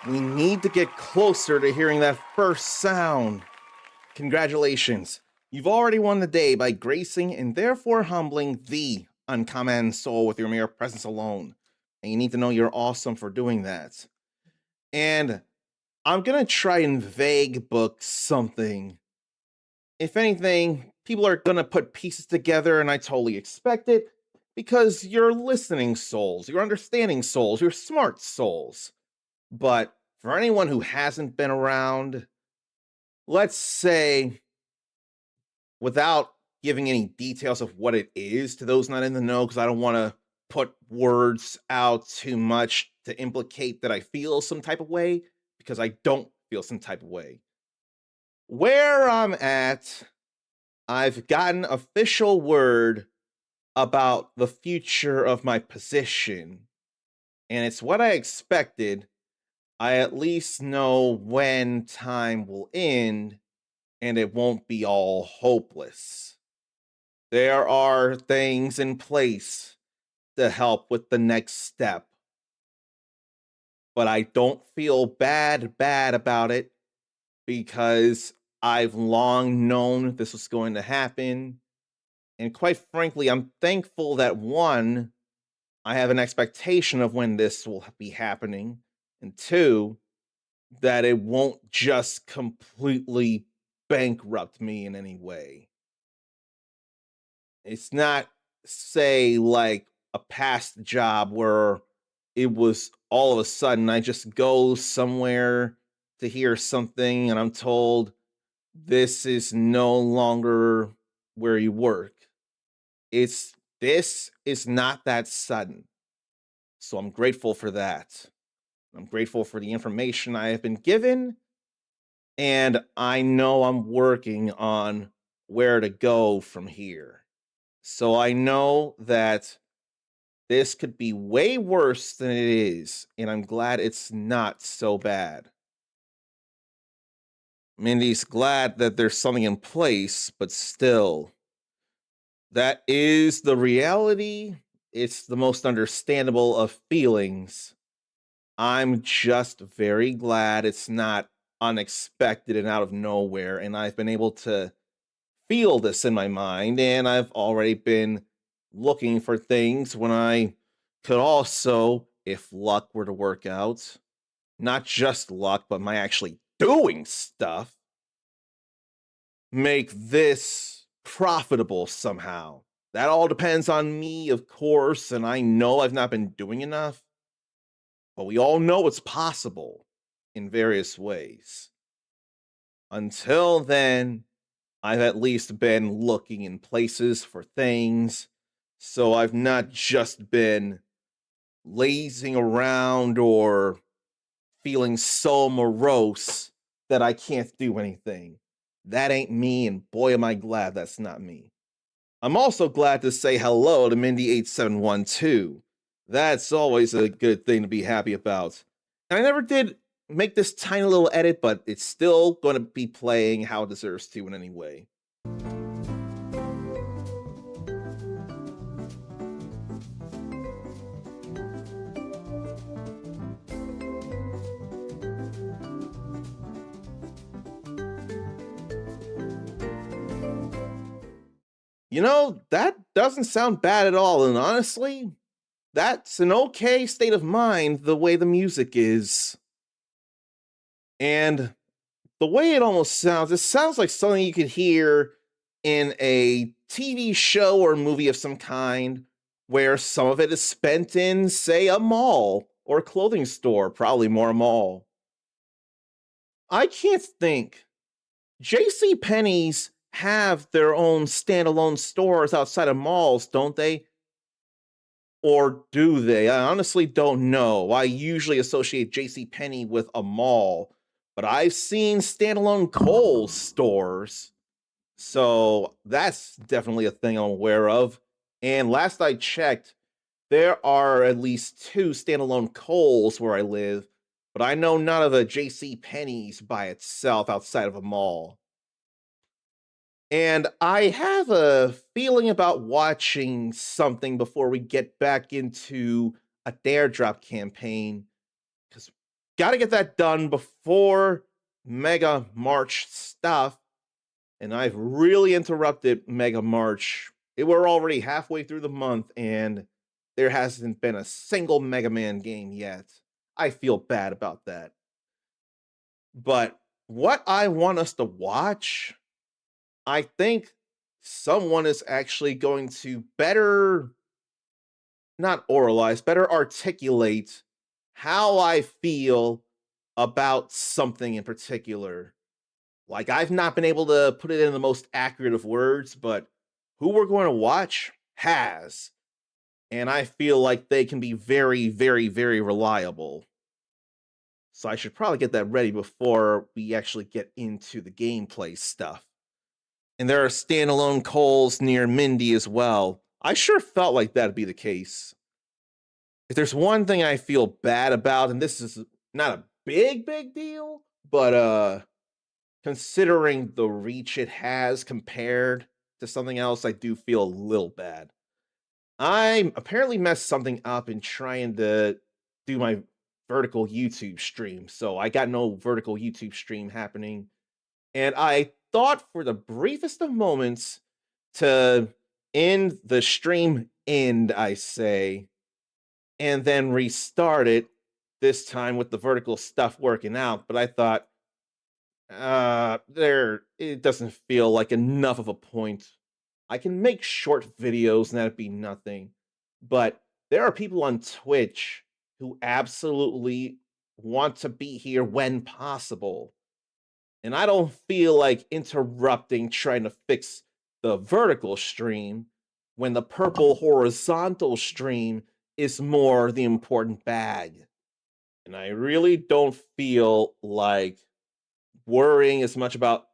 We need to get closer to hearing that first sound. Congratulations. You've already won the day by gracing and therefore humbling the uncommon soul with your mere presence alone. And you need to know you're awesome for doing that. And I'm going to try and vague book something. If anything, people are going to put pieces together, and I totally expect it because you're listening souls, you're understanding souls, you're smart souls. But for anyone who hasn't been around, let's say, without giving any details of what it is to those not in the know, because I don't want to put words out too much to implicate that I feel some type of way, because I don't feel some type of way. Where I'm at, I've gotten official word about the future of my position, and it's what I expected. I at least know when time will end and it won't be all hopeless. There are things in place to help with the next step, but I don't feel bad about it because I've long known this was going to happen. And quite frankly, I'm thankful that one, I have an expectation of when this will be happening, and two, that it won't just completely bankrupt me in any way. It's not, say, like a past job where it was all of a sudden I just go somewhere to hear something and I'm told this is no longer where you work. This is not that sudden. So I'm grateful for that. I'm grateful for the information I have been given, and I know I'm working on where to go from here. So I know that this could be way worse than it is, and I'm glad it's not so bad. Mindy's glad that there's something in place, but still, that is the reality. It's the most understandable of feelings. I'm just very glad it's not unexpected and out of nowhere, and I've been able to feel this in my mind, and I've already been looking for things when I could also, if luck were to work out, not just luck, but my actually doing stuff, make this profitable somehow. That all depends on me, of course, and I know I've not been doing enough, but we all know it's possible in various ways. Until then, I've at least been looking in places for things, so I've not just been lazing around or feeling so morose that I can't do anything. That ain't me, and boy, am I glad that's not me. I'm also glad to say hello to Mindy8712. That's always a good thing to be happy about. And I never did make this tiny little edit, but it's still going to be playing how it deserves to in any way. You know, that doesn't sound bad at all, and honestly, that's an okay state of mind the way the music is. And the way it sounds like something you could hear in a TV show or movie of some kind, where some of it is spent in, say, a mall or a clothing store, probably more a mall. I can't think. J.C. Penney's have their own standalone stores outside of malls, don't they? Or do they? I honestly don't know. I usually associate J.C. Penney with a mall, but I've seen standalone Kohl's stores. So that's definitely a thing I'm aware of. And last I checked, there are at least two standalone Kohl's where I live, but I know none of a J.C. Penney's by itself outside of a mall. And I have a feeling about watching something before we get back into a Dare Drop campaign, because got to get that done before Mega March stuff. And I've really interrupted Mega March. We're already halfway through the month, and there hasn't been a single Mega Man game yet. I feel bad about that. But what I want us to watch, I think someone is actually going to better, not oralize, better articulate how I feel about something in particular. Like, I've not been able to put it in the most accurate of words, but who we're going to watch has. And I feel like they can be very, very, very reliable. So I should probably get that ready before we actually get into the gameplay stuff. And there are standalone calls near Mindy as well. I sure felt like that'd be the case. If there's one thing I feel bad about, and this is not a big deal, but considering the reach it has compared to something else, I do feel a little bad. I apparently messed something up in trying to do my vertical YouTube stream. So I got no vertical YouTube stream happening. And I thought for the briefest of moments to end the stream I say, and then restart it, this time with the vertical stuff working out. But I thought, it doesn't feel like enough of a point. I can make short videos and that'd be nothing. But there are people on Twitch who absolutely want to be here when possible. And I don't feel like interrupting trying to fix the vertical stream when the purple horizontal stream is more the important bag. And I really don't feel like worrying as much about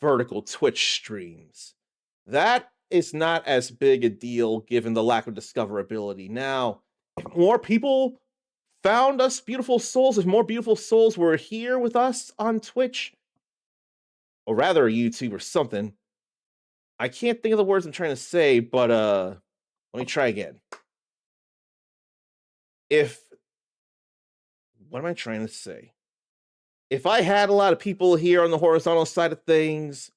vertical Twitch streams. That is not as big a deal given the lack of discoverability. Now, if more people found us beautiful souls, if more beautiful souls were here with us on Twitch, or rather YouTube or something, I can't think of the words I'm trying to say, but let me try again. What am I trying to say? If I had a lot of people here on the horizontal side of things,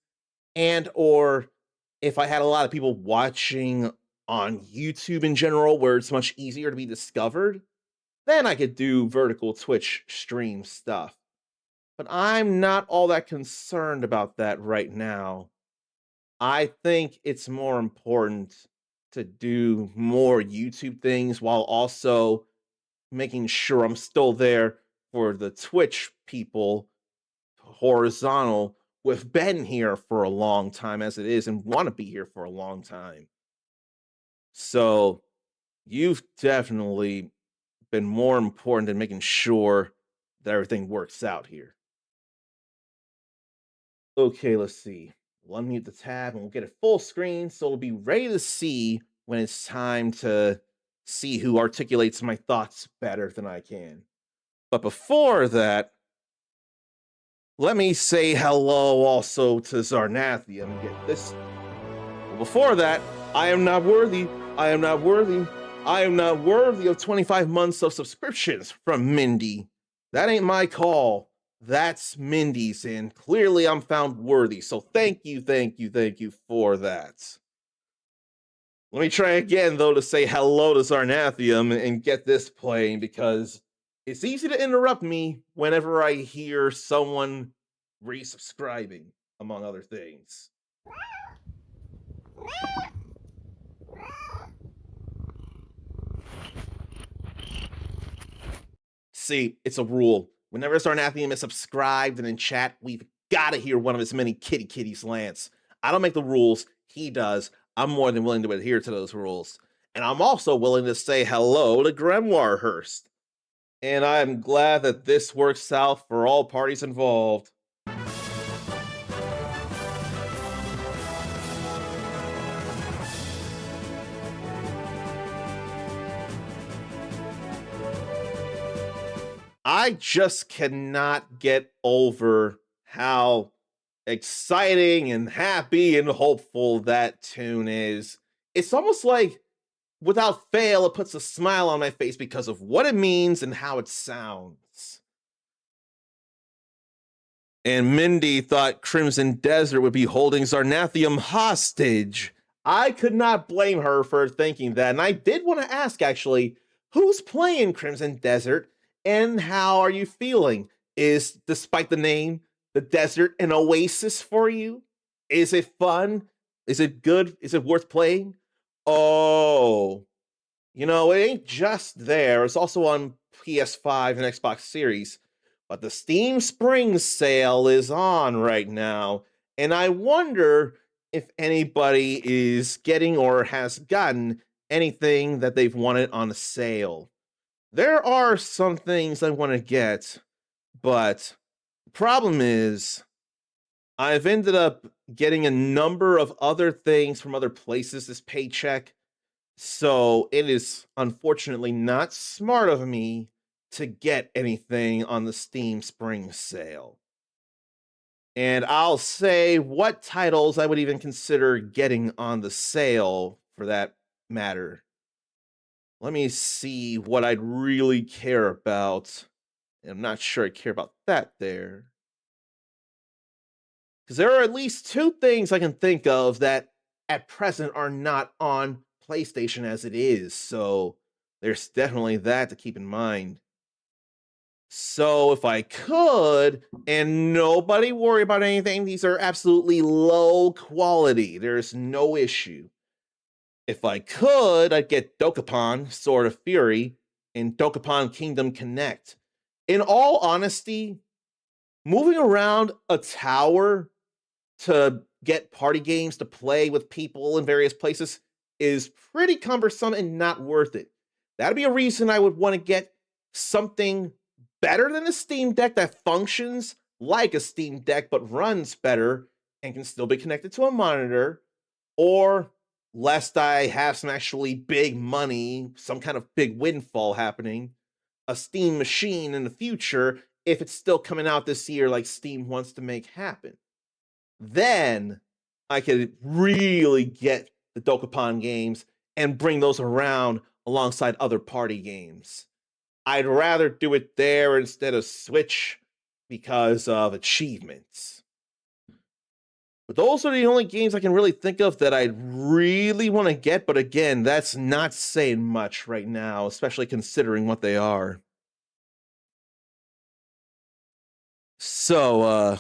and or if I had a lot of people watching on YouTube in general, where it's much easier to be discovered, then I could do vertical Twitch stream stuff. But I'm not all that concerned about that right now. I think it's more important to do more YouTube things while also making sure I'm still there for the Twitch people, horizontal, with been here for a long time as it is and want to be here for a long time. So you've definitely been more important in making sure that everything works out here. Okay, let's see. We'll unmute the tab and we'll get it full screen so it'll be ready to see when it's time to see who articulates my thoughts better than I can. But before that, let me say hello also to Zarnathium and get this. Well, before that, I am not worthy. I am not worthy. I am not worthy of 25 months of subscriptions from Mindy. That ain't my call. That's Mindy's, and clearly I'm found worthy. So thank you for that. Let me try again, though, to say hello to Zarnathium and get this playing, because it's easy to interrupt me whenever I hear someone resubscribing, among other things. See, it's a rule. Whenever Zarnathium is subscribed and in chat, we've got to hear one of his many kitties Lance. I don't make the rules, he does. I'm more than willing to adhere to those rules. And I'm also willing to say hello to Grimoire Hurst. And I'm glad that this works out for all parties involved. I just cannot get over how exciting and happy and hopeful that tune is. It's almost like, without fail, it puts a smile on my face because of what it means and how it sounds. And Mindy thought Crimson Desert would be holding Zarnathium hostage. I could not blame her for thinking that. And I did want to ask, actually, who's playing Crimson Desert and how are you feeling? Is, despite the name, the desert an oasis for you? Is it fun? Is it good? Is it worth playing? Oh, it ain't just there. It's also on PS5 and Xbox Series. But the Steam Spring sale is on right now. And I wonder if anybody is getting or has gotten anything that they've wanted on a sale. There are some things I want to get, but the problem is I've ended up getting a number of other things from other places this paycheck. So it is unfortunately not smart of me to get anything on the Steam Spring sale. And I'll say what titles I would even consider getting on the sale for that matter. Let me see what I'd really care about. I'm not sure I care about that there. Because there are at least two things I can think of that at present are not on PlayStation as it is. So there's definitely that to keep in mind. So if I could, and nobody worry about anything, these are absolutely low quality. There's no issue. If I could, I'd get Dokapon, Sword of Fury, and Dokapon Kingdom Connect. In all honesty, moving around a tower to get party games to play with people in various places is pretty cumbersome and not worth it. That'd be a reason I would want to get something better than a Steam Deck that functions like a Steam Deck but runs better and can still be connected to a monitor, or lest I have some actually big money, some kind of big windfall happening, a Steam machine in the future if it's still coming out this year like Steam wants to make happen. Then I could really get the Dokapon games and bring those around alongside other party games. I'd rather do it there instead of Switch because of achievements. But those are the only games I can really think of that I'd really want to get. But again, that's not saying much right now, especially considering what they are. So,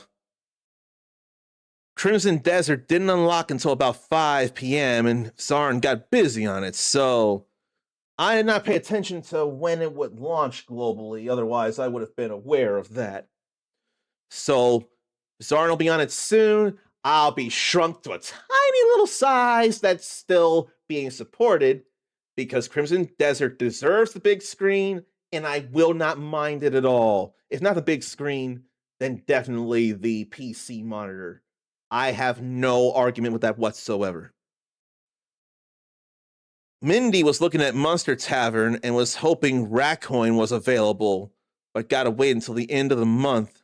Crimson Desert didn't unlock until about 5 p.m. and Zarn got busy on it. So I did not pay attention to when it would launch globally. Otherwise, I would have been aware of that. So Zarn will be on it soon. I'll be shrunk to a tiny little size that's still being supported because Crimson Desert deserves the big screen and I will not mind it at all. If not the big screen, then definitely the PC monitor. I have no argument with that whatsoever. Mindy was looking at Monster Tavern and was hoping Ratcoin was available, but gotta wait until the end of the month.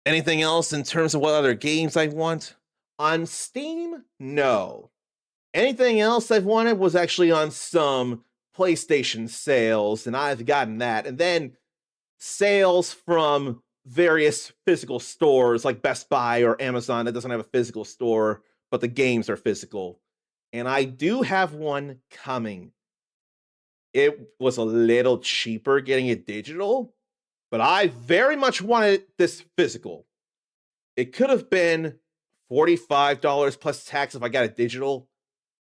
Anything else in terms of what other games I want? On Steam, no. Anything else I've wanted was actually on some PlayStation sales, and I've gotten that. And then sales from various physical stores like Best Buy or Amazon that doesn't have a physical store, but the games are physical. And I do have one coming. It was a little cheaper getting it digital, but I very much wanted this physical. It could have been $45 plus tax if I got it digital,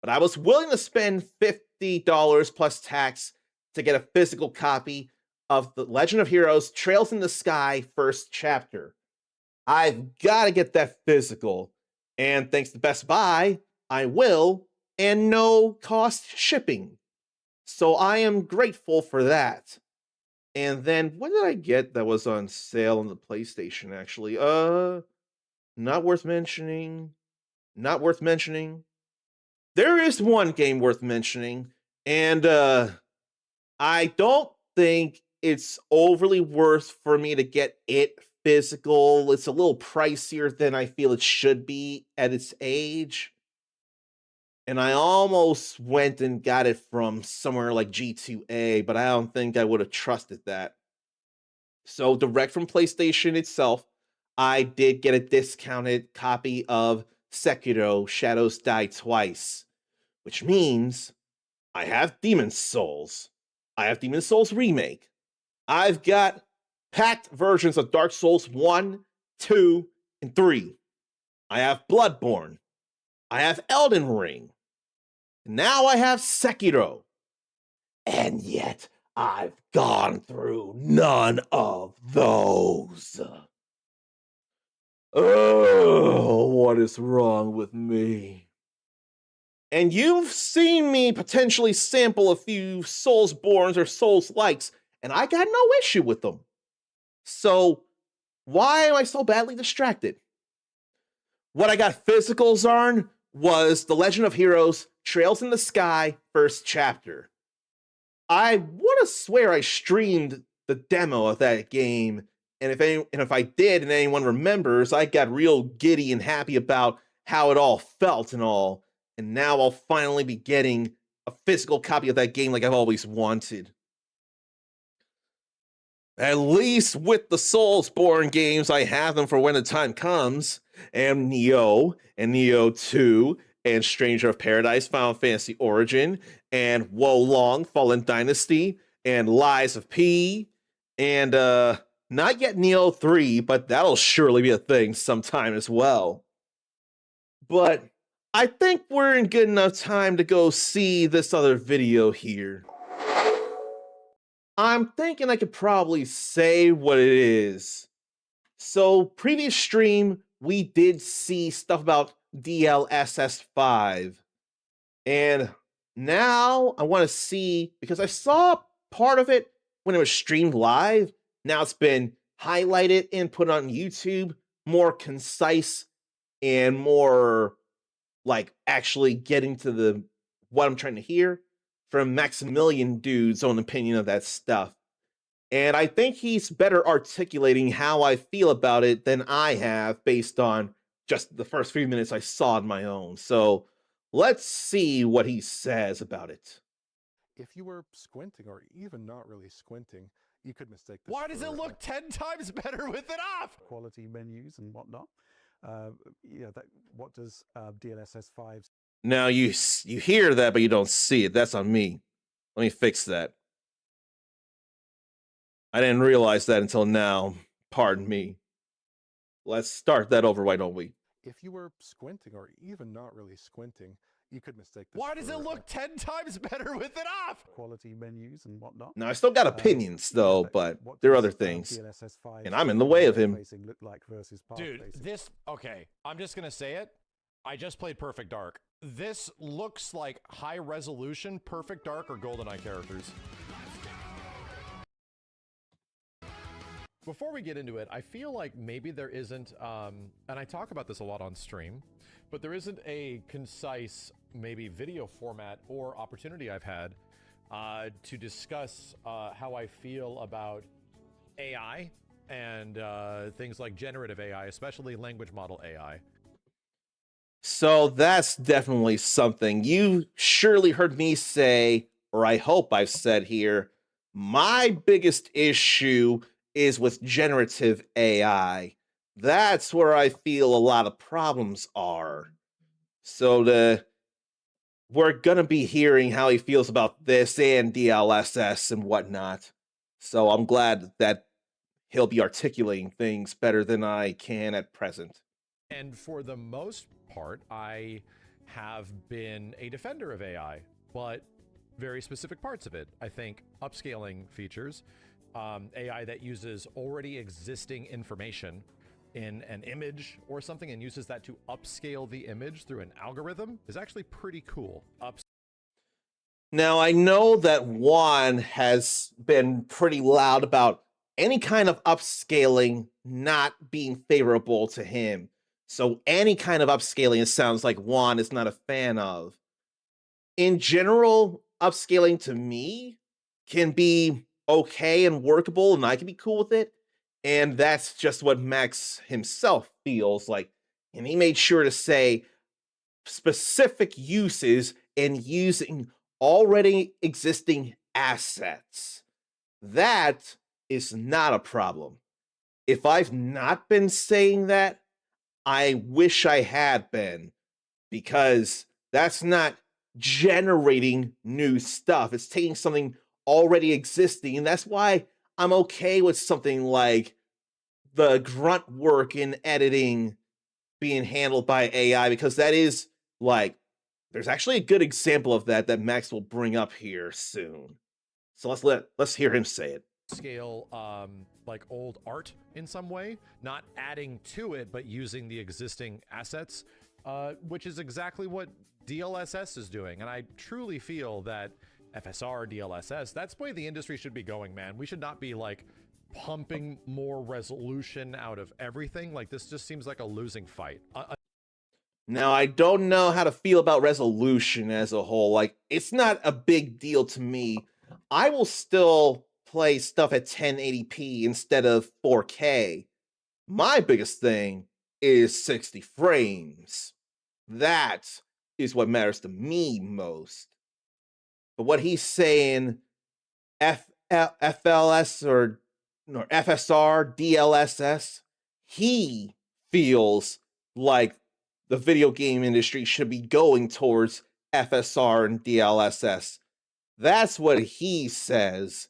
but I was willing to spend $50 plus tax to get a physical copy of The Legend of Heroes Trails in the Sky first chapter. I've got to get that physical, and thanks to Best Buy, I will, and no cost shipping. So I am grateful for that. And then what did I get that was on sale on the PlayStation actually? Not worth mentioning. Not worth mentioning. There is one game worth mentioning, and I don't think it's overly worth for me to get it physical. It's a little pricier than I feel it should be at its age. And I almost went and got it from somewhere like G2A, but I don't think I would have trusted that. So direct from PlayStation itself, I did get a discounted copy of Sekiro Shadows Die Twice, which means I have Demon Souls. I have Demon Souls Remake. I've got packed versions of Dark Souls 1, 2, and 3. I have Bloodborne. I have Elden Ring. Now I have Sekiro. And yet I've gone through none of those. Oh, what is wrong with me? And you've seen me potentially sample a few Soulsborns or Souls-likes, and I got no issue with them. So, why am I so badly distracted? What I got physicals on was The Legend of Heroes Trails in the Sky first chapter. I want to swear I streamed the demo of that game, and if I did and anyone remembers, I got real giddy and happy about how it all felt and all. And now I'll finally be getting a physical copy of that game like I've always wanted. At least with the Soulsborne games, I have them for when the time comes. And Nioh 2, and Stranger of Paradise, Final Fantasy Origin, and Wolong, Fallen Dynasty, and Lies of P, and not yet Nioh 3, but that'll surely be a thing sometime as well. But I think we're in good enough time to go see this other video here. I'm thinking I could probably say what it is. So, previous stream, we did see stuff about DLSS 5. And now I want to see, because I saw part of it when it was streamed live. Now it's been highlighted and put on YouTube, more concise and more like actually getting to what I'm trying to hear from Maximilian Dude's own opinion of that stuff. And I think he's better articulating how I feel about it than I have based on just the first few minutes I saw on my own. So let's see what he says about it. If you were squinting or even not really squinting, you could mistake this. Why does it look 10 times better with it off? Quality menus and whatnot. What does DLSS 5? Now you hear that, but you don't see it. That's on me. Let me fix that. I didn't realize that until now. Pardon me. Let's start that over, why don't we? If you were squinting or even not really squinting, you could mistake this. Why does it look 10 times better with it off? Quality menus and whatnot. Now I still got opinions though, but there are other things. And I'm in the way of him. Dude, okay, I'm just gonna say it. I just played Perfect Dark. This looks like high resolution Perfect Dark or GoldenEye characters. Before we get into it, I feel like maybe there isn't, and I talk about this a lot on stream, but there isn't a concise, maybe video format or opportunity I've had to discuss how I feel about AI and things like generative AI, especially language model AI. So that's definitely something. You surely heard me say, or I hope I've said here, my biggest issue is with generative AI. That's where I feel a lot of problems are. So we're gonna be hearing how he feels about this and DLSS and whatnot. So I'm glad that he'll be articulating things better than I can at present. And for the most part, I have been a defender of AI, but very specific parts of it. I think upscaling features, AI that uses already existing information in an image or something and uses that to upscale the image through an algorithm is actually pretty cool. Now, I know that Juan has been pretty loud about any kind of upscaling not being favorable to him. So any kind of upscaling, it sounds like Juan is not a fan of. In general, upscaling to me can be okay and workable, and I can be cool with it. And that's just what Max himself feels like. And he made sure to say specific uses and using already existing assets. That is not a problem. If I've not been saying that, I wish I had been, because that's not generating new stuff. It's taking something already existing. And that's why I'm okay with something like the grunt work in editing being handled by AI, because that is like, there's actually a good example of that Max will bring up here soon. So let's hear him say it. Scale like old art in some way, not adding to it, but using the existing assets, which is exactly what DLSS is doing. And I truly feel that FSR, DLSS, that's the way the industry should be going, man. We should not be like pumping more resolution out of everything. Like, this just seems like a losing fight. Now, I don't know how to feel about resolution as a whole. Like, it's not a big deal to me. I will still play stuff at 1080p instead of 4K. My biggest thing is 60 frames. That is what matters to me most. But what he's saying, FLS or FSR, DLSS, he feels like the video game industry should be going towards FSR and DLSS. That's what he says.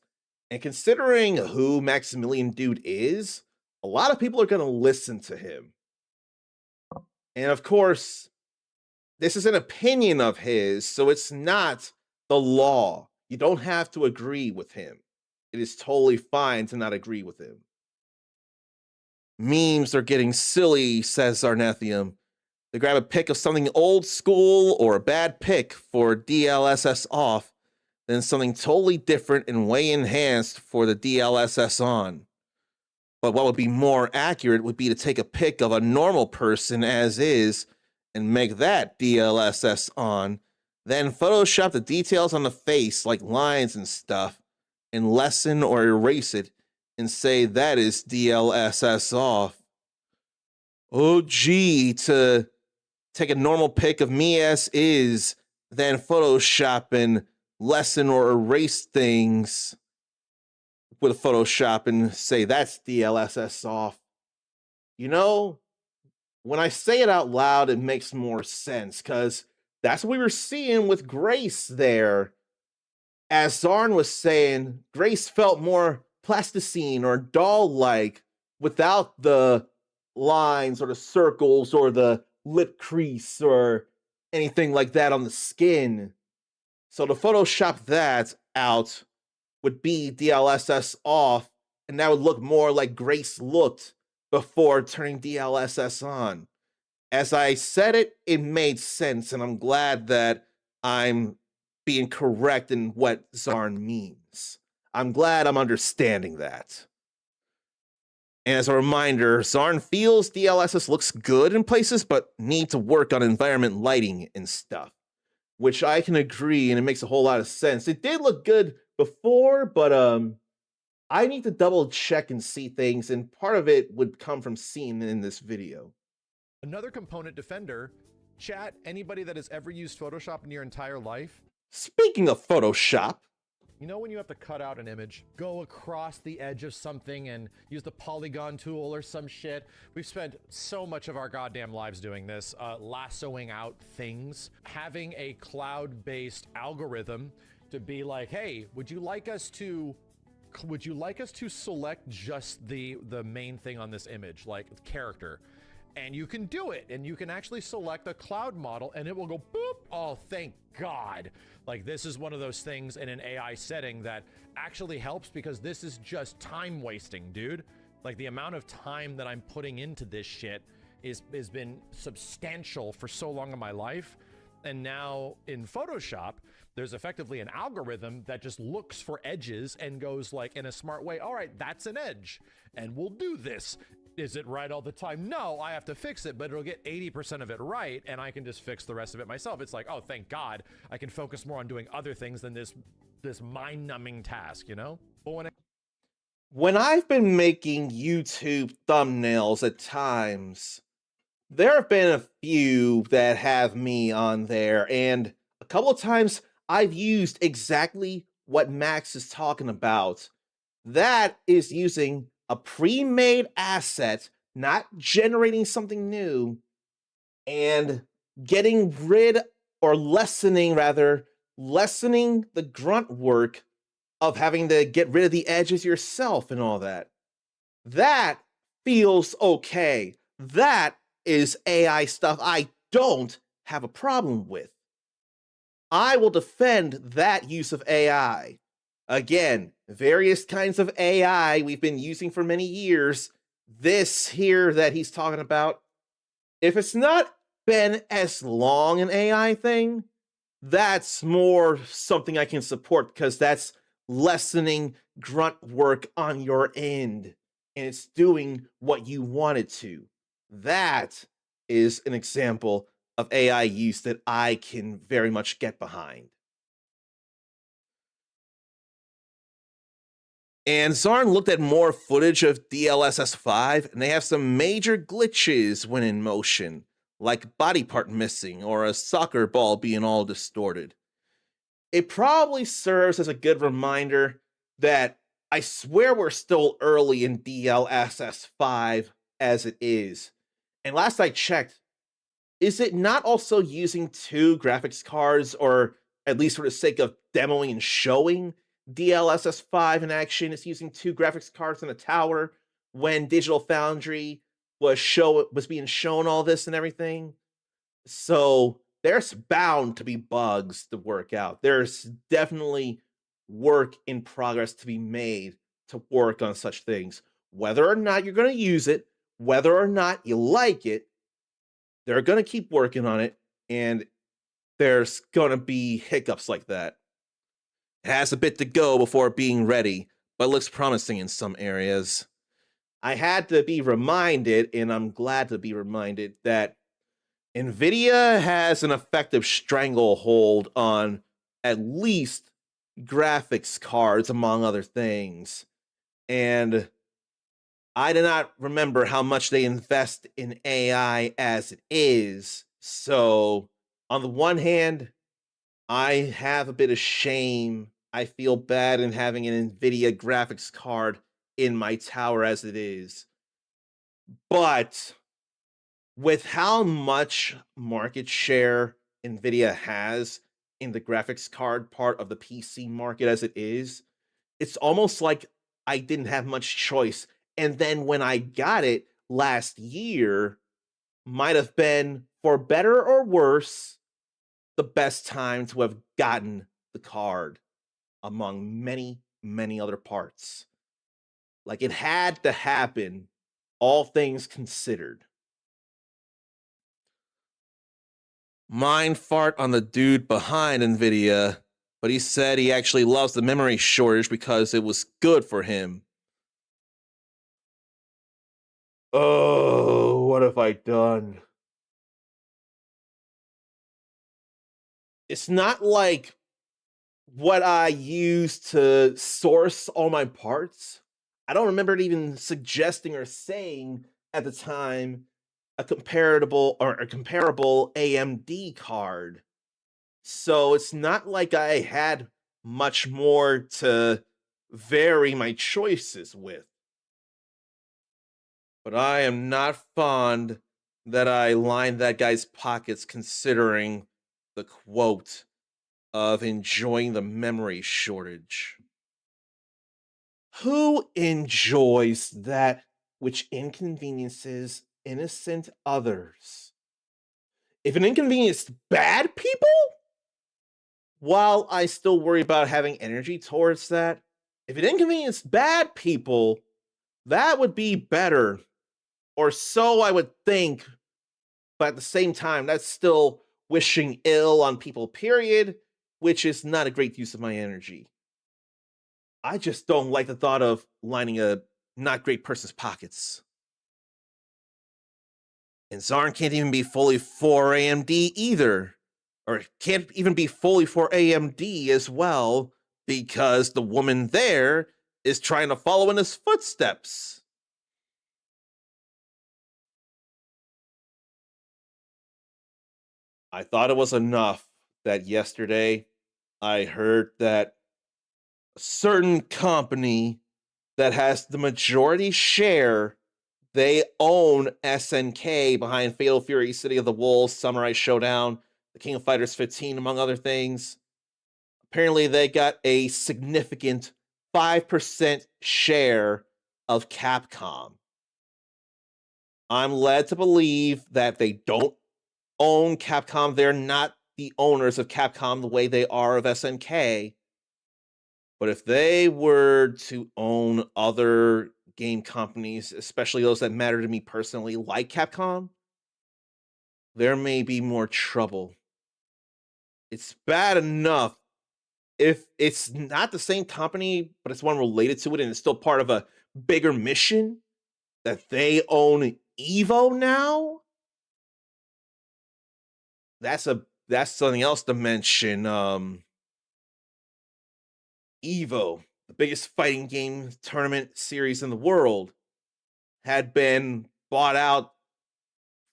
And considering who Maximilian Dood is, a lot of people are going to listen to him. And of course, this is an opinion of his, so it's not the law. You don't have to agree with him. It is totally fine to not agree with him. Memes are getting silly, says Zarnethium. They grab a pic of something old school or a bad pic for DLSS off, then something totally different and way enhanced for the DLSS on. But what would be more accurate would be to take a pic of a normal person as is and make that DLSS on, then Photoshop the details on the face like lines and stuff and lessen or erase it and say that is DLSS off. Oh gee, to take a normal pic of me as is, then Photoshop and lessen or erase things with Photoshop and say that's DLSS off. You know, when I say it out loud, it makes more sense, because that's what we were seeing with Grace there. As Zarn was saying, Grace felt more plasticine or doll-like without the lines or the circles or the lip crease or anything like that on the skin. So to Photoshop that out would be DLSS off, and that would look more like Grace looked before turning DLSS on. As I said it, it made sense, and I'm glad that I'm being correct in what Zarn means. I'm glad I'm understanding that. And as a reminder, Zarn feels DLSS looks good in places, but need to work on environment lighting and stuff, which I can agree, and it makes a whole lot of sense. It did look good before, but I need to double check and see things, and part of it would come from seeing in this video. Another component defender, chat, anybody that has ever used Photoshop in your entire life. Speaking of Photoshop, you know when you have to cut out an image, go across the edge of something and use the polygon tool or some shit? We've spent so much of our goddamn lives doing this, lassoing out things. Having a cloud-based algorithm to be like, hey, would you like us to select just the main thing on this image, like character? And you can do it, and you can actually select a cloud model and it will go boop. Oh, thank God. Like, this is one of those things in an AI setting that actually helps, because this is just time wasting, dude. Like, the amount of time that I'm putting into this shit has been substantial for so long in my life. And now in Photoshop, there's effectively an algorithm that just looks for edges and goes like, in a smart way, all right, that's an edge and we'll do this. Is it right all the time? No, I have to fix it, but it'll get 80% of it right, and I can just fix the rest of it myself. It's like, oh, thank God, I can focus more on doing other things than this mind-numbing task, you know? But when I've been making YouTube thumbnails at times, there have been a few that have me on there, and a couple of times I've used exactly what Max is talking about That is using a pre-made asset, not generating something new, and getting rid or lessening, rather, lessening the grunt work of having to get rid of the edges yourself and all that. That feels okay. That is AI stuff I don't have a problem with. I will defend that use of AI. Again, various kinds of AI we've been using for many years. This here that he's talking about, if it's not been as long an AI thing, that's more something I can support because that's lessening grunt work on your end and it's doing what you want it to. That is an example of AI use that I can very much get behind. And Zarn looked at more footage of DLSS 5, and they have some major glitches when in motion, like body part missing or a soccer ball being all distorted. It probably serves as a good reminder that I swear we're still early in DLSS 5 as it is. And last I checked, is it not also using two graphics cards, or at least for the sake of demoing and showing DLSS 5 in action, it's using two graphics cards in a tower when Digital Foundry was being shown all this and everything? So there's bound to be bugs to work out. There's definitely work in progress to be made to work on such things. Whether or not you're going to use it, whether or not you like it, they're going to keep working on it, and there's going to be hiccups like that. It has a bit to go before being ready, but looks promising in some areas. I had to be reminded, and I'm glad to be reminded, that NVIDIA has an effective stranglehold on at least graphics cards, among other things. And I do not remember how much they invest in AI as it is. So, on the one hand, I have a bit of shame. I feel bad in having an NVIDIA graphics card in my tower as it is. But with how much market share NVIDIA has in the graphics card part of the PC market as it is, it's almost like I didn't have much choice. And then when I got it last year, might have been, for better or worse, the best time to have gotten the card among many, many other parts. Like, it had to happen, all things considered. Mind fart on the dude behind NVIDIA, but he said he actually loves the memory shortage because it was good for him. Oh, what have I done? It's not like what I use to source all my parts. I don't remember it even suggesting or saying at the time a comparable AMD card. So it's not like I had much more to vary my choices with. But I am not fond that I lined that guy's pockets considering the quote of enjoying the memory shortage. Who enjoys that which inconveniences innocent others? If an inconvenience bad people, while I still worry about having energy towards that, if it inconvenienced bad people, that would be better. Or so I would think. But at the same time, that's still wishing ill on people, period, which is not a great use of my energy. I just don't like the thought of lining a not great person's pockets. And Zarn can't even be fully for AMD either. Or can't even be fully for AMD as well, because the woman there is trying to follow in his footsteps. I thought it was enough that yesterday I heard that a certain company that has the majority share. They own SNK behind Fatal Fury, City of the Wolves, Samurai Showdown, The King of Fighters 15, among other things. Apparently, they got a significant 5% share of Capcom. I'm led to believe that they don't own Capcom. They're not the owners of Capcom the way they are of SNK. But if they were to own other game companies, especially those that matter to me personally, like Capcom, there may be more trouble. It's bad enough if it's not the same company, but it's one related to it and it's still part of a bigger mission that they own Evo now. That's something else to mention. Evo, the biggest fighting game tournament series in the world, had been bought out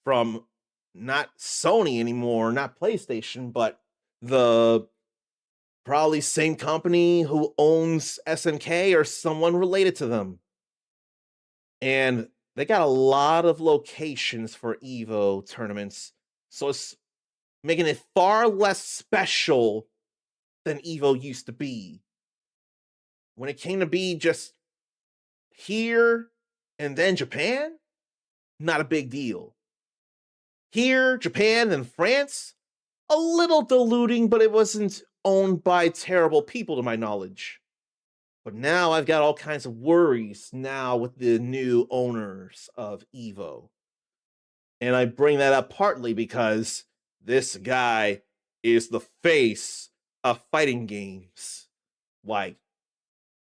from not Sony anymore, not PlayStation, but the probably same company who owns SNK or someone related to them. And they got a lot of locations for Evo tournaments. So it's making it far less special than Evo used to be. When it came to be just here and then Japan, not a big deal. Here, Japan, and France, a little diluting, but it wasn't owned by terrible people to my knowledge. But now I've got all kinds of worries now with the new owners of Evo. And I bring that up partly because this guy is the face of fighting games. Like,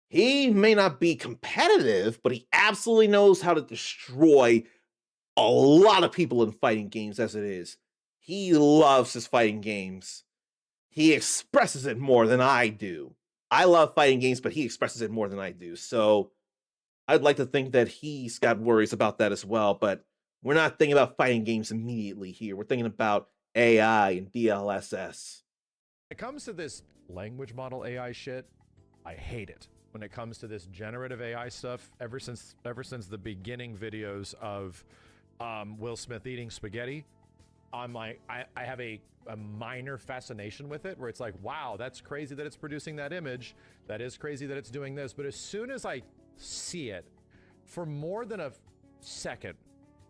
he may not be competitive, but he absolutely knows how to destroy a lot of people in fighting games as it is. He loves his fighting games. He expresses it more than I do. I love fighting games, but he expresses it more than I do. So I'd like to think that he's got worries about that as well, but we're not thinking about fighting games immediately here. We're thinking about AI and DLSS. When it comes to this language model AI shit, I hate it. When it comes to this generative AI stuff, ever since the beginning videos of Will Smith eating spaghetti, I'm like, I have a minor fascination with it, where it's like, wow, that's crazy that it's producing that image. That is crazy that it's doing this. But as soon as I see it, for more than a second,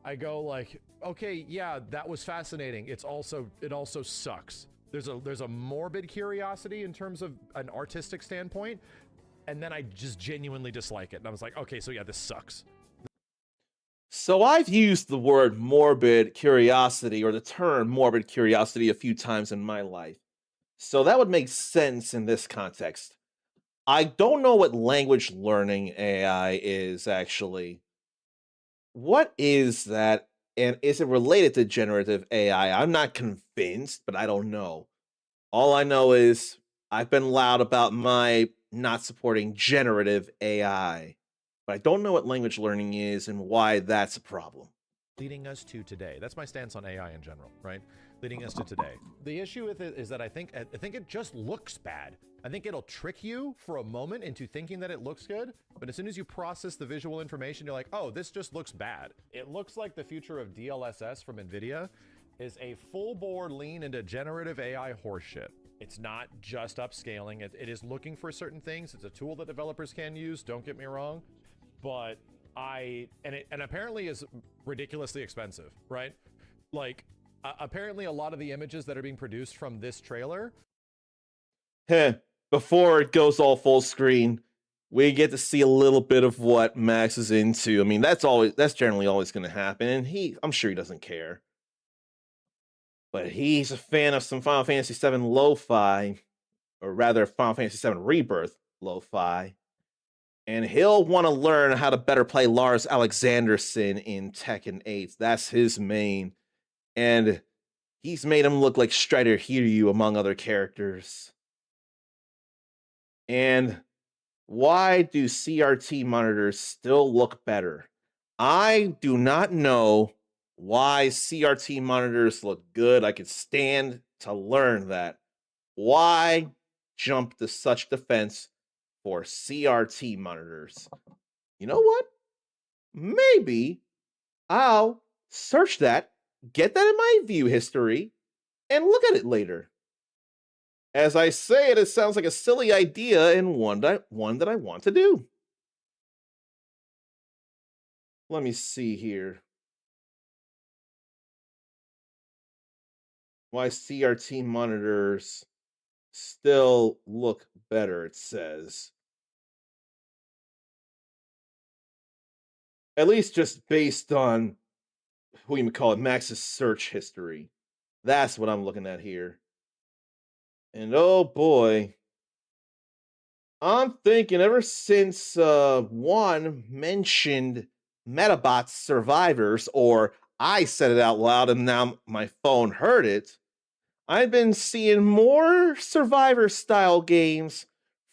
I go like, okay, yeah, that was fascinating. It also sucks. There's a morbid curiosity in terms of an artistic standpoint, and then I just genuinely dislike it. And I was like, okay, so yeah, this sucks. So I've used the word morbid curiosity or the term morbid curiosity a few times in my life. So that would make sense in this context. I don't know what language learning AI is actually. What is that? And is it related to generative AI? I'm not convinced, but I don't know. All I know is I've been loud about my not supporting generative AI, but I don't know what language learning is and why that's a problem. Leading us to today. That's my stance on AI in general, right? Leading us to today. The issue with it is that I think it just looks bad. I think it'll trick you for a moment into thinking that it looks good, but as soon as you process the visual information, you're like, oh, this just looks bad. It looks like the future of DLSS from NVIDIA is a full board lean into generative AI horseshit. It's not just upscaling. It is looking for certain things. It's a tool that developers can use, don't get me wrong, but and apparently is ridiculously expensive, right? Like, apparently a lot of the images that are being produced from this trailer. Before it goes all full screen, we get to see a little bit of what Max is into. I mean, that's generally always going to happen, and I'm sure he doesn't care. But he's a fan of some Final Fantasy VII lo-fi, or rather Final Fantasy VII Rebirth lo-fi. And he'll want to learn how to better play Lars Alexanderson in Tekken 8. That's his main. And he's made him look like Strider Hiryu, among other characters. And why do CRT monitors still look better? I do not know why CRT monitors look good. I could stand to learn that. Why jump to such defense for CRT monitors? You know what? Maybe I'll search that, get that in my view history, and look at it later. As I say it, it sounds like a silly idea and one that I want to do. Let me see here. Why CRT monitors still look better, it says. At least just based on what you call it, Max's search history. That's what I'm looking at here. And oh boy, I'm thinking ever since one mentioned Metabots Survivors, or I said it out loud and now my phone heard it, I've been seeing more Survivor style games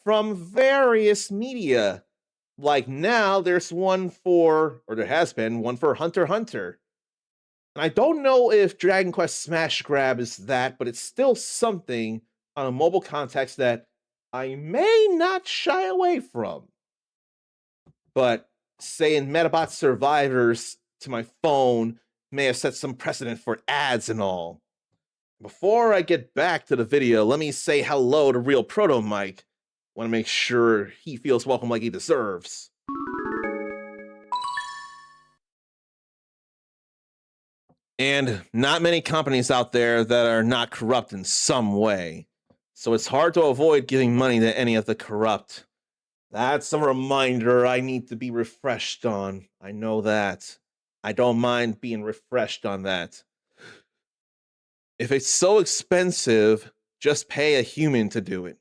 from various media. Like now, there's one for, or there has been one for Hunter x Hunter. And I don't know if Dragon Quest Smash Grab is that, but it's still something on a mobile context that I may not shy away from. But saying Metabot Survivors to my phone may have set some precedent for ads and all. Before I get back to the video, let me say hello to Real Proto Mike. Want to make sure he feels welcome like he deserves. And not many companies out there that are not corrupt in some way. So it's hard to avoid giving money to any of the corrupt. That's a reminder I need to be refreshed on. I know that. I don't mind being refreshed on that. If it's so expensive, just pay a human to do it.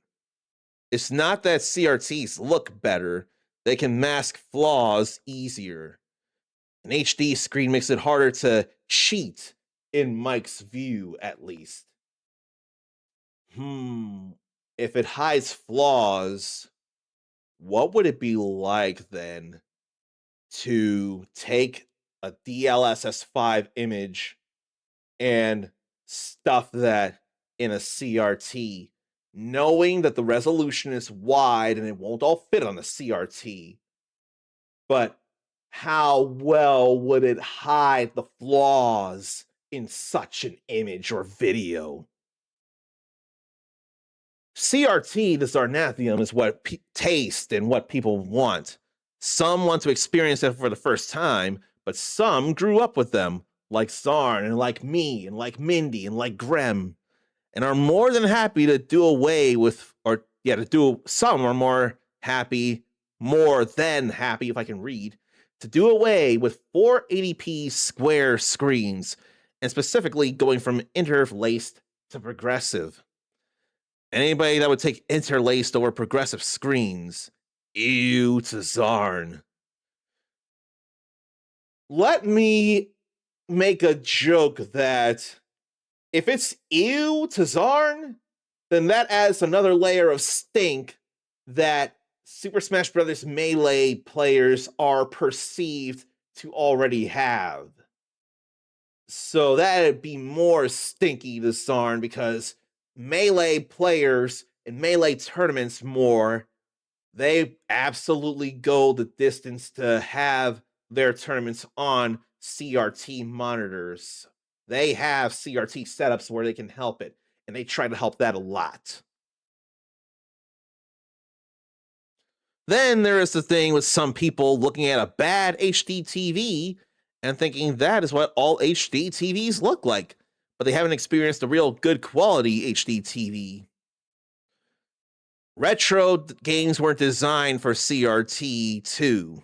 It's not that CRTs look better, they can mask flaws easier. An HD screen makes it harder to cheat, in Mike's view, at least. If it hides flaws, what would it be like then to take a DLSS5 image and stuff that in a CRT, knowing that the resolution is wide and it won't all fit on a CRT, but how well would it hide the flaws in such an image or video? CRT, the Zarnathium, is what taste and what people want. Some want to experience it for the first time, but some grew up with them, like Zarn and like me and like Mindy and like Grem, and are more than happy to do away with, some are more than happy, if I can read, to do away with 480p square screens, and specifically going from interlaced to progressive. Anybody that would take interlaced over progressive screens, ew to Zarn. Let me make a joke that if it's ew to Zarn, then that adds another layer of stink that Super Smash Bros. Melee players are perceived to already have. So that'd be more stinky to Zarn, because Melee players in Melee tournaments they absolutely go the distance to have their tournaments on CRT monitors. They have CRT setups where they can help it, and they try to help that a lot. Then there is the thing with some people looking at a bad HD TV and thinking that is what all HD TVs look like, but they haven't experienced a real good quality HD TV. Retro games weren't designed for CRT too.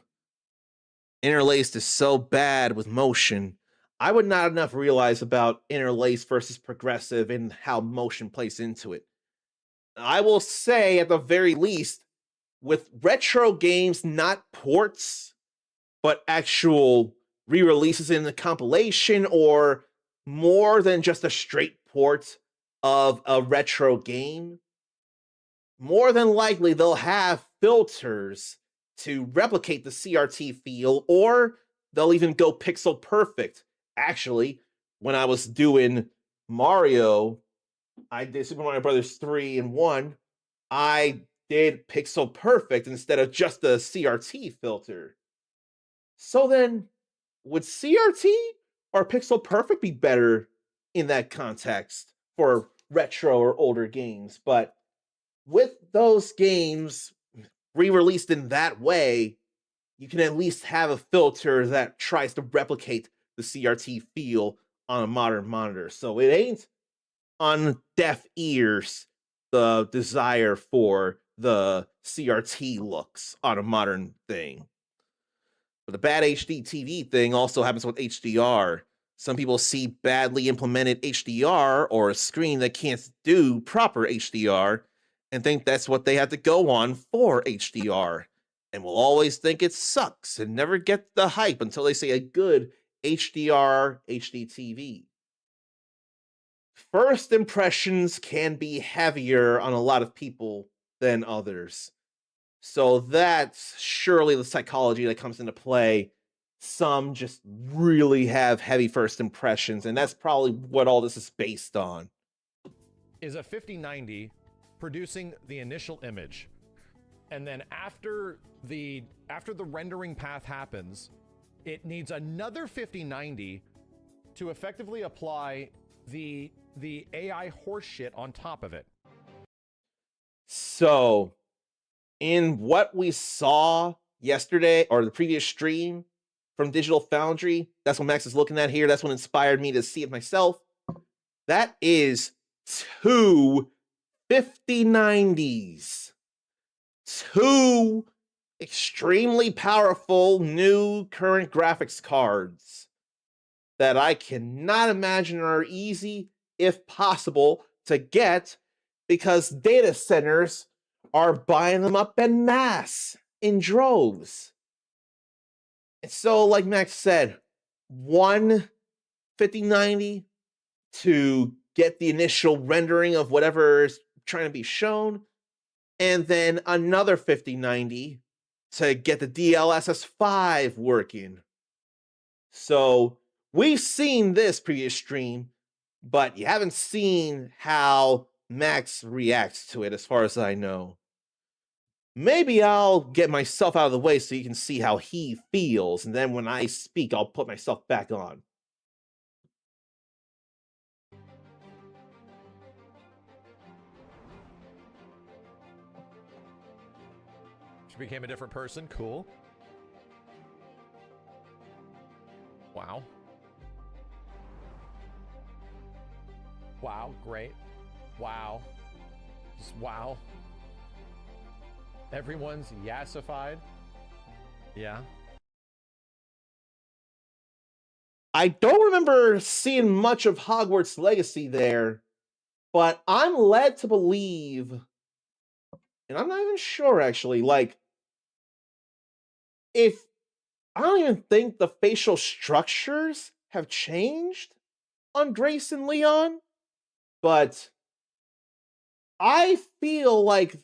Interlaced is so bad with motion. I would not enough realize about interlaced versus progressive and how motion plays into it. I will say, at the very least, with retro games, not ports, but actual re-releases in the compilation, or more than just a straight port of a retro game, more than likely they'll have filters to replicate the CRT feel, or they'll even go pixel perfect. Actually, when I was doing Mario, I did Super Mario Brothers 3 and 1, I did pixel perfect instead of just a CRT filter. So then, would CRT or Pixel Perfect be better in that context for retro or older games? But with those games re-released in that way, you can at least have a filter that tries to replicate the CRT feel on a modern monitor. So it ain't on deaf ears the desire for the CRT looks on a modern thing. But the bad HD TV thing also happens with HDR. Some people see badly implemented HDR or a screen that can't do proper HDR and think that's what they have to go on for HDR, and will always think it sucks and never get the hype until they see a good HDR HD TV. First impressions can be heavier on a lot of people than others. So that's surely the psychology that comes into play. Some just really have heavy first impressions, and that's probably what all this is based on. Is a 5090 producing the initial image, and then after the rendering path happens, it needs another 5090 to effectively apply the AI horseshit on top of it. So, in what we saw yesterday or the previous stream from Digital Foundry, that's what Max is looking at here. That's what inspired me to see it myself. That is two 5090s. Two extremely powerful new current graphics cards that I cannot imagine are easy, if possible, to get, because data centers are buying them up en masse in droves. And so, like Max said, one 5090 to get the initial rendering of whatever is trying to be shown, and then another 5090 to get the DLSS 5 working. So we've seen this previous stream, but you haven't seen how Max reacts to it, as far as I know. Maybe I'll get myself out of the way so you can see how he feels, and then when I speak, I'll put myself back on. She became a different person. Cool. Wow. Wow, great. Wow. Just wow. Everyone's yassified. Yeah. I don't remember seeing much of Hogwarts Legacy there, but I'm led to believe, and I'm not even sure actually, like, if I don't even think the facial structures have changed on Grace and Leon, but I feel like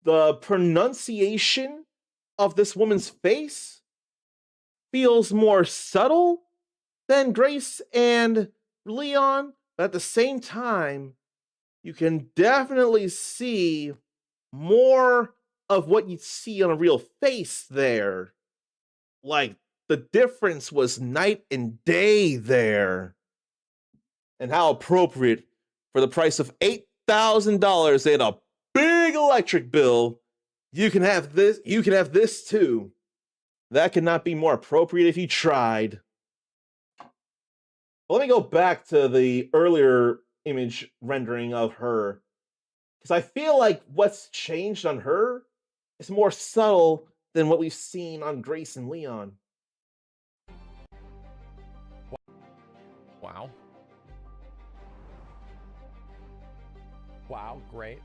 the pronunciation of this woman's face feels more subtle than Grace and Leon, but at the same time, you can definitely see more of what you'd see on a real face there. Like, the difference was night and day there. And how appropriate for the price of $8,000 and a big electric bill. You can have this too. That could not be more appropriate if you tried. But let me go back to the earlier image rendering of her, because I feel like what's changed on her is more subtle than what we've seen on Grace and Leon. Wow. Wow, great.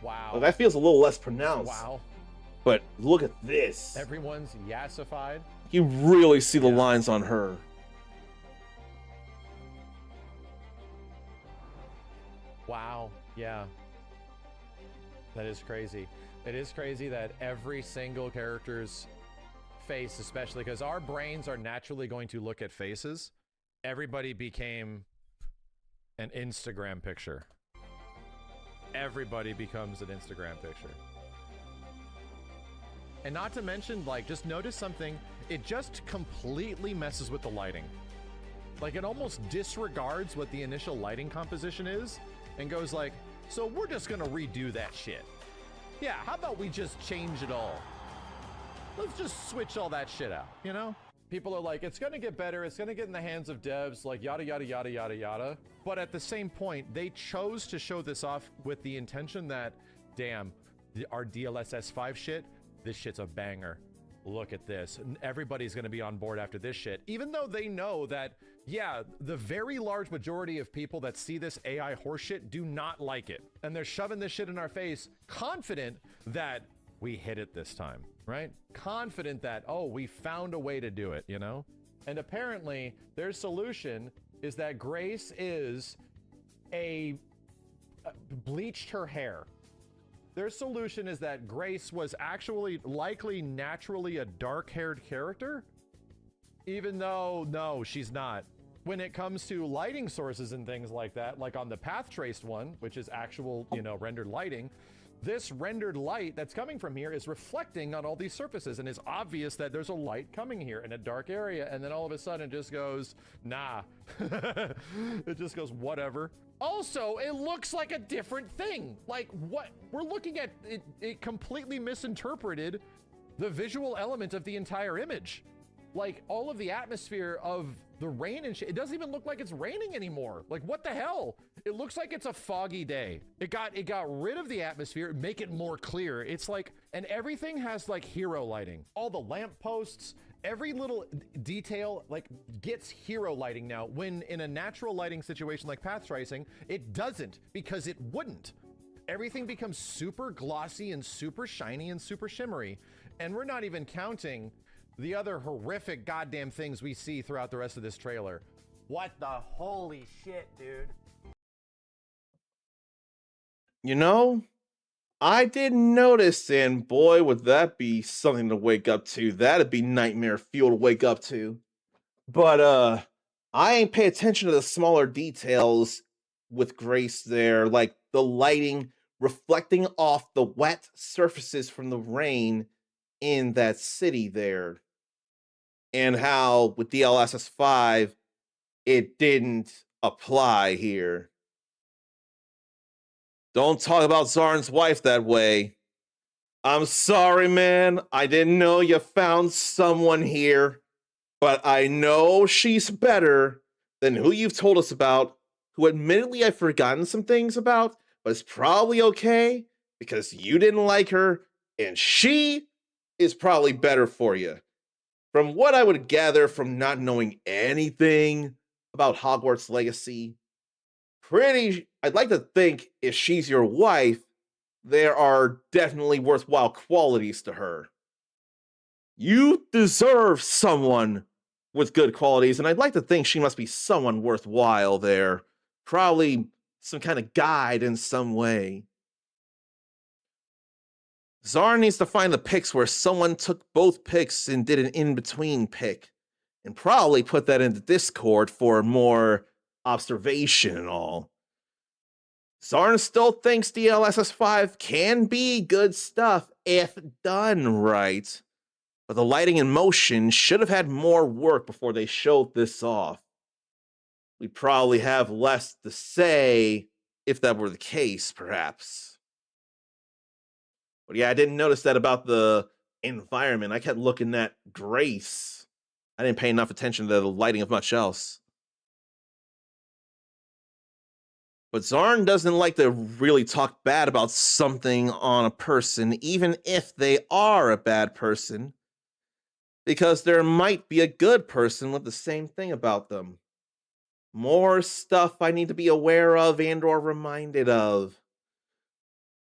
Wow. Well, that feels a little less pronounced. Wow. But look at this. Everyone's yassified. You really see the lines on her. Wow. Yeah. That is crazy. It is crazy that every single character's face, especially because our brains are naturally going to look at faces, everybody became an Instagram picture. Everybody becomes an Instagram picture. And not to mention, like, just notice something, it just completely messes with the lighting. Like, it almost disregards what the initial lighting composition is and goes like, so we're just gonna redo that shit. Yeah, how about we just change it all? Let's just switch all that shit out, you know? People are like, it's gonna get better, it's gonna get in the hands of devs, like yada, yada, yada, yada, yada. But at the same point, they chose to show this off with the intention that, damn, our DLSS 5 shit, this shit's a banger. Look at this. Everybody's gonna be on board after this shit. Even though they know that, yeah, the very large majority of people that see this AI horseshit do not like it. And they're shoving this shit in our face, confident that we hit it this time, right? Confident that, oh, we found a way to do it, you know? And apparently, their solution is that Grace is bleached her hair. Their solution is that Grace was actually likely naturally a dark-haired character, even though, no, she's not. When it comes to lighting sources and things like that, like on the path traced one, which is actual, you know, rendered lighting, this rendered light that's coming from here is reflecting on all these surfaces, and it's obvious that there's a light coming here in a dark area, and then all of a sudden it just goes, nah. It just goes, whatever. Also, it looks like a different thing. Like, what? We're looking at it, it completely misinterpreted the visual element of the entire image. Like, all of the atmosphere of the rain and shit, it doesn't even look like it's raining anymore. Like, what the hell? It looks like it's a foggy day. It got rid of the atmosphere, make it more clear. It's like, and everything has like hero lighting. All the lampposts, every little detail like gets hero lighting now, when in a natural lighting situation like path tracing, it doesn't, because it wouldn't. Everything becomes super glossy and super shiny and super shimmery. And we're not even counting the other horrific goddamn things we see throughout the rest of this trailer. What the holy shit, dude? You know, I didn't notice, and boy, would that be something to wake up to. That'd be nightmare fuel to wake up to. But I ain't pay attention to the smaller details with Grace there, like the lighting reflecting off the wet surfaces from the rain in that city there. And how with DLSS 5 it didn't apply here. Don't talk about Zarn's wife that way. I'm sorry, man. I didn't know you found someone here, but I know she's better than who you've told us about, who admittedly I've forgotten some things about, but it's probably okay because you didn't like her, and she is probably better for you. From what I would gather from not knowing anything about Hogwarts Legacy, I'd like to think if she's your wife, there are definitely worthwhile qualities to her. You deserve someone with good qualities, and I'd like to think she must be someone worthwhile there. Probably some kind of guide in some way. Zarn needs to find the pics where someone took both pics and did an in-between pic, and probably put that into Discord for more observation and all. Zarn still thinks DLSS 5 can be good stuff if done right, but the lighting and motion should have had more work before they showed this off. We'd probably have less to say if that were the case, perhaps. But yeah, I didn't notice that about the environment. I kept looking at Grace. I didn't pay enough attention to the lighting of much else. But Zarn doesn't like to really talk bad about something on a person, even if they are a bad person, because there might be a good person with the same thing about them. More stuff I need to be aware of and or reminded of.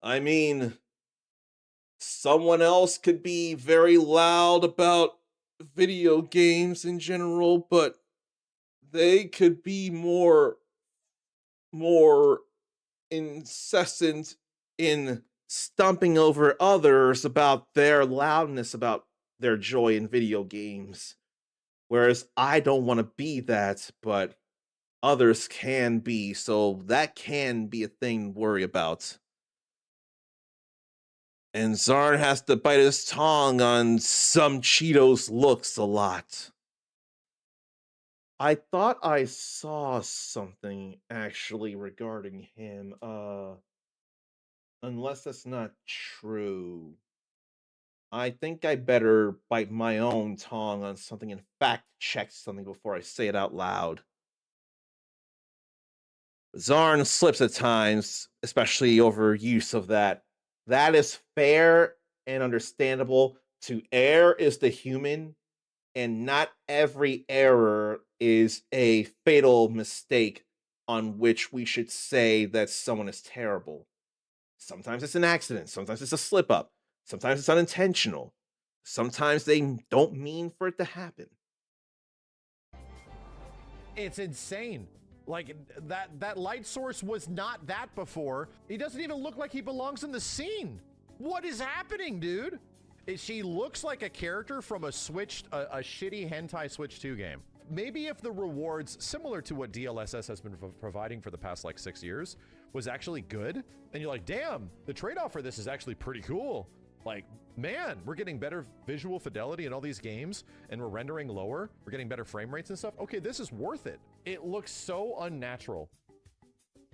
I mean, someone else could be very loud about video games in general, but they could be more incessant in stomping over others about their loudness about their joy in video games. Whereas I don't want to be that, but others can be, so that can be a thing to worry about. And Zarn has to bite his tongue on some Cheetos looks a lot. I thought I saw something actually regarding him. Unless that's not true. I think I better bite my own tongue on something and fact check something before I say it out loud. Zarn slips at times, especially over use of that. That is fair and understandable. To err is the human, and not every error is a fatal mistake on which we should say that someone is terrible. Sometimes it's an accident, sometimes it's a slip up, sometimes it's unintentional, sometimes they don't mean for it to happen. It's insane. Like that light source was not that before. He doesn't even look like he belongs in the scene. What is happening, dude? She looks like a character from a shitty hentai Switch 2 game. Maybe if the rewards, similar to what DLSS has been providing for the past like 6 years, was actually good, and you're like, damn, the trade-off for this is actually pretty cool. Like, man, we're getting better visual fidelity in all these games, and we're rendering lower. We're getting better frame rates and stuff. Okay, this is worth it. It looks so unnatural.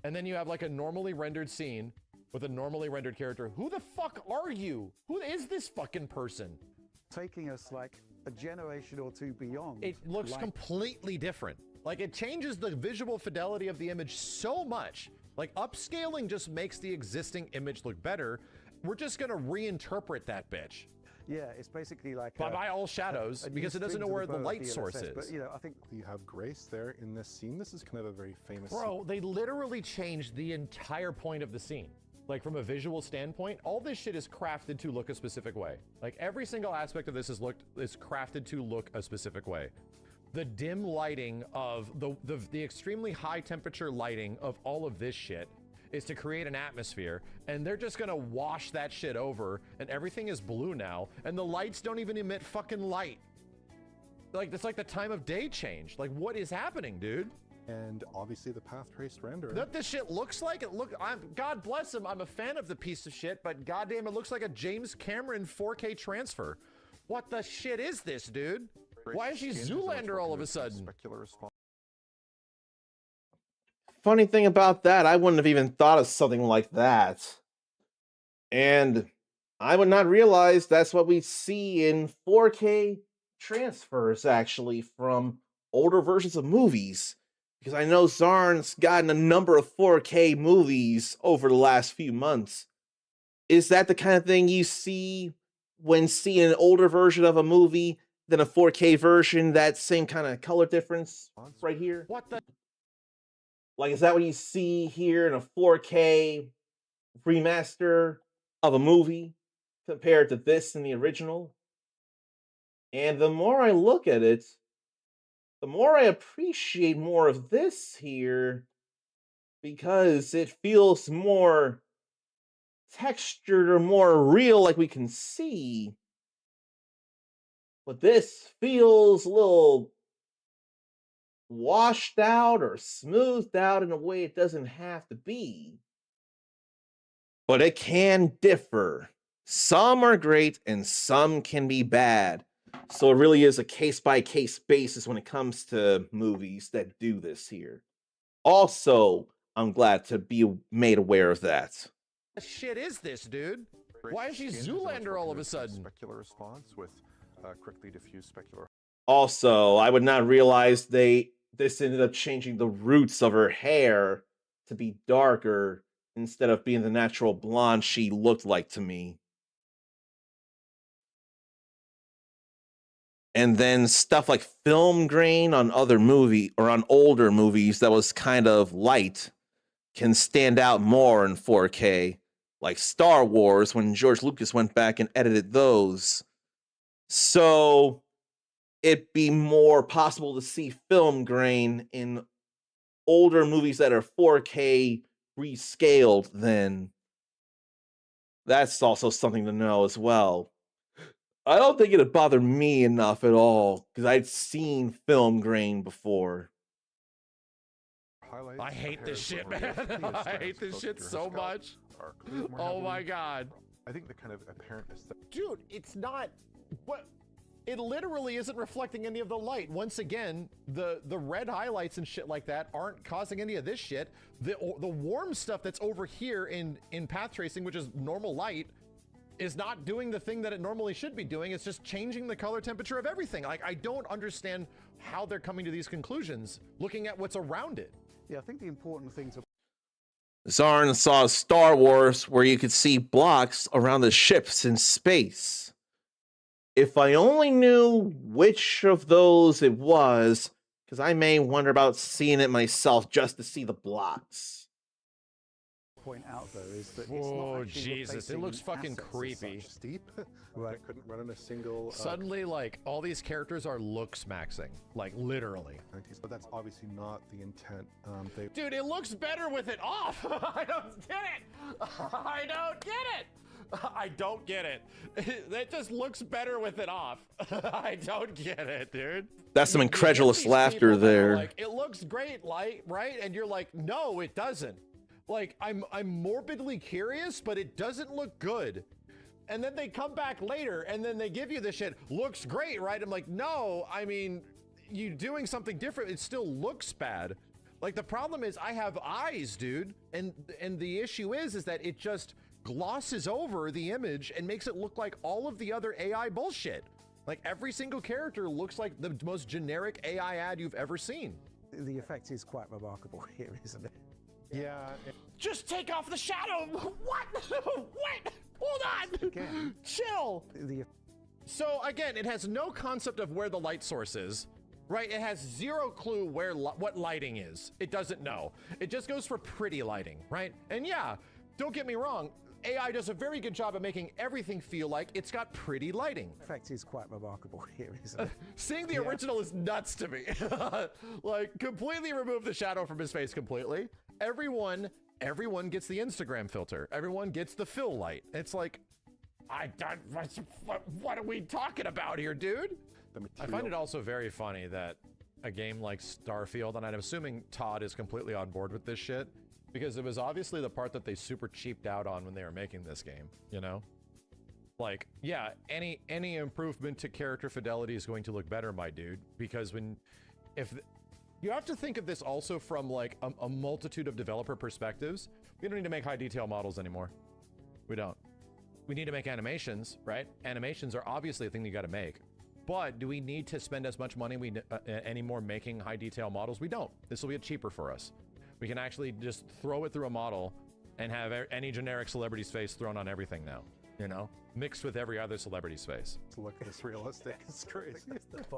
And then you have like a normally rendered scene with a normally rendered character. Who the fuck are you? Who is this fucking person? Taking us like a generation or two beyond. It looks completely different. Like, it changes the visual fidelity of the image so much. Like, upscaling just makes the existing image look better. We're just gonna reinterpret that bitch. Yeah, it's basically like by all shadows, because it doesn't know where the light source is. But, you know, I think You have Grace there in this scene. This is kind of a very famous Bro, they literally changed the entire point of the scene. Like, from a visual standpoint, all this shit is crafted to look a specific way. Like, every single aspect of this is crafted to look a specific way. The dim lighting of the extremely high temperature lighting of all of this shit is to create an atmosphere, and they're just gonna wash that shit over, and everything is blue now, and the lights don't even emit fucking light. Like, it's like the time of day change. Like, what is happening, dude? and obviously the path trace render. What this shit looks like? God bless him, I'm a fan of the piece of shit, but goddamn, it looks like a James Cameron 4K transfer. What the shit is this, dude? Why is she Zoolander all of a sudden? Funny thing about that, I wouldn't have even thought of something like that. And I would not realize that's what we see in 4K transfers, actually, from older versions of movies. Because I know Zarn's gotten a number of 4K movies over the last few months. Is that the kind of thing you see when seeing an older version of a movie than a 4K version, that same kind of color difference right here? What the? Like, is that what you see here in a 4K remaster of a movie compared to this in the original? And the more I look at it, the more I appreciate more of this here, because it feels more textured or more real, like we can see. But this feels a little washed out or smoothed out in a way it doesn't have to be. But it can differ. Some are great and some can be bad. So it really is a case-by-case basis when it comes to movies that do this here. Also, I'm glad to be made aware of that. What shit is this, dude? Why is she Zoolander all of a sudden? Specular response with quickly diffuse specular. Also, I would not realize this ended up changing the roots of her hair to be darker instead of being the natural blonde she looked like to me. And then stuff like film grain on other movie or on older movies that was kind of light can stand out more in 4K, like Star Wars when George Lucas went back and edited those. So it'd be more possible to see film grain in older movies that are 4K rescaled then. That's also something to know as well. I don't think it'd bother me enough at all, because I'd seen film grain before. I hate this shit, man. I hate this shit so much. Oh my god. I think the kind of apparent aesthetic. Dude, it's not what it literally isn't reflecting any of the light. Once again, the red highlights and shit like that aren't causing any of this shit. The warm stuff that's over here in path tracing, which is normal light, is not doing the thing that it normally should be doing. It's just changing the color temperature of everything. Like, I don't understand how they're coming to these conclusions looking at what's around it. Yeah, I think the important thing to Zarn saw Star Wars where you could see blocks around the ships in space. If I only knew which of those it was, because I may wonder about seeing it myself just to see the blocks. point out though is that it's Whoa, not actually Jesus, it looks replacing fucking assets as creepy. such. Steep. Right. I couldn't run in a single. Suddenly, like, all these characters are looks maxing, like literally. But that's obviously not the intent. Dude, it looks better with it off. I don't get it. I don't get it. I don't get it. It just looks better with it off. I don't get it, dude. That's some You get incredulous these laughter people that are there. Like, it looks great, like, right? And you're like, no, it doesn't. Like, I'm morbidly curious, but it doesn't look good. And then they come back later and then they give you this shit. Looks great, right? I'm like, no, I mean, you doing something different. It still looks bad. Like, the problem is I have eyes, dude. And the issue is that it just glosses over the image and makes it look like all of the other AI bullshit. Like, every single character looks like the most generic AI ad you've ever seen. The effect is quite remarkable here, isn't it? Yeah. Just take off the shadow. What? What? Hold on. Again. Chill. The So again, it has no concept of where the light source is, right? It has zero clue where what lighting is. It doesn't know. It just goes for pretty lighting, right? And yeah, don't get me wrong. AI does a very good job of making everything feel like it's got pretty lighting. effect is quite remarkable here, isn't it? Seeing the original is nuts to me. Like, completely remove the shadow from his face completely. Everyone gets the Instagram filter. Everyone gets the fill light. It's like, what are we talking about here, dude? I find it also very funny that a game like Starfield, and I'm assuming Todd is completely on board with this shit, because it was obviously the part that they super cheaped out on when they were making this game, you know? Like, yeah, any improvement to character fidelity is going to look better, my dude, because you have to think of this also from like a multitude of developer perspectives. We don't need to make high detail models anymore. We don't. We need to make animations, right? Animations are obviously a thing you got to make. But do we need to spend as much money anymore making high detail models? We don't. This will be cheaper for us. We can actually just throw it through a model and have any generic celebrity's face thrown on everything now, you know? Mixed with every other celebrity's face. To look this realistic. It's crazy.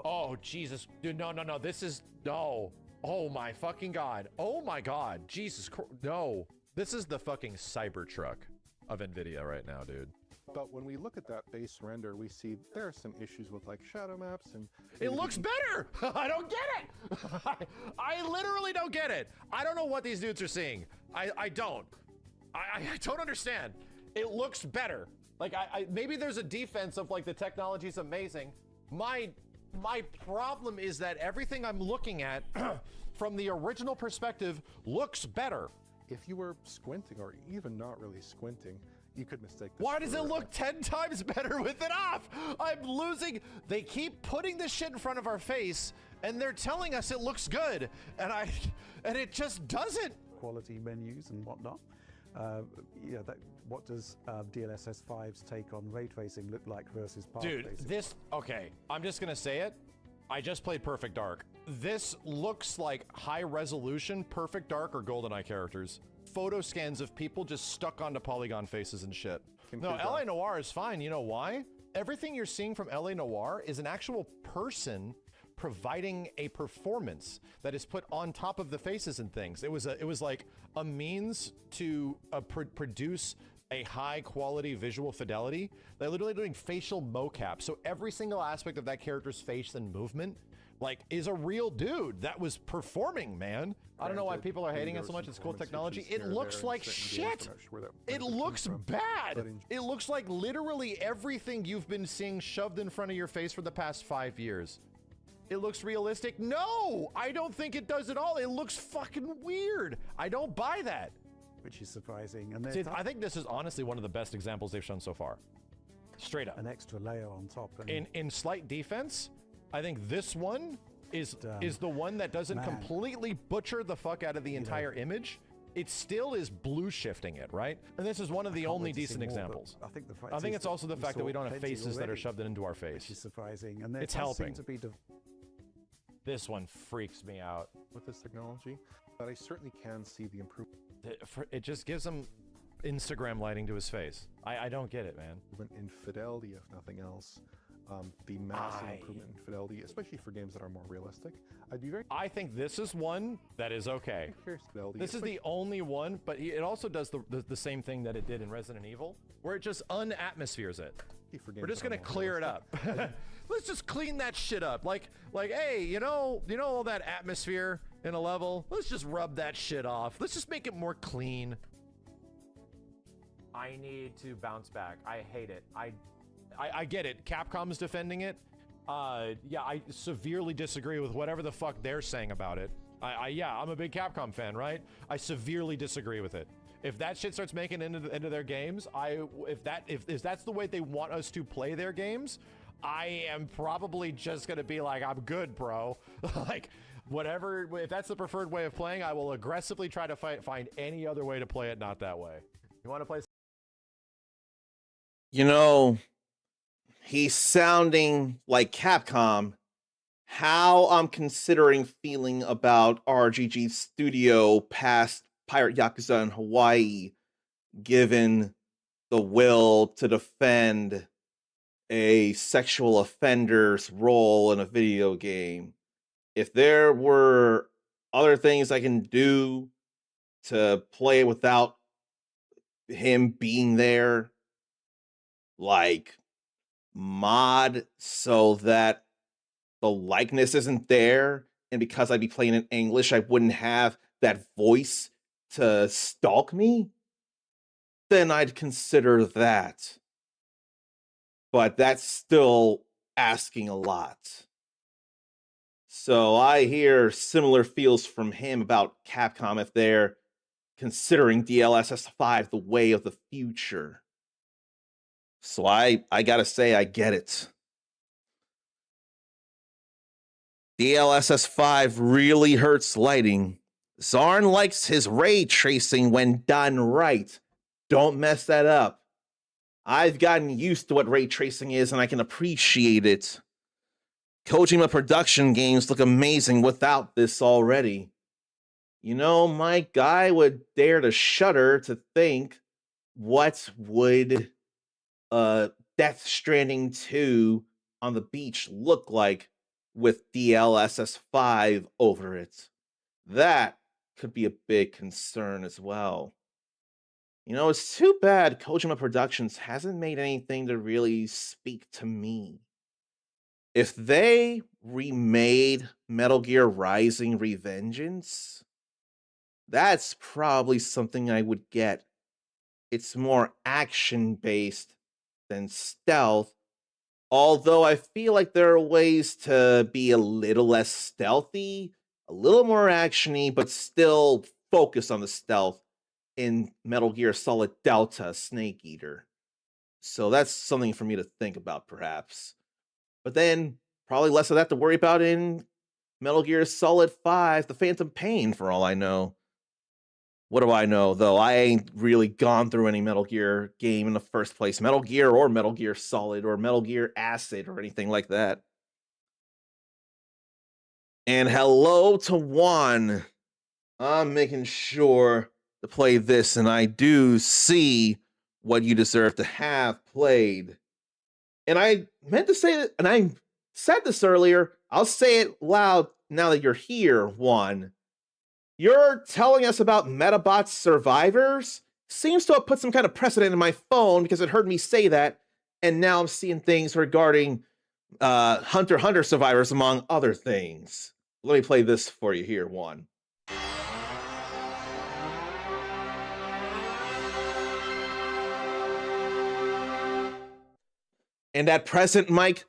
Oh, Jesus. Dude, no. This is, no. Oh my fucking God. Oh my God. Jesus Christ. No. This is the fucking Cybertruck of NVIDIA right now, dude. But when we look at that base render, we see there are some issues with like shadow maps and it looks better. I don't get it. I literally don't get it. I don't know what these dudes are seeing. I don't. I don't understand. It looks better. Like, maybe there's a defense of like the technology's amazing. My problem is that everything I'm looking at from the original perspective looks better. if you were squinting or even not really squinting, you could mistake this. Why does it for, look 10 times better with it off? I'm losing. They keep putting this shit in front of our face and they're telling us it looks good. And it just doesn't. Quality menus and whatnot. Yeah, what does DLSS 5's take on ray tracing look like versus path Dude, tracing? okay, I'm just gonna say it. I just played Perfect Dark. This looks like high resolution Perfect Dark or GoldenEye characters. Photo scans of people just stuck onto polygon faces and shit. No, LA Noire is fine. You know why? Everything you're seeing from LA Noire is an actual person providing a performance that is put on top of the faces and things. It was like a means to produce a high quality visual fidelity. They're literally doing facial mocap. So every single aspect of that character's face and movement like is a real dude that was performing, man. I don't know why people are hating it so much. It's cool technology. It looks like shit. It looks bad. It looks like literally everything you've been seeing shoved in front of your face for the past 5 years. It looks realistic. No, I don't think it does at all. It looks fucking weird. I don't buy that. which is surprising. And See, there's I think this is honestly one of the best examples they've shown so far. Straight up. an extra layer on top. And In slight defense, I think this one is the one that doesn't man. completely butcher the fuck out of the entire image. It still is blue shifting it, right? And this is one of the can't only wait to see decent more, but examples. I think the fact I think is it's that also the we fact that saw we don't have plenty faces that are already, shoved into our which is face. surprising. And there It's does helping. seem to be This one freaks me out. with this technology, but I certainly can see the improvement It just gives him Instagram lighting to his face. I don't get it, man. in fidelity, if nothing else. The massive improvement in fidelity, especially for games that are more realistic. I'd be very I think this is one that is okay. curious. Fidelity. This is the only one, but it also does the same thing that it did in Resident Evil, where it just unatmospheres it. for games We're just that are gonna more clear it realistic. up. Let's just clean that shit up. Like, hey, you know all that atmosphere in a level? Let's just rub that shit off. Let's just make it more clean. I need to bounce back. I hate it. I get it. Capcom's defending it. Yeah, I severely disagree with whatever the fuck they're saying about it. Yeah, I'm a big Capcom fan, right? I severely disagree with it. If that shit starts making it into their games, if that's the way they want us to play their games, I am probably just gonna be like, I'm good, bro. Like, whatever. If that's the preferred way of playing, I will aggressively try to find any other way to play it, not that way. You want to play? You know, he's sounding like Capcom. How I'm considering feeling about RGG Studio past Pirate Yakuza in Hawaii, given the will to defend a sexual offender's role in a video game. If there were other things I can do to play without him being there, like mod so that the likeness isn't there, and because I'd be playing in English, I wouldn't have that voice to stalk me, then I'd consider that. But that's still asking a lot. So I hear similar feels from him about Capcom if they're considering DLSS 5 the way of the future. So I gotta say, I get it. DLSS 5 really hurts lighting. Zarn likes his ray tracing when done right. Don't mess that up. I've gotten used to what ray tracing is, and I can appreciate it. Kojima production games look amazing without this already. You know, my guy would dare to shudder to think, what would Death Stranding 2 on the beach look like with DLSS 5 over it? That could be a big concern as well. You know, it's too bad Kojima Productions hasn't made anything to really speak to me. If they remade Metal Gear Rising Revengeance, that's probably something I would get. It's more action-based than stealth, although I feel like there are ways to be a little less stealthy, a little more actiony, but still focus on the stealth in Metal Gear Solid Delta Snake Eater. So that's something for me to think about, perhaps. But then, probably less of that to worry about in Metal Gear Solid 5, The Phantom Pain, for all I know. What do I know, though? I ain't really gone through any Metal Gear game in the first place. Metal Gear or Metal Gear Solid or Metal Gear Acid or anything like that. And hello to Juan. I'm making sure to play this, and I do see what you deserve to have played. And I meant to say it, and I said this earlier. I'll say it loud now that you're here, Juan. You're telling us about Metabot's Survivors? Seems to have put some kind of precedent in my phone because it heard me say that, and now I'm seeing things regarding Hunter x Hunter Survivors, among other things. Let me play this for you here, Juan. And at present, Mike,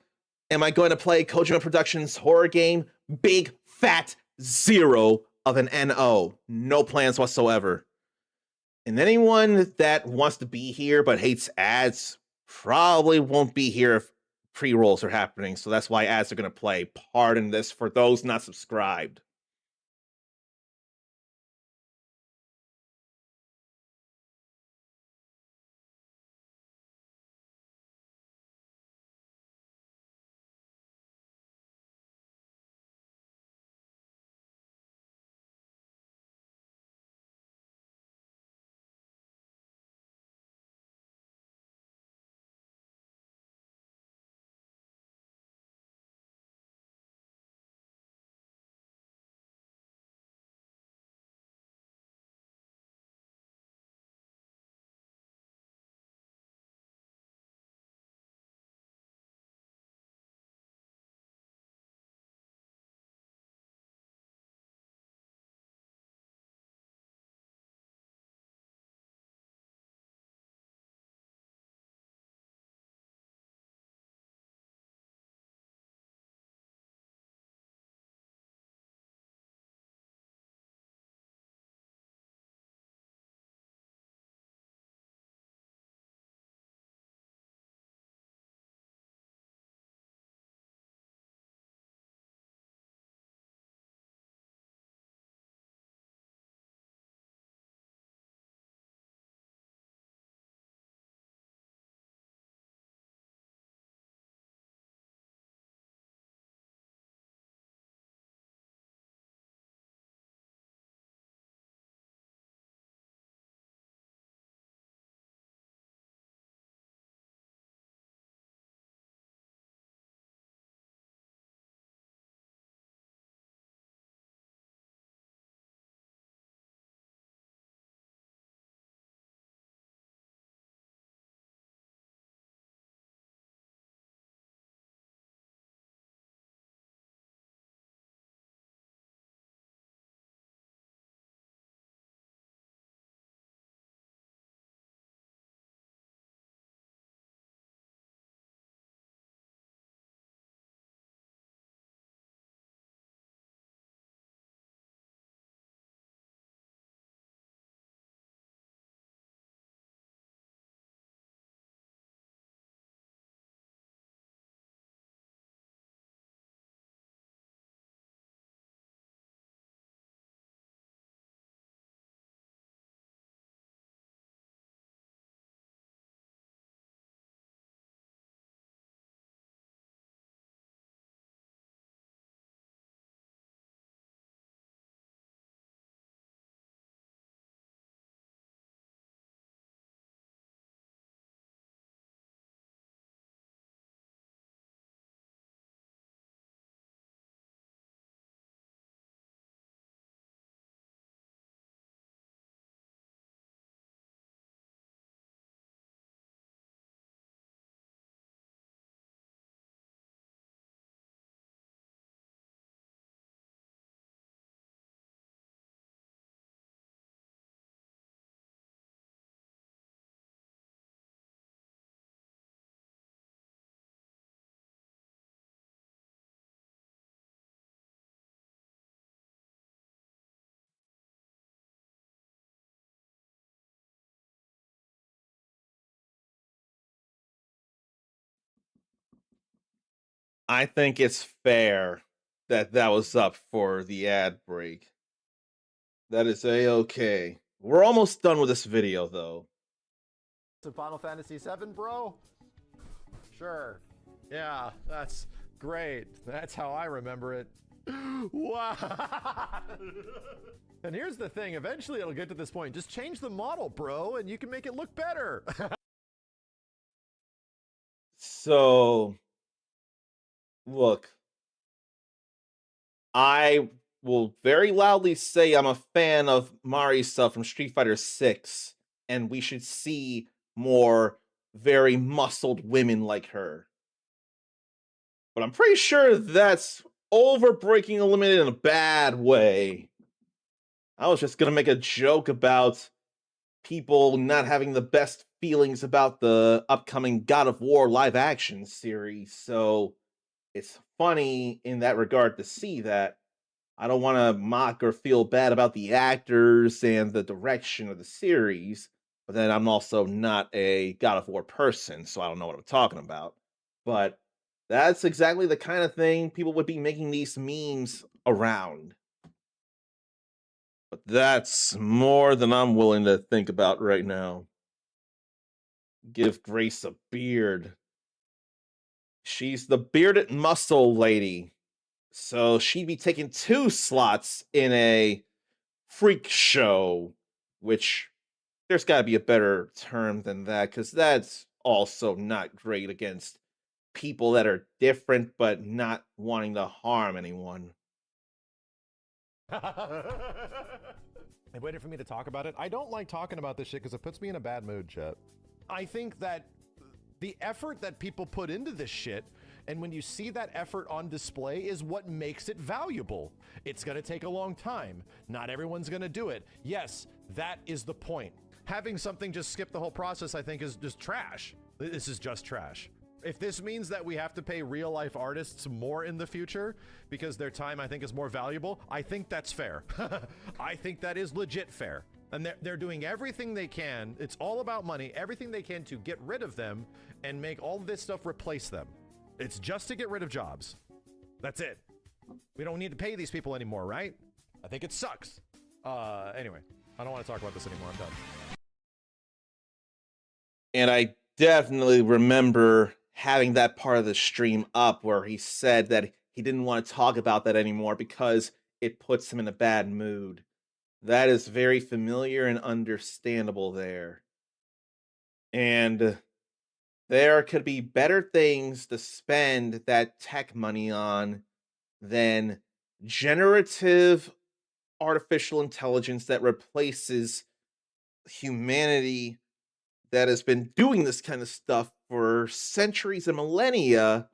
am I going to play Kojima Productions' horror game, Big Fat Zero of an NO? No plans whatsoever. And anyone that wants to be here but hates ads probably won't be here if pre-rolls are happening. So that's why ads are going to play. Pardon this for those not subscribed. I think it's fair that that was up for the ad break. That is a-okay. We're almost done with this video, though. To Final Fantasy VII, bro? Sure. Yeah, that's great. That's how I remember it. Wow. And here's the thing, eventually it'll get to this point. Just change the model, bro, and you can make it look better. So, look, I will very loudly say I'm a fan of Marisa from Street Fighter 6, and we should see more very muscled women like her. But I'm pretty sure that's over breaking the limit in a bad way. I was just gonna make a joke about people not having the best feelings about the upcoming God of War live action series, so it's funny in that regard to see that. I don't want to mock or feel bad about the actors and the direction of the series, but then I'm also not a God of War person, so I don't know what I'm talking about. But that's exactly the kind of thing people would be making these memes around. But that's more than I'm willing to think about right now. Give Grace a beard. She's the bearded muscle lady. So she'd be taking 2 slots in a freak show, which there's got to be a better term than that, because that's also not great against people that are different but not wanting to harm anyone. They waited for me to talk about it. I don't like talking about this shit because it puts me in a bad mood, Chet. I think that the effort that people put into this shit, and when you see that effort on display, is what makes it valuable. It's gonna take a long time. Not everyone's gonna do it. Yes, that is the point. Having something just skip the whole process, I think, is just trash. This is just trash. If this means that we have to pay real life artists more in the future because their time, I think, is more valuable, I think that's fair. I think that is legit fair. And they're doing everything they can. It's all about money, everything they can to get rid of them and make all this stuff replace them. It's just to get rid of jobs. That's it. We don't need to pay these people anymore, right? I think it sucks. Anyway, I don't want to talk about this anymore. I'm done. And I definitely remember having that part of the stream up where he said that he didn't want to talk about that anymore because it puts him in a bad mood. That is very familiar and understandable there. And there could be better things to spend that tech money on than generative artificial intelligence that replaces humanity that has been doing this kind of stuff for centuries and millennia.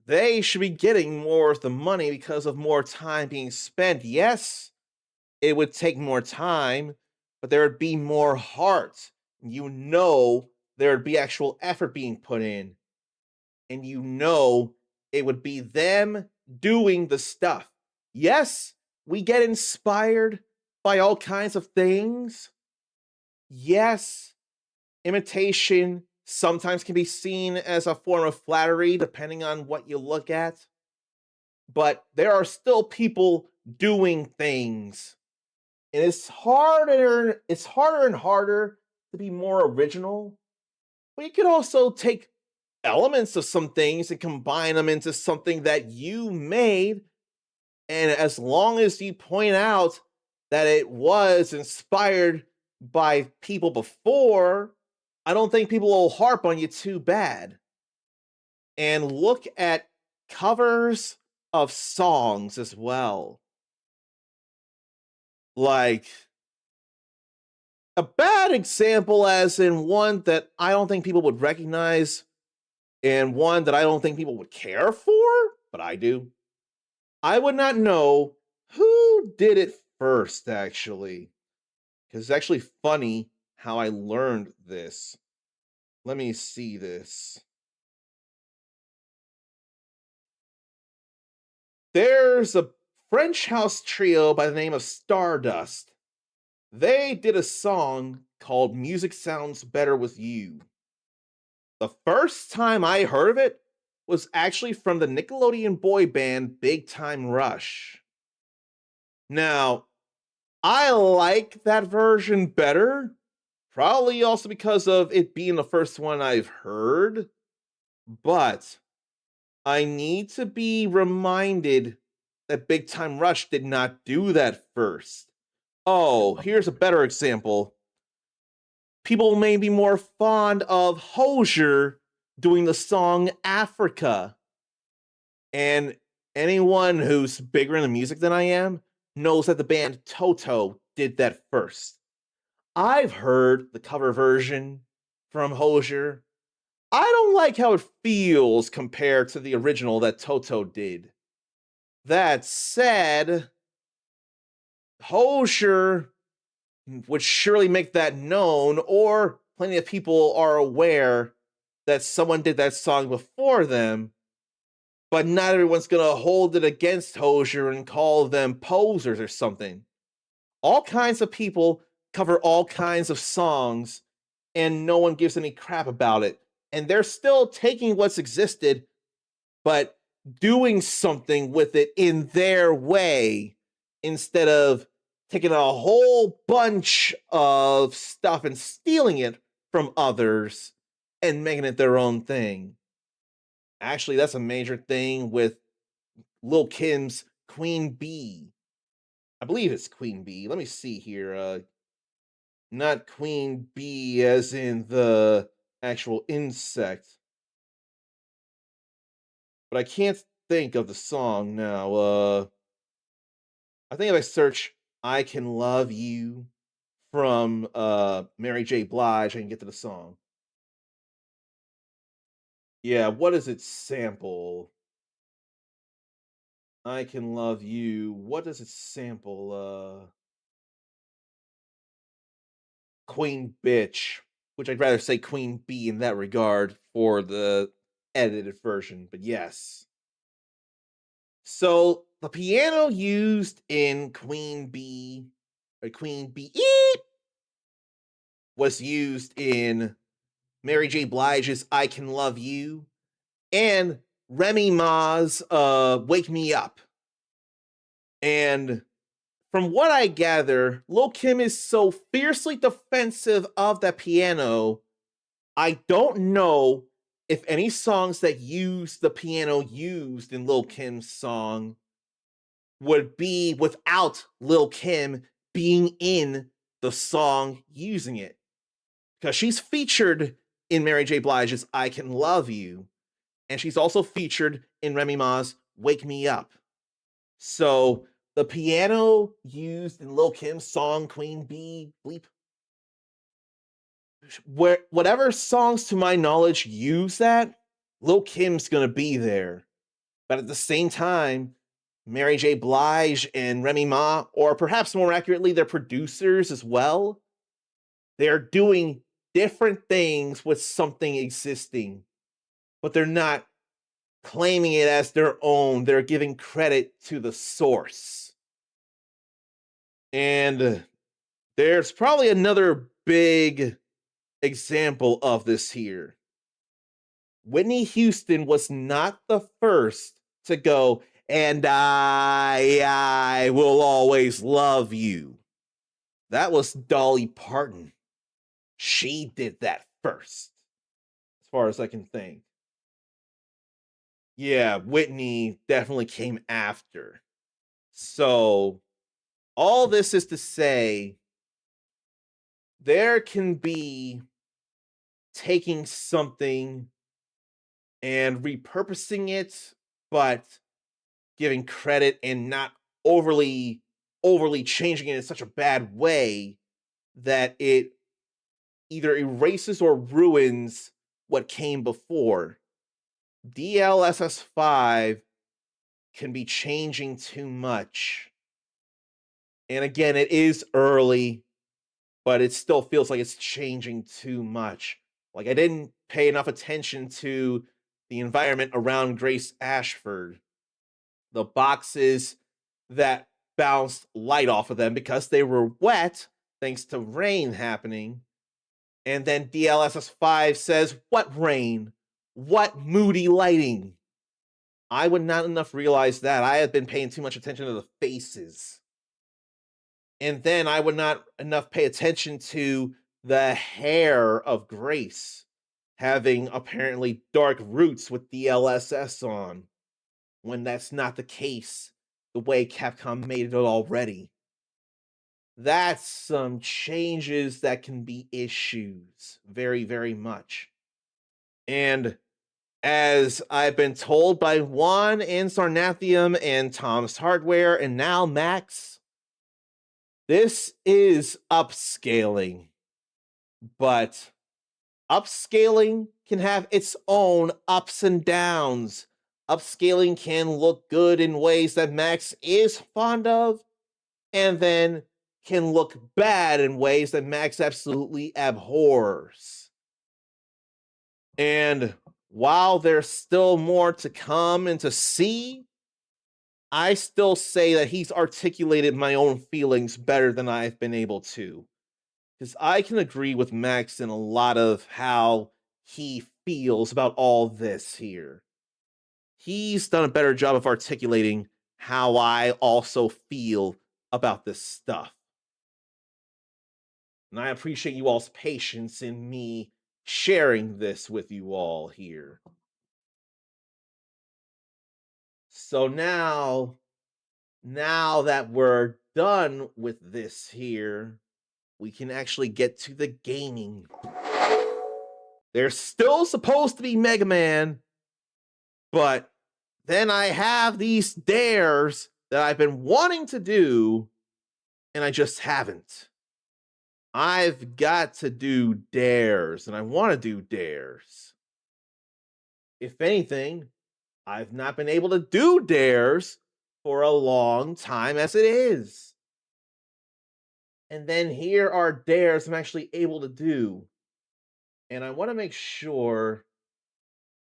They should be getting more of the money because of more time being spent. Yes, it would take more time, but there would be more heart. You know, there would be actual effort being put in. And you know, it would be them doing the stuff. Yes, we get inspired by all kinds of things. Yes, imitation sometimes can be seen as a form of flattery, depending on what you look at. But there are still people doing things. And it's harder and harder to be more original. But you can also take elements of some things and combine them into something that you made. And as long as you point out that it was inspired by people before, I don't think people will harp on you too bad. And look at covers of songs as well. Like, a bad example, as in one that I don't think people would recognize, and one that I don't think people would care for, but I do. I would not know who did it first, actually. Because it's actually funny how I learned this. Let me see this. There's a French house trio by the name of Stardust. They did a song called Music Sounds Better With You. The first time I heard of it was actually from the Nickelodeon boy band Big Time Rush. Now, I like that version better, probably also because of it being the first one I've heard, but I need to be reminded that Big Time Rush did not do that first. Oh, here's a better example. People may be more fond of Hozier doing the song Africa. And anyone who's bigger in the music than I am knows that the band Toto did that first. I've heard the cover version from Hozier. I don't like how it feels compared to the original that Toto did. That said, Hozier would surely make that known, or plenty of people are aware that someone did that song before them. but not everyone's gonna hold it against Hozier and call them posers or something. All kinds of people cover all kinds of songs, and no one gives any crap about it. And they're still taking what's existed, but doing something with it in their way instead of taking a whole bunch of stuff and stealing it from others and making it their own thing. Actually, that's a major thing with Lil Kim's Queen Bee. I believe it's Queen Bee. Let me see here. Not Queen Bee as in the actual insect. But I can't think of the song now. I think if I search I Can Love You from Mary J. Blige, I can get to the song. Yeah, what does it sample? I Can Love You. What does it sample? Queen Bitch, which I'd rather say Queen Bee in that regard for the edited version, but yes. So the piano used in Queen Bee or Queen Bee was used in Mary J. Blige's I Can Love You and Remy Ma's Wake Me Up. And from what I gather, Lil Kim is so fiercely defensive of the piano, I don't know if any songs that use the piano used in Lil Kim's song would be without Lil Kim being in the song using it. Because she's featured in Mary J. Blige's I Can Love You, and she's also featured in Remy Ma's Wake Me Up. So the piano used in Lil Kim's song Queen Bee Bleep, whatever songs to my knowledge use that, Lil Kim's gonna be there. But at the same time, Mary J. Blige and Remy Ma, or perhaps more accurately, their producers as well, they're doing different things with something existing, but they're not claiming it as their own. They're giving credit to the source. And there's probably another big example of this here. Whitney Houston was not the first to go, and I will always love you. That was Dolly Parton. She did that first, as far as I can think. Yeah, Whitney definitely came after. So, all this is to say, there can be taking something and repurposing it, but giving credit and not overly changing it in such a bad way that it either erases or ruins what came before. DLSS 5 can be changing too much. And again, it is early, but it still feels like it's changing too much. Like I didn't pay enough attention to the environment around Grace Ashford. The boxes that bounced light off of them because they were wet thanks to rain happening. And then DLSS 5 says, what rain? What moody lighting? I would not enough realize that. I had been paying too much attention to the faces. And then I would not enough pay attention to the hair of Grace having apparently dark roots with DLSS on, when that's not the case the way Capcom made it already. That's some changes that can be issues, very, very much. And as I've been told by Juan and Sarnathium and Tom's Hardware and now Max, this is upscaling. But upscaling can have its own ups and downs. Upscaling can look good in ways that Max is fond of, and then can look bad in ways that Max absolutely abhors. And while there's still more to come and to see, I still say that he's articulated my own feelings better than I've been able to. Because I can agree with Max in a lot of how he feels about all this here. He's done a better job of articulating how I also feel about this stuff. And I appreciate you all's patience in me sharing this with you all here. So now that we're done with this here, we can actually get to the gaming. There's still supposed to be Mega Man, but then I have these dares that I've been wanting to do, and I just haven't. I've got to do dares, and I want to do dares. If anything, I've not been able to do dares for a long time as it is. And then here are dares I'm actually able to do. And I want to make sure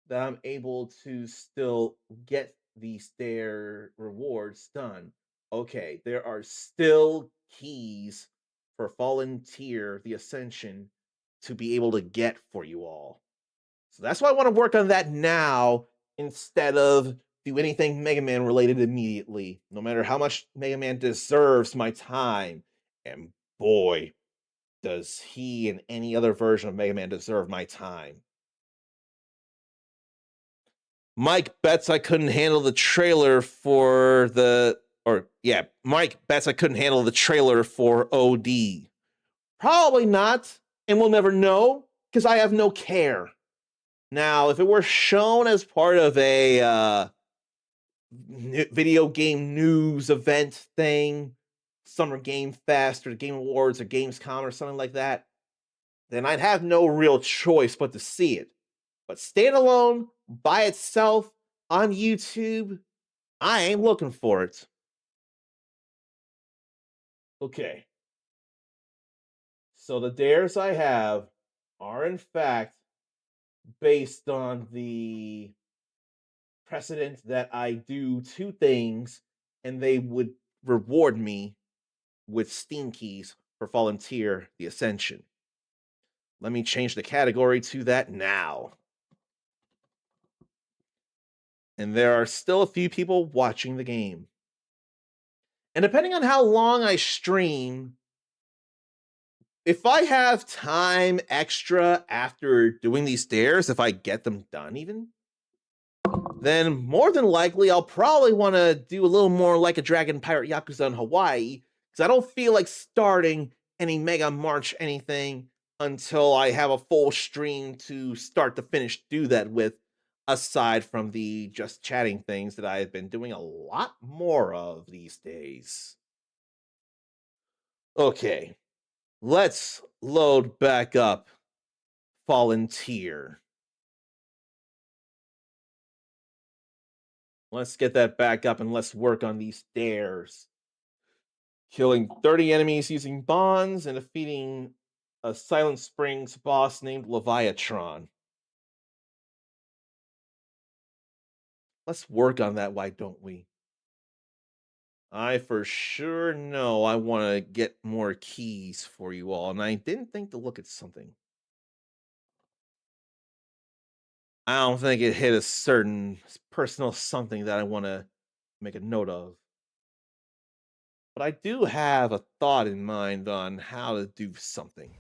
that I'm able to still get these dare rewards done. Okay, there are still keys for Fallen Tier, the Ascension, to be able to get for you all. So that's why I want to work on that now instead of do anything Mega Man related immediately, no matter how much Mega Man deserves my time. And boy, does he and any other version of Mega Man deserve my time. Mike bets I couldn't handle the trailer for Mike bets I couldn't handle the trailer for OD. Probably not, and we'll never know, because I have no care. Now, if it were shown as part of a video game news event thing, Summer Game Fest or the Game Awards or Gamescom or something like that, then I'd have no real choice but to see it. But standalone, by itself, on YouTube, I ain't looking for it. Okay. So the dares I have are in fact based on the precedent that I do two things and they would reward me with Steam keys for Fallen Tier, the Ascension. Let me change the category to that now. And there are still a few people watching the game. And depending on how long I stream, if I have time extra after doing these dares, if I get them done even, then more than likely I'll probably want to do a little more Like a Dragon Pirate Yakuza in Hawaii, because I don't feel like starting any Mega March anything until I have a full stream to start to finish do that with, aside from the just chatting things that I've been doing a lot more of these days. Okay, let's load back up Fallen Tier. Let's get that back up and let's work on these dares. Killing 30 enemies using bonds and defeating a Silent Springs boss named Leviatron. Let's work on that, why don't we? I for sure know I want to get more keys for you all, and I didn't think to look at something. I don't think it hit a certain personal something that I want to make a note of. But I do have a thought in mind on how to do something.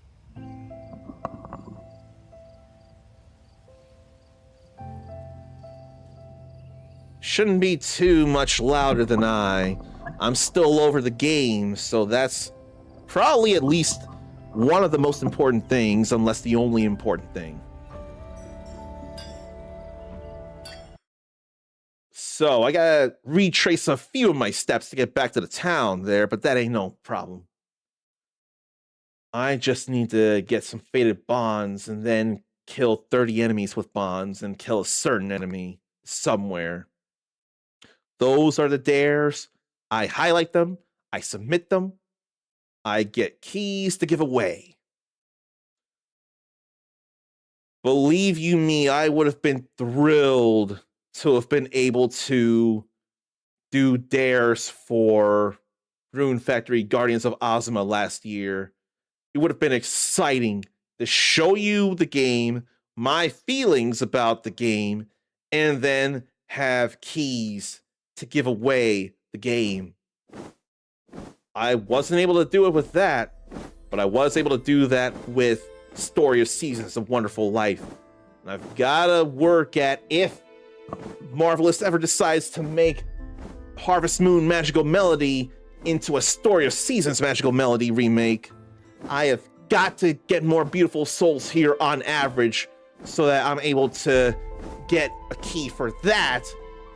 Shouldn't be too much louder than I'm still over the game, so that's probably at least one of the most important things, unless the only important thing. So I gotta retrace a few of my steps to get back to the town there, but that ain't no problem. I just need to get some faded bonds and then kill 30 enemies with bonds and kill a certain enemy somewhere. Those are the dares. I highlight them, I submit them, I get keys to give away. believe you me, I would have been thrilled to have been able to do dares for Rune Factory Guardians of Ozma last year. It would have been exciting to show you the game, my feelings about the game, and then have keys to give away the game. I wasn't able to do it with that, but I was able to do that with Story of Seasons of Wonderful Life. And I've got to work at, if Marvelous ever decides to make Harvest Moon Magical Melody into a Story of Seasons Magical Melody remake, I have got to get more Beautiful Souls here on average so that I'm able to get a key for that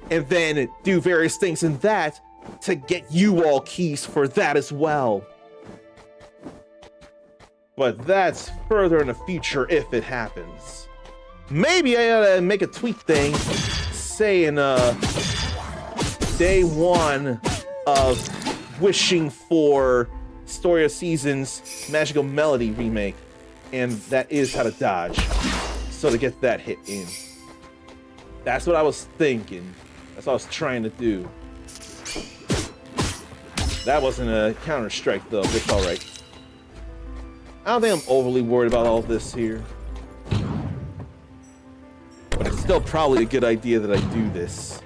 and then do various things in that to get you all keys for that as well. But that's further in the future if it happens. Maybe I ought to make a tweet thing saying day one of wishing for Story of Seasons Magical Melody remake, and that is how to dodge. So to get that hit in. That's what I was thinking. That's what I was trying to do. That wasn't a Counter-Strike though, it's alright. I don't think I'm overly worried about all this here. But it's still probably a good idea that I do this.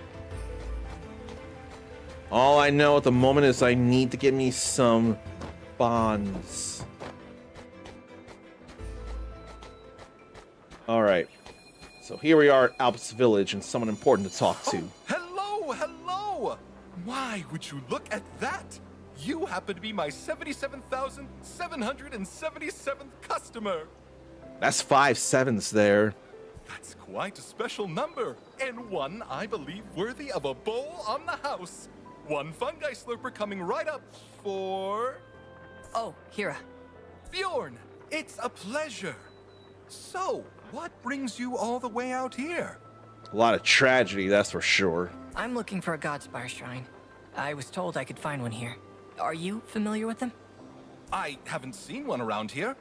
All I know at the moment is I need to get me some bonds. Alright. So here we are at Alps Village and someone important to talk to. Oh, hello! Why would you look at that? You happen to be my 77,777th customer. That's 5 sevens there. That's quite a special number, and one I believe worthy of a bowl on the house. One fungi slurper coming right up for... Oh, Hira. Bjorn, it's a pleasure. So, what brings you all the way out here? A lot of tragedy, that's for sure. I'm looking for a Godspire shrine. I was told I could find one here. Are you familiar with them? I haven't seen one around here,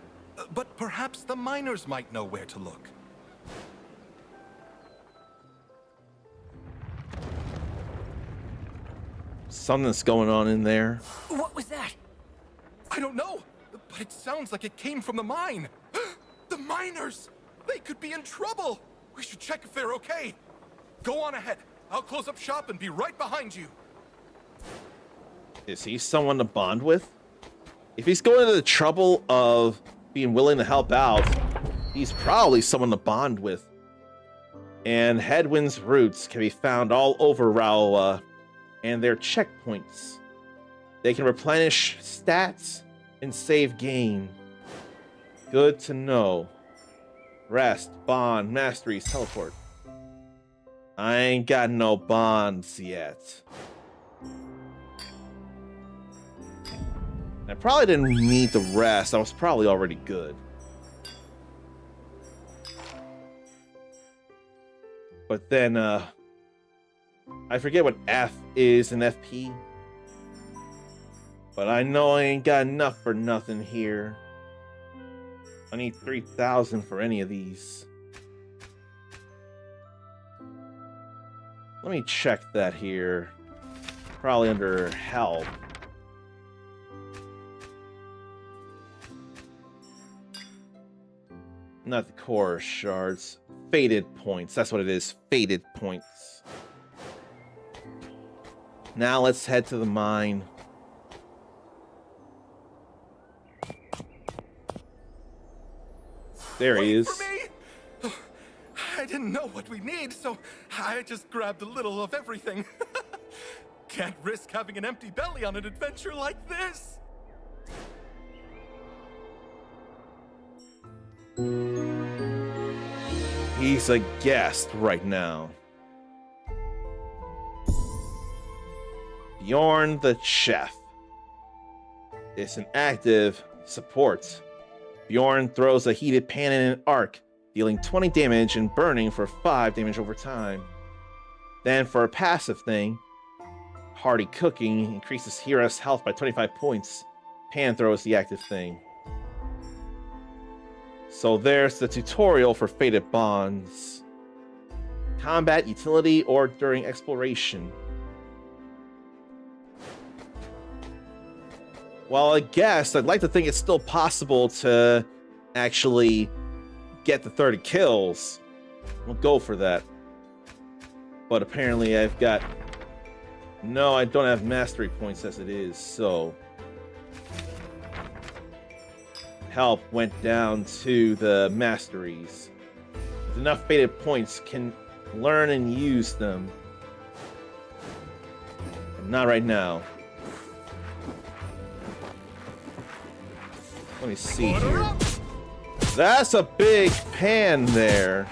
but perhaps the miners might know where to look. Something's going on in there. What was that? I don't know, but it sounds like it came from the mine. The miners! They could be in trouble! We should check if they're okay. Go on ahead. I'll close up shop and be right behind you. Is he someone to bond with? If he's going to the trouble of being willing to help out, he's probably someone to bond with. And Headwind's roots can be found all over Raoa and their checkpoints. They can replenish stats and save game. Good to know. Rest, bond, masteries, teleport. I ain't got no bonds yet. I probably didn't need the rest. I was probably already good. But then, I forget what F is in FP. But I know I ain't got enough for nothing here. I need 3,000 for any of these. Let me check that here. Probably under help. Not the core shards. Faded points. That's what it is. Faded points. Now let's head to the mine. There he is. Wait for me! I didn't know what we need, so I just grabbed a little of everything. Can't risk having an empty belly on an adventure like this. He's a guest right now. Bjorn the Chef. It's an active support. Bjorn throws a heated pan in an arc, dealing 20 damage and burning for 5 damage over time. Then for a passive thing, Hearty Cooking increases Hira's health by 25 points. Pan throw is the active thing. So there's the tutorial for Fated Bonds. Combat, utility, or during exploration. Well, I guess I'd like to think it's still possible to actually get the 30 kills. We'll go for that. But apparently I've got... No, I don't have mastery points as it is, so... Help went down to the masteries. With enough fated points, can learn and use them. But not right now. Let me see here. That's a big pan there.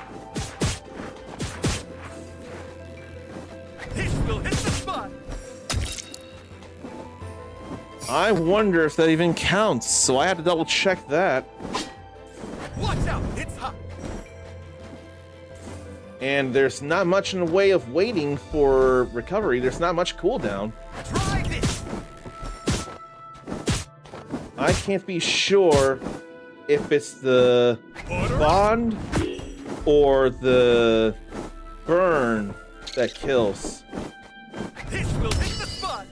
This will hit the spot. I wonder if that even counts, so I had to double check that. Watch out, it's hot. And there's not much in the way of waiting for recovery. There's not much cooldown. Try this. I can't be sure if it's the bond or the burn that kills. This will hit the spot.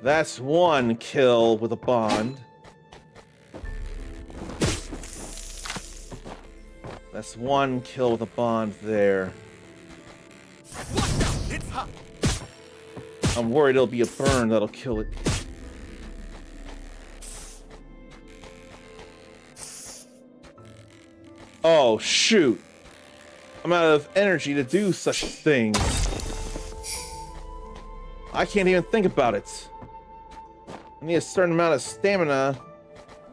That's one kill with a bond. That's one kill with a bond there. Watch out, it's hot. I'm worried it'll be a burn that'll kill it. Oh, shoot. I'm out of energy to do such things. I can't even think about it. I need a certain amount of stamina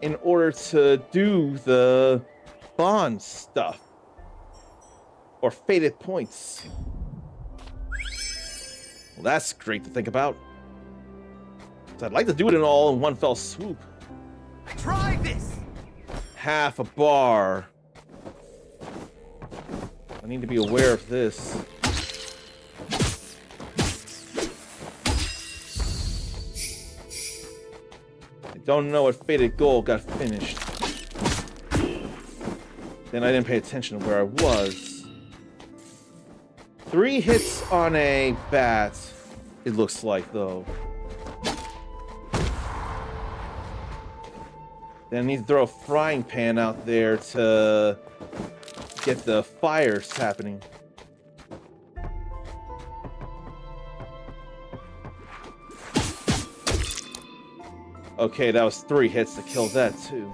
in order to do the bond stuff. Or fated points. Well, that's great to think about. So I'd like to do it all in one fell swoop. Try this. Half a bar. I need to be aware of this. I don't know what fated goal got finished. Then I didn't pay attention to where I was. 3 hits on a bat, it looks like, though. Then I need to throw a frying pan out there to get the fires happening. Okay, that was 3 hits to kill that too.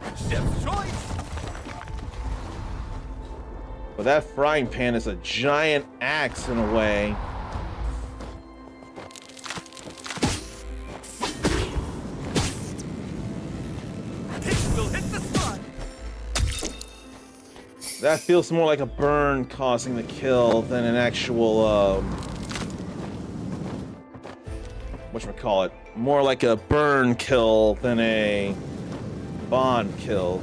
Chef's choice. But that frying pan is a giant axe in a way. This will hit the spot. That feels more like a burn causing the kill than an actual, whatchamacallit, more like a burn kill than a bond kill.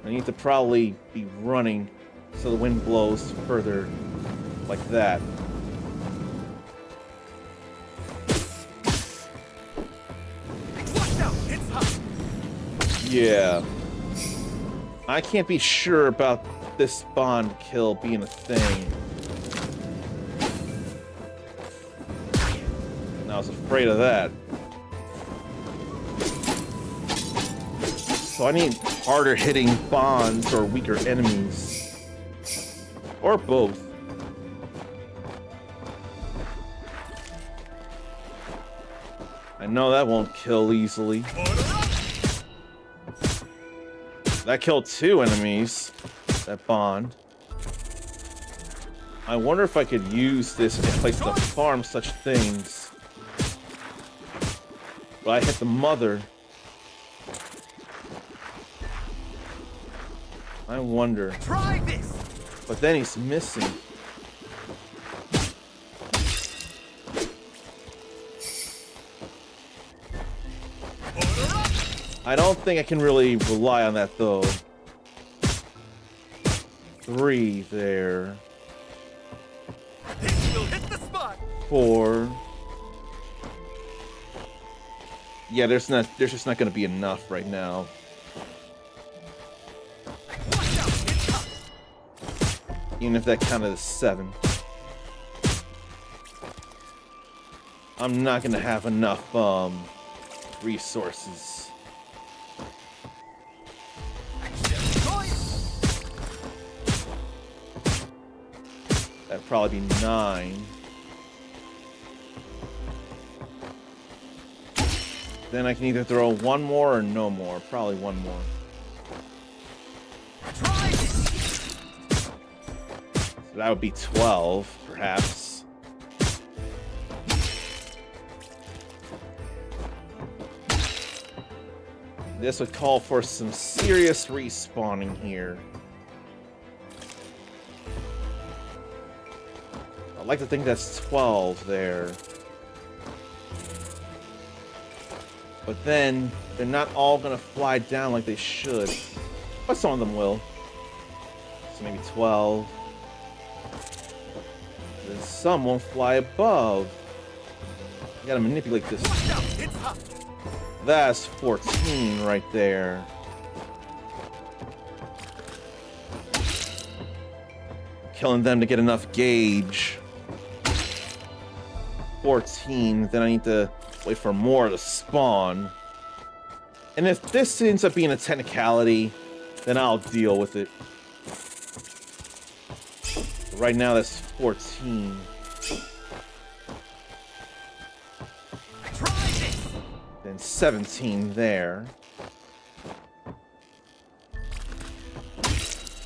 I need to probably be running so the wind blows further like that. Watch out, it's hot. Yeah. I can't be sure about this bond kill being a thing. And I was afraid of that. So I need harder hitting bonds or weaker enemies. Or both. I know that won't kill easily. That killed 2 enemies. That bond. I wonder if I could use this in a place to farm such things. But I hit the mother. I wonder. Try this. But then he's missing. I don't think I can really rely on that though. 3 there. This will hit the spot. 4. Yeah, there's just not gonna be enough right now. Even if that counted as 7. I'm not gonna have enough resources. That'd probably be 9. Then I can either throw one more or no more. Probably one more. So that would be 12, perhaps. This would call for some serious respawning here. I'd like to think that's 12 there. But then, they're not all gonna fly down like they should. But some of them will. So maybe 12. Then some won't fly above. You gotta manipulate this. That's 14 right there. Killing them to get enough gauge. 14, then I need to wait for more to spawn. And if this ends up being a technicality, then I'll deal with it. Right now, that's 14. Then 17 there.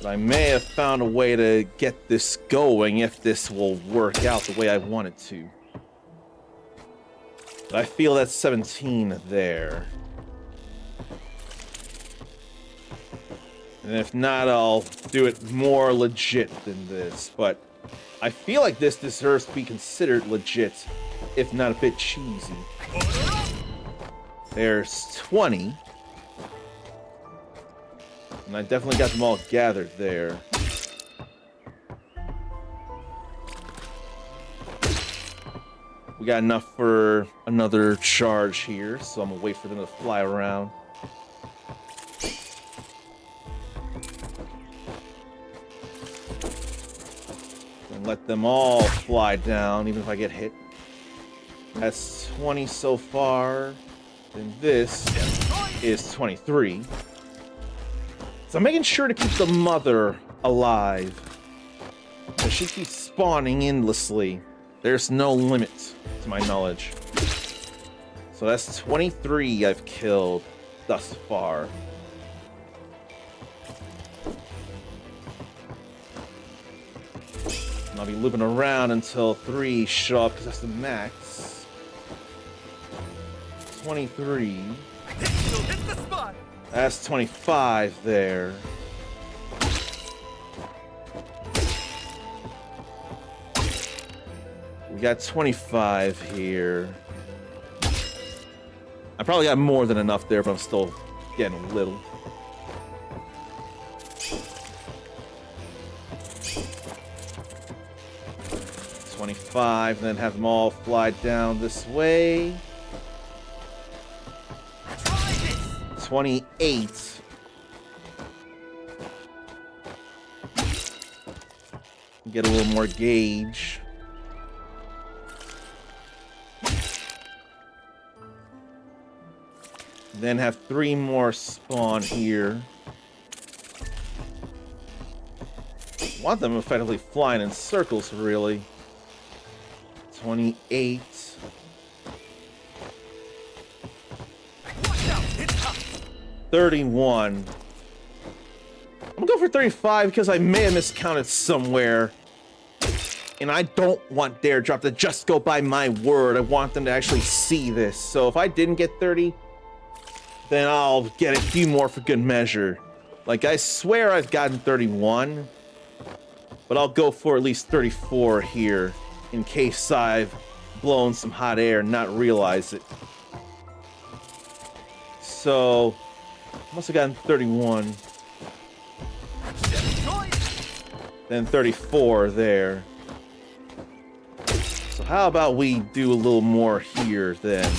But I may have found a way to get this going if this will work out the way I want it to. But I feel that's 17 there. And if not, I'll do it more legit than this. But I feel like this deserves to be considered legit, if not a bit cheesy. There's 20. And I definitely got them all gathered there. We got enough for another charge here, so I'm gonna wait for them to fly around. And let them all fly down, even if I get hit. That's 20 so far. And this is 23. So I'm making sure to keep the mother alive. Because she keeps spawning endlessly. There's no limit, to my knowledge. So that's 23 I've killed thus far. And I'll be looping around until 3 show up, because that's the max. 23. That's 25 there. We got 25 here. I probably got more than enough there, but I'm still getting a little. $25, and then have them all fly down this way. 28. Get a little more gauge. Then have 3 more spawn here. Want them effectively flying in circles, really. 28. 31. I'm gonna go for 35 because I may have miscounted somewhere. And I don't want Dare Drop to just go by my word. I want them to actually see this. So if I didn't get 30, then I'll get a few more for good measure. Like, I swear I've gotten 31. But I'll go for at least 34 here, in case I've blown some hot air and not realize it. So, must have gotten 31. Then 34 there. So how about we do a little more here then?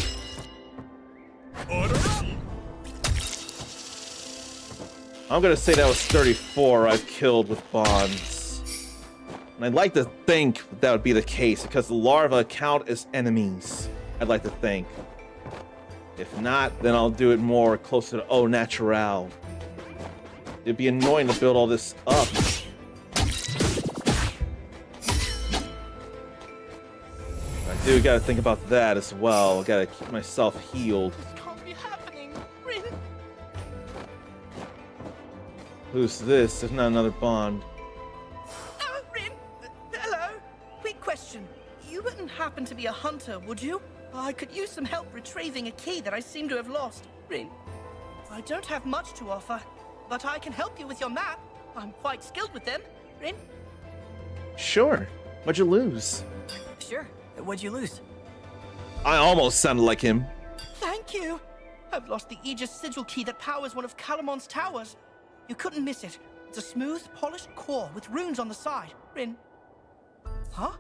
Order up! I'm gonna say that was 34 I've killed with bonds. And I'd like to think that would be the case because the larvae count as enemies. I'd like to think. If not, then I'll do it more closer to au natural. It'd be annoying to build all this up. I do gotta think about that as well. I gotta keep myself healed. This can't be happening. Rin. Who's this? There's not another bond. Rin! Hello! Quick question. You wouldn't happen to be a hunter, would you? I could use some help retrieving a key that I seem to have lost. Rin. I don't have much to offer, but I can help you with your map. I'm quite skilled with them. Rin? Sure. What'd you lose? Sure. What'd you lose? I almost sounded like him. Thank you! I've lost the Aegis sigil key that powers one of Calamon's towers. You couldn't miss it. It's a smooth, polished core with runes on the side. Rin. Huh?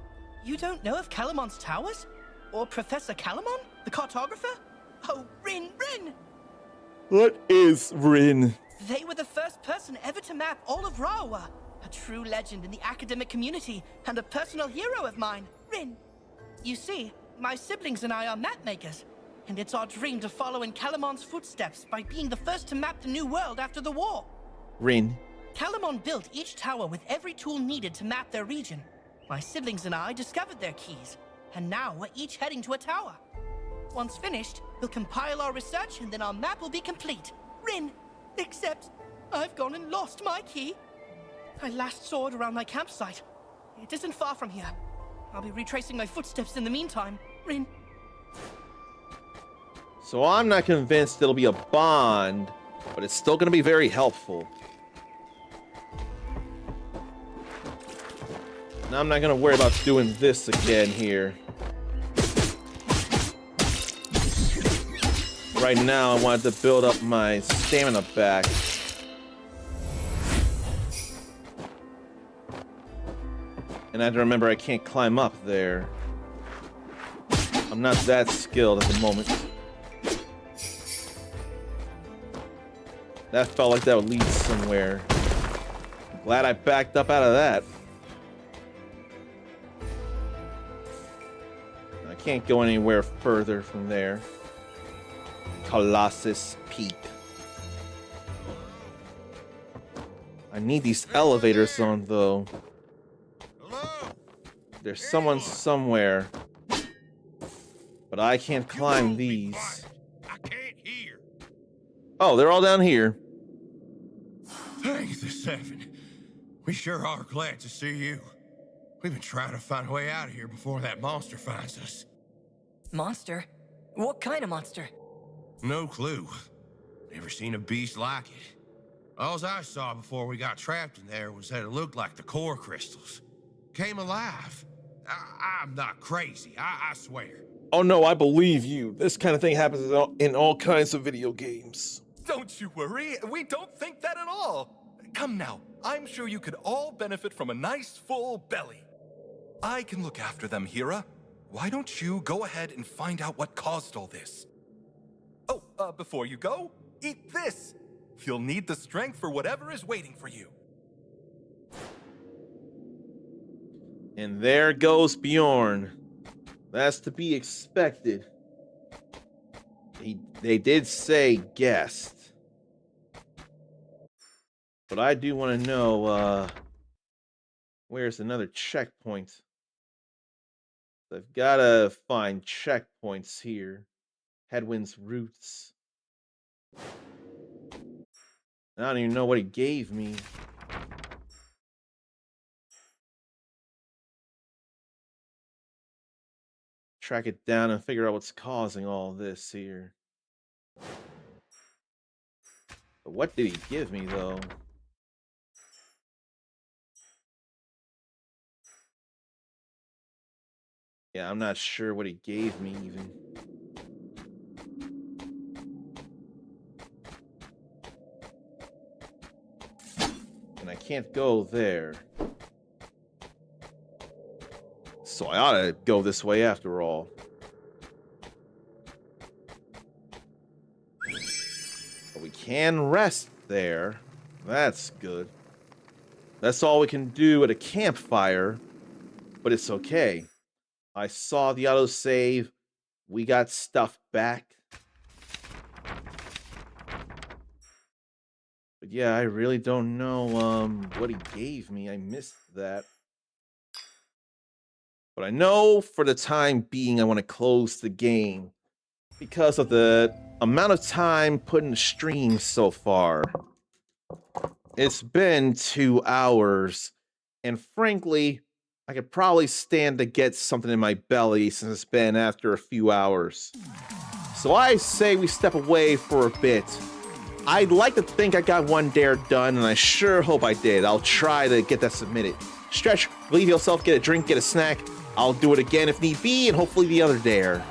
You don't know of Calamon's towers? Or Professor Calamon, the cartographer? Oh, Rin! What is Rin? They were the first person ever to map all of Rawa. A true legend in the academic community and a personal hero of mine, Rin. You see, my siblings and I are map makers, and it's our dream to follow in Calamon's footsteps by being the first to map the new world after the war. Rin. Calamon built each tower with every tool needed to map their region. My siblings and I discovered their keys, and now we're each heading to a tower. Once finished, we'll compile our research and then our map will be complete. Rin, except I've gone and lost my key. I last saw it around my campsite. It isn't far from here. I'll be retracing my footsteps in the meantime. Rin. So I'm not convinced it'll be a bond, but it's still gonna be very helpful. Now I'm not gonna worry about doing this again here. Right now I wanted to build up my stamina back. And I have to remember I can't climb up there. I'm not that skilled at the moment. That felt like that would lead somewhere. Glad I backed up out of that. I can't go anywhere further from there. Colossus Peak. I need these elevators on though. There's someone somewhere. But I can't climb these. I can't hear. Oh, they're all down here. Thanks, the Seven. We sure are glad to see you. We've been trying to find a way out of here before that monster finds us. Monster? What kind of monster? No clue. Never seen a beast like it. All I saw before we got trapped in there was that it looked like the core crystals. Came alive. I'm not crazy, I swear. Oh no, I believe you. This kind of thing happens in all kinds of video games. Don't you worry, we don't think that at all. Come now, I'm sure you could all benefit from a nice full belly. I can look after them, Hira. Why don't you go ahead and find out what caused all this? Oh, before you go, eat this. You'll need the strength for whatever is waiting for you. And there goes Bjorn. That's to be expected. They did say guest. But I do want to know, where's another checkpoint? I've got to find checkpoints here. Headwind's roots. I don't even know what he gave me. Track it down and figure out what's causing all this here. But what did he give me, though? Yeah, I'm not sure what he gave me, even. And I can't go there. So I ought to go this way after all. can rest there. That's good. That's all we can do at a campfire, but it's okay. I saw the autosave. We got stuff back. But yeah, I really don't know what he gave me. I missed that. But I know for the time being I want to close the game because of the amount of time put in the stream so far. It's been 2 hours, and frankly, I could probably stand to get something in my belly since it's been after a few hours. So I say we step away for a bit. I'd like to think I got one dare done, and I sure hope I did. I'll try to get that submitted. Stretch, leave yourself, get a drink, get a snack. I'll do it again if need be, and hopefully the other dare.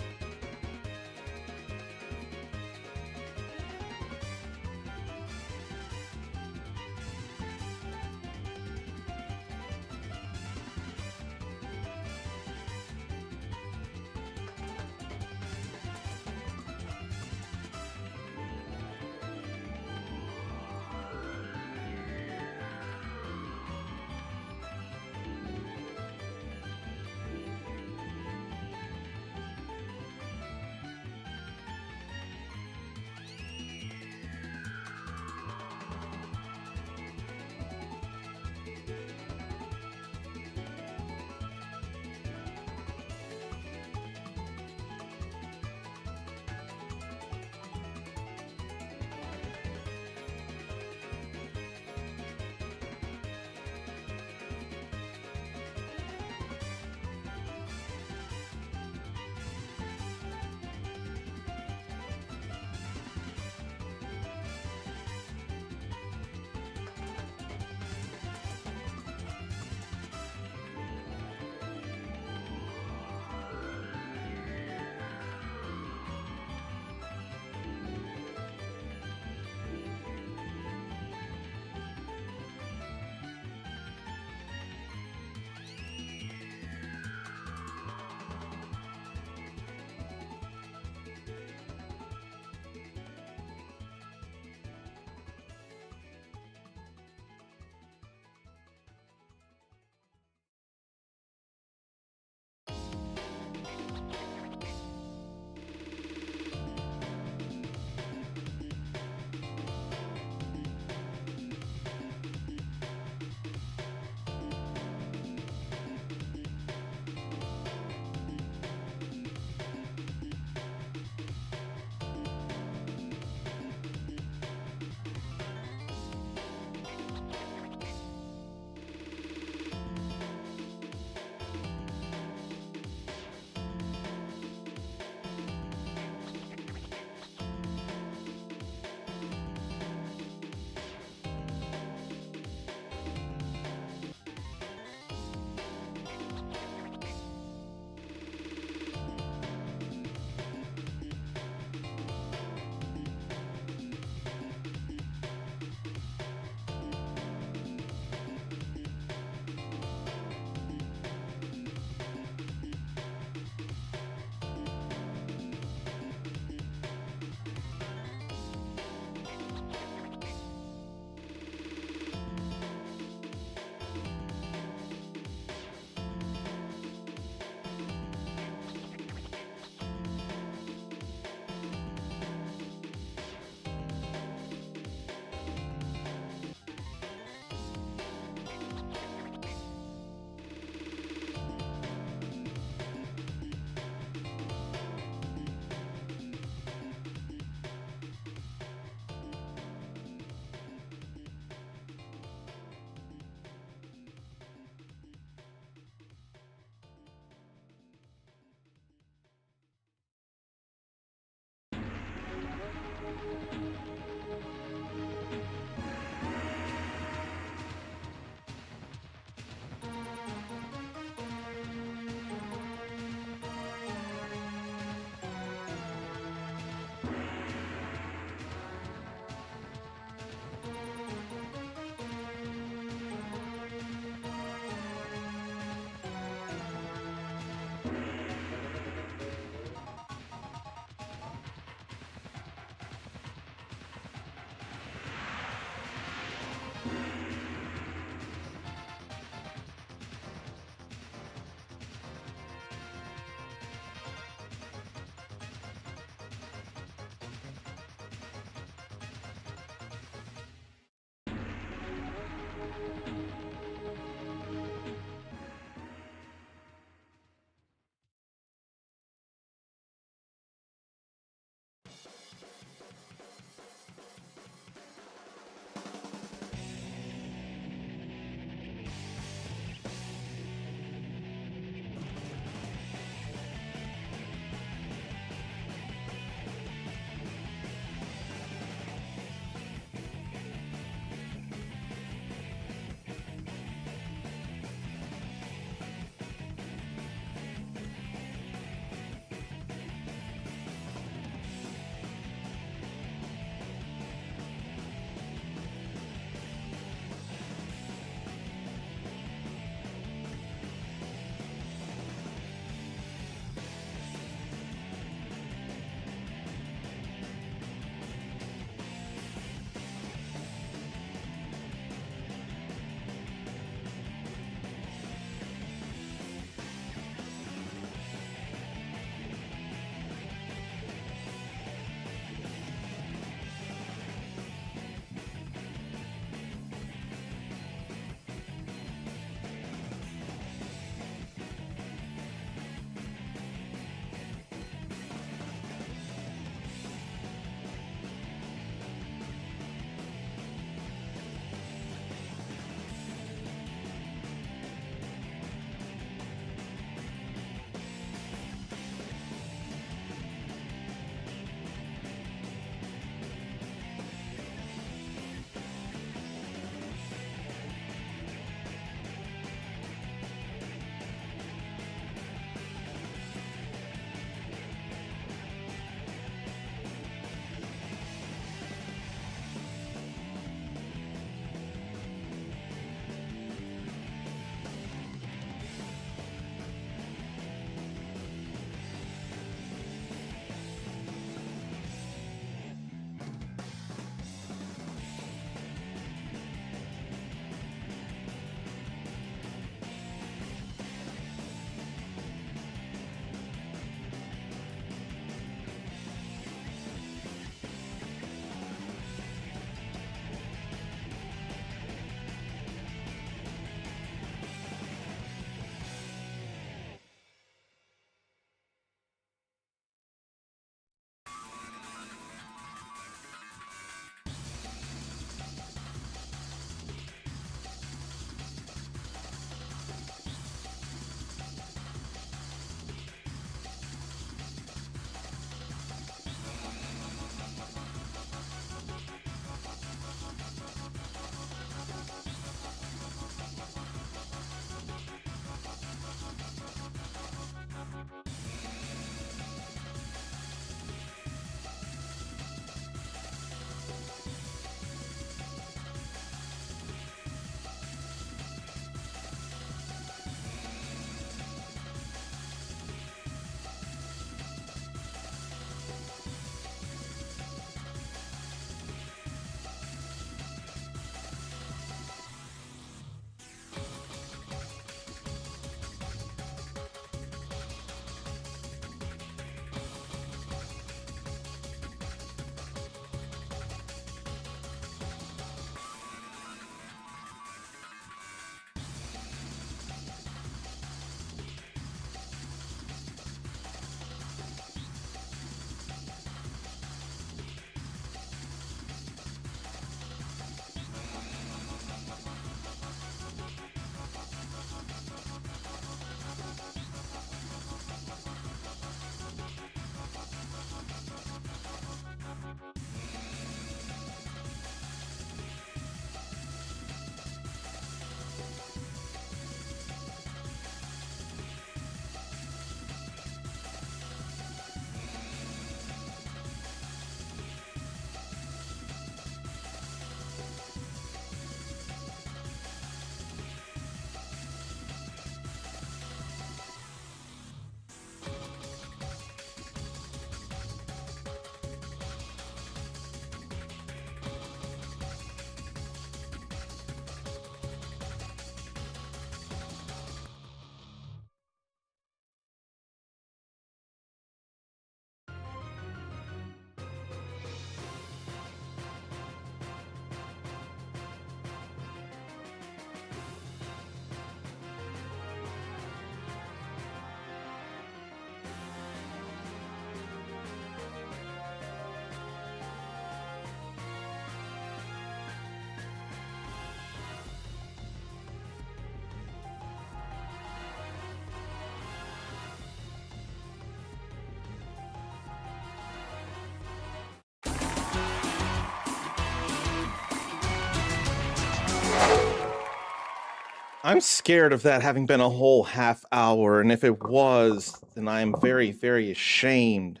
I'm scared of that having been a whole half hour, and if it was, then I'm very, very ashamed.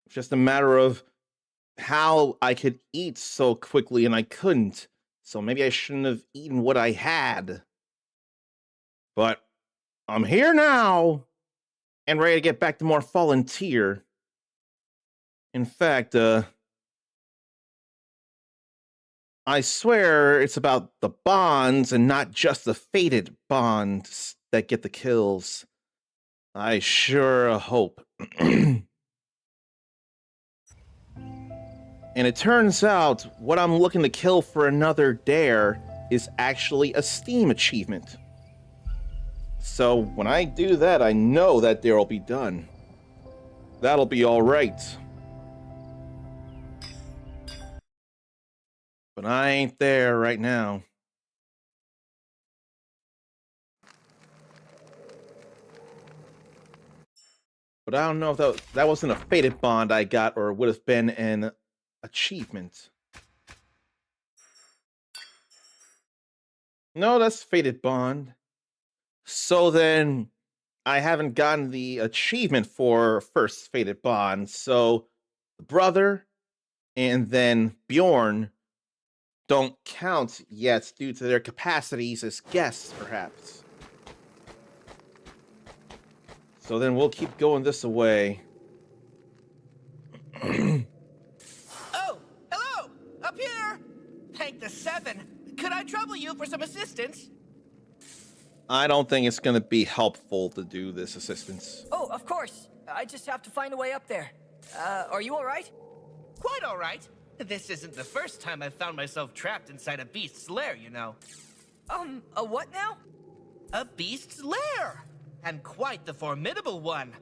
It's just a matter of how I could eat so quickly and I couldn't. So maybe I shouldn't have eaten what I had. But I'm here now and ready to get back to more Fallen Tier. In fact, I swear it's about the bonds and not just the fated bonds that get the kills. I sure hope. And it turns out what I'm looking to kill for another dare is actually a Steam achievement. So when I do that, I know that dare will be done. That'll be all right. But I ain't there right now. But I don't know if that wasn't a fated bond I got or would have been an achievement. No, that's fated bond. So then I haven't gotten the achievement for first fated bond. So brother and then Bjorn don't count yet due to their capacities as guests, perhaps. So then we'll keep going this away. Oh, hello! Up here! Tank the 7. Could I trouble you for some assistance? I don't think it's going to be helpful to do this assistance. Oh, of course. I just have to find a way up there. Are you all right? Quite all right. This isn't the first time I've found myself trapped inside a beast's lair, you know. A what now? A beast's lair! And quite the formidable one.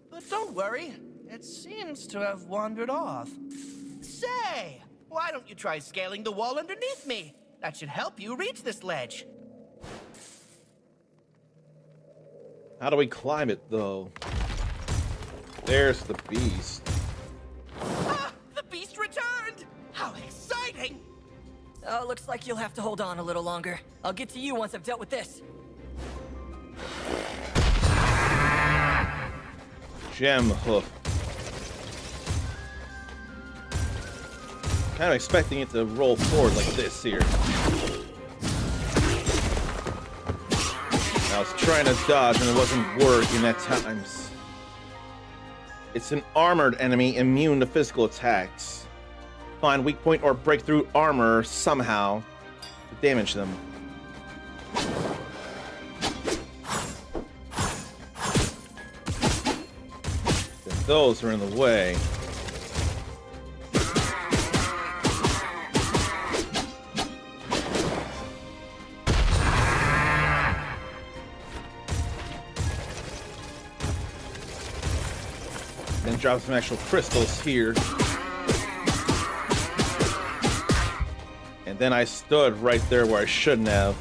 But don't worry, it seems to have wandered off. Say, why don't you try scaling the wall underneath me? That should help you reach this ledge. How do we climb it, though? There's the beast. Ah! The beast returned! How exciting! Looks like you'll have to hold on a little longer. I'll get to you once I've dealt with this. Gem hoof. Kind of expecting it to roll forward like this here. I was trying to dodge and it wasn't working at times. It's an armored enemy immune to physical attacks. Find weak point or break through armor somehow to damage them. Then those are in the way. Then drop some actual crystals here. And then I stood right there where I shouldn't have.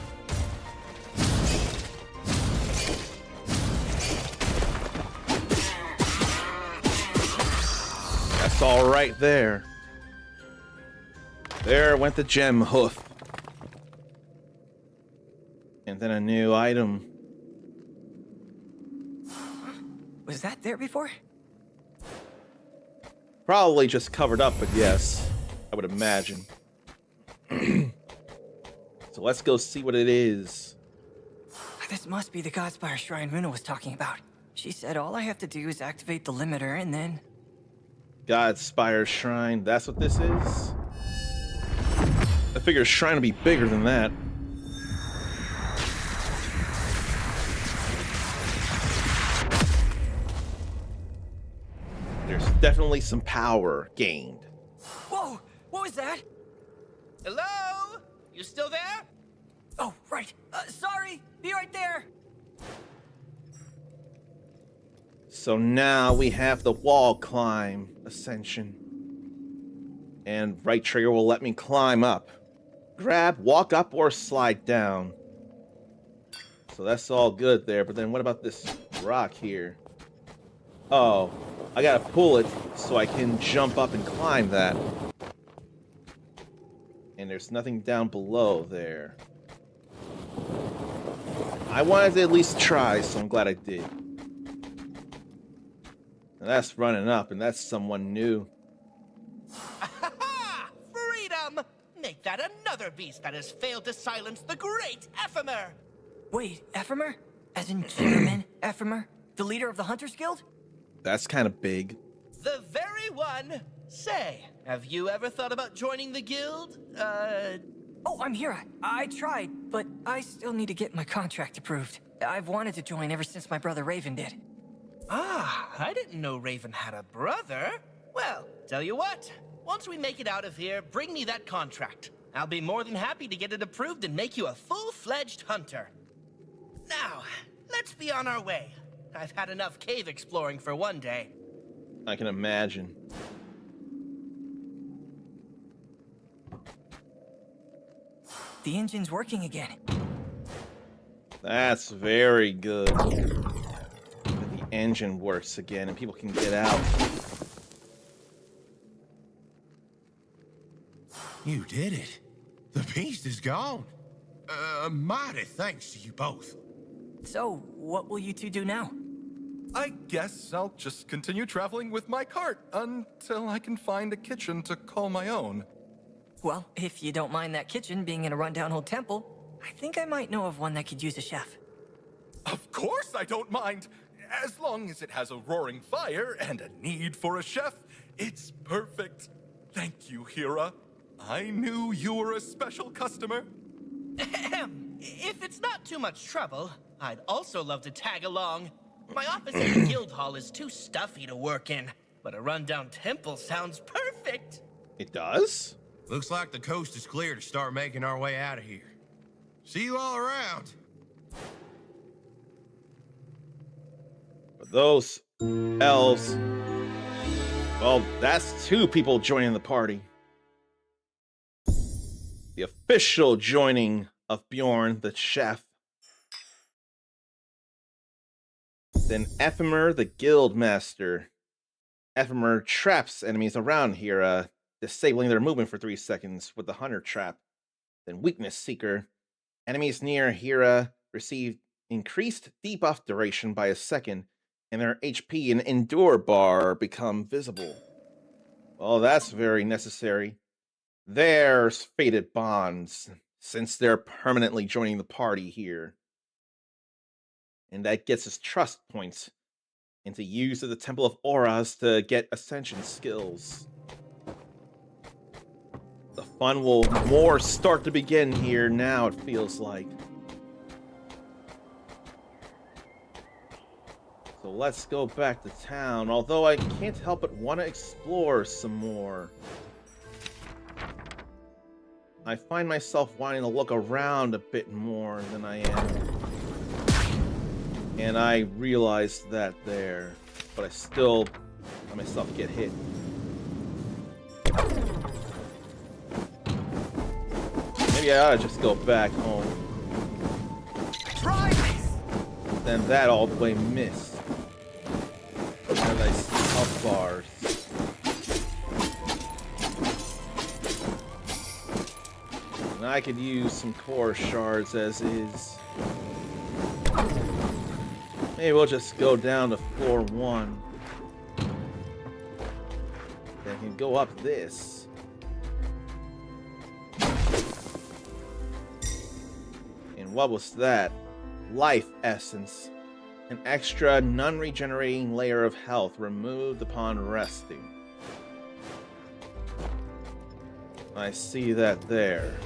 That's all right there. There went the gem hoof. And then a new item. Was that there before? Probably just covered up, but yes, I would imagine. So let's go see what it is. This must be the Godspire Shrine Runa was talking about. She said all I have to do is activate the limiter and then... Godspire Shrine, that's what this is? I figure Shrine would be bigger than that. There's definitely some power gained. Whoa! What was that? Hello? You still there? Oh, right. Sorry. Be right there. So now we have the wall climb ascension. And right trigger will let me climb up. Grab, walk up, or slide down. So that's all good there, but then what about this rock here? Oh, I gotta pull it so I can jump up and climb that. And there's nothing down below there. I wanted to at least try, so I'm glad I did. And that's running up, and that's someone new. Freedom! Make that another beast that has failed to silence the great Ephemer! Wait, Ephemer? As in Chairman Ephemer? The leader of the Hunters Guild? That's kind of big. The very one! Say, have you ever thought about joining the guild? Oh, I'm Hira. I tried, but I still need to get my contract approved. I've wanted to join ever since my brother Raven did. Ah, I didn't know Raven had a brother. Well, tell you what. Once we make it out of here, bring me that contract. I'll be more than happy to get it approved and make you a full-fledged hunter. Now, let's be on our way. I've had enough cave exploring for one day. I can imagine. The engine's working again. That's very good. That the engine works again and people can get out. You did it. The beast is gone. Mighty thanks to you both. So, what will you two do now? I guess I'll just continue traveling with my cart until I can find a kitchen to call my own. Well, if you don't mind that kitchen being in a rundown old temple, I think I might know of one that could use a chef. Of course I don't mind. As long as it has a roaring fire and a need for a chef, it's perfect. Thank you, Hira. I knew you were a special customer. Ahem. If it's not too much trouble, I'd also love to tag along. My office in the guild hall is too stuffy to work in, but a rundown temple sounds perfect. It does? Looks like the coast is clear to start making our way out of here. See you all around. But those elves... Well, that's two people joining the party. The official joining of Bjorn, the chef. Then Ephemer, the guild master. Ephemer traps enemies around here, disabling their movement for 3 seconds with the Hunter Trap. Then Weakness Seeker. Enemies near Hira receive increased debuff duration by a second, and their HP and Endure bar become visible. Well, that's very necessary. There's Fated Bonds, since they're permanently joining the party here. And that gets us trust points into use of the Temple of Auras to get Ascension skills. The fun will more start to begin here now, it feels like. So let's go back to town, although I can't help but want to explore some more. I find myself wanting to look around a bit more than I am. And I realized that there, but I still let myself get hit. Maybe I ought to just go back home. Try this! Then that all the way missed. As I see health bars. And I could use some core shards as is. Maybe we'll just go down to floor 1. Then can go up this. And what was that? Life Essence. An extra non-regenerating layer of health removed upon resting. I see that there.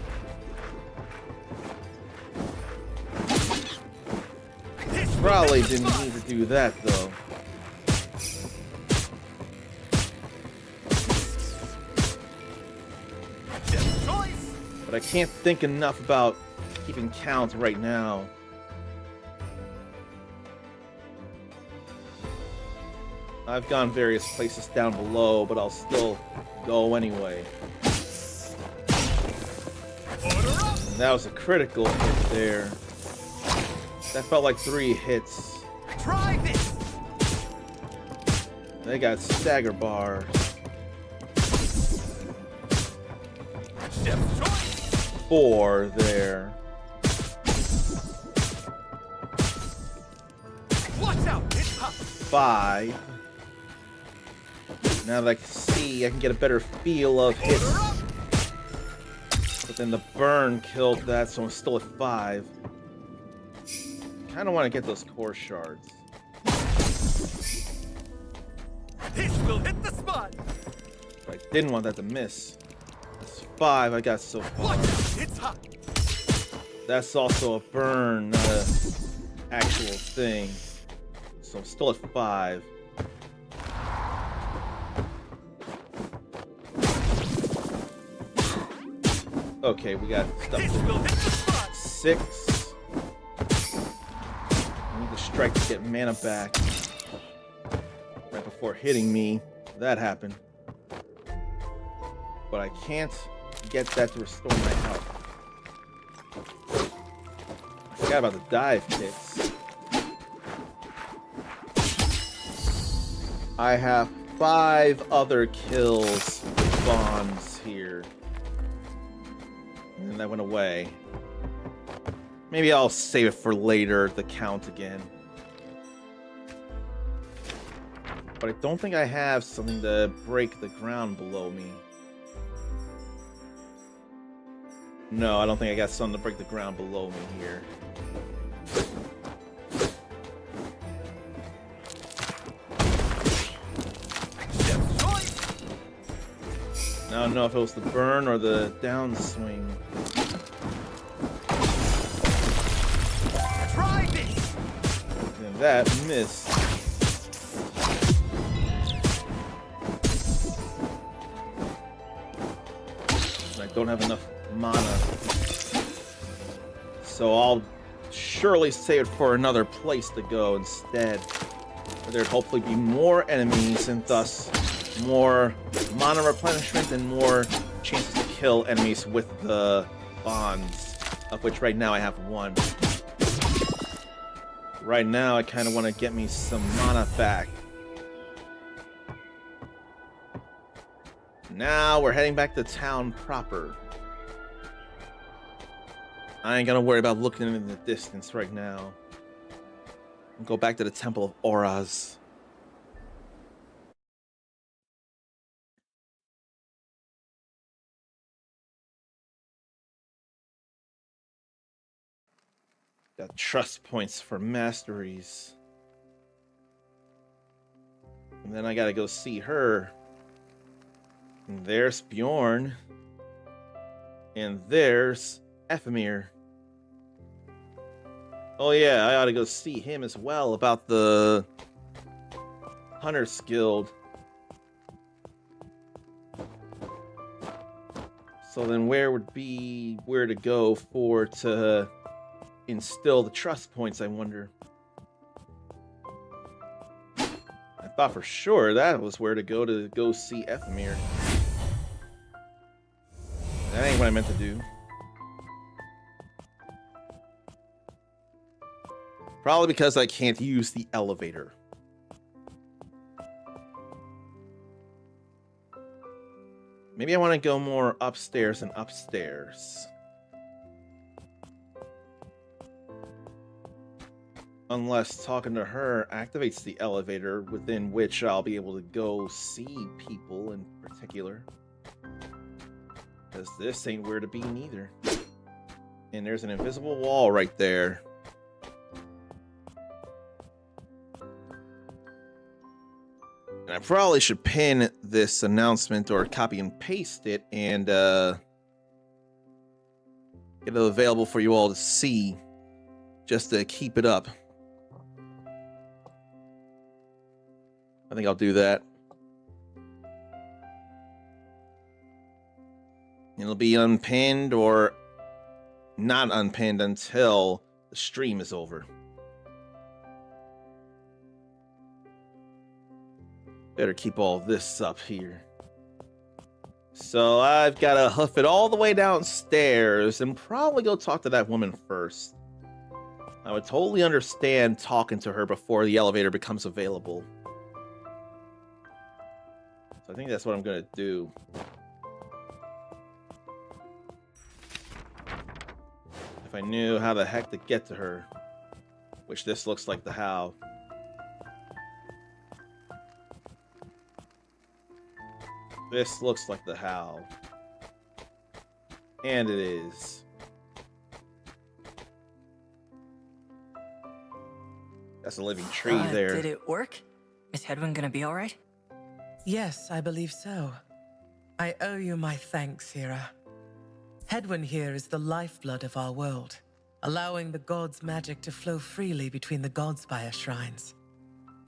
Probably didn't need to do that, though. But I can't think enough about keeping count right now. I've gone various places down below, but I'll still go anyway. And that was a critical hit there. That felt like 3 hits. Try this! They got stagger bars. 4 there. 5. Now that I can see, I can get a better feel of hits. But then the burn killed that, so I'm still at 5. Kind of want to get those core shards. It will hit the spot. But I didn't want that to miss. That's 5 I got so far. It's hot. That's also a burn, not an actual thing. So I'm still at 5. Okay, we got stuff. It will hit the spot. 6. I need to strike to get mana back. Right before hitting me. That happened. But I can't get that to restore my health. I forgot about the dive kits. I have 5 other kills with bonds here. And that went away. Maybe I'll save it for later, the count again. But I don't think I have something to break the ground below me. No, I don't think I got something to break the ground below me here. I don't know if it was the burn or the downswing. Try this. And that missed. And I don't have enough mana. So I'll surely save it for another place to go instead. Where there'd hopefully be more enemies and thus more mana replenishment and more chances to kill enemies with the bonds, of which right now I have 1. Right now I kind of want to get me some mana back. Now we're heading back to town proper. I ain't gonna worry about looking in the distance right now. I'll go back to the Temple of Auras. Got trust points for masteries. And then I gotta go see her. And there's Bjorn. And there's Ephemir. Oh yeah, I ought to go see him as well about the Hunter's Guild. So then where would be where to go for to instill the trust points, I wonder? I thought for sure that was where to go see Ephemir. That ain't what I meant to do. Probably because I can't use the elevator. Maybe I want to go more upstairs and upstairs. Unless talking to her activates the elevator within which I'll be able to go see people in particular. Because this ain't where to be neither. And there's an invisible wall right there. And I probably should pin this announcement or copy and paste it and get it available for you all to see, just to keep it up. I think I'll do that. It'll be unpinned or not unpinned until the stream is over. Better keep all this up here. So I've got to hoof it all the way downstairs and probably go talk to that woman first. I would totally understand talking to her before the elevator becomes available. So I think that's what I'm going to do. If I knew how the heck to get to her, which this looks like the how. This looks like the Howl. And it is. That's a living tree there. Did it work? Is Hedwyn gonna be alright? Yes, I believe so. I owe you my thanks, Hera. Hedwyn here is the lifeblood of our world, allowing the gods' magic to flow freely between the Godspire shrines.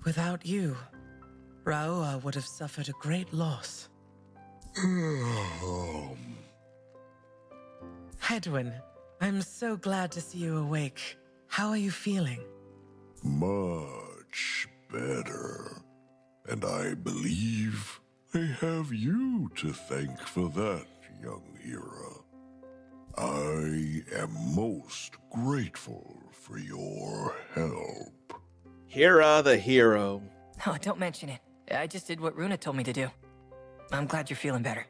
Without you, Raoa would have suffered a great loss. Hedwyn, I'm so glad to see you awake. How are you feeling? Much better. And I believe I have you to thank for that, young Hera. I am most grateful for your help. Hera the hero. Oh, don't mention it. I just did what Runa told me to do. I'm glad you're feeling better.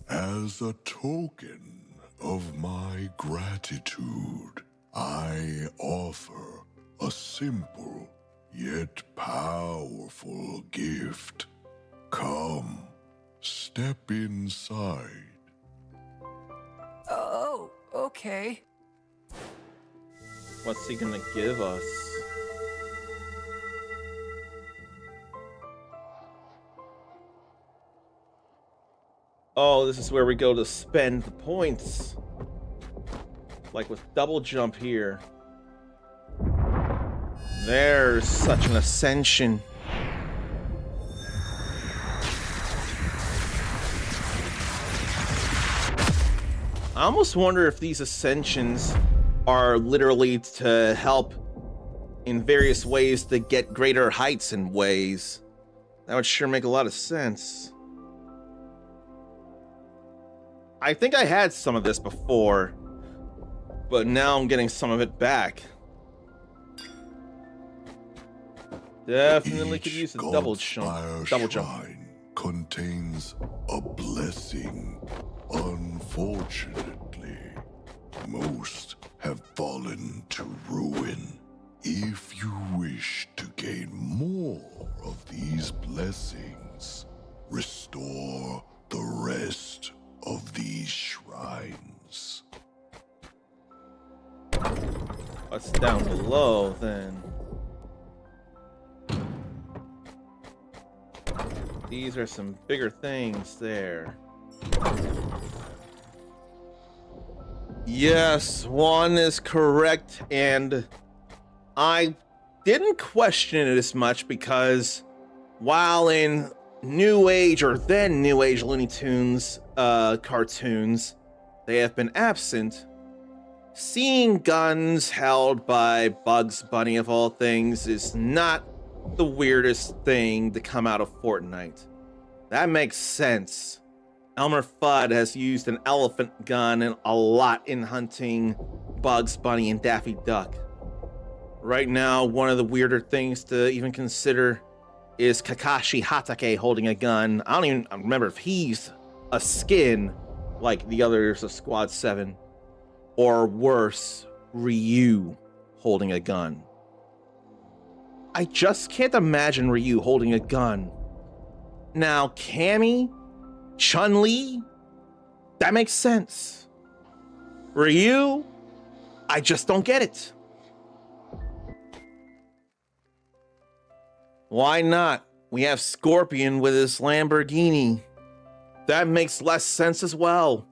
As a token of my gratitude, I offer a simple yet powerful gift. Come, step inside. Oh, okay. What's he gonna give us? Oh, this is where we go to spend the points. Like with double jump here. There's such an ascension. I almost wonder if these ascensions are literally to help in various ways to get greater heights in ways. That would sure make a lot of sense. I think I had some of this before, but now I'm getting some of it back. Definitely could use a double jump. Double jump contains a blessing. Unfortunately, most have fallen to ruin. If you wish to gain more of these blessings, restore the rest of these shrines. What's down below then? These are some bigger things there. Yes, one is correct, and I didn't question it as much because while in New Age or then New Age Looney Tunes cartoons, they have been absent, seeing guns held by Bugs Bunny of all things is not the weirdest thing to come out of Fortnite. That makes sense. Elmer Fudd has used an elephant gun a lot in hunting Bugs Bunny and Daffy Duck. Right now, one of the weirder things to even consider is Kakashi Hatake holding a gun. I don't even remember if he's a skin like the others of Squad 7, or worse, Ryu holding a gun. I just can't imagine Ryu holding a gun. Now, Cammy, Chun-Li, that makes sense. Ryu, I just don't get it. Why not? We have Scorpion with his Lamborghini. That makes less sense as well.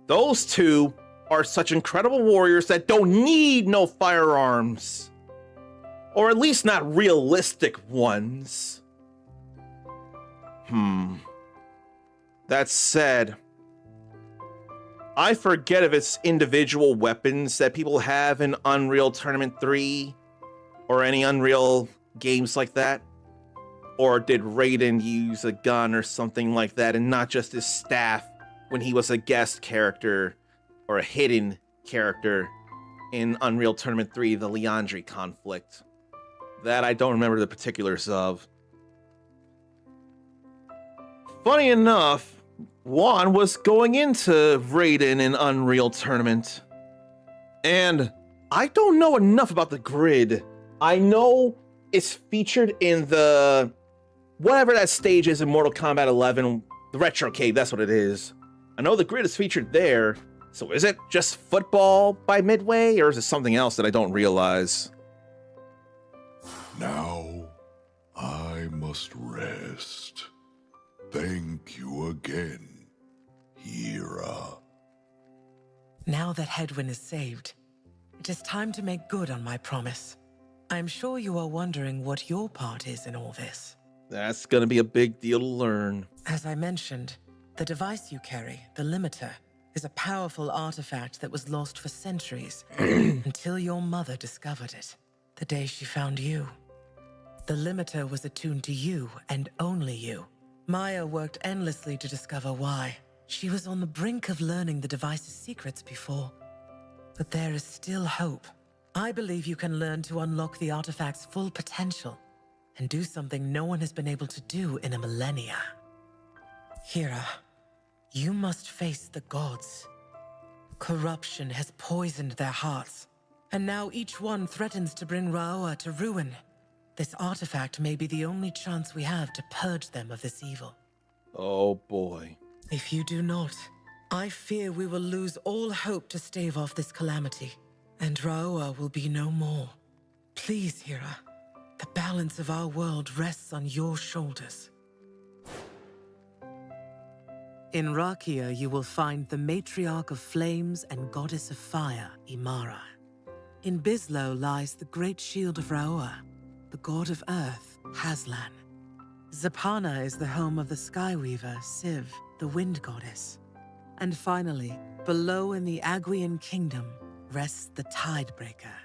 Those two are such incredible warriors that don't need no firearms. Or at least not realistic ones. That said, I forget if it's individual weapons that people have in Unreal Tournament 3 or any Unreal games like that. Or did Raiden use a gun or something like that and not just his staff when he was a guest character or a hidden character in Unreal Tournament 3, the Liandry conflict? That I don't remember the particulars of. Funny enough, Juan was going into Raiden in Unreal Tournament. And I don't know enough about the grid. I know it's featured in the whatever that stage is in Mortal Kombat 11 The Retrocade, that's what it is. I know the grid is featured there, so is it just football by Midway, or is it something else that I don't realize? Now, I must rest. Thank you again, Hira. Now that Hedwyn is saved, it is time to make good on my promise. I'm sure you are wondering what your part is in all this. That's gonna be a big deal to learn. As I mentioned, the device you carry, the Limiter, is a powerful artifact that was lost for centuries until your mother discovered it, the day she found you. The Limiter was attuned to you and only you. Maya worked endlessly to discover why. She was on the brink of learning the device's secrets before. But there is still hope. I believe you can learn to unlock the artifact's full potential and do something no one has been able to do in a millennia. Hira, you must face the gods. Corruption has poisoned their hearts, and now each one threatens to bring Ra'ua to ruin. This artifact may be the only chance we have to purge them of this evil. Oh boy. If you do not, I fear we will lose all hope to stave off this calamity, and Ra'ua will be no more. Please, Hira, the balance of our world rests on your shoulders. In Rakia, you will find the Matriarch of Flames and Goddess of Fire, Imara. In Bislo lies the Great Shield of Ra'ua, the God of Earth, Hazlan. Zapana is the home of the Skyweaver, Siv, the Wind Goddess. And finally, below in the Aguian Kingdom rests the Tidebreaker,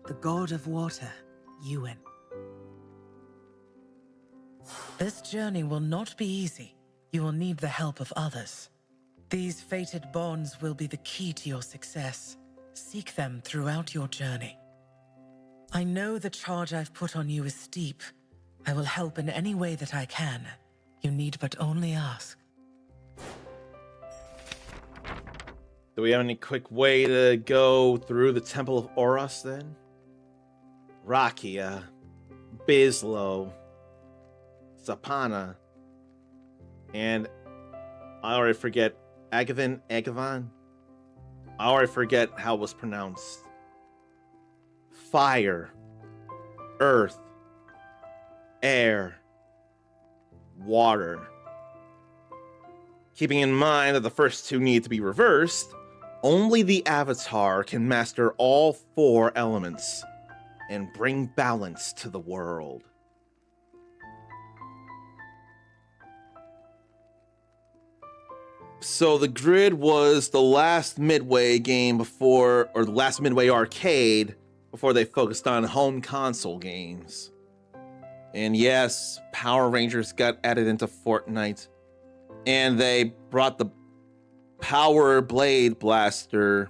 the God of Water, Yuan. This journey will not be easy. You will need the help of others. These fated bonds will be the key to your success. Seek them throughout your journey. I know the charge I've put on you is steep. I will help in any way that I can. You need but only ask. Do we have any quick way to go through the Temple of Oros then? Rakia, Bislo, Zapana, and I already forget Agavan. I already forget how it was pronounced. Fire, earth, air, water. Keeping in mind that the first two need to be reversed, only the Avatar can master all four elements and bring balance to the world. So the grid was the last Midway game before, or the last Midway arcade before they focused on home console games. And yes, Power Rangers got added into Fortnite, and they brought the Power Blade Blaster.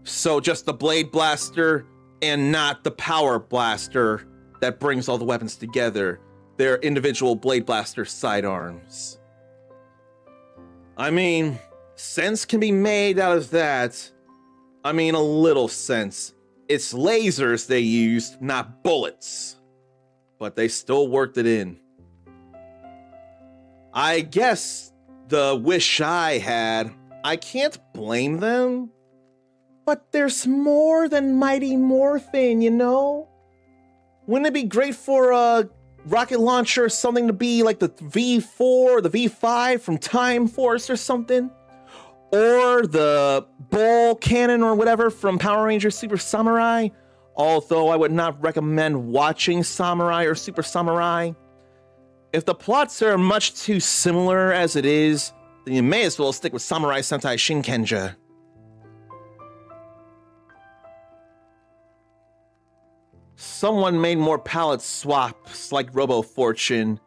So just the Blade Blaster and not the Power Blaster that brings all the weapons together. They're individual Blade Blaster sidearms. I mean, sense can be made out of that. I mean, a little sense. It's lasers they used, not bullets. But they still worked it in. I guess the wish I had, I can't blame them. But there's more than Mighty Morphin, you know? Wouldn't it be great for a rocket launcher or something to be like the V4 or the V5 from Time Force or something? Or the ball cannon or whatever from Power Rangers Super Samurai? Although I would not recommend watching Samurai or Super Samurai. If the plots are much too similar as it is, then you may as well stick with Samurai Sentai Shinkenja. Someone made more palette swaps like Robo Fortune,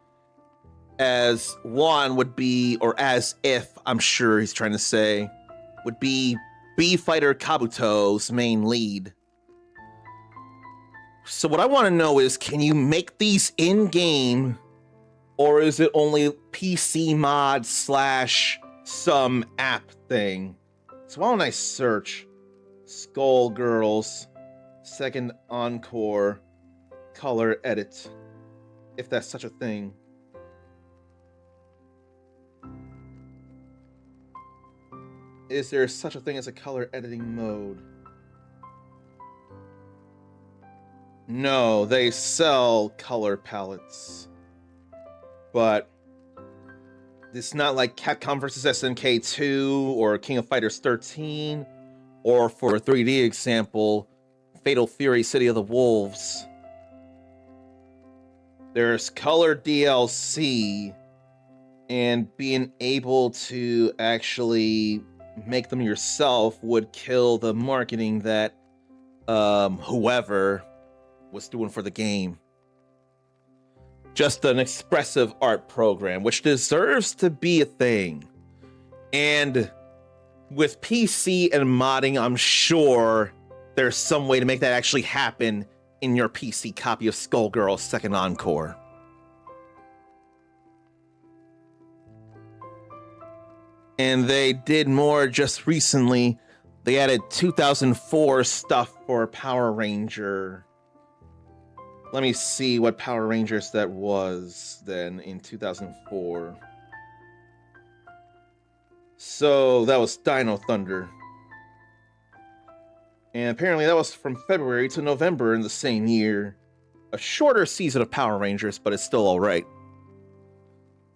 as one would be, or as if, I'm sure he's trying to say, would be B-Fighter Kabuto's main lead. So what I want to know is, can you make these in-game, or is it only PC mod / some app thing? So why don't I search Skullgirls Second Encore color edit, if that's such a thing. Is there such a thing as a color editing mode? No, they sell color palettes. But it's not like Capcom vs. SNK 2 or King of Fighters 13, or for a 3D example, Fatal Fury City of the Wolves. There's color DLC, and being able to actually make them yourself would kill the marketing that whoever was doing for the game. Just an expressive art program, which deserves to be a thing. And with PC and modding, I'm sure there's some way to make that actually happen in your PC copy of Skullgirls Second Encore. And they did more just recently. They added 2004 stuff for Power Ranger. Let me see what Power Rangers that was then in 2004. So that was Dino Thunder. And apparently that was from February to November in the same year. A shorter season of Power Rangers, but it's still alright.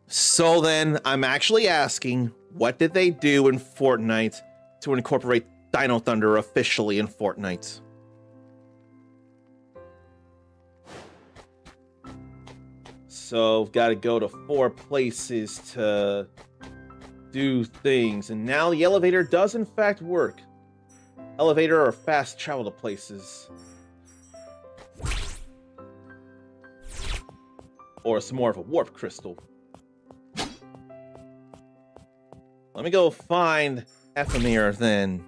So then, I'm actually asking, what did they do in Fortnite to incorporate Dino Thunder officially in Fortnite? So, got to go to 4 places to do things. And now the elevator does in fact work. Elevator or fast travel to places. Or some more of a warp crystal. Let me go find Ephemera then.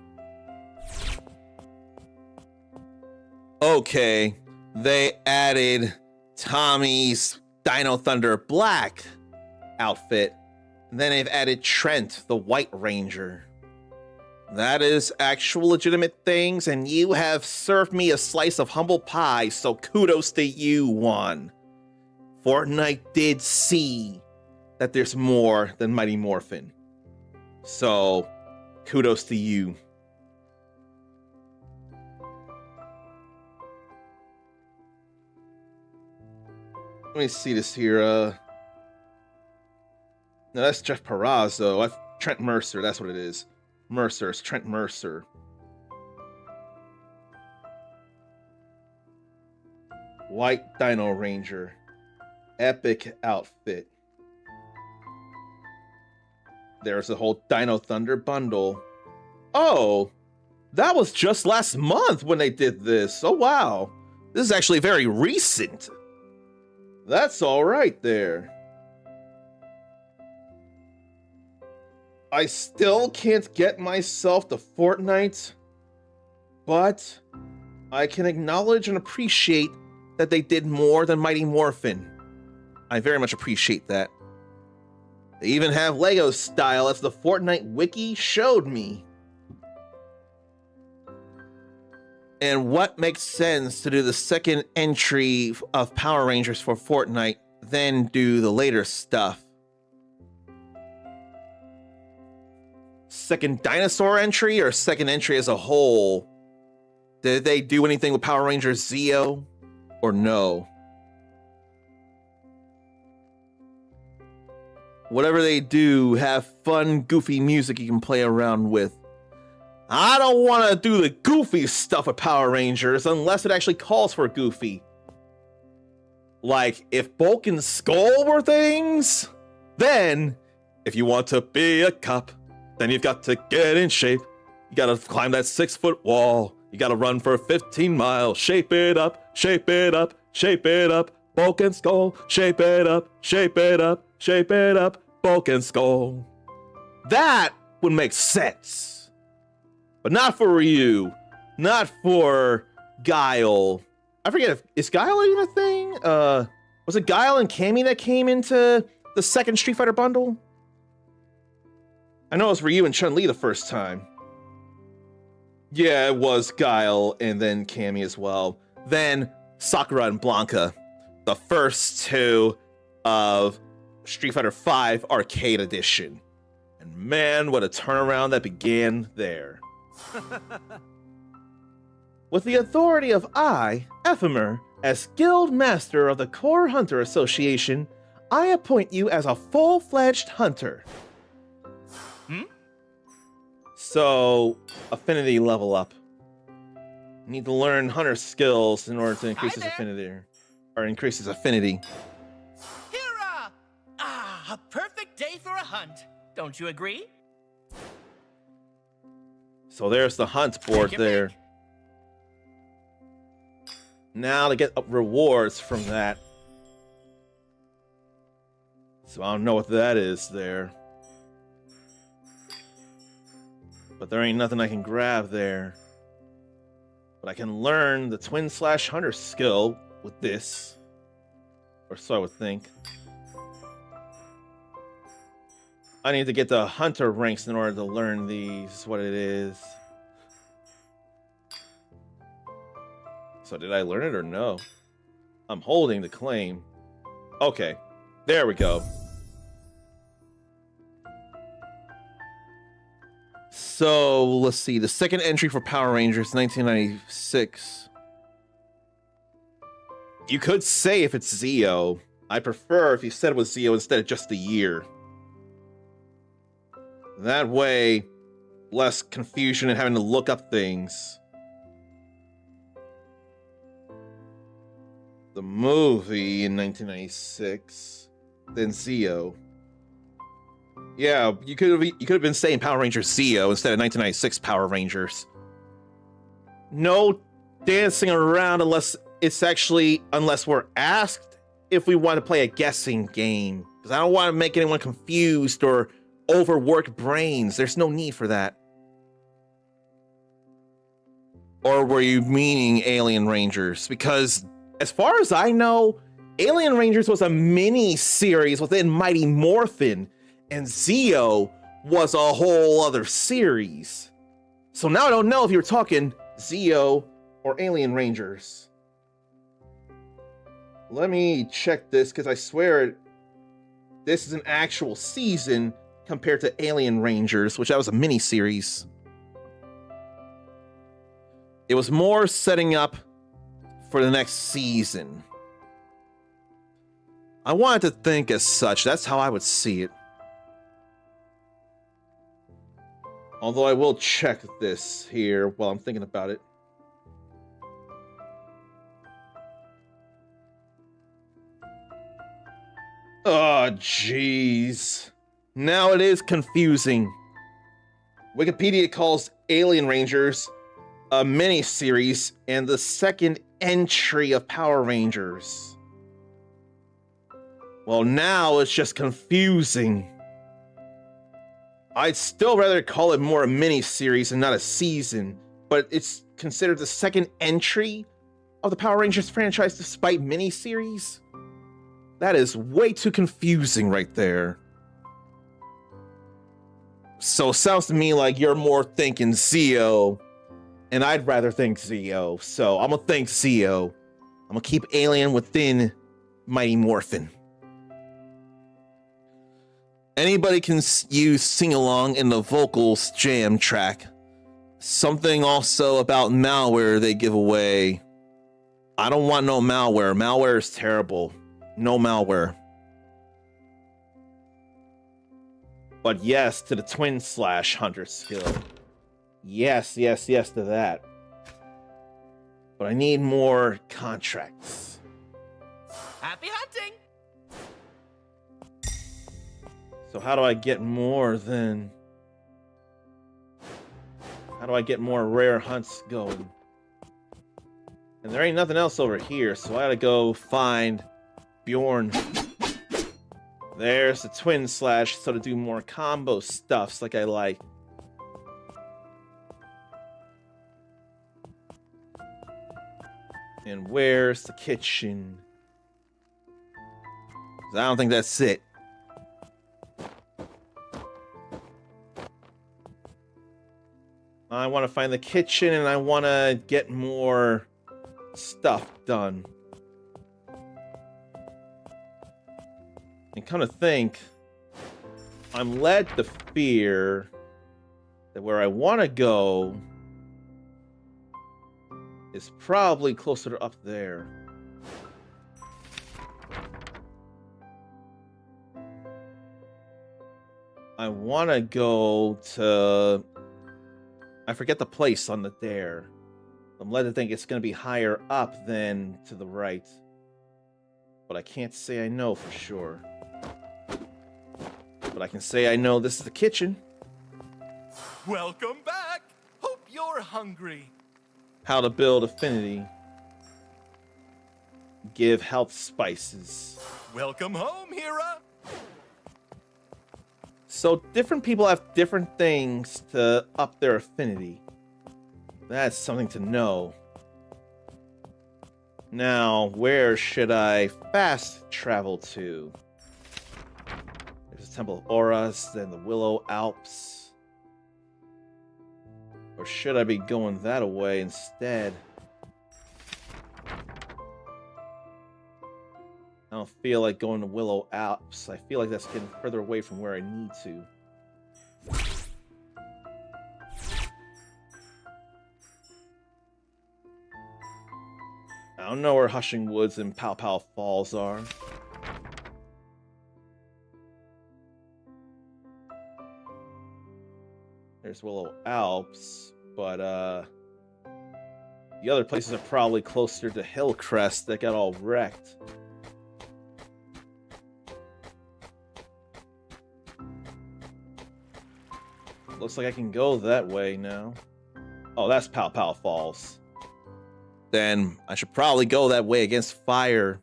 Okay, they added Tommy's Dino Thunder Black outfit. Then they've added Trent, the White Ranger. That is actual legitimate things, and you have served me a slice of humble pie, so kudos to you, Juan. Fortnite did see that there's more than Mighty Morphin. So, kudos to you. Let me see this here. No, that's Jeff Perazzo. That's Trent Mercer. That's what it is. Mercer. It's Trent Mercer. White Dino Ranger. Epic outfit. There's a whole Dino Thunder bundle. Oh, that was just last month when they did this. Oh, wow. This is actually very recent. That's all right there. I still can't get myself to Fortnite, but I can acknowledge and appreciate that they did more than Mighty Morphin. I very much appreciate that. They even have Lego style, as the Fortnite wiki showed me. And what makes sense to do the second entry of Power Rangers for Fortnite, then do the later stuff? Second dinosaur entry or second entry as a whole? Did they do anything with Power Rangers Zeo or no? Whatever they do, have fun, goofy music you can play around with. I don't want to do the goofy stuff with Power Rangers unless it actually calls for goofy. Like, if Bulk and Skull were things, then if you want to be a cop, then you've got to get in shape. You gotta climb that 6-foot wall. You gotta run for 15 miles. Shape it up, shape it up, shape it up. Bulk and Skull, shape it up, shape it up. Shape it up, Bulk and Skull. That would make sense. But not for Ryu. Not for Guile. I forget if is Guile even a thing? Was it Guile and Cammy that came into the second Street Fighter bundle? I know it was Ryu and Chun-Li the first time. Yeah, it was Guile and then Cammy as well. Then Sakura and Blanca. The first two of Street Fighter V Arcade Edition. And man, what a turnaround that began there. With the authority of I, Ephemer, as Guild Master of the Core Hunter Association, I appoint you as a full-fledged hunter. So, affinity level up. You need to learn hunter skills in order to increase his affinity, or increase his affinity. Hira! Ah, a perfect day for a hunt. Don't you agree? So there's the hunt board there. Now to get up rewards from that. So I don't know what that is there. But there ain't nothing I can grab there. But I can learn the twin/hunter skill with this. Or so I would think. I need to get the hunter ranks in order to learn these, what it is. So did I learn it or no? I'm holding the claim. Okay, there we go. So let's see, the second entry for Power Rangers, 1996. You could say if it's Zeo. I prefer if you said it was Zeo instead of just the year. That way, less confusion and having to look up things. The movie in 1996, then Zeo. Yeah, you could have been saying Power Rangers Zeo instead of 1996 Power Rangers. No dancing around unless we're asked if we want to play a guessing game. Because I don't want to make anyone confused or overwork brains. There's no need for that. Or were you meaning Alien Rangers? Because as far as I know, Alien Rangers was a mini series within Mighty Morphin, and Zeo was a whole other series. So now I don't know if you're talking Zeo or Alien Rangers. Let me check this, because I swear this is an actual season compared to Alien Rangers, which that was a mini series. It was more setting up for the next season. I wanted to think as such. That's how I would see it. Although I will check this here while I'm thinking about it. Oh, jeez. Now it is confusing. Wikipedia calls Alien Rangers a mini-series and the second entry of Power Rangers. Well, now it's just confusing. I'd still rather call it more a mini-series and not a season, but it's considered the second entry of the Power Rangers franchise despite mini-series? That is way too confusing right there. So it sounds to me like you're more thinking Zeo, and I'd rather think Zeo. So I'm gonna think Zeo. I'm gonna keep Alien within Mighty Morphin. Anybody can use Sing Along in the vocals jam track. Something also about malware they give away. I don't want no malware. Malware is terrible. No malware. But yes to the twin/hunter skill. Yes, yes, yes to that. But I need more contracts. Happy hunting! So how do I get more then? How do I get more rare hunts going? And there ain't nothing else over here, so I gotta go find Bjorn. There's the twin slash, so to do more combo stuffs like I like. And where's the kitchen? 'Cause I don't think that's it. I want to find the kitchen and I want to get more stuff done. And come to think, I'm led to fear that where I want to go is probably closer to up there. I want to go to... I forget the place on the dare. I'm led to think it's going to be higher up than to the right. But I can't say I know for sure. But I can say I know this is the kitchen. Welcome back. Hope you're hungry. How to build affinity. Give health spices. Welcome home, Hera. So different people have different things to up their affinity. That's something to know. Now, where should I fast travel to? There's the Temple of Auras, then the Willow Alps. Or should I be going that way instead? I don't feel like going to Willow Alps. I feel like that's getting further away from where I need to. I don't know where Hushing Woods and Pow Pow Falls are. There's Willow Alps, but the other places are probably closer to Hillcrest that got all wrecked. Looks like I can go that way now. Oh, that's Pow Pow Falls. Then I should probably go that way against fire.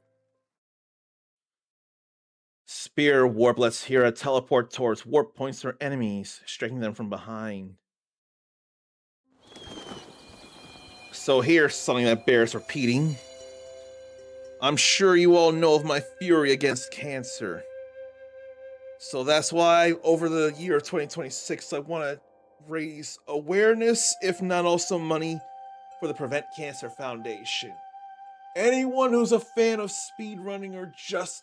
Spear Warp lets Hera teleport towards warp points or enemies, striking them from behind. So here's something that bears repeating. I'm sure you all know of my fury against cancer. So that's why over the year of 2026, I want to raise awareness, if not also money, for the Prevent Cancer Foundation. Anyone who's a fan of speedrunning or just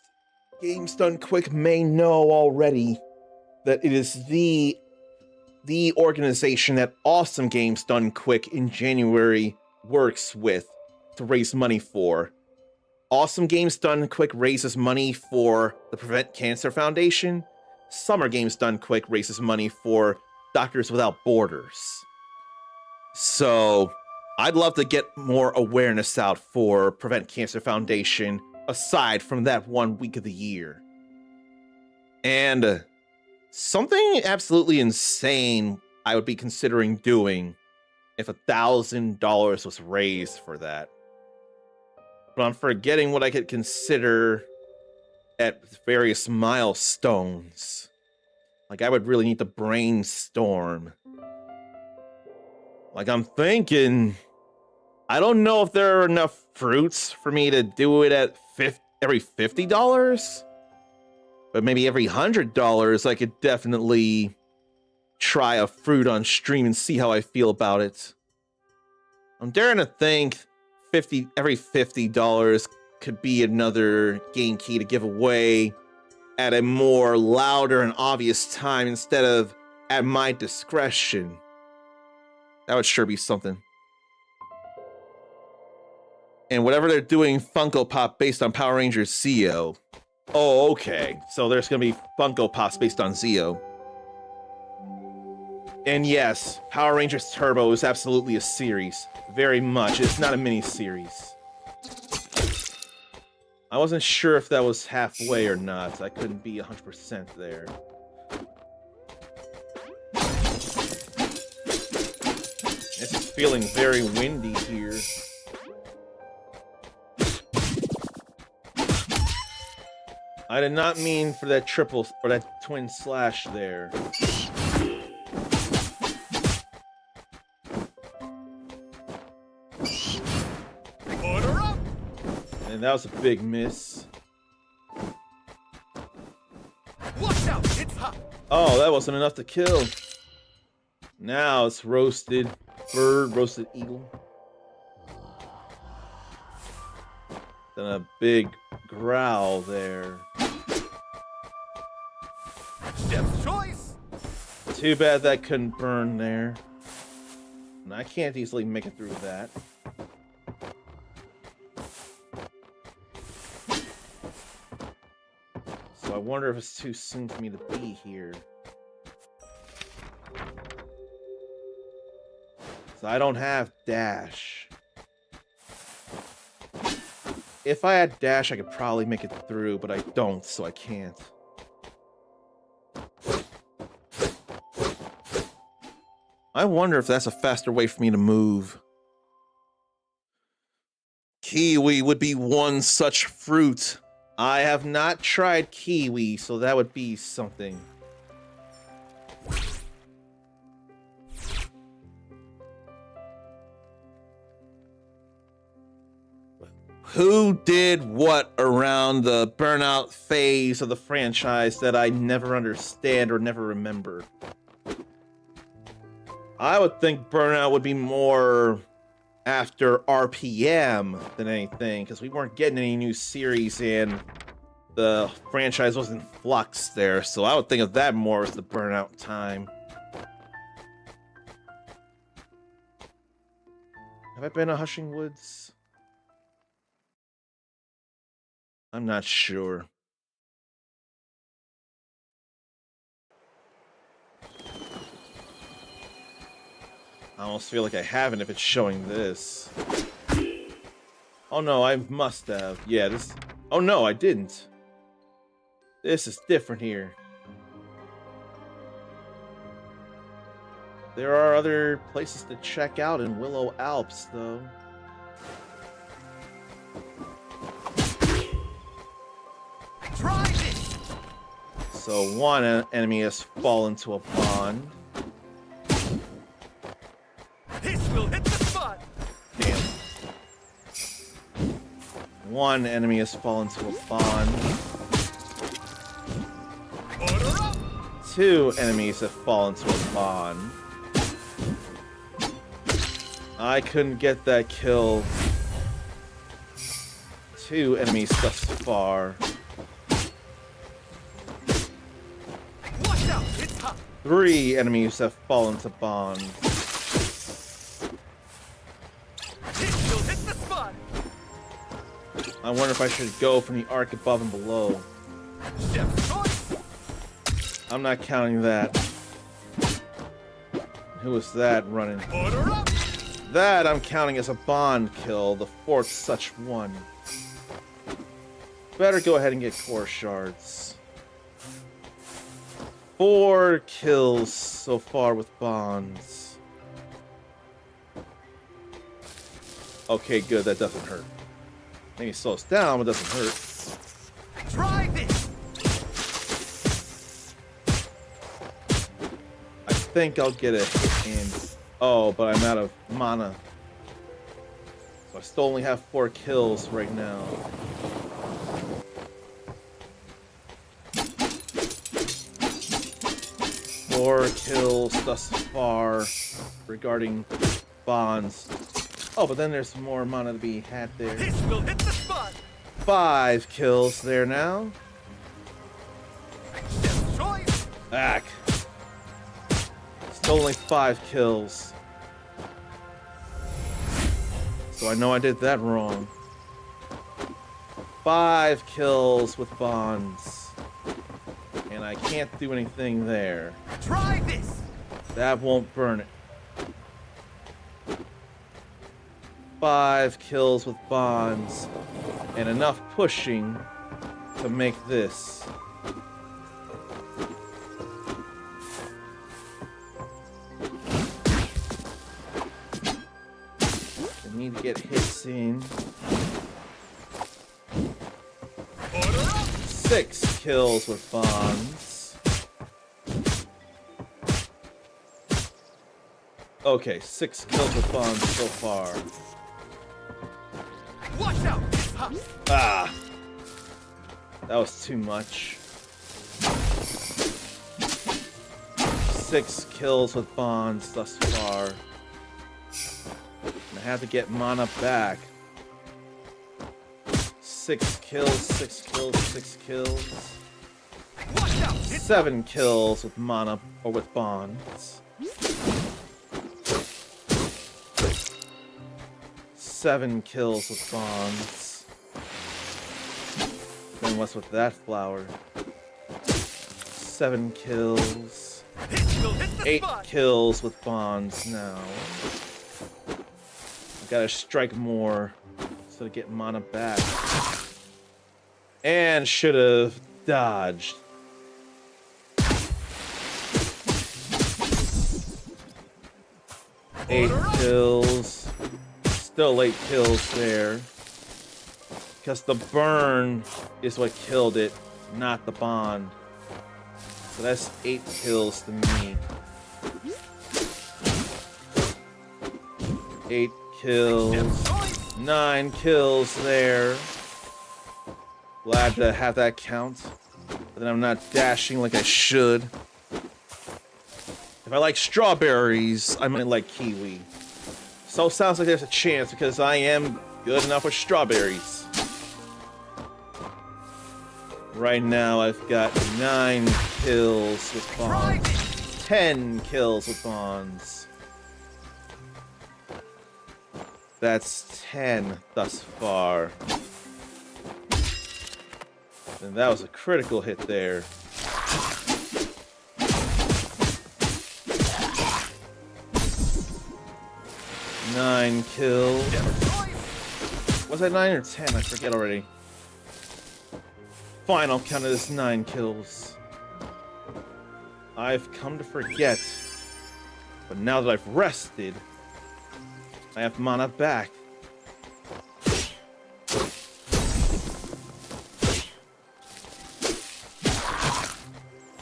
games done quick may know already that it is the organization that Awesome Games Done Quick in January works with to raise money for. Awesome Games Done Quick raises money for the Prevent Cancer Foundation. Summer Games Done Quick raises money for Doctors Without Borders. So I'd love to get more awareness out for Prevent Cancer Foundation aside from that 1 week of the year. And something absolutely insane I would be considering doing if $1,000 was raised for that. But I'm forgetting what I could consider at various milestones. Like, I would really need to brainstorm. Like, I'm thinking, I don't know if there are enough fruits for me to do it at every $50, but maybe every $100, I could definitely try a fruit on stream and see how I feel about it. I'm daring to think every $50 could be another game key to give away at a more louder and obvious time instead of at my discretion. That would sure be something. And whatever they're doing Funko Pop based on Power Rangers Zeo. Oh, okay. So there's going to be Funko Pops based on Zeo. And yes, Power Rangers Turbo is absolutely a series. Very much. It's not a mini-series. I wasn't sure if that was halfway or not. I couldn't be 100% there. This is feeling very windy here. I did not mean for that triple or that twin slash there. Order up! And that was a big miss. Watch out! It's hot! Oh, that wasn't enough to kill. Now it's roasted bird, roasted eagle. Then a big growl there. Death's choice. Too bad that couldn't burn there. And I can't easily make it through that. So I wonder if it's too soon for me to be here. So I don't have dash. If I had dash, I could probably make it through, but I don't, so I can't. I wonder if that's a faster way for me to move. Kiwi would be one such fruit. I have not tried kiwi, so that would be something. Who did what around the Burnout phase of the franchise that I never understand or never remember? I would think Burnout would be more after RPM than anything, because we weren't getting any new series and the franchise was in flux there, so I would think of that more as the Burnout time. Have I been to Hushing Woods? I'm not sure. I almost feel like I haven't if it's showing this. Oh no, I must have. Yeah, this... Oh no, I didn't. This is different here. There are other places to check out in Willow Alps, though. Try this. So one enemy has fallen to a pond. This will hit the spot. Damn. One enemy has fallen to a pond. Order up. Two enemies have fallen to a pond. I couldn't get that kill. Two enemies thus far. Watch out, it's hot. Three enemies have fallen to bonds. This will hit the spot. I wonder if I should go from the arc above and below. Death's choice. I'm not counting that. Who is that running? Order up. That I'm counting as a bond kill, the fourth such one. Better go ahead and get core shards. 4 kills so far with bonds. Okay, good, that doesn't hurt. Maybe it slows down, but doesn't hurt. Try this. I think I'll get a hit in. Oh, but I'm out of mana. So I still only have 4 kills right now. Four kills thus far regarding bonds. Oh, but then there's more mana to be had there. This will hit the spot. 5 kills there now. Death's choice. Back. Still only 5 kills. So I know I did that wrong. 5 kills with bonds. And I can't do anything there. Try this. That won't burn it. 5 kills with bonds. And enough pushing to make this. I need to get hits in. Order up. 6 kills with bonds. Okay, 6 kills with bonds so far. Watch out, it's hot. Ah! That was too much. 6 kills with bonds thus far. And I have to get mana back. 6 kills, 6 kills, 6 kills. Watch out, 7 kills with mana or with bonds. 7 kills with bonds. Then what's with that flower? 7 kills. 8 kills with bonds now. I gotta strike more so to get mana back. And should have dodged. 8 kills. Still 8 kills there. Because the burn is what killed it, not the bond. So that's 8 kills to me. 8 kills. 9 kills there. Glad to have that count. But then I'm not dashing like I should. If I like strawberries, I might like kiwi. So it sounds like there's a chance because I am good enough with strawberries. Right now I've got 9 kills with bonds. 10 kills with bonds. That's 10 thus far. And that was a critical hit there. Nine kills. Was that 9 or 10? I forget already. Fine, I'll count it as 9 kills. I've come to forget. But now that I've rested, I have mana back.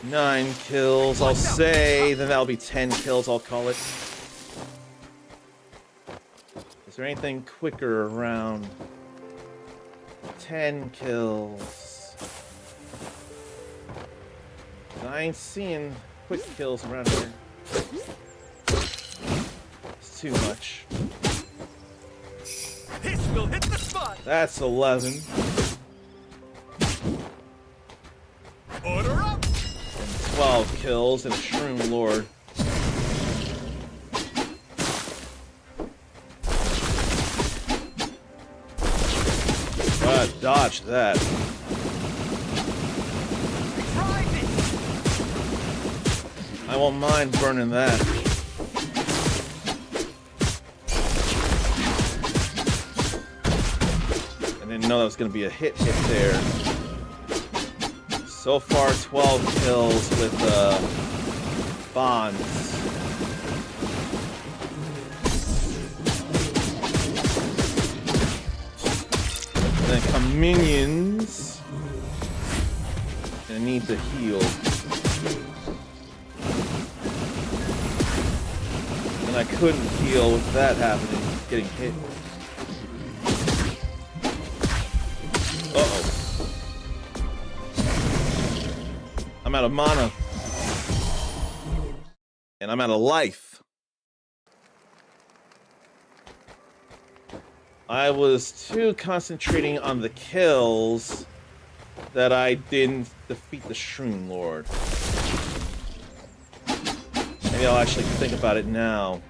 Nine kills, I'll say. Then that'll be 10 kills, I'll call it. Is there anything quicker around? 10 kills. I ain't seeing quick kills around here. It's too much. Will hit the spot. That's 11. Order up. And 12 kills and a Shroom Lord. Dodge that. I won't mind burning that. I didn't know that was going to be a hit there. So far, 12 kills with bonds. Then come minions. I need to heal. And I couldn't heal with that happening, getting hit. Uh-oh. I'm out of mana. And I'm out of life. I was too concentrating on the kills that I didn't defeat the Shroom Lord. Maybe I'll actually think about it now.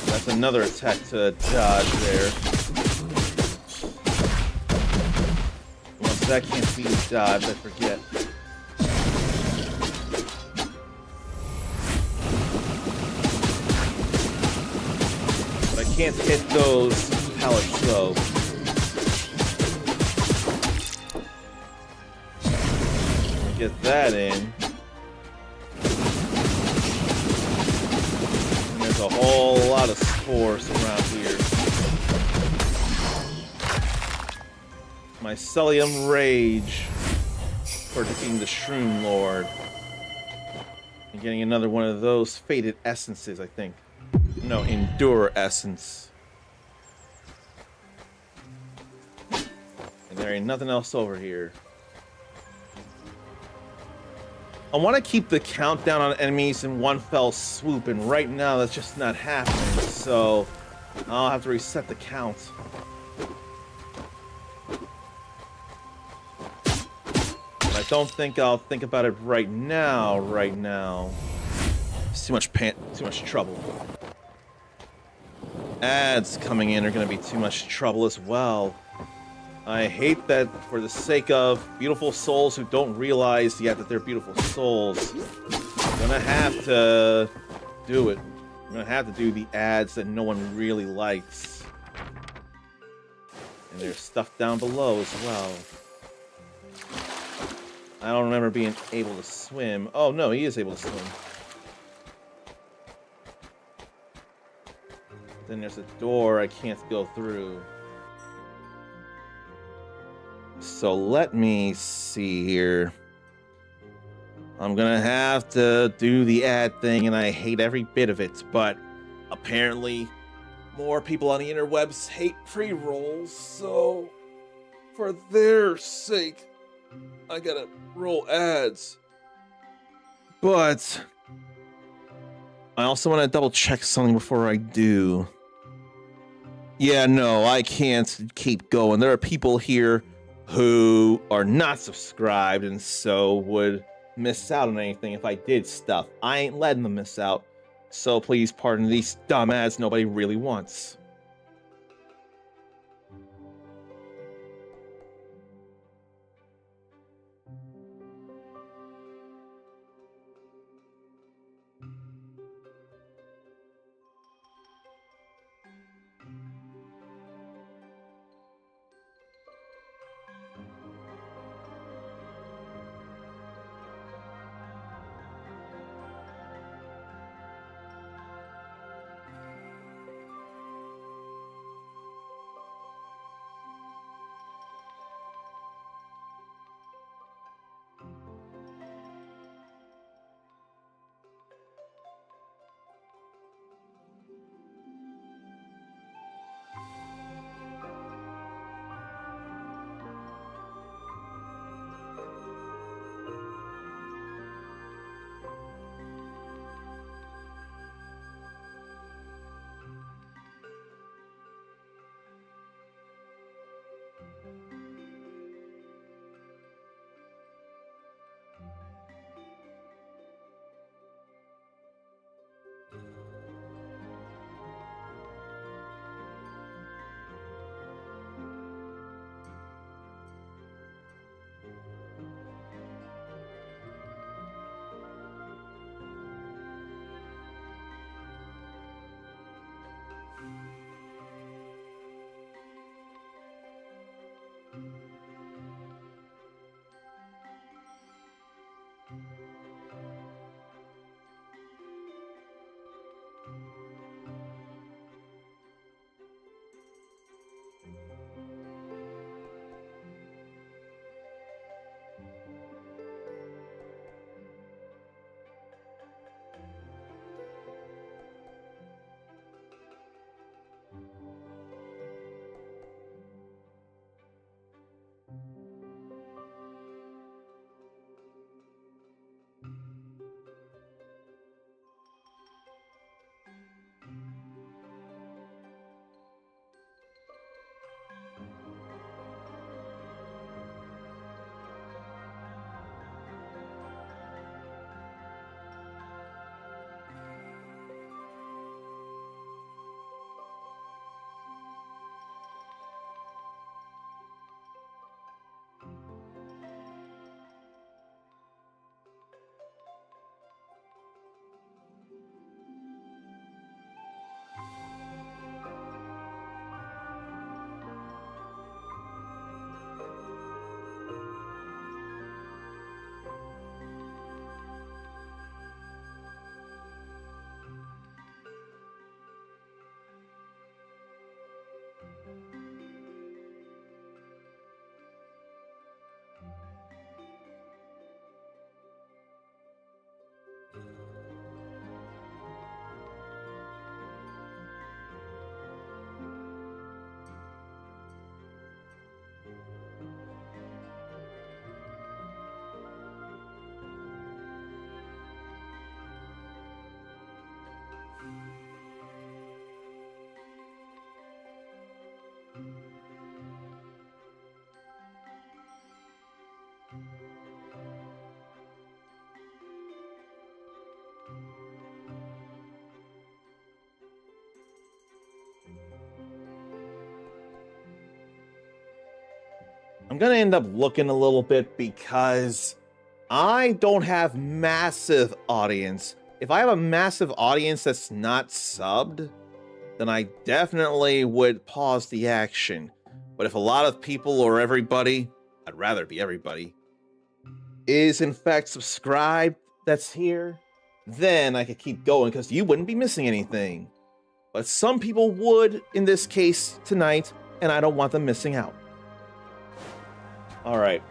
That's another attack to dodge there. Once that can't be dodged, I forget. Can't hit those pellets though. Get that in. And there's a whole lot of spores around here. Mycelium Rage for defeating the Shroom Lord. And getting another one of those Fated Essences, I think. No, Endure Essence. And there ain't nothing else over here. I want to keep the countdown on enemies in one fell swoop, and right now that's just not happening, so I'll have to reset the count. don't think I'll think about it right now. It's too much trouble. Ads coming in are going to be too much trouble as well. I hate that for the sake of beautiful souls who don't realize yet that they're beautiful souls. I'm gonna have to do it. I'm gonna have to do the ads that no one really likes. And there's stuff down below as well. I don't remember being able to swim. Oh no, he is able to swim. Then there's a door I can't go through. So let me see here. I'm gonna have to do the ad thing, and I hate every bit of it, but apparently more people on the interwebs hate pre-rolls, so for their sake, I gotta roll ads. But I also want to double check something before I do. Yeah, no, I can't keep going. There are people here who are not subscribed and so would miss out on anything if I did stuff. I ain't letting them miss out. So please pardon these dumb ads nobody really wants. I'm gonna end up looking a little bit because I don't have massive audience. If I have a massive audience that's not subbed, then I definitely would pause the action. But if a lot of people or everybody, I'd rather be everybody, is in fact subscribed that's here, then I could keep going because you wouldn't be missing anything. But some people would in this case tonight, and I don't want them missing out. All right.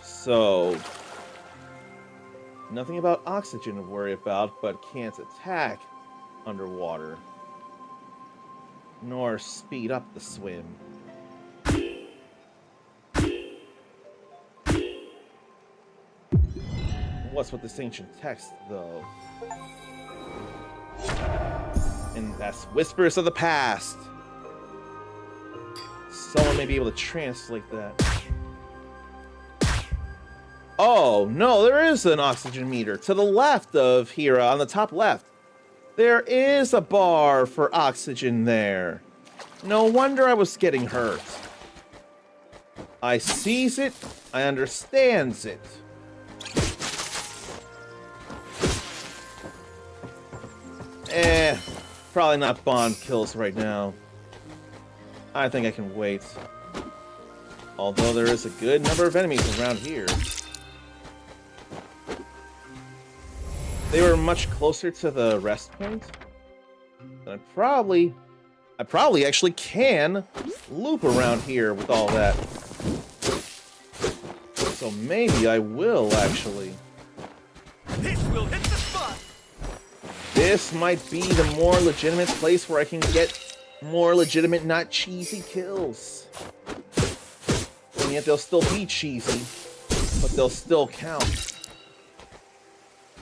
So, nothing about oxygen to worry about, but can't attack underwater, nor speed up the swim. What's with this ancient text, though? And that's Whispers of the Past. Someone may be able to translate that. Oh, no, there is an oxygen meter. To the left of Hira, on the top left, there is a bar for oxygen there. No wonder I was getting hurt. I sees it, I understands it. Probably not bond kills right now. I think I can wait. Although there is a good number of enemies around here. They were much closer to the rest point. I probably actually can loop around here with all that. So maybe I will actually. This will hit the spot. This might be the more legitimate place where I can get more legitimate, not cheesy kills. And yet they'll still be cheesy, but they'll still count.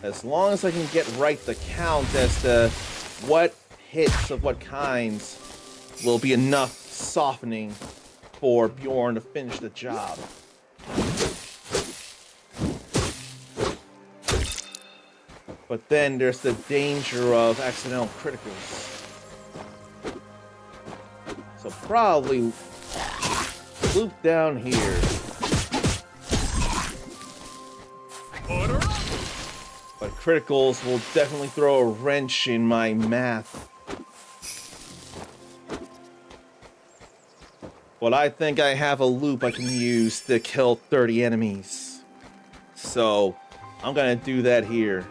As long as I can get right the count as to what hits of what kinds will be enough softening for Bjorn to finish the job. But then there's the danger of accidental criticals. So probably loop down here. Order up. But criticals will definitely throw a wrench in my math. But I think I have a loop I can use to kill 30 enemies. So I'm gonna do that here.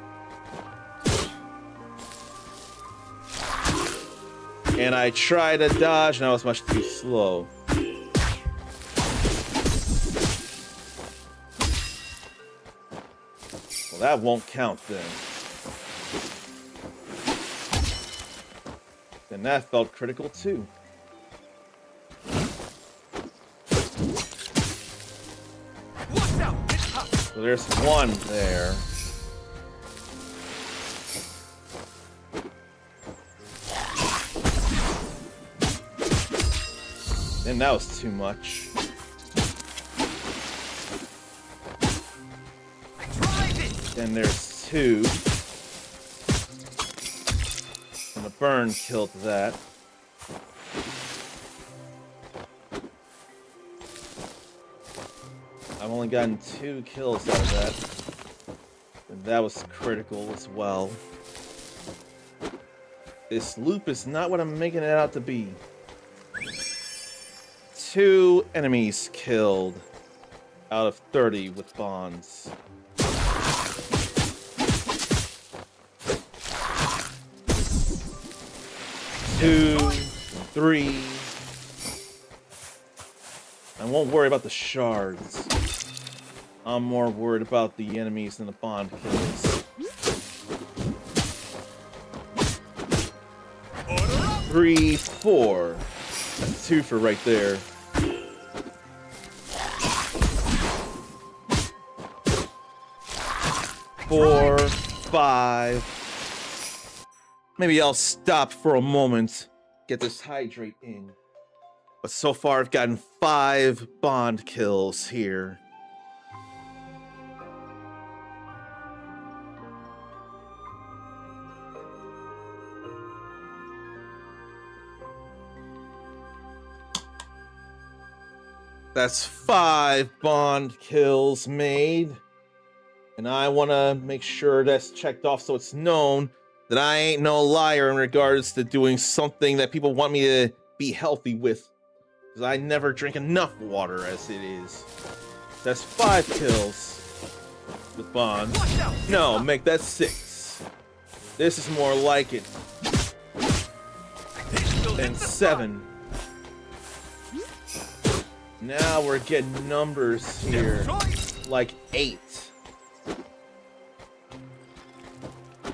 And I tried to dodge, and I was much too slow. Well, that won't count then. Then that felt critical too. Watch out! It's hot. So there's one there. And that was too much. Then there's two. And the burn killed that. I've only gotten 2 kills out of that. And that was critical as well. This loop is not what I'm making it out to be. 2 enemies killed out of 30 with bonds. Two, 3. I won't worry about the shards. I'm more worried about the enemies and the bond kills. 3, 4. That's 2 for right there. 4, 5. Maybe I'll stop for a moment, get this hydrate in. But so far I've gotten 5 bond kills here. That's 5 bond kills made. And I want to make sure that's checked off so it's known that I ain't no liar in regards to doing something that people want me to be healthy with. Because I never drink enough water as it is. That's 5 kills with bonds. No, make that 6. This is more like it. And 7. Now we're getting numbers here. Like 8.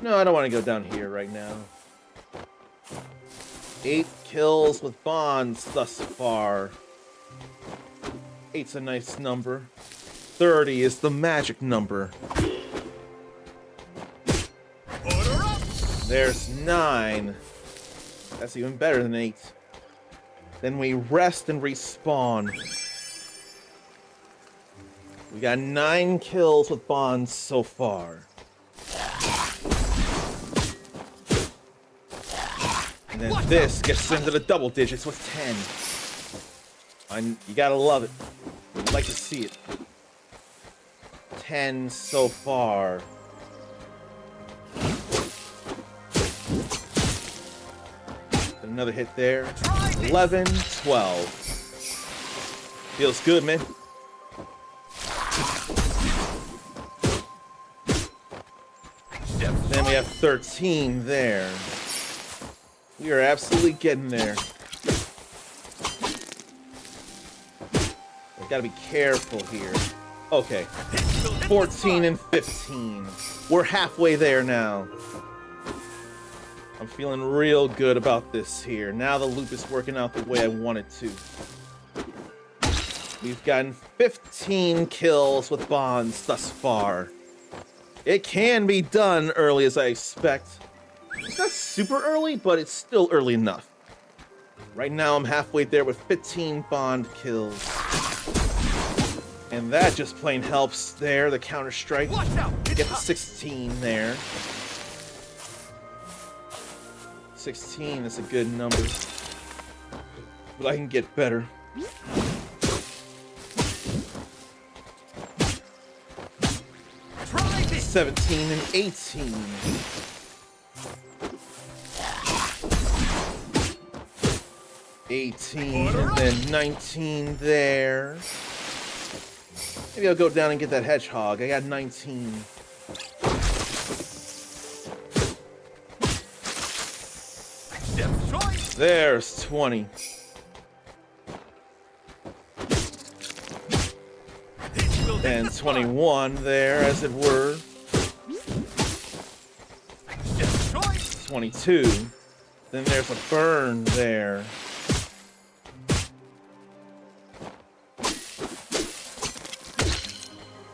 No, I don't want to go down here right now. 8 kills with bonds thus far. 8's a nice number. 30 is the magic number. There's 9. That's even better than 8. Then we rest and respawn. We got 9 kills with bonds so far. And then this gets into the double digits with 10. You gotta love it. I'd like to see it. 10 so far. Another hit there. 11, 12. Feels good, man. Then we have 13 there. We are absolutely getting there. We gotta be careful here. Okay. 14 and 15. We're halfway there now. I'm feeling real good about this here. Now the loop is working out the way I want it to. We've gotten 15 kills with bonds thus far. It can be done early as I expect. It's not super early, but it's still early enough. Right now I'm halfway there with 15 bond kills. And that just plain helps there, the counter-strike. Get the 16 there. 16 is a good number. But I can get better. Try 17 and 18. And then 19 there. Maybe I'll go down and get that hedgehog. I got 19. There's 20. And 21 there, as it were. 22. Then there's a burn there.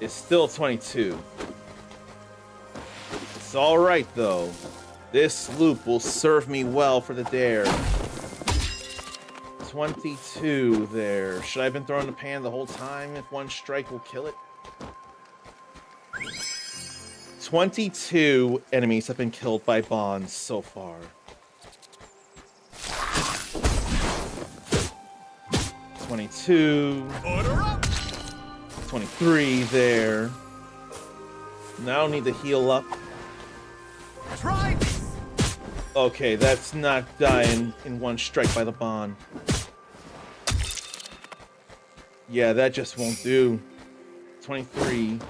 It's still 22. It's alright though. This loop will serve me well for the dare. 22 there. Should I have been throwing the pan the whole time if one strike will kill it? 22 enemies have been killed by bonds so far. 22. 23 there. Now I need to heal up. Okay, that's not dying in one strike by the bond. Yeah, that just won't do. 23.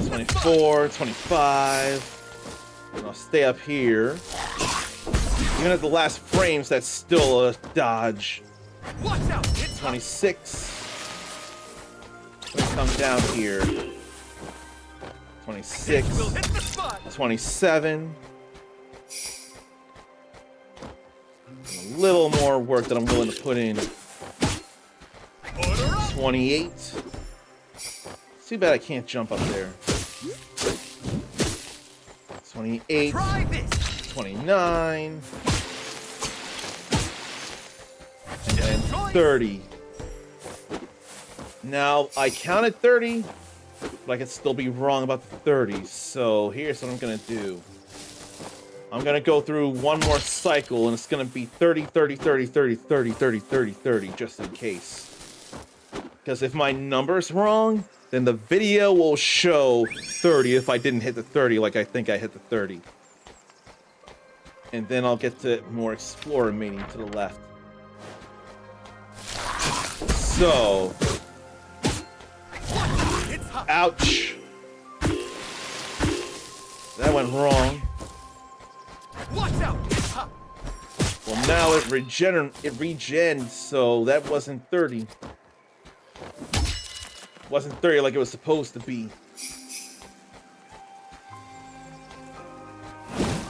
24, 25. And I'll stay up here. Even at the last frames, that's still a dodge. 26. Let me come down here. 26. 27. A little more work that I'm willing to put in. 28. Too bad I can't jump up there. 28. 29. And then 30. Now, I counted 30, but I could still be wrong about the 30. So here's what I'm gonna do. I'm gonna go through one more cycle, and it's gonna be 30, 30, 30, 30, 30, 30, 30, 30, just in case. Because if my number's wrong, then the video will show 30 if I didn't hit the 30 like I think I hit the 30. And then I'll get to more Explorer meeting to the left. So... ouch! That went wrong. Watch out! It's hot. Well, now it regens, so that wasn't 30. Wasn't 30 like it was supposed to be.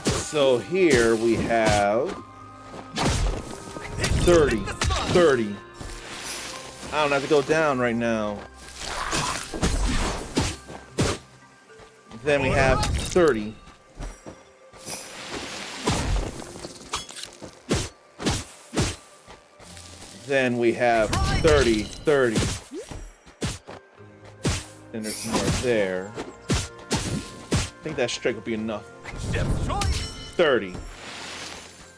So here we have 30, 30. I don't have to go down right now. Then we have 30. Then we have 30, 30. Then there's more there. I think that strike will be enough. 30.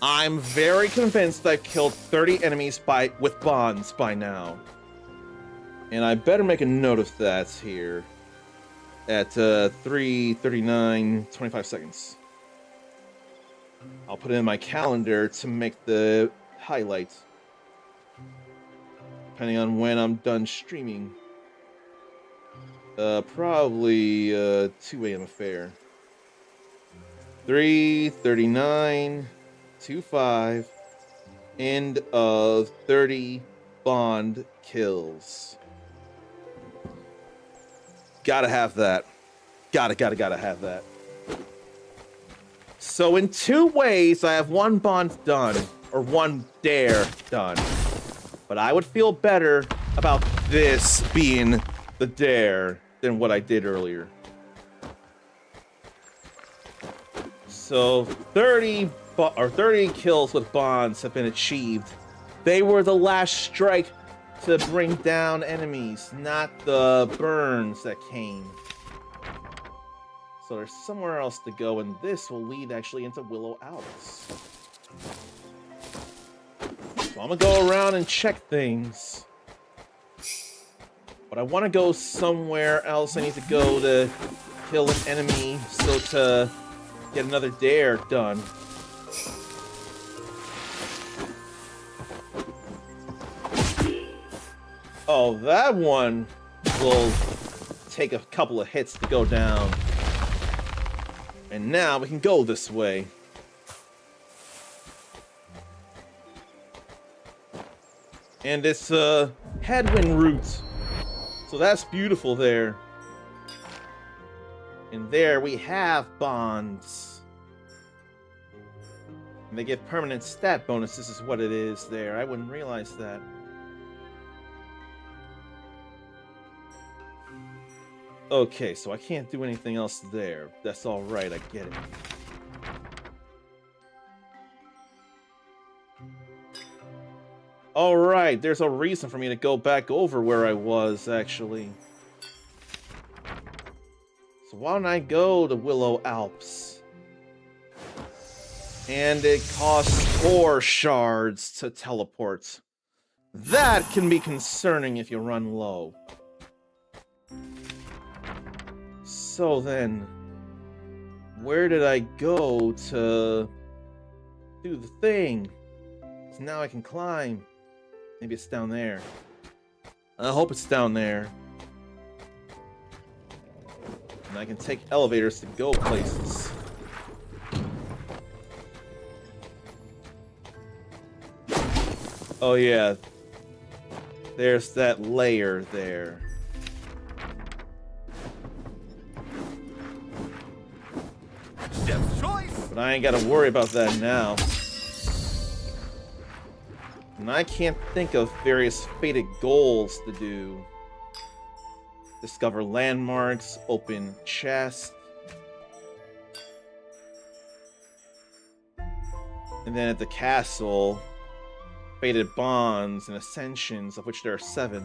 I'm very convinced I've killed 30 enemies with bonds by now. And I better make a note of that here. At 3:39, 25 seconds. I'll put it in my calendar to make the highlights. Depending on when I'm done streaming. Probably 2 a.m. affair. 3:39, 25. End of 30 bond kills. Gotta have that. Gotta have that. So in 2 ways, I have 1 bond done, or 1 dare done. But I would feel better about this being the dare than what I did earlier. So 30 kills with bonds have been achieved. They were the last strike to bring down enemies, not the burns that came. So there's somewhere else to go, and this will lead actually into Willow Alps. So I'm gonna go around and check things. But I want to go somewhere else. I need to go to kill an enemy, so to get another dare done. Oh, that one will take a couple of hits to go down. And now we can go this way. And it's a headwind route. So that's beautiful there. And there we have bonds. And they give permanent stat bonuses is what it is there. I wouldn't realize that. Okay, so I can't do anything else there. That's all right, I get it. All right, there's a reason for me to go back over where I was, actually. So why don't I go to Willow Alps? And it costs 4 shards to teleport. That can be concerning if you run low. So then, where did I go to do the thing? So now I can climb. Maybe it's down there. I hope it's down there. And I can take elevators to go places. Oh yeah. There's that layer there. But I ain't gotta worry about that now. And I can't think of various fated goals to do. Discover landmarks, open chests. And then at the castle, fated bonds and ascensions, of which there are 7.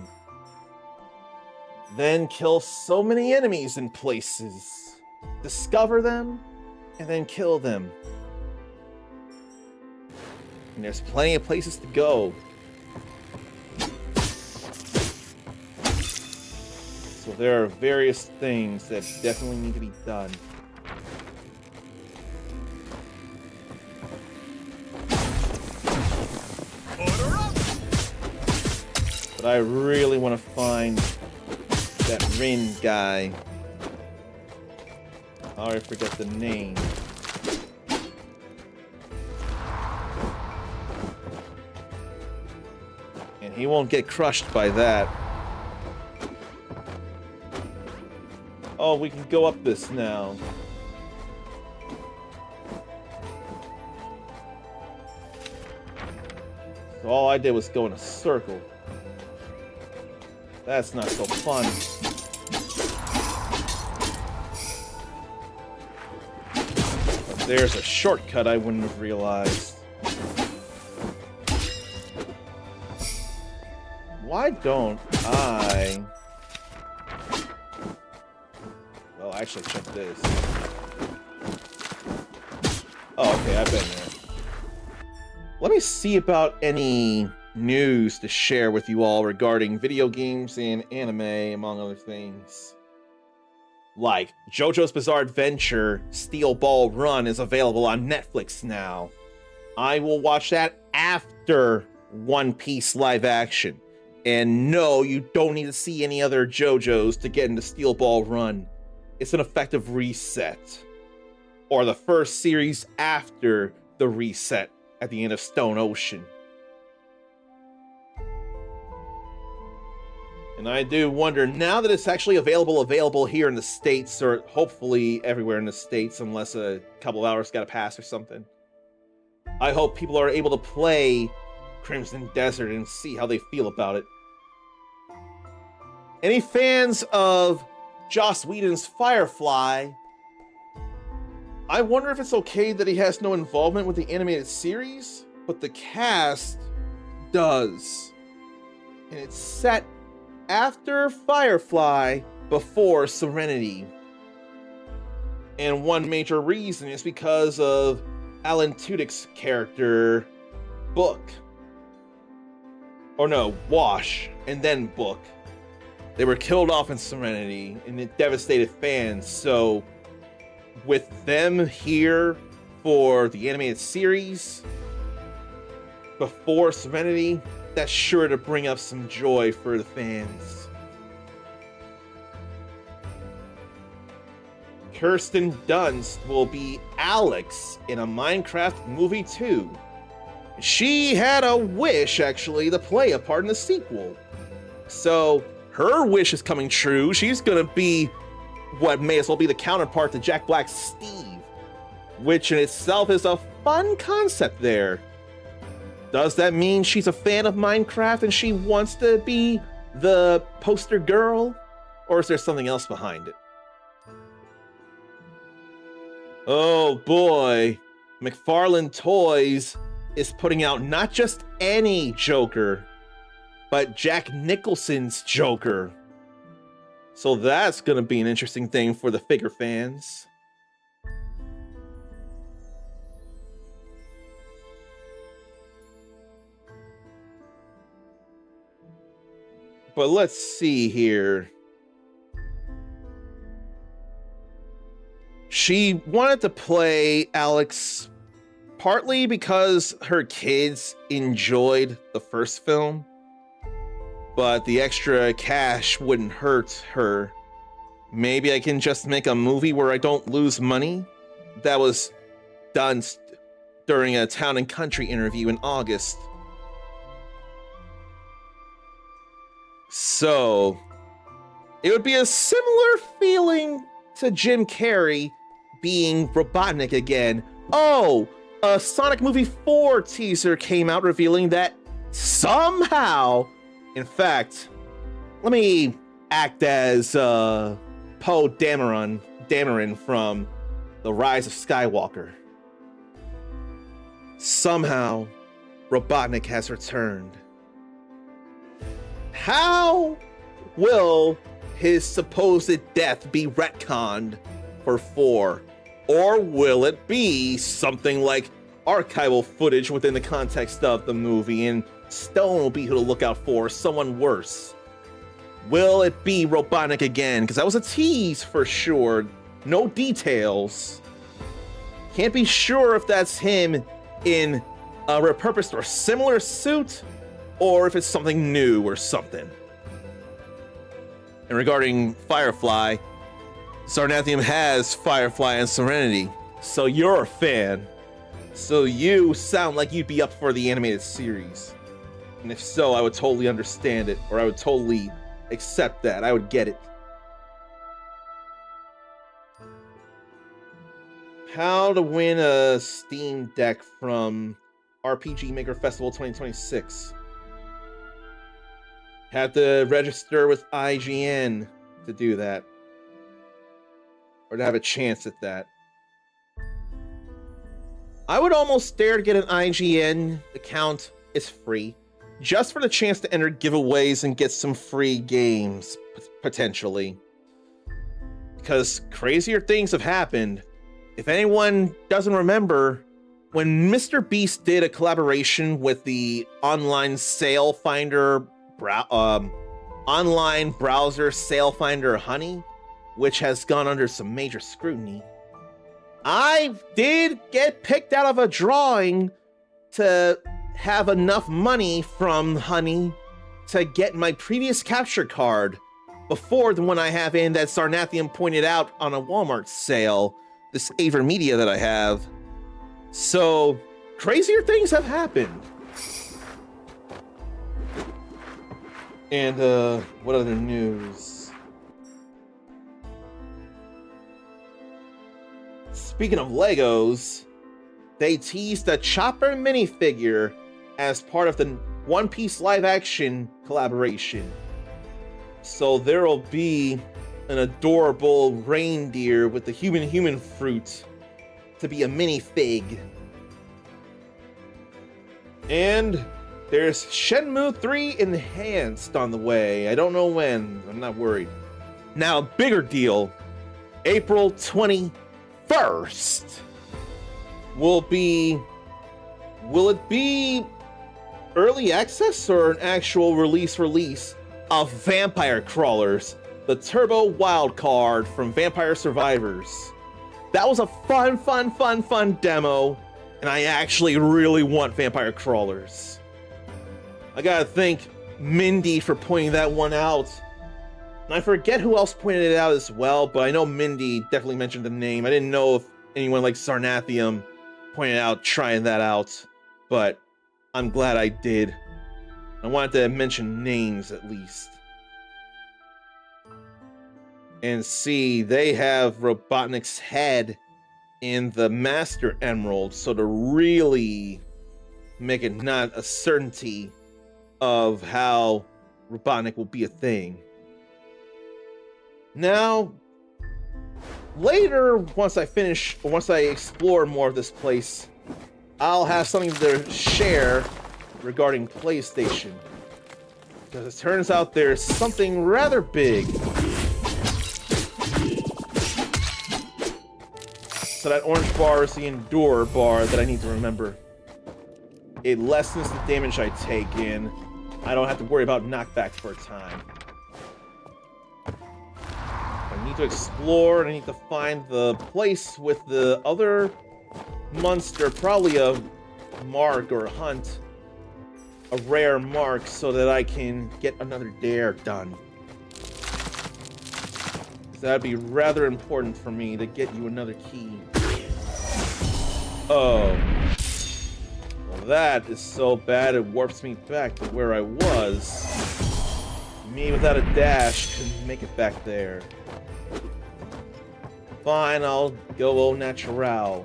Then kill so many enemies in places. Discover them, and then kill them. And there's plenty of places to go. So there are various things that definitely need to be done. But I really want to find that Rin guy. I already forget the name. And he won't get crushed by that. Oh, we can go up this now. So all I did was go in a circle. That's not so fun. But there's a shortcut I wouldn't have realized. Why don't I... Well, actually, check this. Oh, okay, I've been there. Let me see about any news to share with you all regarding video games and anime, among other things. Like, JoJo's Bizarre Adventure Steel Ball Run is available on Netflix now. I will watch that after One Piece live action. And no, you don't need to see any other JoJo's to get into Steel Ball Run. It's an effective reset. Or the first series after the reset at the end of Stone Ocean. And I do wonder, now that it's actually available here in the States, or hopefully everywhere in the States, unless a couple of hours gotta pass or something. I hope people are able to play Crimson Desert and see how they feel about it. Any fans of Joss Whedon's Firefly? I wonder if it's okay that he has no involvement with the animated series, but the cast does. And it's set after Firefly, before Serenity. And one major reason is because of Alan Tudyk's character, Book. Or no, Wash, and then Book. They were killed off in Serenity, and it devastated fans, so with them here for the animated series before Serenity, that's sure to bring up some joy for the fans. Kirsten Dunst will be Alex in a Minecraft movie too. She had a wish, actually, to play a part in the sequel. So her wish is coming true. She's gonna be what may as well be the counterpart to Jack Black's Steve, which in itself is a fun concept there. Does that mean she's a fan of Minecraft and she wants to be the poster girl? Or is there something else behind it? Oh boy, McFarlane Toys is putting out not just any Joker, but Jack Nicholson's Joker. So that's gonna be an interesting thing for the figure fans. But let's see here. She wanted to play Alex partly because her kids enjoyed the first film, but the extra cash wouldn't hurt her. Maybe I can just make a movie where I don't lose money? That was done during a Town and Country interview in August. So, it would be a similar feeling to Jim Carrey being Robotnik again. Oh, a Sonic Movie 4 teaser came out revealing that somehow, in fact, let me act as Poe Dameron from The Rise of Skywalker. Somehow, Robotnik has returned. How will his supposed death be retconned for 4? Or will it be something like archival footage within the context of the movie, and Stone will be who to look out for, someone worse. Will it be Robotnik again? Because that was a tease for sure. No details. Can't be sure if that's him in a repurposed or similar suit, or if it's something new or something. And regarding Firefly, Sarnathium has Firefly and Serenity, so you're a fan. So you sound like you'd be up for the animated series. And if so, I would totally understand it, or I would totally accept that. I would get it. How to win a Steam Deck from RPG Maker Festival 2026. Have to register with IGN to do that. Or to have a chance at that. I would almost dare to get an IGN account. It's free. Just for the chance to enter giveaways and get some free games, potentially. Because crazier things have happened. If anyone doesn't remember, when Mr. Beast did a collaboration with the online sale finder, online browser sale finder Honey, which has gone under some major scrutiny, I did get picked out of a drawing to have enough money from Honey to get my previous capture card before the one I have in that Sarnathium pointed out on a Walmart sale, this AverMedia that I have. So crazier things have happened. And what other news? Speaking of Legos, they teased a Chopper minifigure as part of the One Piece live action collaboration. So there'll be an adorable reindeer with the human fruit to be a minifig. And there's Shenmue 3 Enhanced on the way. I don't know when. I'm not worried. Now, bigger deal. April 21st will it be early access or an actual release of Vampire Crawlers, the Turbo Wildcard from Vampire Survivors? That was a fun demo, and I actually really want Vampire Crawlers. I gotta thank Mindy for pointing that one out. And I forget who else pointed it out as well, but I know Mindy definitely mentioned the name. I didn't know if anyone like Sarnathium pointed out trying that out, but I'm glad I did. I wanted to mention names at least. And see, they have Robotnik's head in the Master Emerald, so to really make it not a certainty of how Robotnik will be a thing. Now, later, once I explore more of this place, I'll have something to share regarding PlayStation. Because it turns out there's something rather big. So that orange bar is the Endure bar that I need to remember. It lessens the damage I take in. I don't have to worry about knockback for a time. I need to explore, and I need to find the place with the other monster, probably a mark or a hunt, a rare mark, so that I can get another dare done. That'd be rather important for me to get you another key. Oh. Well, that is so bad it warps me back to where I was. Me without a dash couldn't make it back there. Fine, I'll go au natural.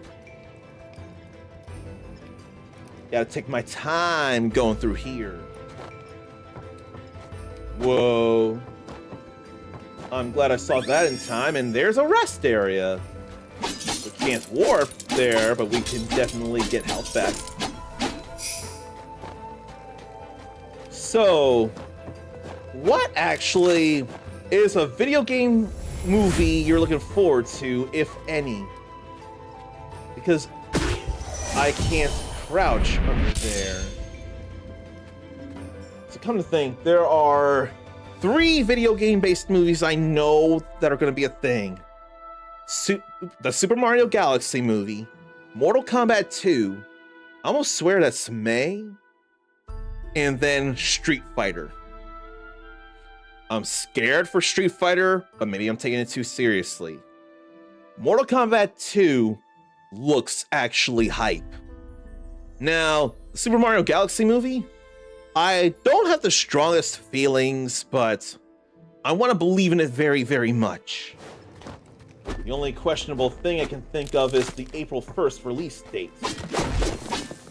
Gotta take my time going through here. Whoa. I'm glad I saw that in time, and there's a rest area. We can't warp there, but we can definitely get health back. So, what actually is a video game movie you're looking forward to, if any? Because I can't crouch under there. So come to think, there are 3 video game-based movies I know that are going to be a thing. The Super Mario Galaxy movie, Mortal Kombat 2, I almost swear that's May, and then Street Fighter. I'm scared for Street Fighter, but maybe I'm taking it too seriously. Mortal Kombat 2 looks actually hype. Now, the Super Mario Galaxy movie, I don't have the strongest feelings, but I want to believe in it very, very much. The only questionable thing I can think of is the April 1st release date.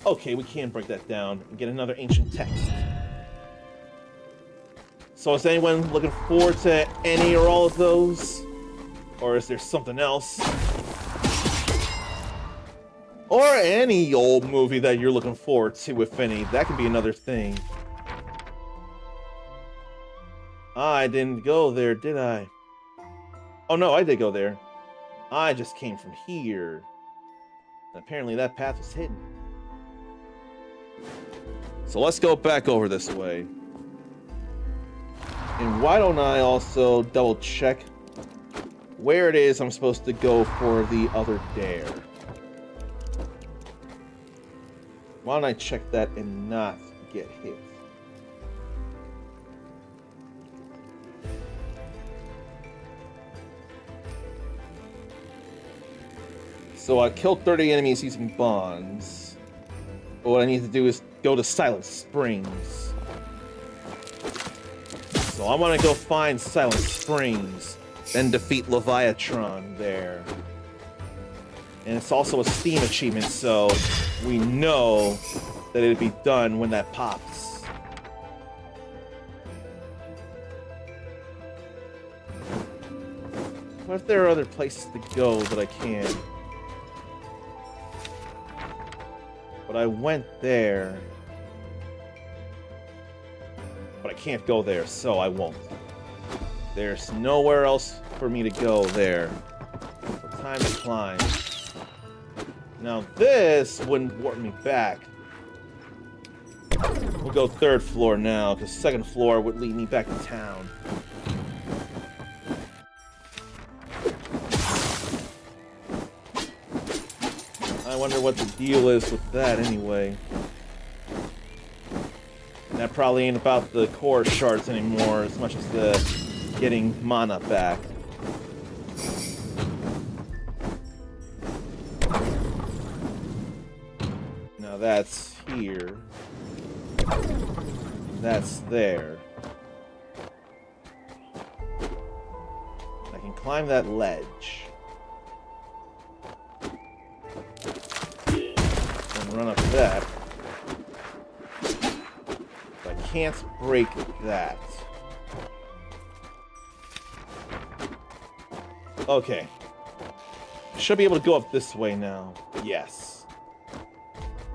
Okay, we can break that down and get another ancient text. So is anyone looking forward to any or all of those? Or is there something else? Or any old movie that you're looking forward to, if any. That could be another thing. I didn't go there, did I? Oh no, I did go there. I just came from here. Apparently that path was hidden. So let's go back over this way. And why don't I also double check where it is I'm supposed to go for the other dare? Why don't I check that and not get hit? So I killed 30 enemies using bombs. But what I need to do is go to Silent Springs. So I want to go find Silent Springs, then defeat Leviathan there. And it's also a Steam achievement, so we know that it'll be done when that pops. What if there are other places to go that I can? But I went there. But I can't go there, so I won't. There's nowhere else for me to go there. So time to climb. Now this wouldn't warp me back. We'll go 3rd floor now, because 2nd floor would lead me back to town. I wonder what the deal is with that anyway. And that probably ain't about the core shards anymore as much as the getting mana back. Now that's here. That's there. I can climb that ledge. And run up that. But I can't break that. Okay. Should be able to go up this way now. Yes.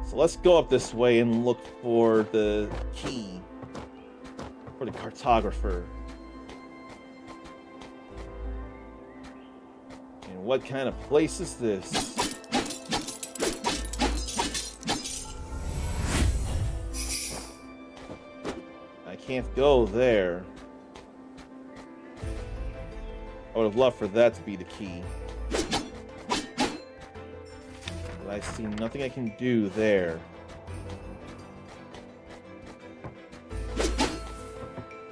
So let's go up this way and look for the key for the cartographer. And what kind of place is this? I can't go there. I would have loved for that to be the key. But I see nothing I can do there.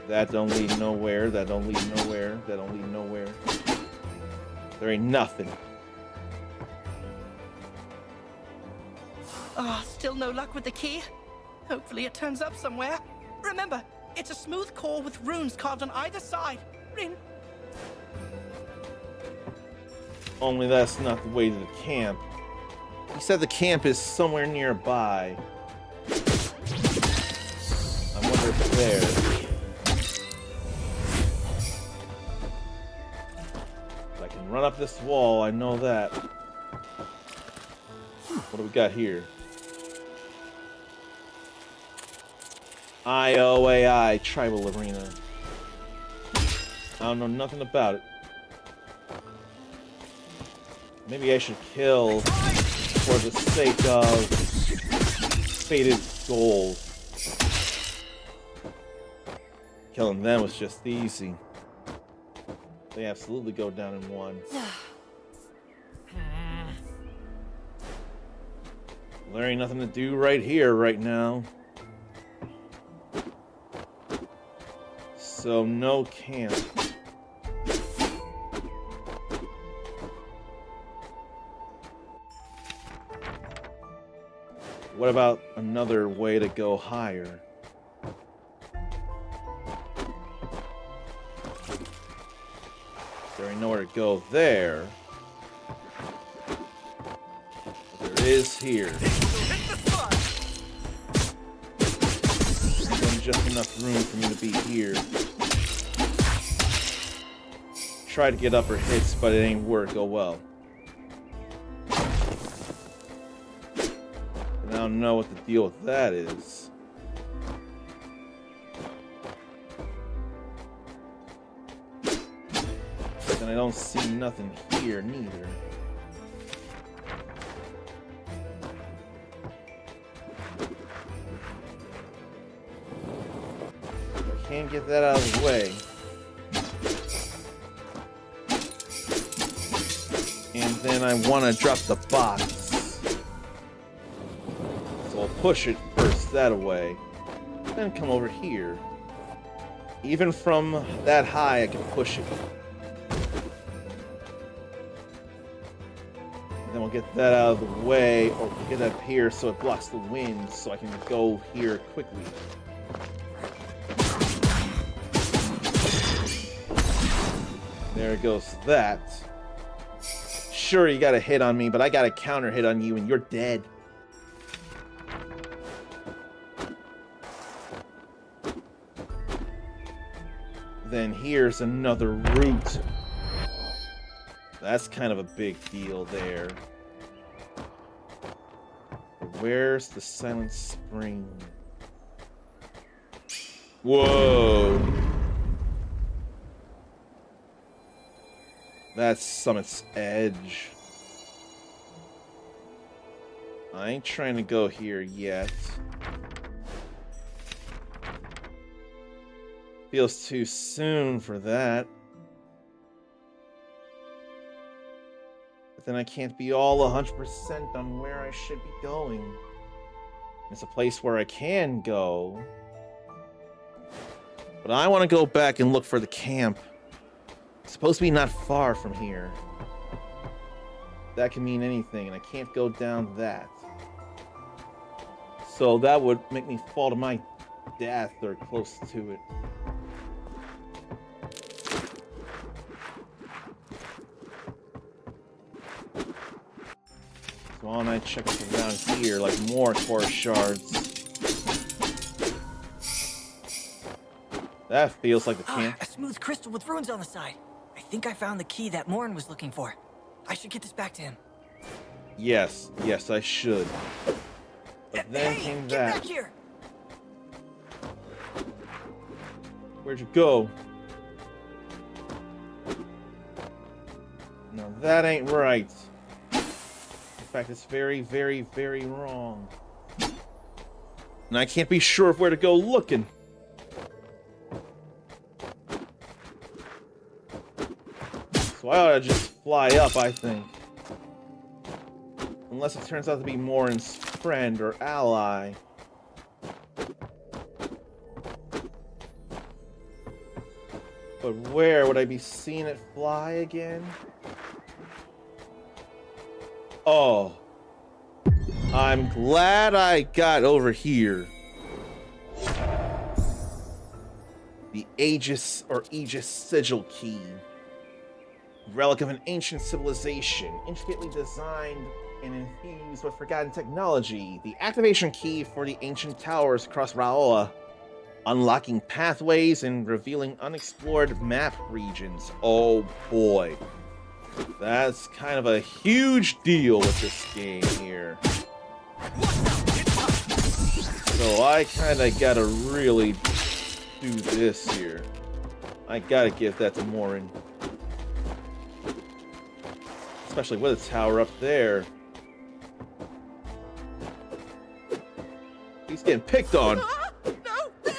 That don't lead nowhere, that don't lead nowhere, that don't lead nowhere. There ain't nothing. Ah, still no luck with the key. Hopefully it turns up somewhere. Remember, it's a smooth core with runes carved on either side. Rin. Only that's not the way to the camp. He said the camp is somewhere nearby. I wonder if it's there. If I can run up this wall, I know that. What do we got here? IOAI Tribal Arena. I don't know nothing about it. Maybe I should kill for the sake of faded gold. Killing them was just easy. They absolutely go down in one. There ain't nothing to do right here, right now. So no camp. What about another way to go higher? There ain't nowhere to go there. But there is here. There's just enough room for me to be here. Try to get upper hits, but it ain't work. Oh well. And I don't know what the deal with that is. And I don't see nothing here neither. I can't get that out of the way. And then I want to drop the box. So I'll push it first that way. Then come over here. Even from that high, I can push it. Then we'll get that out of the way, or we'll get up here so it blocks the wind, so I can go here quickly. There goes that. Sure, you got a hit on me, but I got a counter hit on you, and you're dead. Then here's another route. That's kind of a big deal there. Where's the Silent Spring? Whoa. That's Summit's Edge. I ain't trying to go here yet. Feels too soon for that. Then I can't be all 100% on where I should be going. It's a place where I can go. But I want to go back and look for the camp. It's supposed to be not far from here. That can mean anything, and I can't go down that. So that would make me fall to my death or close to it. So why don't I check it around here, like more core shards. That feels like the camp. A smooth crystal with runes on the side. I think I found the key that Morin was looking for. I should get this back to him. Yes, I should. But then came get that. Back here. Where'd you go? No, that ain't right. In fact, it's very, very, very wrong. And I can't be sure of where to go looking. So I ought to just fly up, I think. Unless it turns out to be Morin's friend or ally. But where would I be seeing it fly again? Oh. I'm glad I got over here. The Aegis or Aegis Sigil Key. Relic of an ancient civilization, intricately designed and infused with forgotten technology. The activation key for the ancient towers across Raloa, unlocking pathways and revealing unexplored map regions. Oh boy. That's kind of a huge deal with this game here. So I kind of gotta really do this here. I gotta give that to Morin. Especially with a tower up there. He's getting picked on. Ah, no, Rin!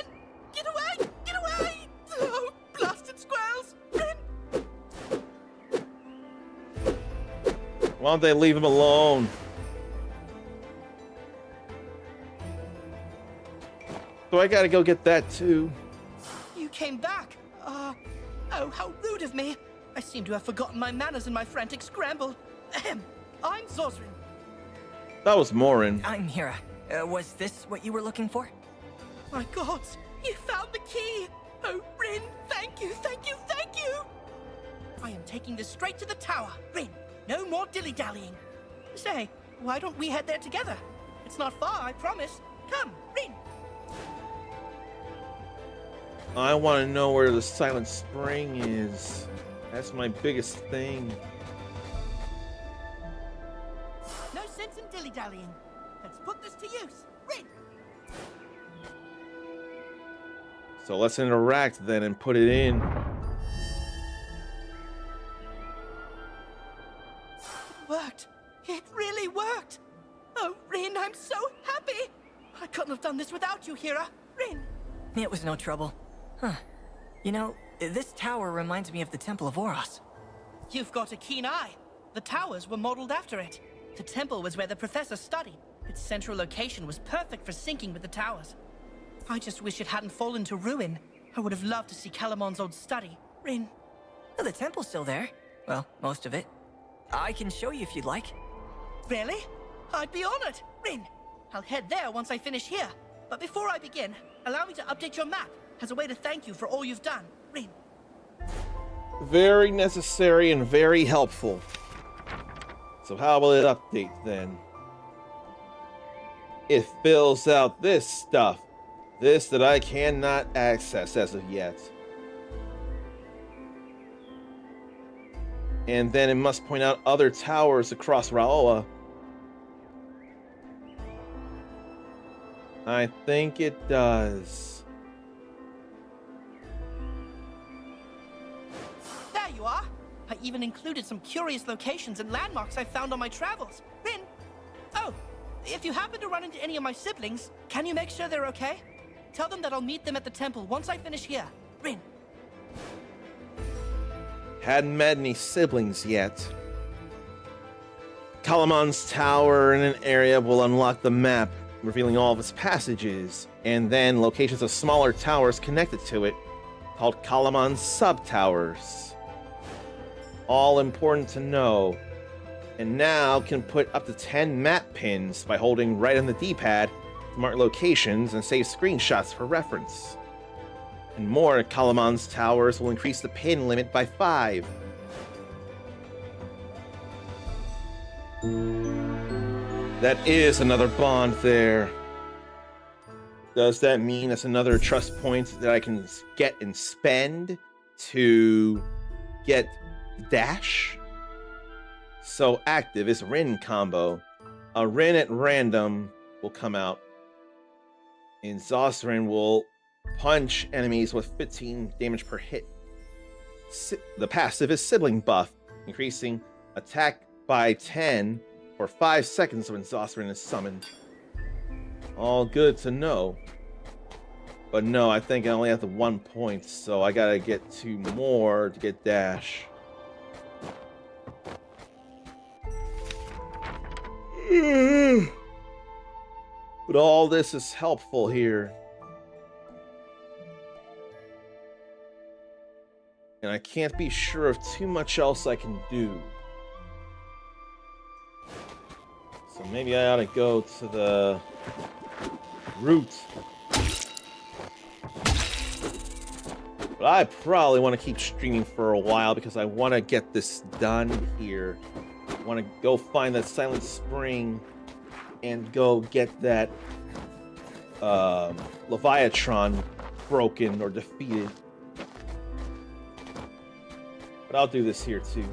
Get away! Get away! Oh, blasted squirrels! Rin! Why don't they leave him alone? So I gotta go get that too. You came back. Oh, how rude of me. I seem to have forgotten my manners in my frantic scramble. Ahem. I'm Zosrin. That was Morin. I'm Hira. Was this what you were looking for? My gods, you found the key! Oh, Rin, thank you, thank you, thank you! I am taking this straight to the tower. Rin, no more dilly-dallying. Say, why don't we head there together? It's not far, I promise. Come, Rin! I want to know where the Silent Spring is. That's my biggest thing. No sense in dilly-dallying. Let's put this to use. Rin! So let's interact then and put it in. It worked. It really worked. Oh, Rin, I'm so happy. I couldn't have done this without you, Hira. Rin! It was no trouble. Huh. You know, this tower reminds me of the Temple of Oros. You've got a keen eye. The towers were modeled after it. The temple was where the professor studied. Its central location was perfect for syncing with the towers. I just wish it hadn't fallen to ruin. I would have loved to see Calamon's old study. Rin. Oh, the temple's still there. Well, most of it. I can show you if you'd like. Really? I'd be honored. Rin, I'll head there once I finish here. But before I begin, allow me to update your map as a way to thank you for all you've done. Rin. Very necessary and very helpful. So how will it update then? It fills out this stuff. This that I cannot access as of yet. And then it must point out other towers across Raoa. I think it does. There you are. I even included some curious locations and landmarks I found on my travels. Rin. Oh, if you happen to run into any of my siblings, can you make sure they're okay? Tell them that I'll meet them at the temple once I finish here. Rin. Hadn't met any siblings yet. Calamon's tower in an area will unlock the map, revealing all of its passages, and then locations of smaller towers connected to it, called Calamon's sub-towers. All important to know. And now can put up to 10 map pins by holding right on the D-pad to mark locations and save screenshots for reference. And more Calamon's towers will increase the pin limit by 5. That is another bond there. Does that mean that's another trust point that I can get and spend to get dash? So active is Rin combo. A Rin at random will come out. And Zosrin will punch enemies with 15 damage per hit. The passive is Sibling buff, increasing attack by 10 for 5 seconds when Zosrin is summoned. All good to know. But no, I think I only have the 1 point, so I gotta get 2 more to get dash. But all this is helpful here. And I can't be sure of too much else I can do. So maybe I ought to go to the route. But I probably want to keep streaming for a while because I want to get this done here. I want to go find that Silent Spring and go get that Leviathan broken or defeated. But I'll do this here too.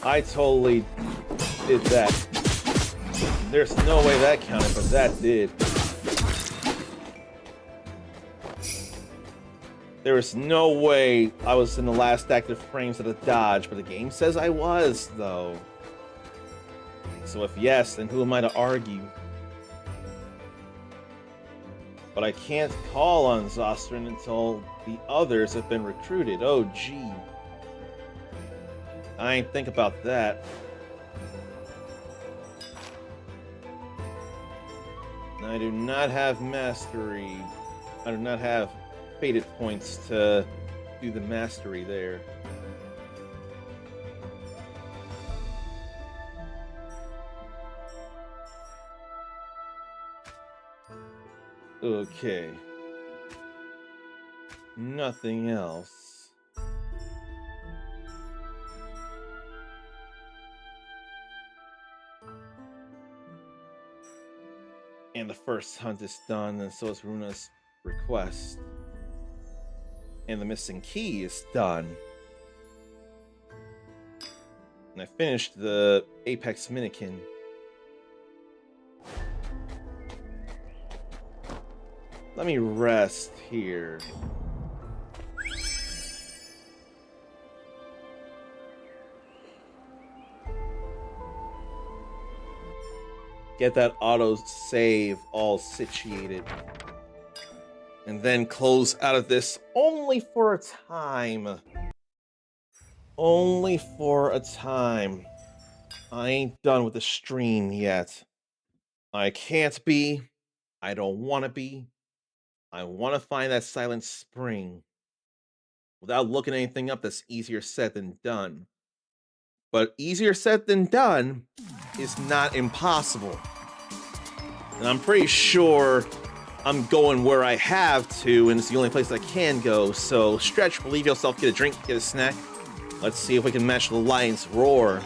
I totally did that. There's no way that counted, but that did. There is no way I was in the last active frames of the dodge, but the game says I was, though. So if yes, then who am I to argue? But I can't call on Zostrin until the others have been recruited. Oh, gee. I ain't think about that. I do not have mastery. I do not have fated points to do the mastery there. Okay. Nothing else. And the first hunt is done, and so is Runa's request. And the missing key is done. And I finished the Apex Minikin. Let me rest here. Get that auto save all situated. And then close out of this only for a time. Only for a time. I ain't done with the stream yet. I can't be. I don't want to be. I want to find that silent spring. Without looking anything up, that's easier said than done. But easier said than done is not impossible. And I'm pretty sure I'm going where I have to, and it's the only place I can go. So stretch, relieve yourself, get a drink, get a snack. Let's see if we can match the lion's roar.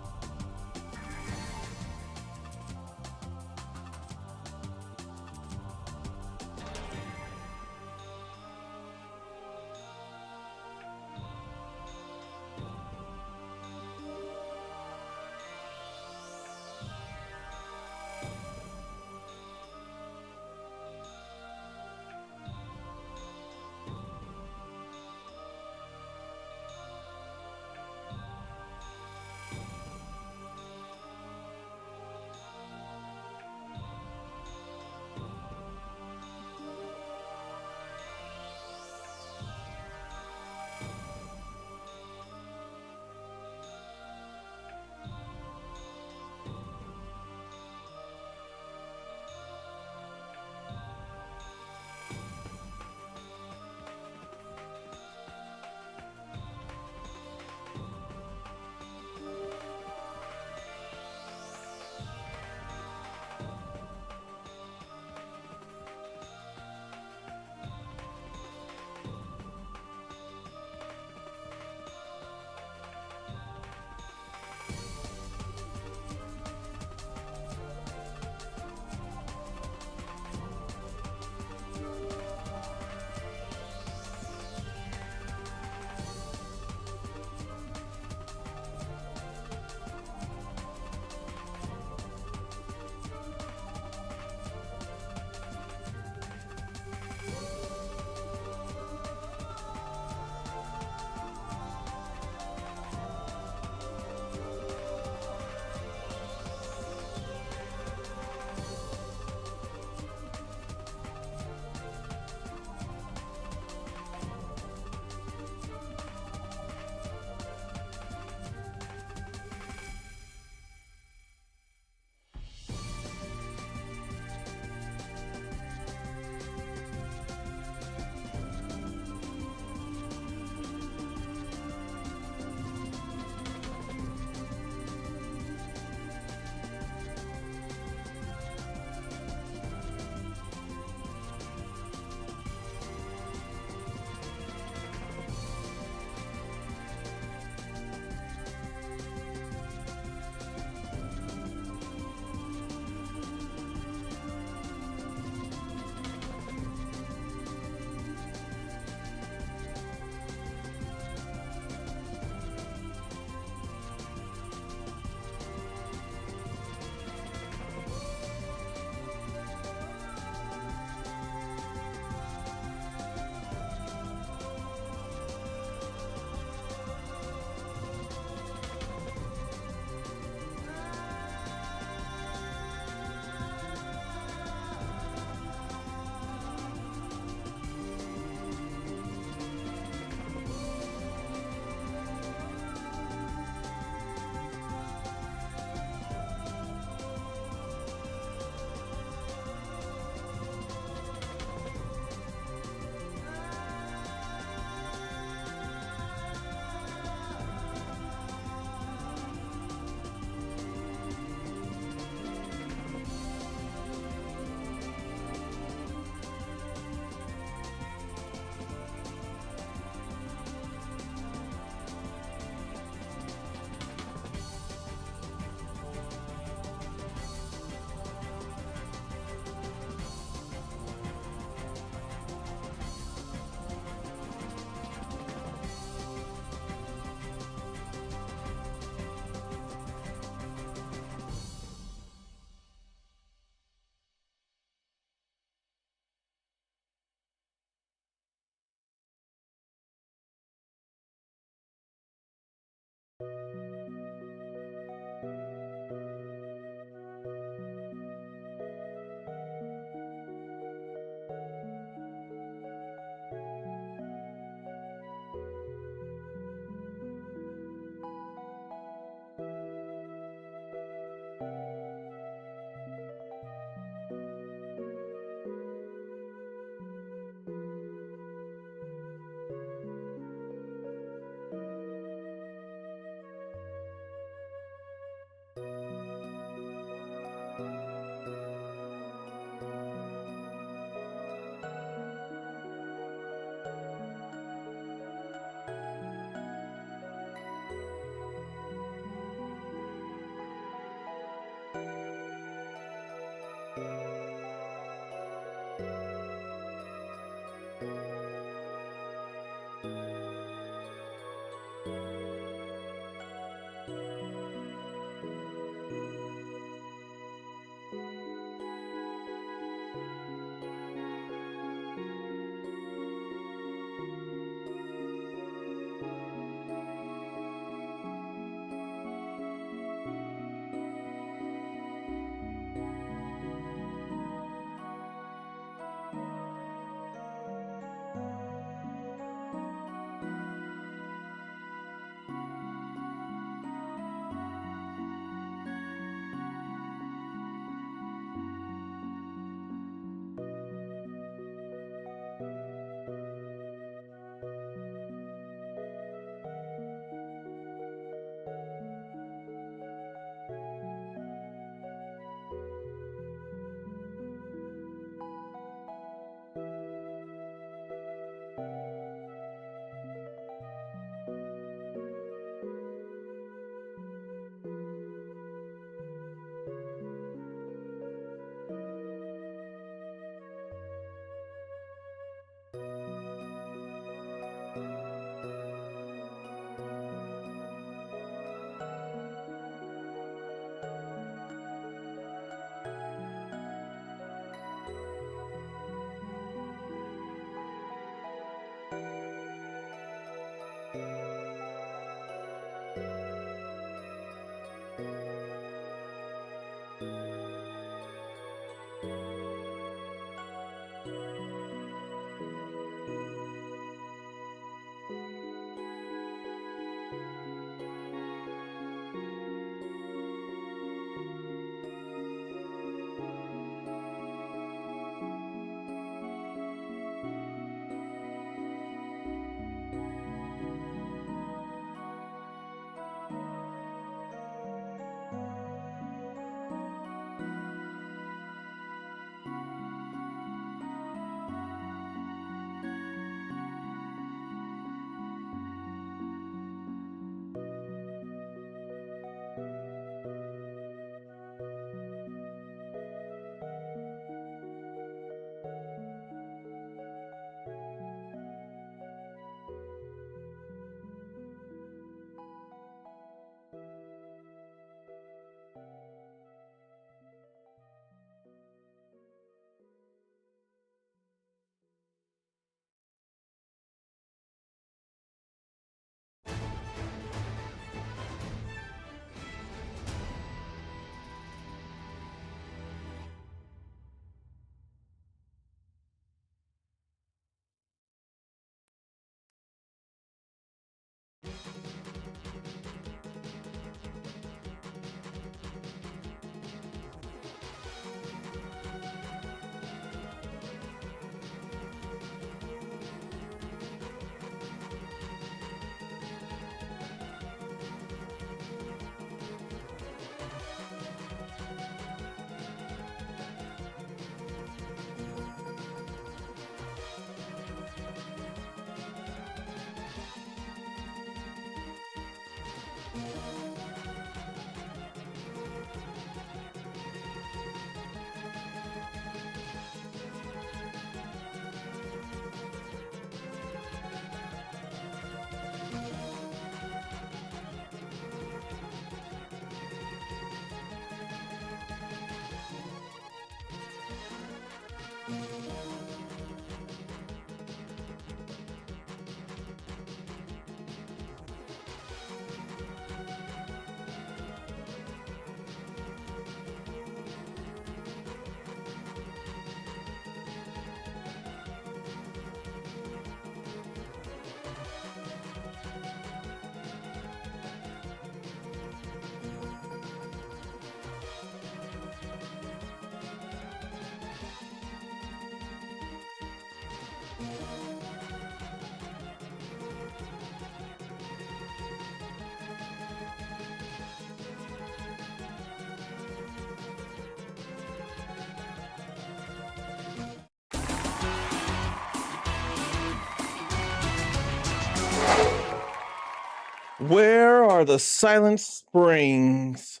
Where are the Silent Springs?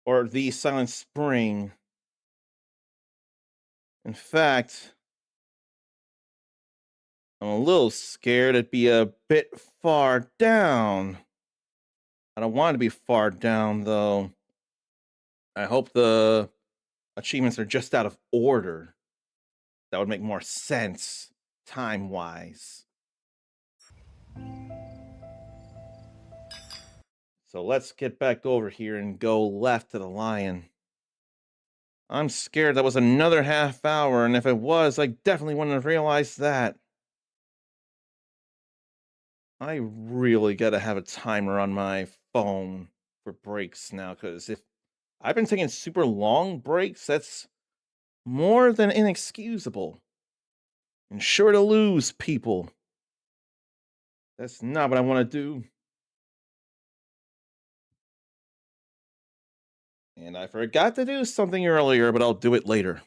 Or the Silent Spring? In fact, I'm a little scared it'd be a bit far down. I don't want to be far down, though. I hope the achievements are just out of order. That would make more sense, time-wise. So let's get back over here and go left to the lion. I'm scared that was another half hour, and if it was, I definitely wouldn't have realized that. I really gotta have a timer on my phone for breaks now, because if I've been taking super long breaks, that's more than inexcusable. And sure to lose people. That's not what I want to do. And I forgot to do something earlier, but I'll do it later.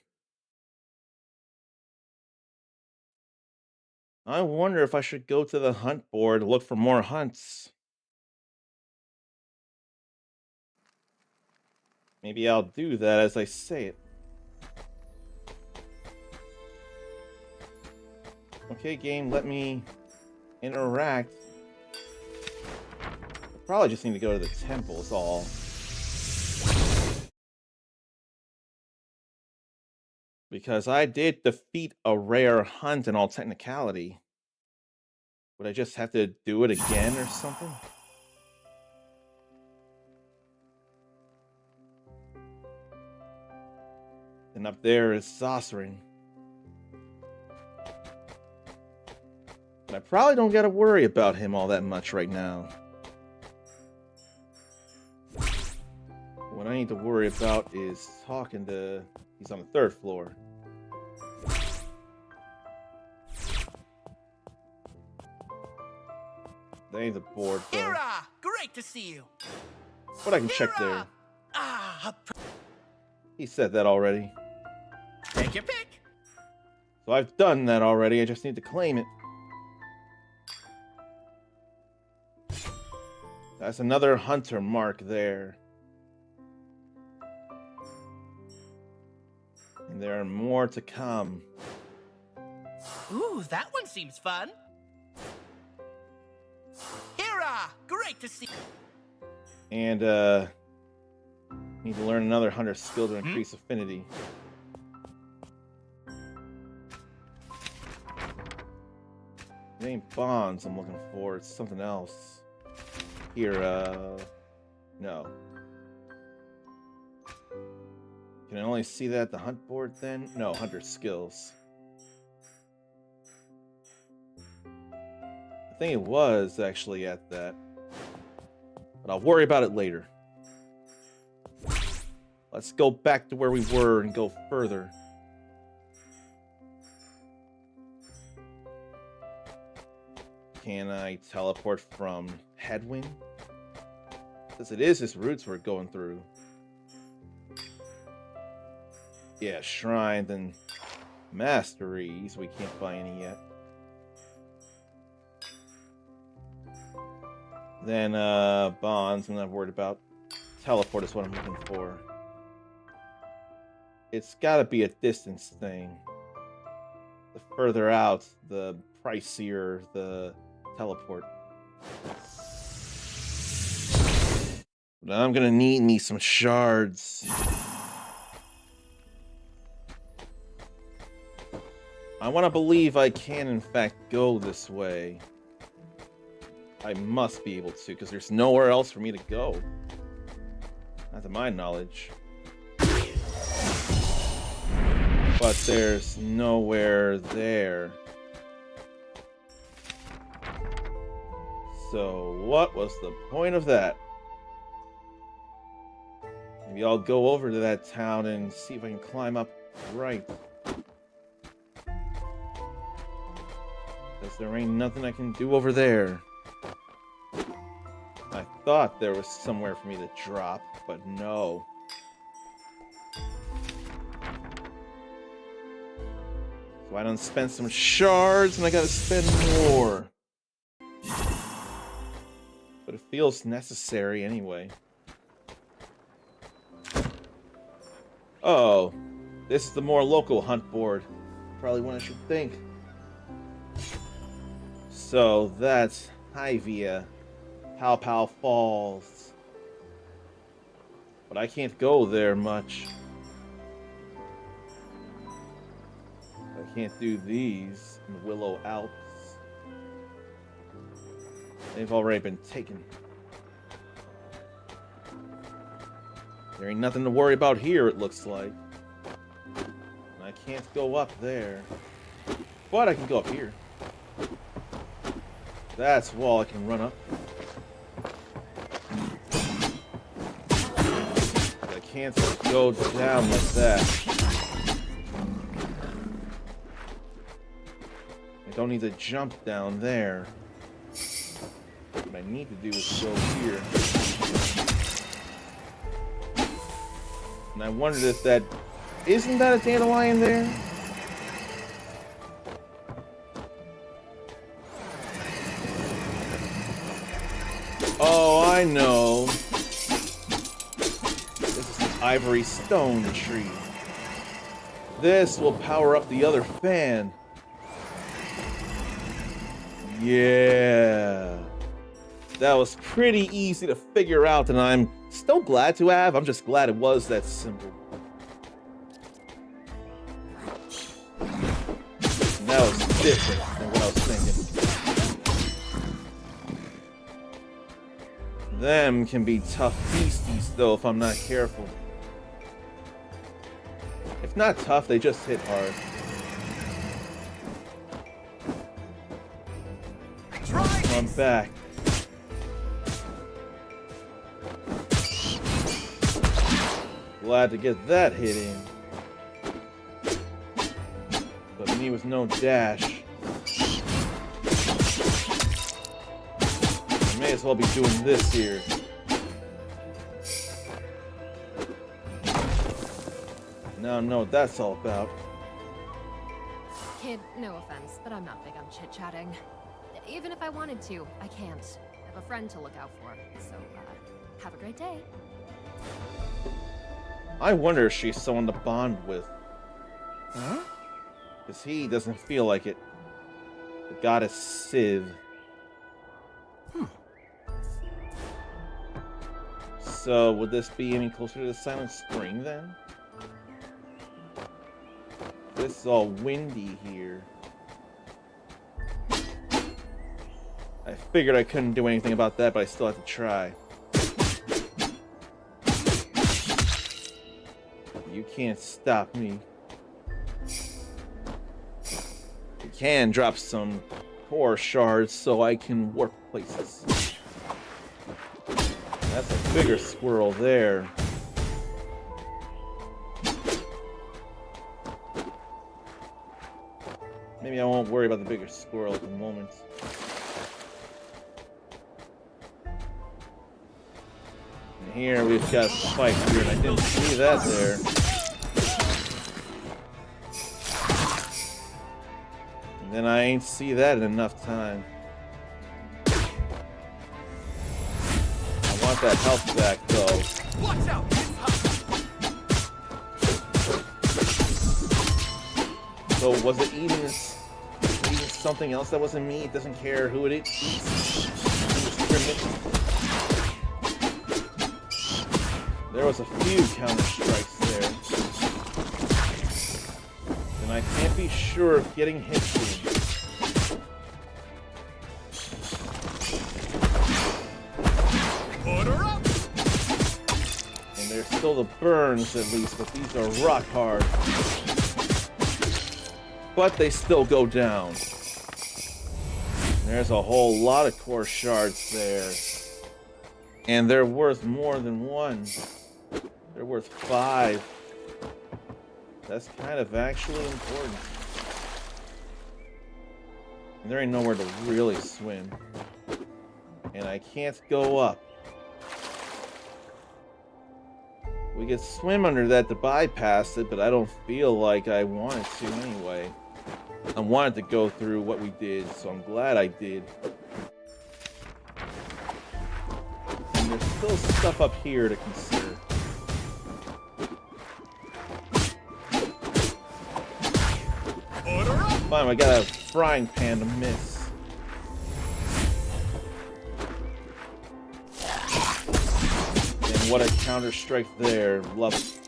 I wonder if I should go to the hunt board to look for more hunts. Maybe I'll do that as I say it. Okay, game, let me interact. I probably just need to go to the temple, is all. Because I did defeat a rare hunt in all technicality. Would I just have to do it again or something? And up there is Saucerin. But I probably don't gotta worry about him all that much right now. What I need to worry about is talking to... He's on the 3rd floor. That ain't the board, though. Hira! Great to see you. But I can check there. Ah, He said that already. take your pick. So I've done that already, I just need to claim it. That's another hunter mark there. And there are more to come. Ooh, that one seems fun. Hira! Great to see you. And, need to learn another hunter skill to increase affinity. It ain't bonds I'm looking for, it's something else. Here, no. Can I only see that at the hunt board then? No, hunter skills. I think it was actually at that. But I'll worry about it later. Let's go back to where we were and go further. Can I teleport from Headwind? Because it is his roots we're going through. Yeah, shrines and masteries. We can't buy any yet. Then, bonds, I'm not worried about. Teleport is what I'm looking for. It's gotta be a distance thing. The further out, the pricier the teleport. But I'm gonna need me some shards. I want to believe I can, in fact, go this way. I must be able to, because there's nowhere else for me to go. Not to my knowledge. But there's nowhere there. So, what was the point of that? Maybe I'll go over to that town and see if I can climb up right. Because there ain't nothing I can do over there. I thought there was somewhere for me to drop, but no. So I done spent some shards and I gotta spend more. But it feels necessary anyway. Oh, this is the more local hunt board. Probably one I should think. So that's Hyvia, Pow Pow Falls. But I can't go there much. I can't do these in Willow Alps. They've already been taken. There ain't nothing to worry about here, it looks like. And I can't go up there. But I can go up here. That's a wall I can run up. I can't go down like that. I don't need to jump down there. What I need to do is go here. And I wondered if that... Isn't that a dandelion there? Oh, I know. This is an ivory stone tree. This will power up the other fan. Yeah. That was pretty easy to figure out, and I'm still glad to have. I'm just glad it was that simple. And that was different than what I was thinking. Them can be tough beasties, though, if I'm not careful. If not tough, they just hit hard. So I'm back. Glad to get that hit in. But me with no dash. I may as well be doing this here. Now I know what that's all about. Kid, no offense, but I'm not big on chit-chatting. Even if I wanted to, I can't. I have a friend to look out for, so, have a great day. I wonder if she's someone to bond with. Huh? Because he doesn't feel like it. The goddess Civ. So, would this be any closer to the Silent Spring, then? This is all windy here. I figured I couldn't do anything about that, but I still have to try. You can't stop me. You can drop some core shards so I can warp places. That's a bigger squirrel there. Maybe I won't worry about the bigger squirrel at the moment. And here we've got a spike here, and I didn't see that there. And then I ain't see that in enough time. I want that health back though. Watch out! So was it eating something else that wasn't me? It doesn't care who it eats. There was a few counter strikes there. And I can't be sure of getting hit to. Order up! And there's still the burns at least, but these are rock hard. But they still go down. There's a whole lot of core shards there. And they're worth more than one. They're worth 5. That's kind of actually important. And there ain't nowhere to really swim. And I can't go up. We could swim under that to bypass it, but I don't feel like I wanted to anyway. I wanted to go through what we did, so I'm glad I did. still stuff up here to consider. Fine, I got a frying pan to miss. And what a counter strike there. Love it.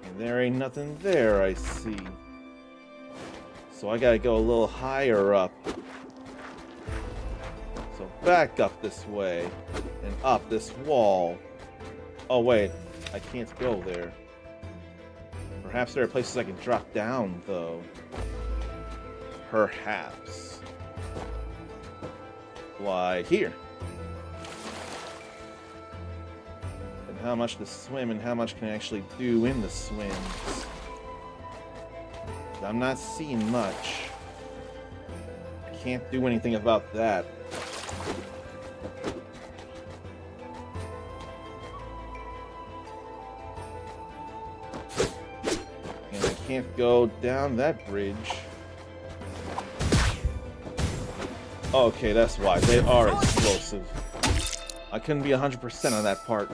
And there ain't nothing there, I see. So I gotta go a little higher up. So back up this way and up this wall. Oh wait, I can't go there. Perhaps there are places I can drop down, though. Perhaps. Why, here. And how much to swim and how much can I actually do in the swims? I'm not seeing much. I can't do anything about that. And I can't go down that bridge. Okay, that's why. They are explosive. I couldn't be 100% on that part.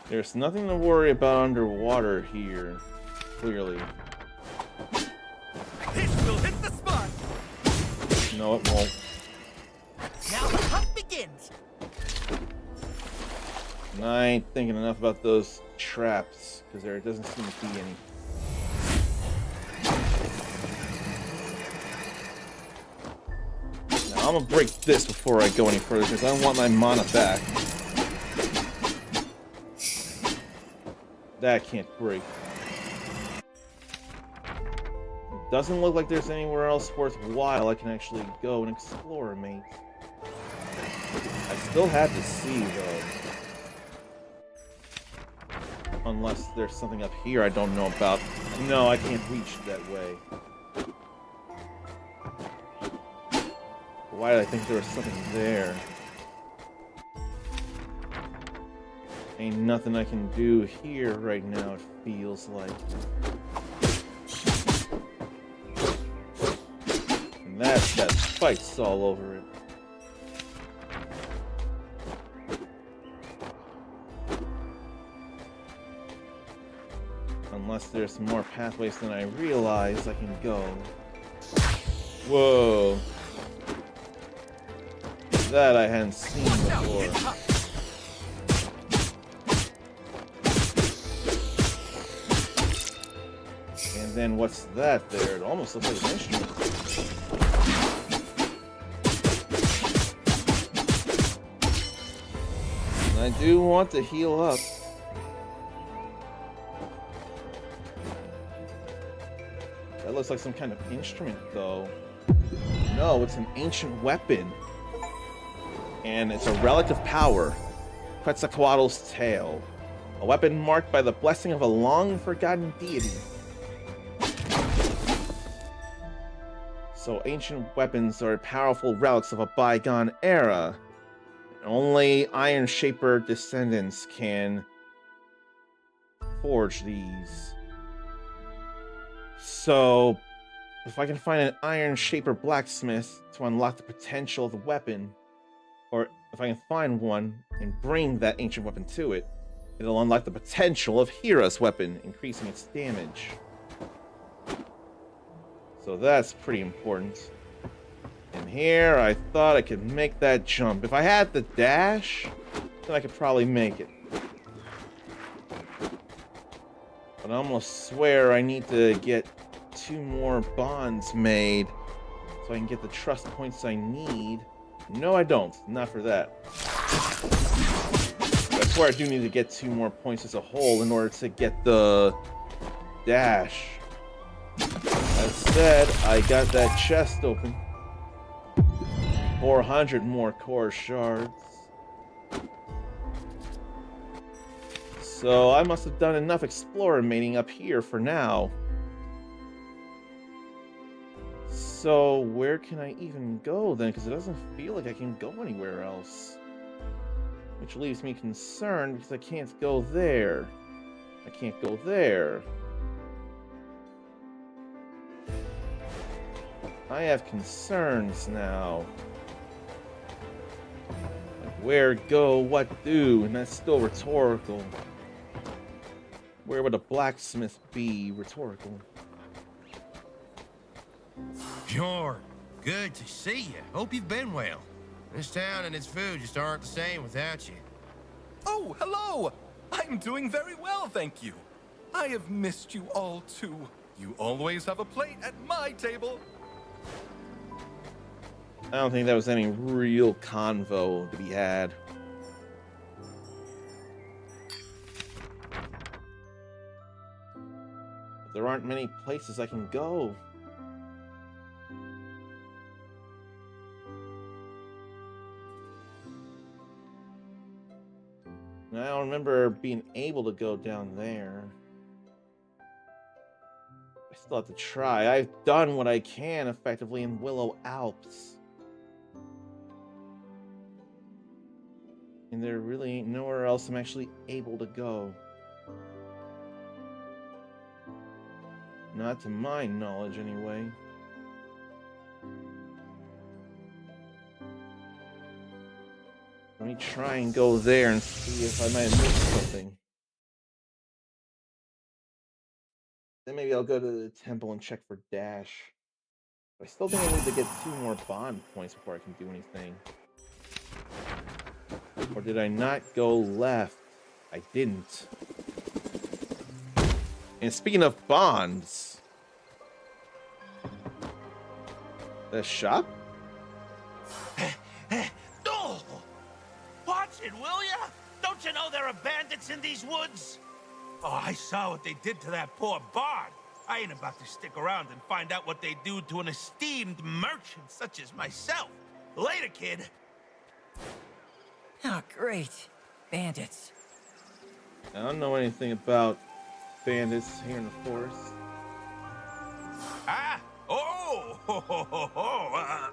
There's nothing to worry about underwater here, clearly. This will hit the spot. No, it won't. Now the hunt begins. And I ain't thinking enough about those traps, because there doesn't seem to be any. Now, I'm gonna break this before I go any further, because I don't want my mana back. That can't break. It doesn't look like there's anywhere else worthwhile I can actually go and explore, mate. I still have to see, though. Unless there's something up here I don't know about. No, I can't reach that way. Why did I think there was something there? Ain't nothing I can do here right now, it feels like. And that spike's all over it. Unless there's more pathways than I realize I can go. Whoa. That I hadn't seen before. And then what's that there? It almost looks like an instrument. And I do want to heal up. That looks like some kind of instrument, though. No, it's an ancient weapon. And it's a relic of power. Quetzalcoatl's tail. A weapon marked by the blessing of a long-forgotten deity. So ancient weapons are powerful relics of a bygone era. Only Iron Shaper descendants can forge these. So, if I can find an Iron Shaper blacksmith to unlock the potential of the weapon, or if I can find one and bring that ancient weapon to it, it'll unlock the potential of Hira's weapon, increasing its damage. So that's pretty important. And here, I thought I could make that jump. If I had the dash, then I could probably make it. But I almost swear I need to get 2 more bonds made so I can get the trust points I need. No, I don't. Not for that. But I swear I do need to get 2 more points as a whole in order to get the dash. That said, I got that chest open. 400 more core shards. So I must have done enough explorating up here for now. So where can I even go then? Because it doesn't feel like I can go anywhere else. Which leaves me concerned because I can't go there. I can't go there. I have concerns now. Like where go, what do, and that's still rhetorical. Where would a blacksmith be? Rhetorical. Sure. Good to see you. Hope you've been well. This town and its food just aren't the same without you. Oh, hello! I'm doing very well, thank you. I have missed you all too. You always have a plate at my table. I don't think that was any real convo to be had. But there aren't many places I can go. And I don't remember being able to go down there. I still have to try. I've done what I can effectively in Willow Alps. And there really ain't nowhere else I'm actually able to go. Not to my knowledge, anyway. Let me try and go there and see if I might have missed something. Then maybe I'll go to the temple and check for Dash. I still think I need to get 2 more bond points before I can do anything. Or did I not go left? I didn't. And speaking of bonds... The shop? Oh! Watch it, will ya? Don't you know there are bandits in these woods? Oh, I saw what they did to that poor bard. I ain't about to stick around and find out what they do to an esteemed merchant such as myself. Later, kid. Oh, great. Bandits. I don't know anything about bandits here in the forest. Ah? Oh! Ho, ho, ho, ho.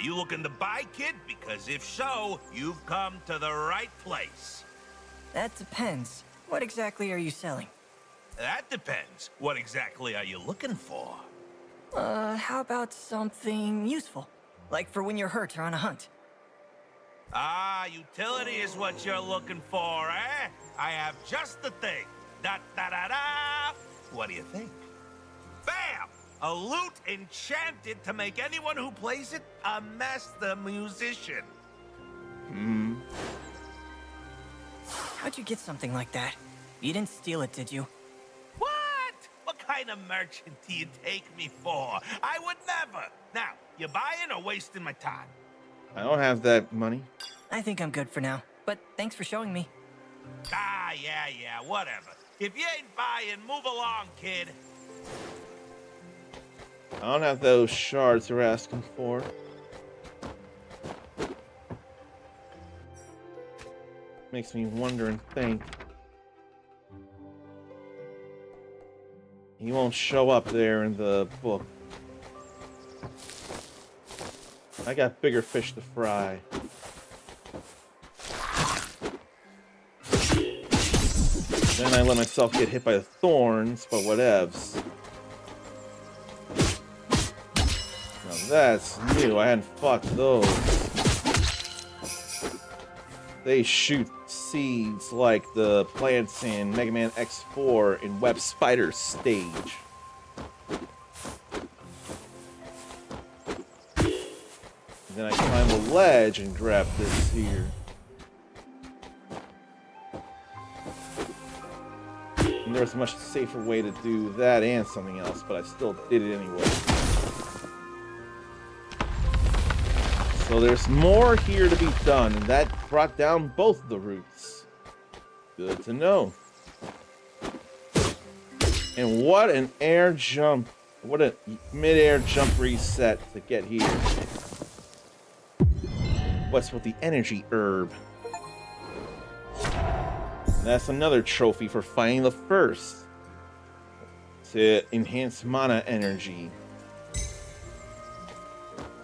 You looking to buy, kid? Because if so, you've come to the right place. That depends. What exactly are you selling? That depends. What exactly are you looking for? How about something useful? Like for when you're hurt or on a hunt. Ah, utility is what you're looking for, eh? I have just the thing. Da-da-da-da! What do you think? Bam! A lute enchanted to make anyone who plays it a master musician. Hmm. How'd you get something like that? You didn't steal it, did you? What? What kind of merchant do you take me for? I would never. Now, you buying or wasting my time? I don't have that money. I think I'm good for now, but thanks for showing me. Ah, yeah, whatever. If you ain't buying, move along, kid. I don't have those shards you're asking for. Makes me wonder and think. He won't show up there in the book. I got bigger fish to fry. Then I let myself get hit by the thorns, but whatevs. Now that's new. I hadn't fought those. They shoot seeds like the plants in Mega Man X4 in Web Spider stage. Then I climb the ledge and grab this here. And there was a much safer way to do that and something else, but I still did it anyway. So there's more here to be done, and that brought down both the routes. Good to know. And what an air jump. What a mid-air jump reset to get here. What's with the energy herb? And that's another trophy for finding the first. To enhance mana energy.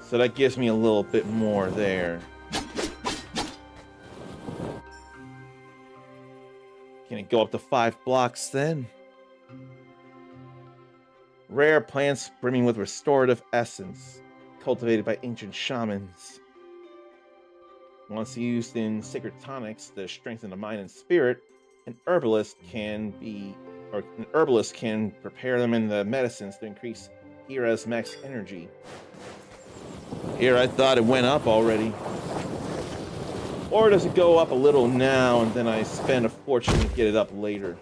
So that gives me a little bit more there. Can it go up to 5 blocks then? Rare plants brimming with restorative essence, cultivated by ancient shamans. Once used in sacred tonics to strengthen the mind and spirit, an herbalist can prepare them into medicines to increase Hira's max energy. Here, I thought it went up already. Or does it go up a little now and then I spend a fortune to get it up later?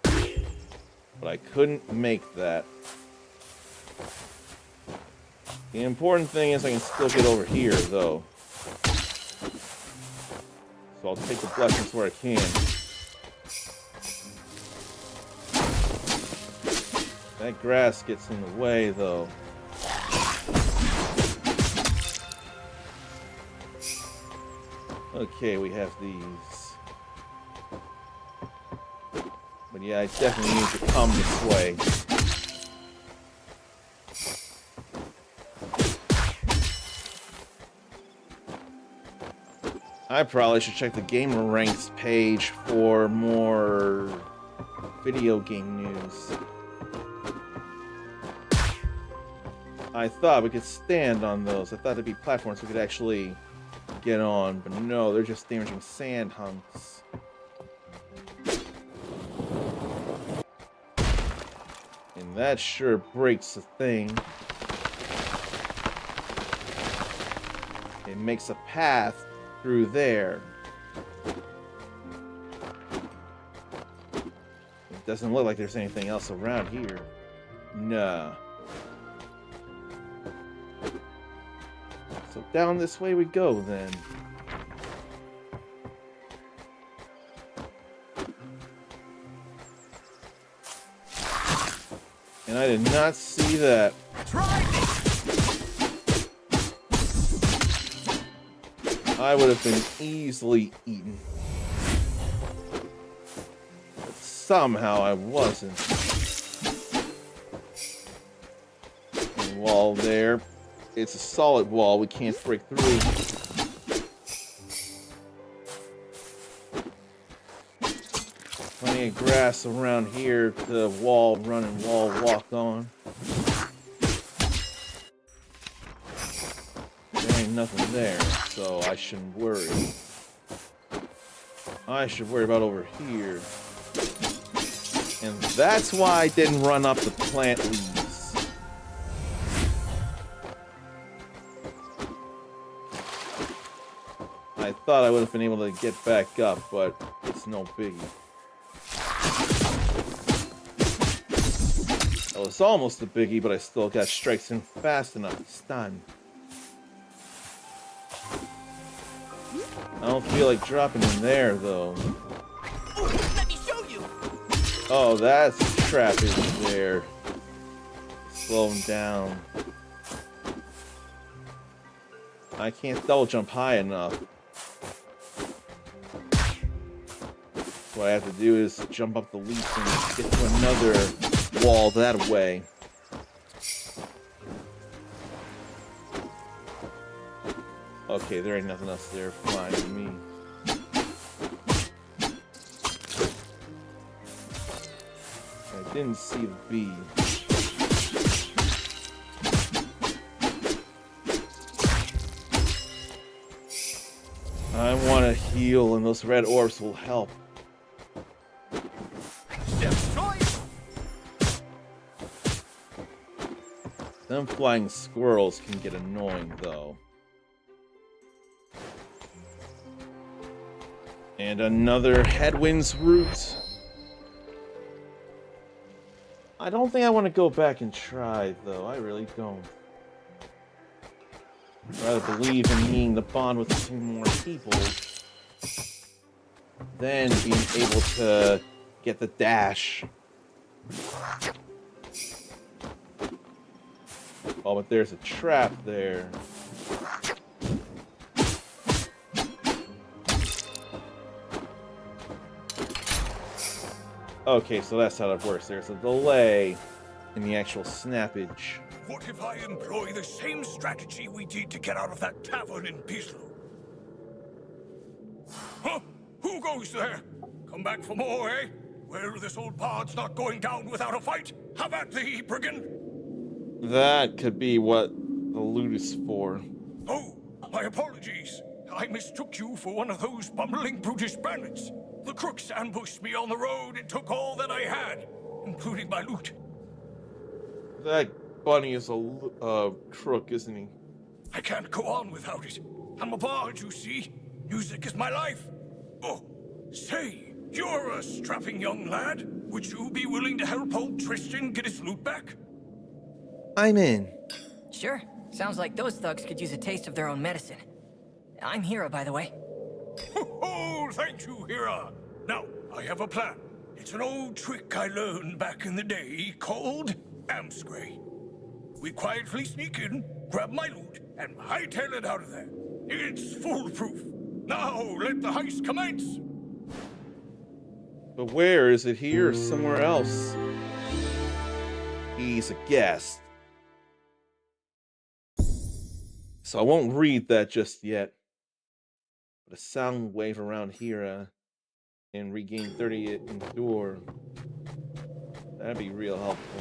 But I couldn't make that. The important thing is I can still get over here, though. So I'll take the blessings where I can. That grass gets in the way, though. Okay, we have these. But yeah, I definitely need to come this way. I probably should check the Gamer Ranks page for more video game news. I thought we could stand on those. I thought there'd be platforms we could actually get on, but no, they're just damaging sand hunks. And that sure breaks the thing. It makes a path through there. It doesn't look like there's anything else around here. Nah. So down this way we go then. And I did not see that. I would have been easily eaten. But somehow I wasn't. And wall there. It's a solid wall, we can't break through. Plenty of grass around here to wall run and wall walk on. There ain't nothing there, so I shouldn't worry. I should worry about over here. And that's why I didn't run up the plant leaves. I thought I would have been able to get back up, but it's no biggie. Well, it's almost a biggie, but I still got strikes in fast enough to stun. I don't feel like dropping in there, though. Ooh, let me show you. Oh, that's a trap in there. Slow him down. I can't double jump high enough. What I have to do is jump up the leaf and get to another wall that way. Okay, there ain't nothing else there flying to me. I didn't see the bee. I want to heal, and those red orbs will help. Them flying squirrels can get annoying, though. And another headwinds route. I don't think I want to go back and try, though. I really don't. I'd rather believe in needing the bond with 2 more people than being able to get the dash. Oh, but there's a trap there. Okay, so that's how it works. There's a delay in the actual snappage. What if I employ the same strategy we did to get out of that tavern in Bislo? Huh? Who goes there? Come back for more, eh? Well, this old pod's not going down without a fight. How about thee, brigand? That could be what the loot is for. Oh, my apologies. I mistook you for one of those bumbling brutish bandits. The crooks ambushed me on the road and took all that I had, including my loot. That bunny is a crook, isn't he? I can't go on without it. I'm a bard, you see. Music is my life. Oh, say, you're a strapping young lad. Would you be willing to help old Tristan get his loot back? I'm in. Sure. Sounds like those thugs could use a taste of their own medicine. I'm Hira, by the way. Oh, thank you, Hira. Now, I have a plan. It's an old trick I learned back in the day called Amscray. We quietly sneak in, grab my loot, and hightail it out of there. It's foolproof. Now, let the heist commence. But where? Is it here or somewhere else? He's a guest. So I won't read that just yet. But a sound wave around here and regain 30 endure. That'd be real helpful.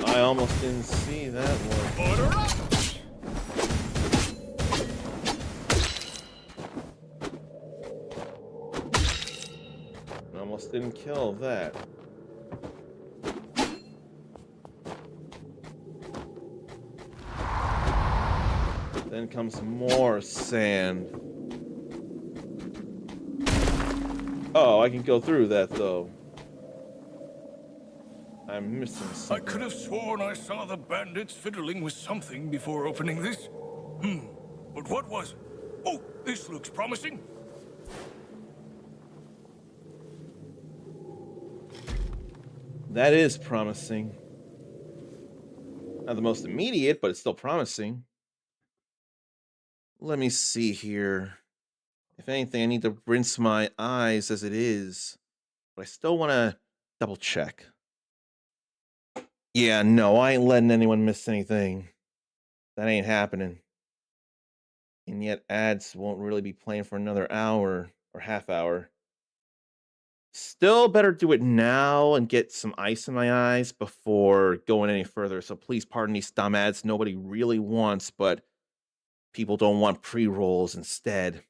I almost didn't see that one. Order up! Almost didn't kill that. Then comes more sand. Oh, I can go through that though. I'm missing I something. could have sworn I saw the bandits fiddling with something before opening this. But what was it? Oh, this looks promising. That is promising. Not the most immediate, but it's still promising. Let me see here. If anything, I need to rinse my eyes as it is. But I still want to double check. Yeah, no, I ain't letting anyone miss anything. That ain't happening. And yet ads won't really be playing for another hour or half hour. Still better do it now and get some ice in my eyes before going any further. So please pardon these dumb ads nobody really wants, but people don't want pre-rolls instead.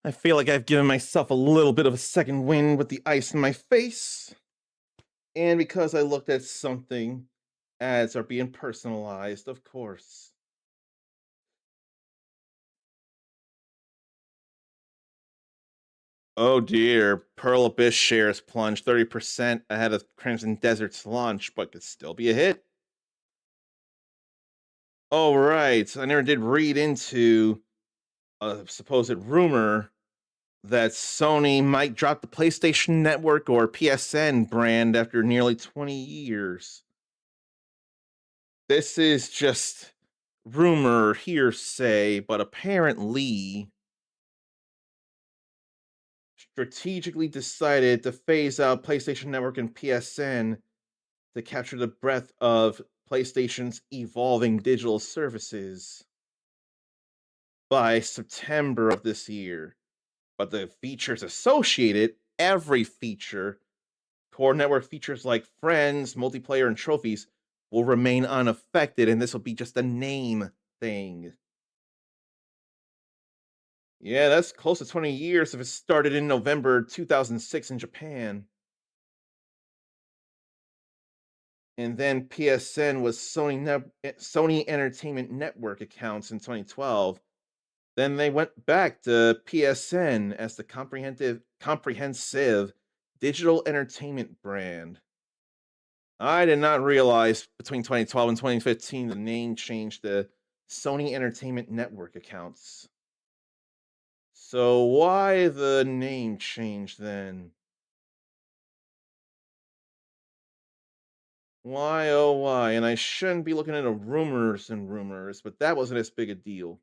I feel like I've given myself a little bit of a second wind with the ice in my face. And because I looked at something, ads are being personalized, of course. Oh dear, Pearl Abyss shares plunged 30% ahead of Crimson Desert's launch, but could still be a hit. Oh, right. I never did read into a supposed rumor that Sony might drop the PlayStation Network or PSN brand after nearly 20 years. This is just rumor, hearsay, but apparently strategically decided to phase out PlayStation Network and PSN to capture the breadth of PlayStation's evolving digital services by September of this year. But the features associated, every feature, core network features like friends, multiplayer, and trophies, will remain unaffected, and this will be just a name thing. Yeah, that's close to 20 years if it started in November 2006 in Japan. And then PSN was Sony Entertainment Network accounts in 2012. Then they went back to PSN as the comprehensive digital entertainment brand. I did not realize between 2012 and 2015 the name changed to Sony Entertainment Network accounts. So why the name change then? Why, oh why? And I shouldn't be looking into rumors and rumors, but that wasn't as big a deal.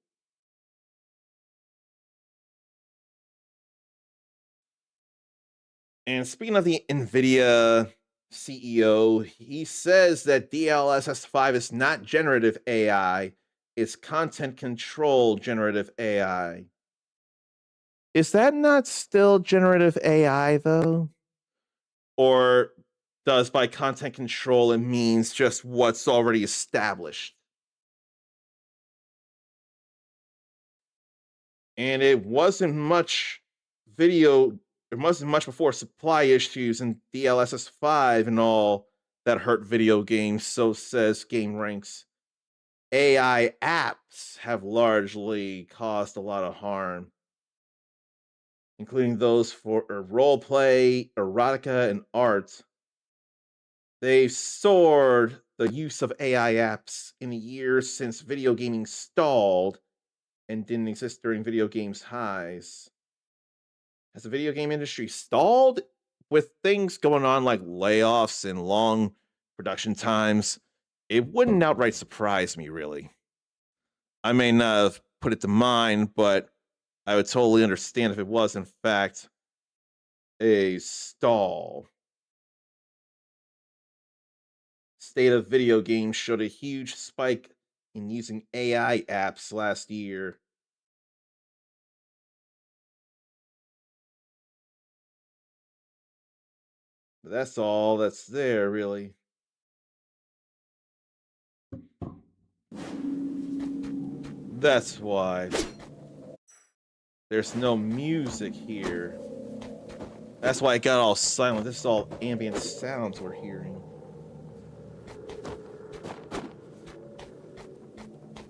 And speaking of the NVIDIA CEO, he says that DLSS 5 is not generative AI, it's content control generative AI. Is that not still generative AI, though? Or does by content control it means just what's already established? And it wasn't much before supply issues and DLSS 5 and all that hurt video games, so says GameRanks. AI apps have largely caused a lot of harm, including those for roleplay, erotica, and art. They've soared the use of AI apps in the years since video gaming stalled and didn't exist during video games' highs. Has the video game industry stalled with things going on like layoffs and long production times? It wouldn't outright surprise me, really. I may not have put it to mind, but I would totally understand if it was, in fact, a stall. State of Video Games showed a huge spike in using AI apps last year. But that's all that's there, really. That's why. There's no music here. That's why it got all silent. This is all ambient sounds we're hearing.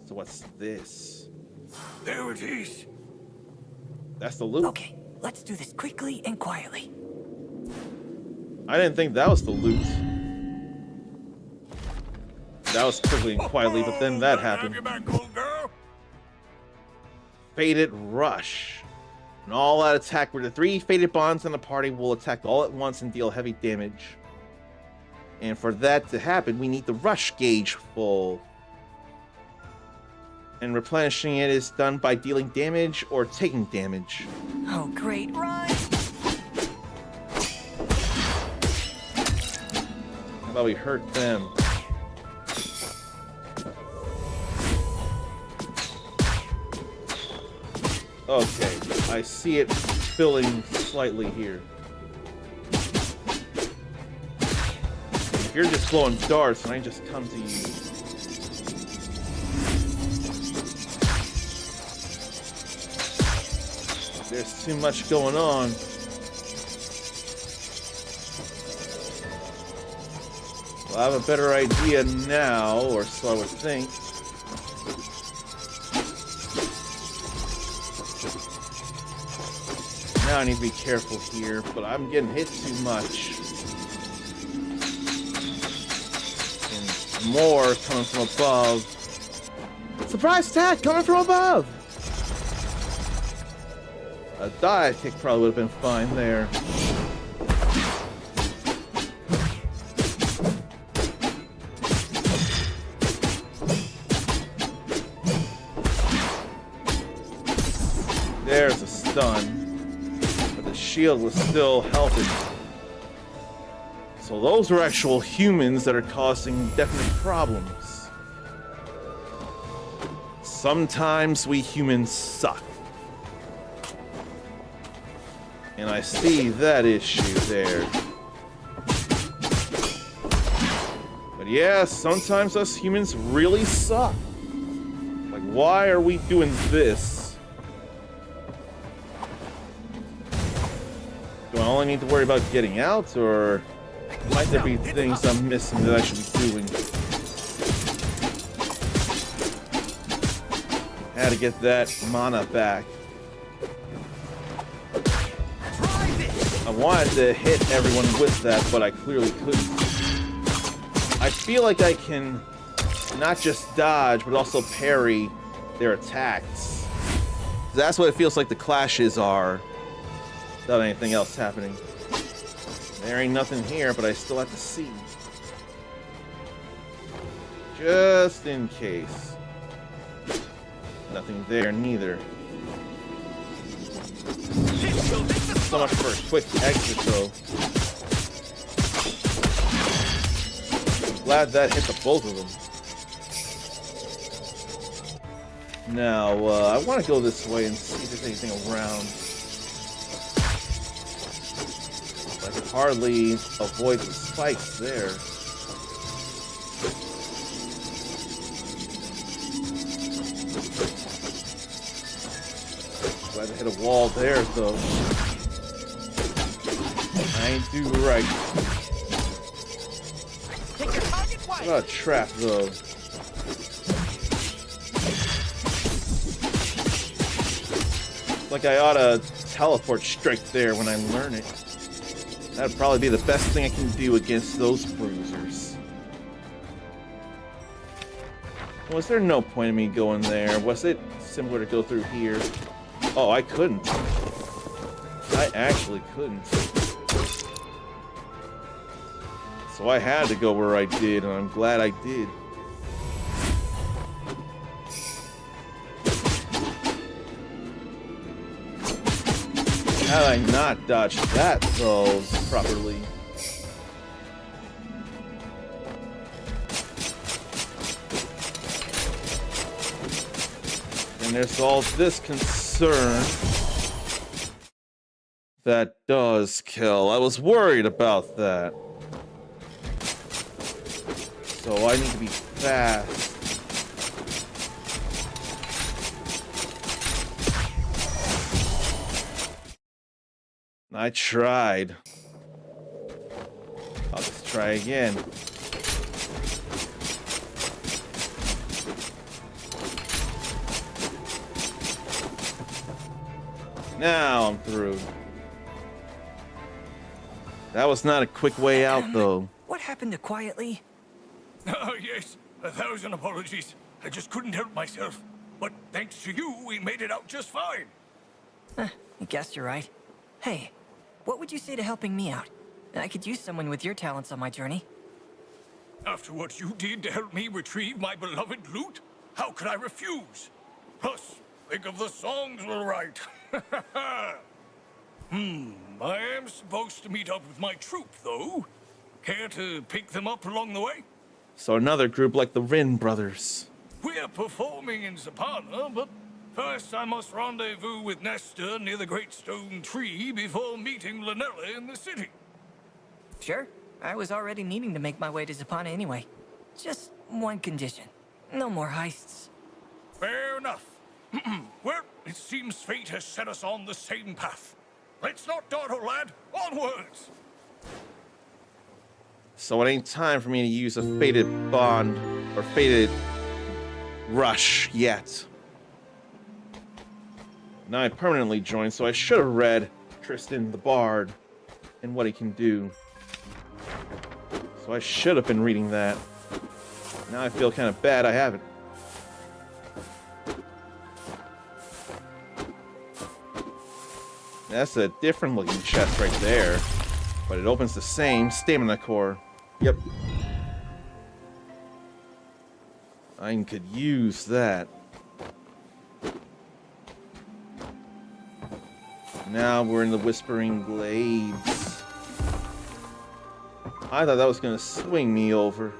So what's this? There it is. That's the loot. Okay, let's do this quickly and quietly. I didn't think that was the loot. That was quickly and quietly, but then that happened. Fated Rush. An all-out attack where the 3 fated bonds in the party will attack all at once and deal heavy damage. And for that to happen, we need the rush gauge full. And replenishing it is done by dealing damage or taking damage. Oh, great. Run! How about we hurt them? Okay, I see it filling slightly here. If you're just blowing darts and I just come to you. There's too much going on. Well, I have a better idea now, or so I would think. Now I need to be careful here, but I'm getting hit too much. And more coming from above. Surprise attack coming from above! A dive kick probably would have been fine there. There's a stun, but the shield was still helping. So those are actual humans that are causing definite problems. Sometimes we humans suck. And I see that issue there. But yeah, sometimes us humans really suck. Like, why are we doing this? Do I only need to worry about getting out, or might there be things I'm missing that I should be doing? Had to get that mana back. I wanted to hit everyone with that, but I clearly couldn't. I feel like I can not just dodge, but also parry their attacks. That's what it feels like the clashes are, without anything else happening. There ain't nothing here, but I still have to see. Just in case. Nothing there, neither. So much for a quick exit, though. I'm glad that hit the both of them. Now, I want to go this way and see if there's anything around. I can hardly avoid the spikes there. Glad I hit a wall there, though. I ain't do right. What about a trap, though? Like I ought to teleport straight there when I learn it. That'd probably be the best thing I can do against those bruisers. Was there no point in me going there? Was it simpler to go through here? Oh, I couldn't. I actually couldn't. So I had to go where I did, and I'm glad I did. Had I not dodged that, though, properly? And there's all this concern that does kill. I was worried about that. So I need to be fast. I tried. I'll just try again. Now I'm through. That was not a quick way out, though. What happened to Quietly? Oh, yes. 1,000 apologies. I just couldn't help myself. But thanks to you, we made it out just fine. I guess you're right. Hey, what would you say to helping me out? I could use someone with your talents on my journey. After what you did to help me retrieve my beloved loot, how could I refuse? Plus, think of the songs we'll write. I am supposed to meet up with my troop, though. Care to pick them up along the way? So another group like the Rin brothers. We're performing in Zapana, but first I must rendezvous with Nestor near the Great Stone Tree before meeting Lanella in the city. Sure. I was already needing to make my way to Zapana anyway. Just one condition. No more heists. Fair enough. Well, It seems fate has set us on the same path. Let's not dawdle, lad. Onwards! So it ain't time for me to use a fated bond or fated rush yet. Now I permanently joined, so I should have read Tristan the Bard and what he can do. So I should have been reading that. Now I feel kind of bad I haven't. That's a different looking chest right there, but it opens the same stamina core. Yep. I could use that. Now we're in the Whispering Glades. I thought that was gonna swing me over,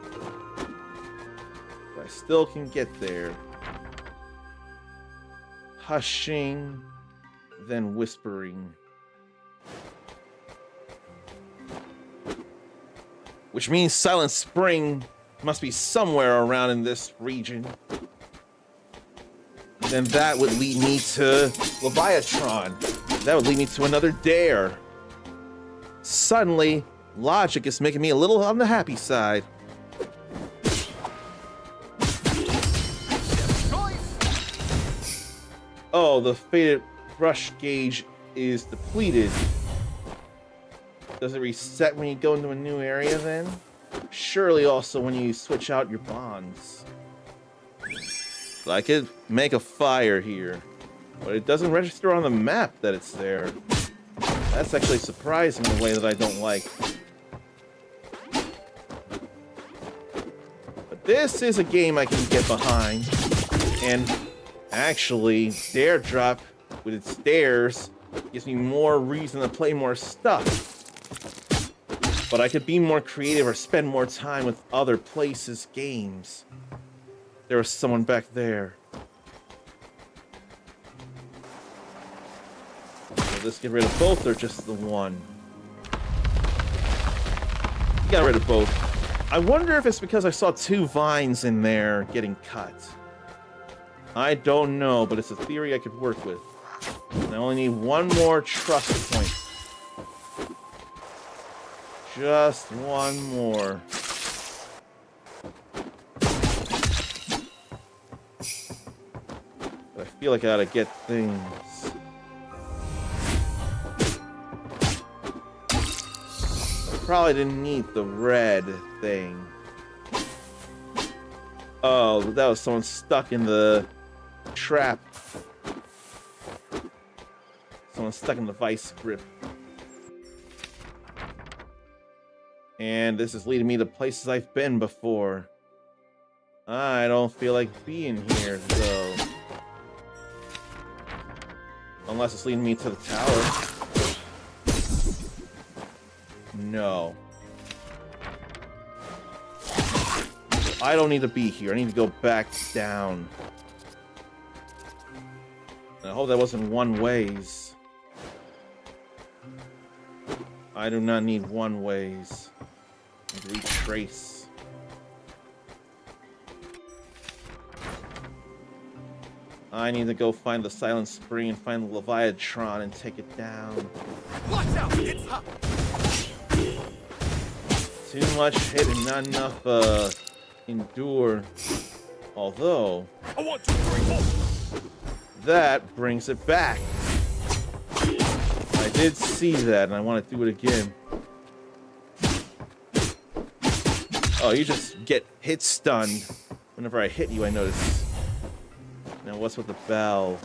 but I still can get there. Hushing, then whispering. Which means Silent Spring must be somewhere around in this region. Then that would lead me to Leviathan. That would lead me to another dare. Suddenly, logic is making me a little on the happy side. Oh, the fated rush gauge is depleted. Does it reset when you go into a new area then? Surely also when you switch out your bonds. So I could make a fire here, but it doesn't register on the map that it's there. That's actually surprising in a way that I don't like. But this is a game I can get behind. And actually, Dare Drop with its dares gives me more reason to play more stuff. But I could be more creative or spend more time with other places' games. There was someone back there. Will this get rid of both or just the one? You got rid of both. I wonder if it's because I saw 2 vines in there getting cut. I don't know, but it's a theory I could work with. And I only need 1 more trust point. Just 1 more. But I feel like I ought to get things. I probably didn't need the red thing. Oh, that was someone stuck in the trap. Someone stuck in the vice grip. And this is leading me to places I've been before. I don't feel like being here, though. Unless it's leading me to the tower. No. I don't need to be here. I need to go back down. I hope that wasn't one ways. I do not need one ways. I need to retrace. I need to go find the Silent Spring and find the Leviathan and take it down. Watch out! It's hot! Too much hit and not enough endure. Although I want 2, 3, 4. That brings it back. I did see that and I want to do it again. Oh, you just get hit stunned. Whenever I hit you, I notice. Now what's with the bell?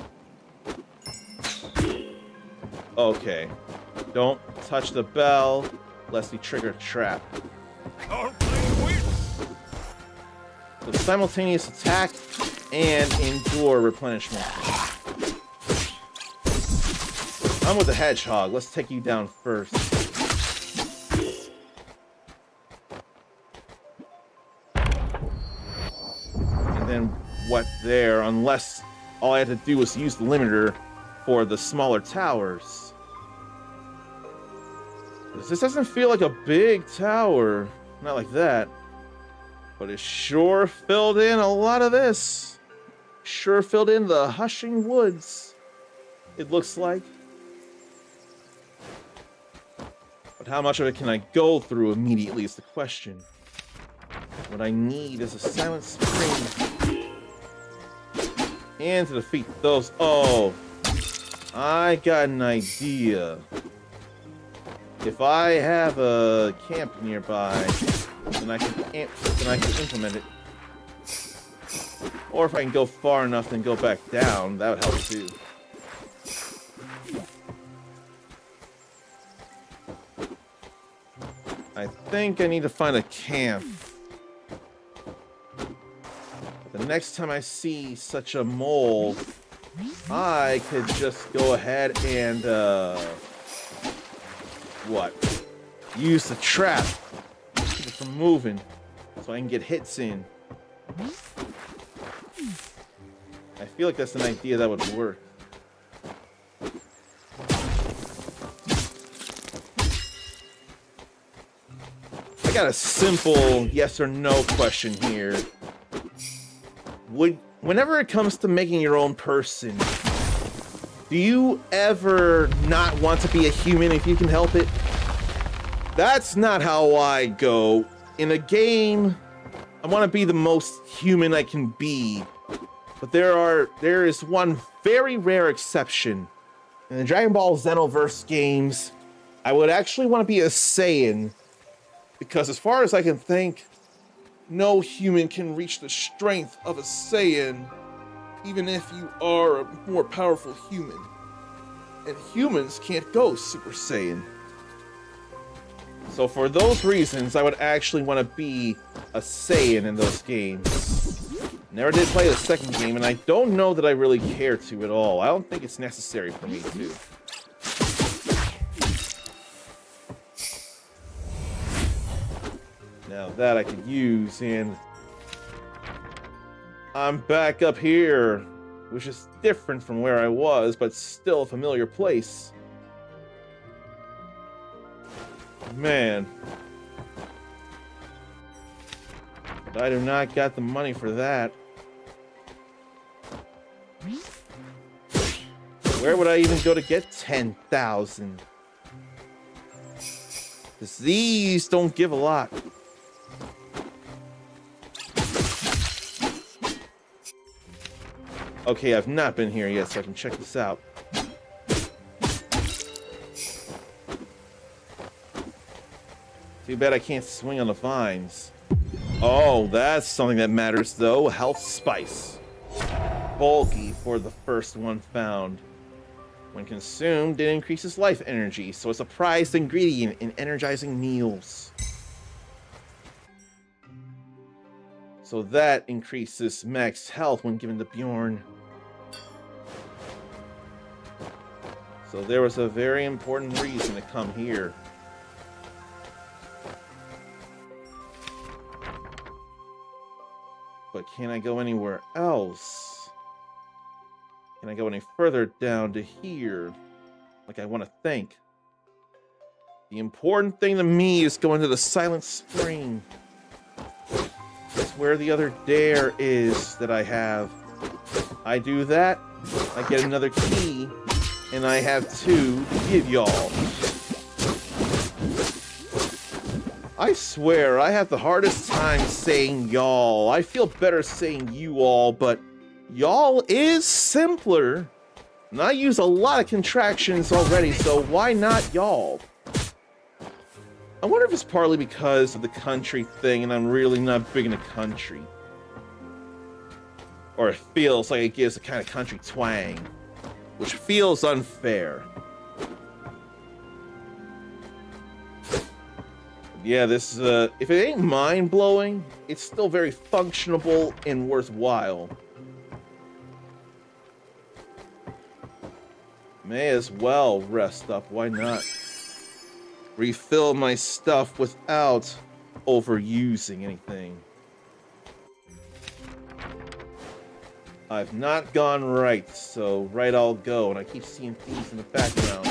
Okay. Don't touch the bell lest you trigger a trap. So simultaneous attack and endure replenishment. I'm with the hedgehog. Let's take you down first. And then what there, unless all I had to do was use the limiter for the smaller towers. This doesn't feel like a big tower. Not like that. But it sure filled in a lot of this. Sure filled in the Hushing Woods. it looks like. But how much of it can I go through immediately is the question. What I need is a silent spring. And to defeat those... Oh, I got an idea. If I have a camp nearby, then I can implement it. Or if I can go far enough, then go back down, that would help too. I think I need to find a camp. The next time I see such a mole, I could just go ahead and, use the trap to keep it from moving so I can get hits in. I feel like that's an idea that would work. I got a simple yes or no question here. Whenever it comes to making your own person, do you ever not want to be a human if you can help it? That's not how I go. In a game, I want to be the most human I can be. But there is one very rare exception. In the Dragon Ball Xenoverse games, I would actually want to be a Saiyan. Because as far as I can think, no human can reach the strength of a Saiyan, even if you are a more powerful human. And humans can't go Super Saiyan. So for those reasons, I would actually want to be a Saiyan in those games. Never did play the second game, and I don't know that I really care to at all. I don't think it's necessary for me to. Now that I could use, and I'm back up here, which is different from where I was, but still a familiar place. Man. But I do not got the money for that. Where would I even go to get 10,000? Because these don't give a lot. Okay, I've not been here yet, so I can check this out. Too bad I can't swing on the vines. Oh, that's something that matters, though. Health spice. Bulky for the first one found. When consumed, it increases life energy, so it's a prized ingredient in energizing meals. So that increases max health when given to Bjorn. So there was a very important reason to come here. But can I go anywhere else? Can I go any further down to here? Like I want to think. The important thing to me is going to the Silent Spring. That's where the other dare is that I have. I do that, I get another key, and I have 2 to give y'all. I swear, I have the hardest time saying y'all. I feel better saying you all, but y'all is simpler. And I use a lot of contractions already, so why not y'all? I wonder if it's partly because of the country thing and I'm really not big in the country. Or it feels like it gives a kind of country twang, which feels unfair. Yeah, this if it ain't mind-blowing, it's still very functionable and worthwhile. May as well rest up, why not? Refill my stuff without overusing anything. I've not gone right, so right I'll go, and I keep seeing things in the background.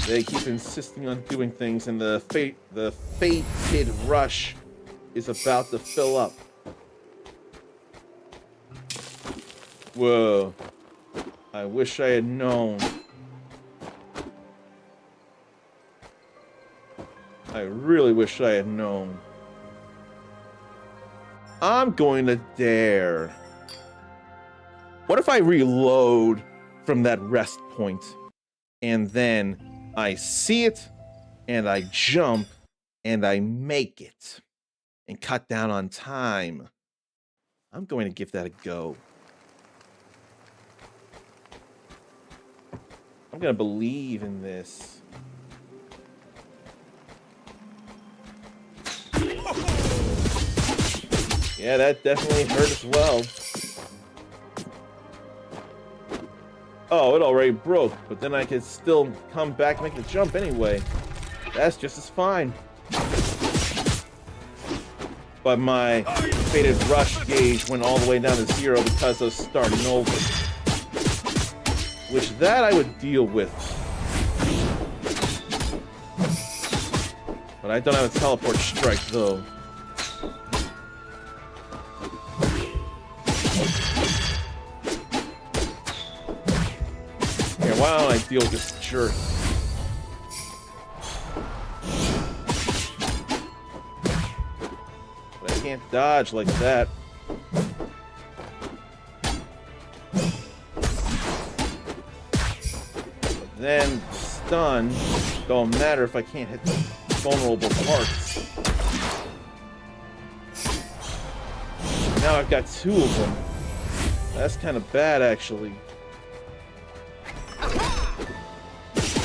They keep insisting on doing things, and the fated rush is about to fill up. Whoa. I wish I had known. I really wish I had known. I'm going to dare. What if I reload from that rest point and then I see it and I jump and I make it and cut down on time? I'm going to give that a go. I'm going to believe in this. Yeah, that definitely hurt as well. Oh, it already broke, but then I could still come back and make the jump anyway. That's just as fine. But my fated rush gauge went all the way down to 0 because of starting over. Which that I would deal with. But I don't have a teleport strike though. Here, why don't I deal with this jerk? But I can't dodge like that. But then stun don't matter if I can't hit the vulnerable parts. Now I've got 2 of them. That's kind of bad, actually.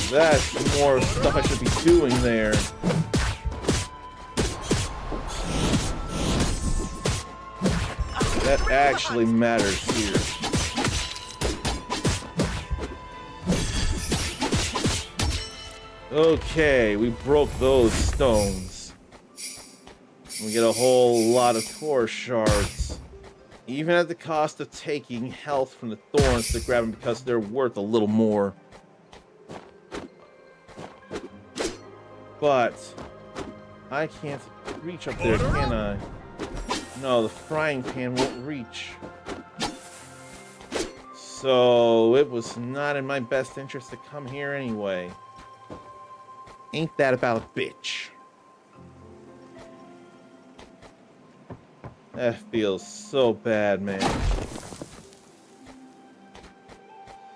That's more stuff I should be doing there. That actually matters here. Okay, we broke those stones. We get a whole lot of core shards. Even at the cost of taking health from the thorns to grab them because they're worth a little more. But I can't reach up there, can I? No, the frying pan won't reach. So it was not in my best interest to come here anyway. Ain't that about a bitch? That feels so bad, man.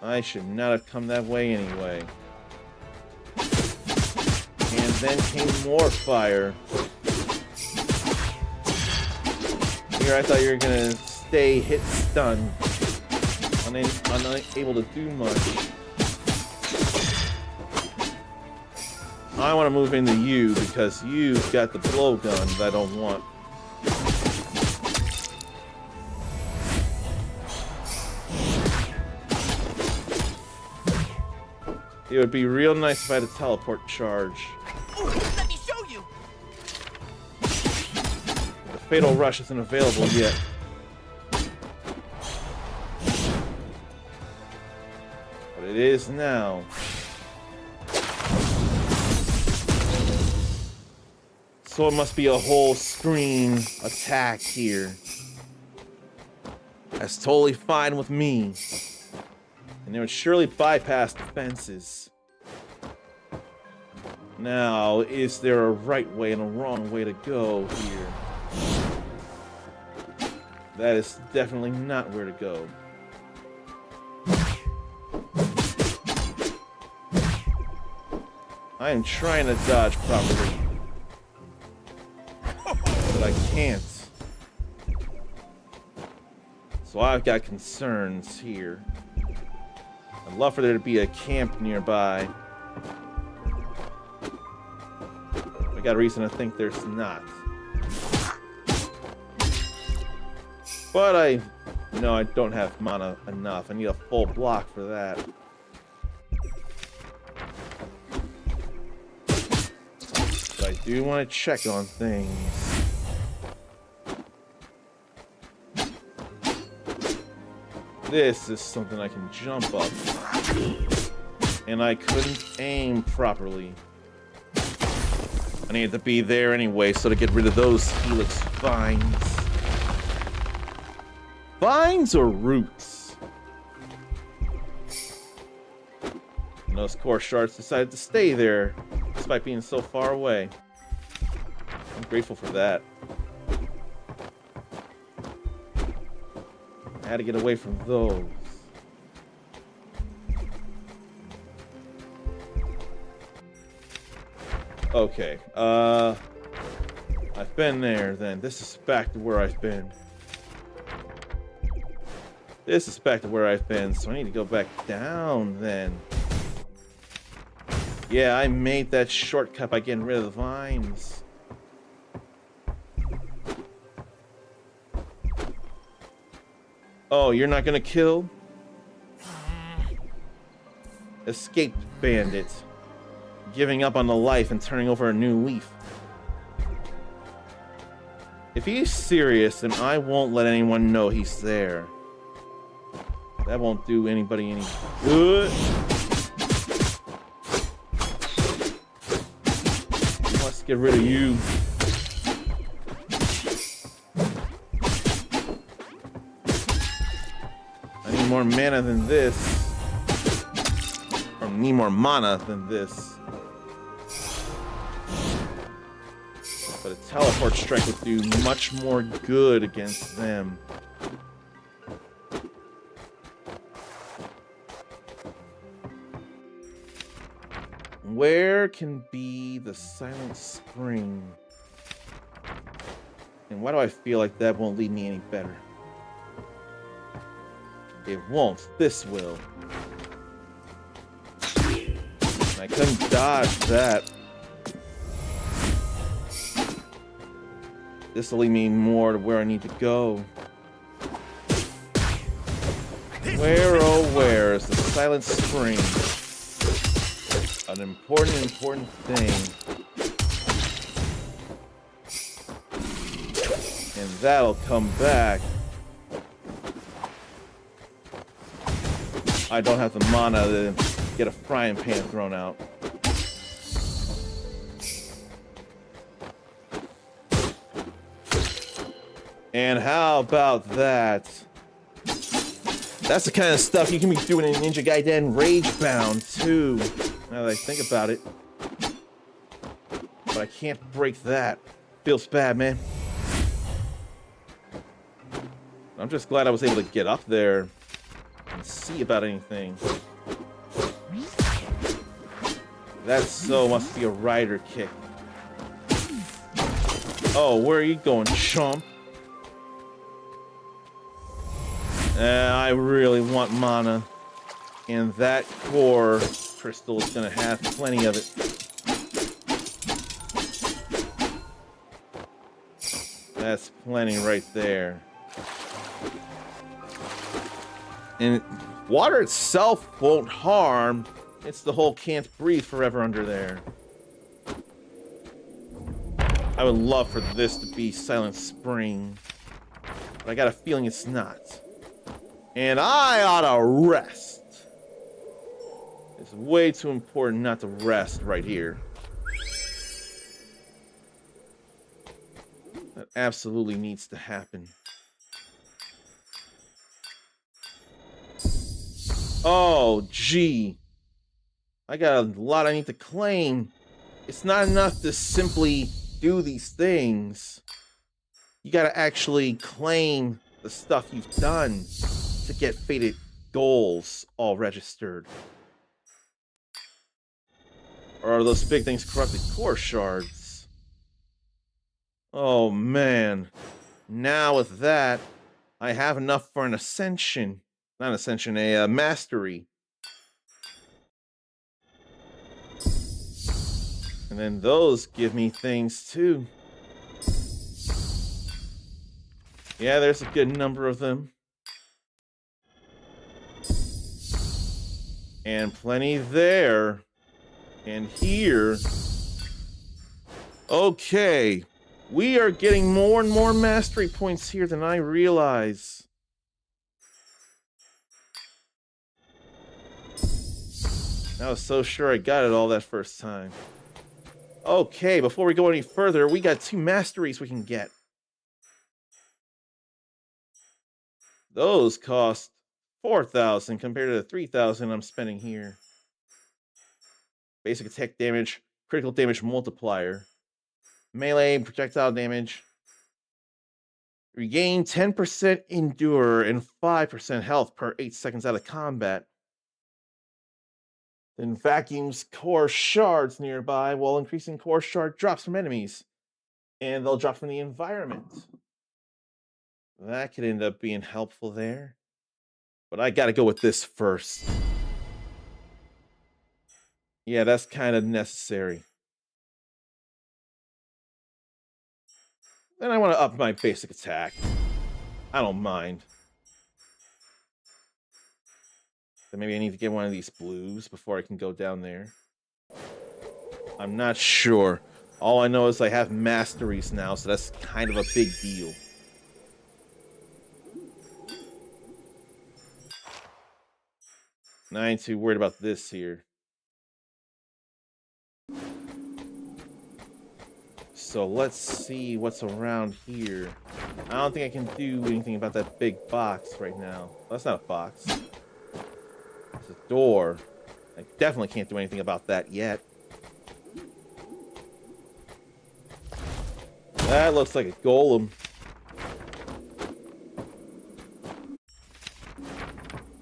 I should not have come that way anyway. And then came more fire. Here I thought you were gonna stay hit stun. Unable to do much. I want to move into you because you've got the blowgun that I don't want. It would be real nice if I had a teleport charge. Ooh, let me show you. The Fatal Rush isn't available yet. But it is now. So it must be a whole screen attack here. That's totally fine with me. And it would surely bypass defenses. Now, is there a right way and a wrong way to go here? That is definitely not where to go. I am trying to dodge properly. But I can't. So I've got concerns here. I'd love for there to be a camp nearby. I got a reason to think there's not. But I don't have mana enough. I need a full block for that. But I do want to check on things. This is something I can jump up. And I couldn't aim properly. I needed to be there anyway, so to get rid of those helix vines. Vines or roots? And those core shards decided to stay there, despite being so far away. I'm grateful for that. I had to get away from those. Okay, I've been there then. This is back to where I've been. This is back to where I've been, so I need to go back down then. Yeah, I made that shortcut by getting rid of the vines. Oh, you're not gonna kill? Escaped bandit. Giving up on the life and turning over a new leaf. If he's serious, then I won't let anyone know he's there. That won't do anybody any good. Let's get rid of you. I need more mana than this. Or need more mana than this. But a teleport strike would do much more good against them. Where can be the Silent Spring? And why do I feel like that won't lead me any better? It won't. This will. And I couldn't dodge that. This will lead me more to where I need to go. Where, oh where is the Silent Spring? An important thing. And that'll come back. I don't have the mana to get a frying pan thrown out. And how about that? That's the kind of stuff you can be doing in Ninja Gaiden Ragebound too, now that I think about it. But I can't break that. Feels bad, man. I'm just glad I was able to get up there and see about anything. That so must be a rider kick. Oh, where are you going, chump? I really want mana, and that core crystal is gonna have plenty of it. That's plenty right there. And water itself won't harm. It's the whole can't breathe forever under there. I would love for this to be Silent Spring, but I got a feeling it's not. And I ought to rest. It's way too important not to rest right here. That absolutely needs to happen. Oh, gee. I got a lot I need to claim. It's not enough to simply do these things. You gotta actually claim the stuff you've done to get fated goals all registered. Or are those big things corrupted core shards? Oh man. Now with that, I have enough for an ascension. Not an ascension, a mastery. And then those give me things too. Yeah, there's a good number of them. And plenty there. And here. Okay. We are getting more and more mastery points here than I realize. I was so sure I got it all that first time. Okay, before we go any further, we got 2 masteries we can get. Those cost 4,000 compared to the 3,000 I'm spending here. Basic attack damage, critical damage multiplier, melee projectile damage. Regain 10% endure and 5% health per 8 seconds out of combat. Then vacuums core shards nearby while increasing core shard drops from enemies. And they'll drop from the environment. That could end up being helpful there. But I gotta go with this first. Yeah, that's kind of necessary. Then I want to up my basic attack. I don't mind. Then maybe I need to get one of these blues before I can go down there. I'm not sure. All I know is I have masteries now, so that's kind of a big deal. And I ain't too worried about this here. So let's see what's around here. I don't think I can do anything about that big box right now. That's not a box. It's a door. I definitely can't do anything about that yet. That looks like a golem.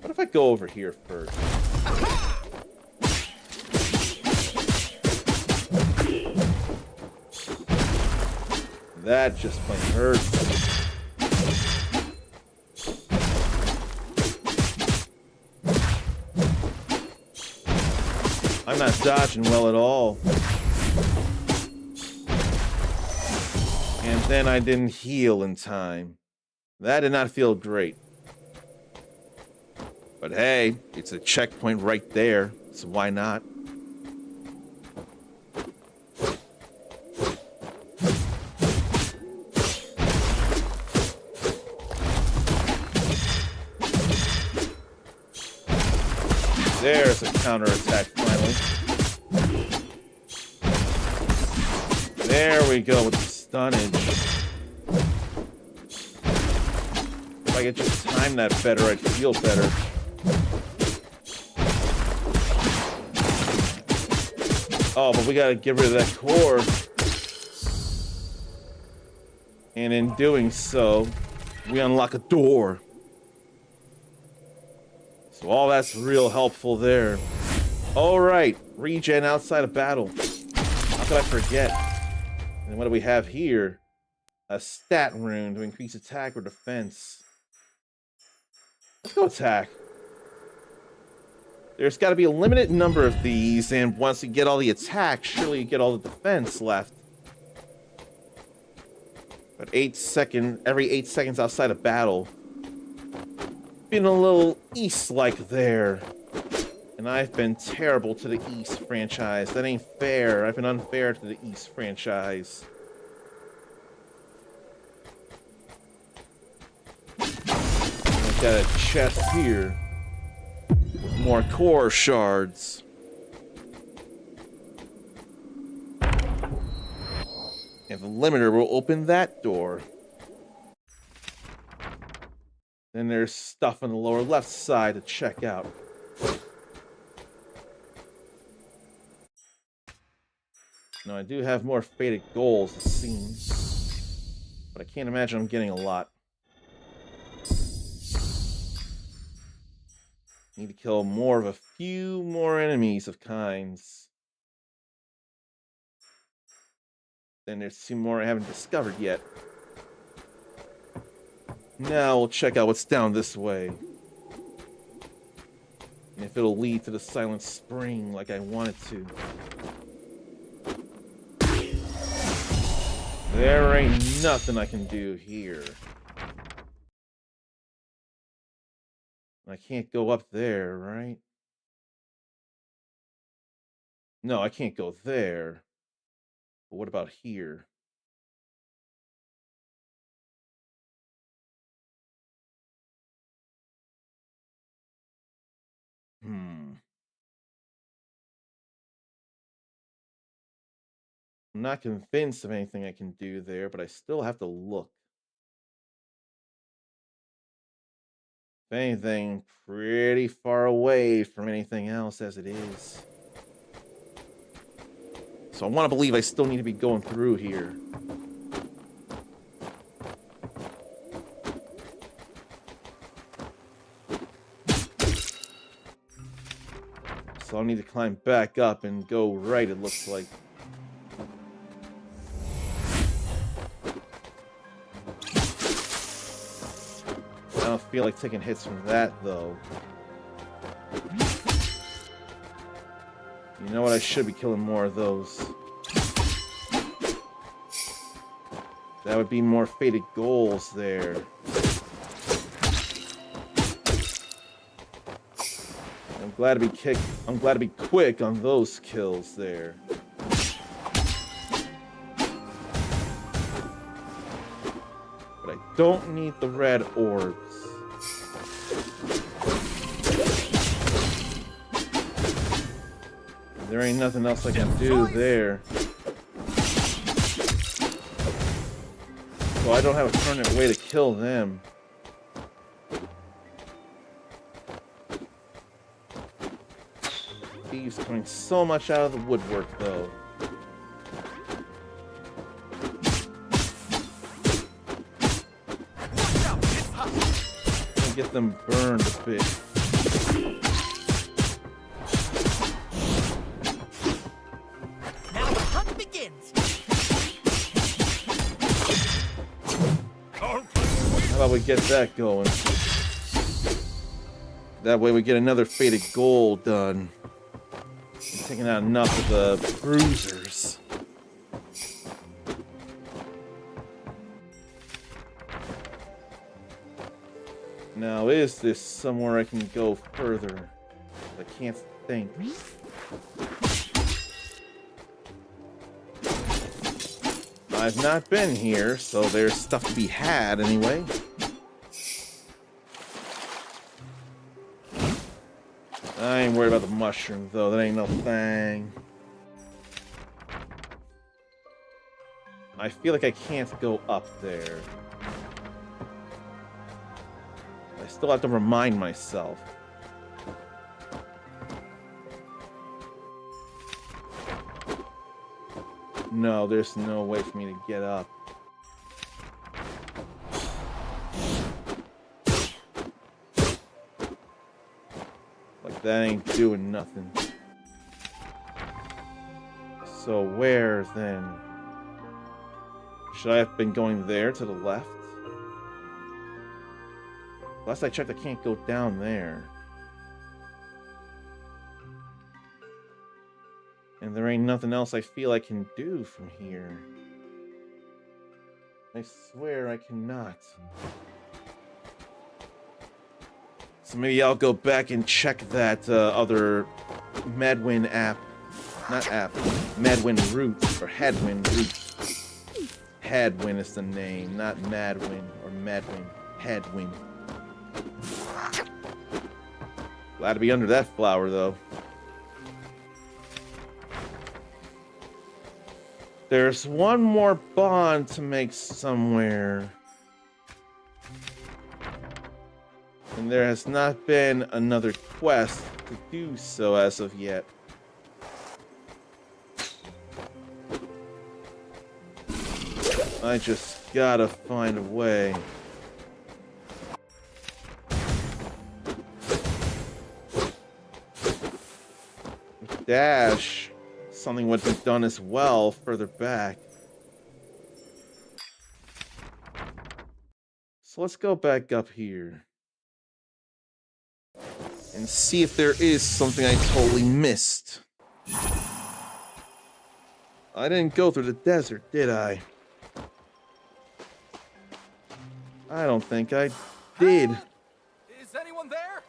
What if I go over here first? That just plain hurts. I'm not dodging well at all. And then I didn't heal in time. That did not feel great. But hey, it's a checkpoint right there, so why not? There's a counterattack finally. There we go with the stunnage. If I could just time that better, I'd feel better. Oh, but we gotta get rid of that core. And in doing so, we unlock a door. So all that's real helpful there. All right, regen outside of battle. How could I forget? And what do we have here? A stat rune to increase attack or defense. Let's go attack. There's got to be a limited number of these, and once you get all the attacks, surely you get all the defense left. But every 8 seconds outside of battle. Been a little East-like there. And I've been terrible to the East franchise. That ain't fair. I've been unfair to the East franchise. I've got a chest here with more core shards. And the limiter will open that door. Then there's stuff on the lower left side to check out. Now, I do have more faded goals, it seems. But I can't imagine I'm getting a lot. Need to kill more of a few more enemies of kinds. Then there's 2 more I haven't discovered yet. Now we'll check out what's down this way. And if it'll lead to the Silent Spring like I want it to. There ain't nothing I can do here. I can't go up there, right? No, I can't go there. But what about here? I'm not convinced of anything I can do there, but I still have to look. If anything, pretty far away from anything else as it is. So I want to believe I still need to be going through here. So I'll need to climb back up and go right, it looks like. I don't feel like taking hits from that, though. You know what? I should be killing more of those. That would be more faded goals there. I'm glad to be quick on those kills there. But I don't need the red orbs. There ain't nothing else I can do there. So I don't have a permanent way to kill them. Thieves coming so much out of the woodwork, though. Get them burned a bit. How about we get that going? That way we get another faded goal done. And taking out enough of the bruisers. Now, is this somewhere I can go further? I can't think. I've not been here, so there's stuff to be had anyway. I ain't worried about the mushroom, though. That ain't no thing. I feel like I can't go up there. I still have to remind myself. No, there's no way for me to get up. Like, that ain't doing nothing. So where, then? Should I have been going there to the left? Last I checked, I can't go down there. And there ain't nothing else I feel I can do from here. I swear I cannot. So maybe I'll go back and check that other Medwin app. Not app. Medwin route, or Headwind route. Headwind is the name, not Madwin or Medwin. Headwind. Glad to be under that flower, though. There's one more bond to make somewhere. And there has not been another quest to do so as of yet. I just gotta find a way. Dash. Something would be done as well further back. So let's go back up here. And see if there is something I totally missed. I didn't go through the desert, did I? I don't think I did. Is anyone there?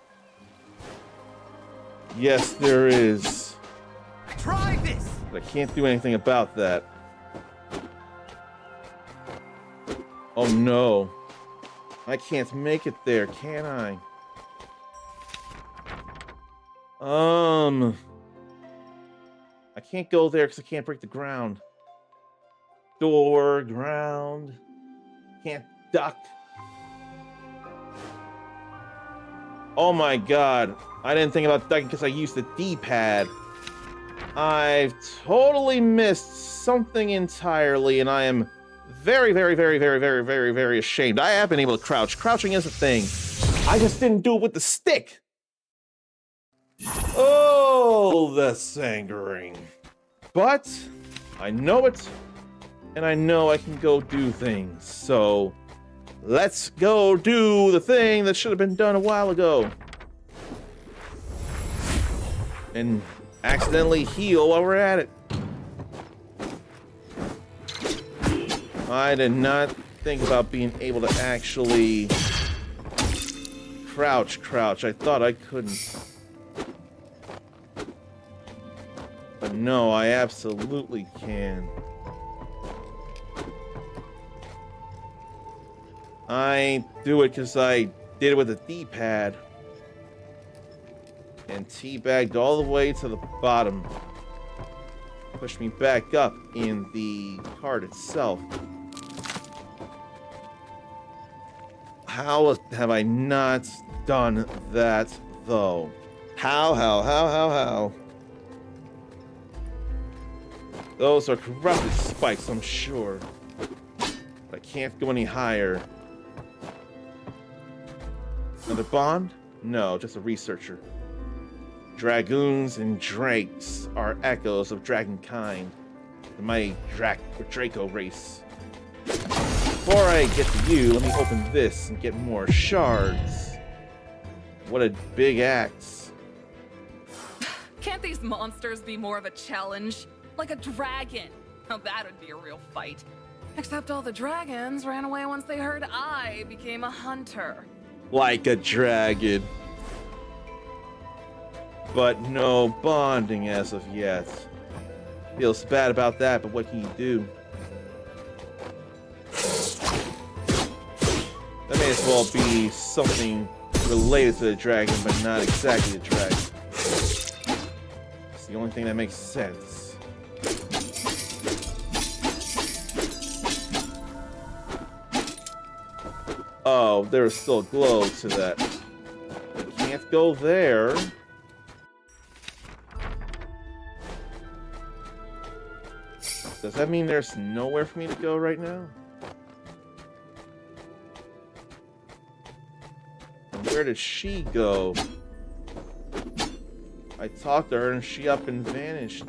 Yes, there is. Try this! But I can't do anything about that. Oh no. I can't make it there, can I? I can't go there because I can't break the ground. Door, ground. Can't duck. Oh my god. I didn't think about ducking because I used the D-pad. I've totally missed something entirely, and I am very, very, very, very, very, very, very ashamed. I have been able to crouch. Crouching is a thing. I just didn't do it with the stick. Oh, that's angering. But I know it, and I know I can go do things. So let's go do the thing that should have been done a while ago. And accidentally heal while we're at it. I did not think about being able to actually crouch. I thought I couldn't. But no, I absolutely can. I do it because I did it with a D-pad. And teabagged all the way to the bottom. Pushed me back up in the cart itself. How have I not done that, though? How? Those are corrupted spikes, I'm sure. But I can't go any higher. Another bond? No, just a researcher. Dragoons and drakes are echoes of dragonkind, the mighty Draco race. Before I get to you, let me open this and get more shards. What a big axe. Can't these monsters be more of a challenge? Like a dragon. Now that would be a real fight. Except all the dragons ran away once they heard I became a hunter. Like a dragon. But no bonding as of yet. Feels bad about that, but what can you do? That may as well be something related to the dragon, but not exactly a dragon. It's the only thing that makes sense. Oh, there's still a glow to that. I can't go there. Does that mean there's nowhere for me to go right now? And where did she go? I talked to her and she up and vanished.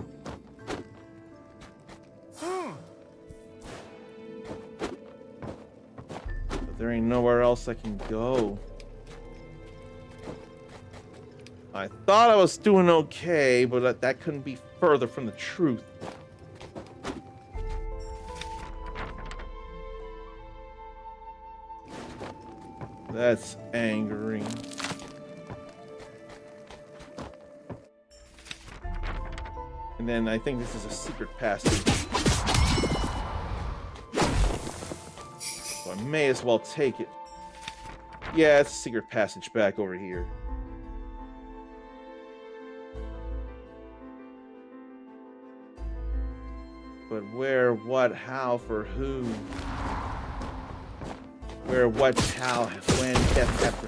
But there ain't nowhere else I can go. I thought I was doing okay, but that couldn't be further from the truth. That's angering. And then I think this is a secret passage. So I may as well take it. Yeah, it's a secret passage back over here. But where, what, how, for who? Where, what, how, when, death, after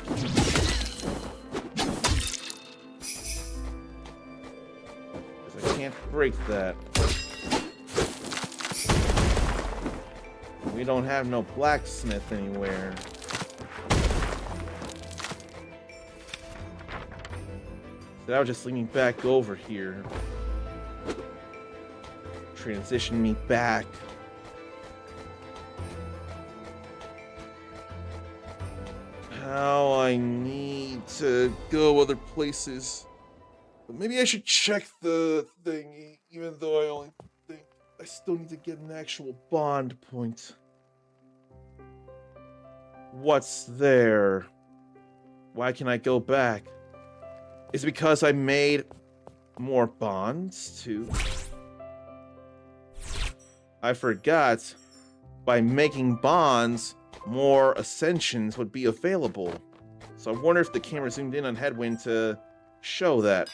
because I can't break that. We don't have no blacksmith anywhere. So that would just lead me back over here. Transition me back. How I need to go other places. But maybe I should check the thing, even though I only think I still need to get an actual bond point. What's there? Why can I go back? Is it because I made more bonds too? I forgot, by making bonds, more ascensions would be available. So I wonder if the camera zoomed in on Headwind to show that.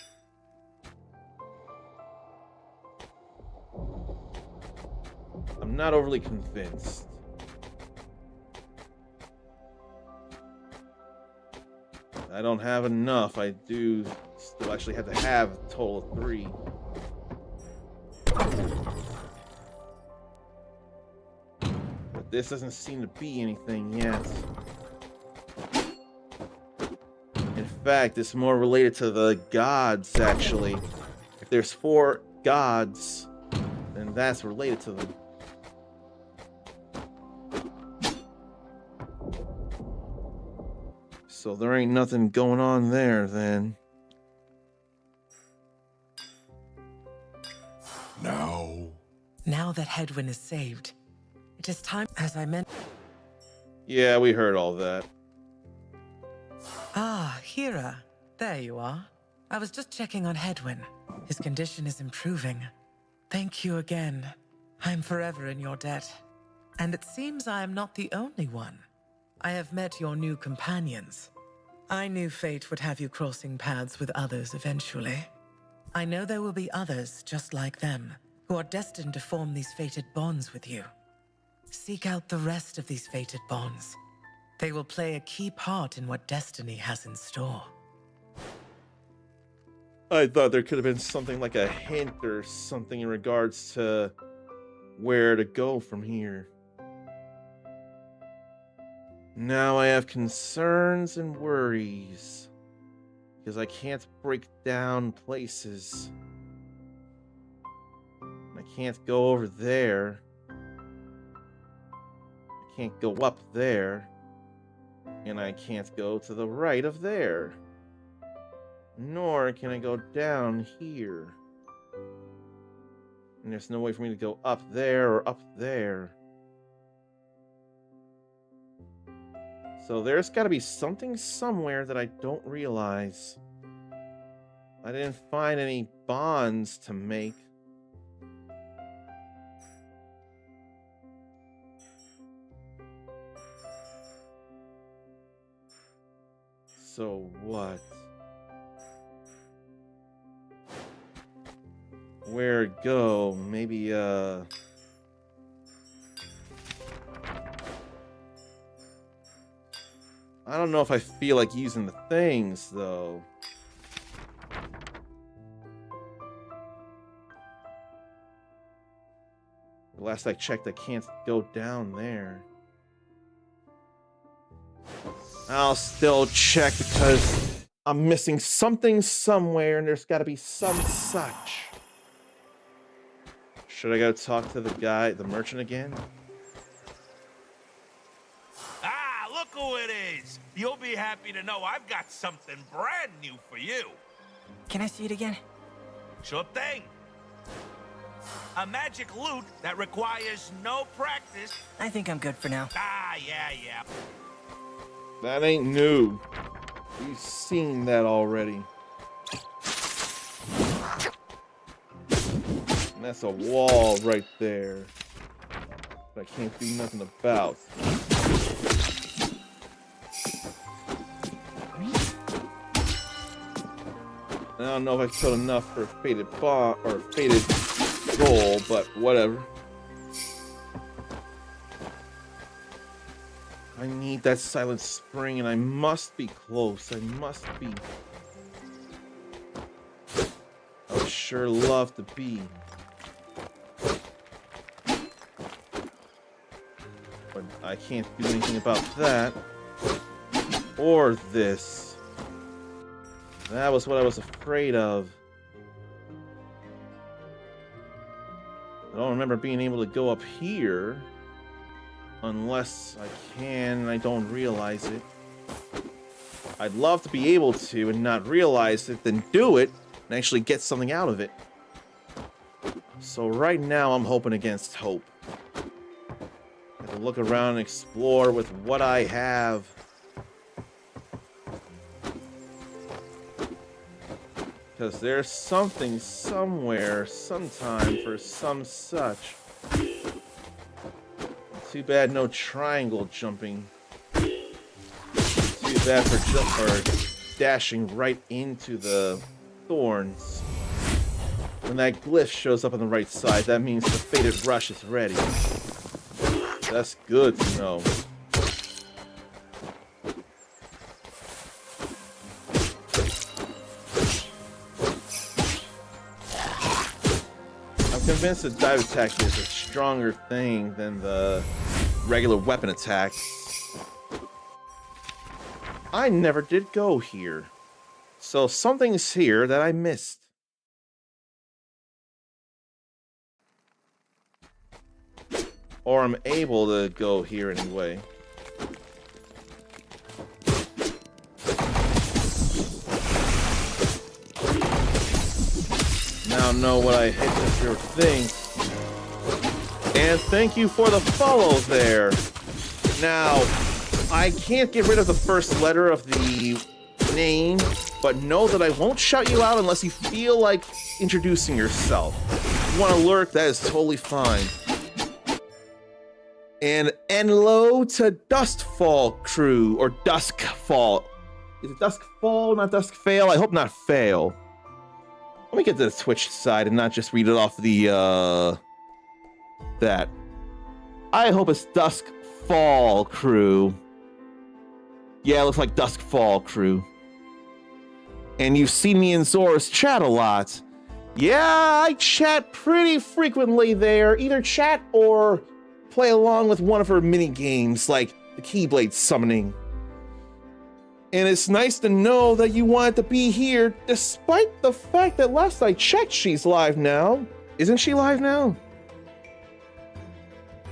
I'm not overly convinced. I don't have enough. I do still actually have to have a total of 3. this doesn't seem to be anything yet. In fact, it's more related to the gods, actually. If there's 4 gods, then that's related to them. So there ain't nothing going on there, then. Now that Hedwyn is saved, it is time, as I meant. Yeah, we heard all that. Ah, Hira. There you are. I was just checking on Hedwyn. His condition is improving. Thank you again. I'm forever in your debt. And it seems I am not the only one. I have met your new companions. I knew fate would have you crossing paths with others eventually. I know there will be others just like them, who are destined to form these fated bonds with you. Seek out the rest of these fated bonds. They will play a key part in what destiny has in store. I thought there could have been something like a hint or something in regards to where to go from here. Now I have concerns and worries because I can't break down places. I can't go over there. I can't go up there. And I can't go to the right of there. Nor can I go down here. And there's no way for me to go up there or up there. So there's got to be something somewhere that I don't realize. I didn't find any bonds to make. So what? Where go? Maybe, I don't know if I feel like using the things, though. The last I checked, I can't go down there. I'll still check because I'm missing something somewhere and there's got to be some such. Should I go talk to the merchant again? Ah, look who it is! You'll be happy to know I've got something brand new for you. Can I see it again? Sure thing. A magic loot that requires no practice. I think I'm good for now. Ah, yeah. That ain't new. We've seen that already. And that's a wall right there that I can't do nothing about. I don't know if I killed enough for a fated bot or fated goal, but whatever. I need that silent spring, and I must be close. I must be. I would sure love to be. But I can't do anything about that. Or this. That was what I was afraid of. I don't remember being able to go up here. Unless I can and I don't realize it. I'd love to be able to and not realize it, then do it and actually get something out of it. So right now I'm hoping against hope. I have to look around and explore with what I have. Because there's something somewhere, sometime, for some such. Too bad no triangle jumping. Too bad for dashing right into the thorns. When that glyph shows up on the right side, that means the fated rush is ready. That's good to know. I'm convinced the dive attack is a stronger thing than the regular weapon attacks. I never did go here. So something's here that I missed. Or I'm able to go here anyway. Now know what I hit with your thing. And thank you for the follow there. Now, I can't get rid of the first letter of the name, but know that I won't shout you out unless you feel like introducing yourself. If you want to lurk, that is totally fine. And hello to Dustfall crew, or Duskfall. Is it Duskfall, not Duskfail? I hope not fail. Let me get to the Twitch side and not just read it off the, that. I hope it's Duskfall crew. Yeah, it looks like Duskfall crew. And you've seen me in Zora's chat a lot. Yeah, I chat pretty frequently there. Either chat or play along with one of her mini games, like the Keyblade summoning. And it's nice to know that you wanted to be here, despite the fact that last I checked, she's live now. Isn't she live now?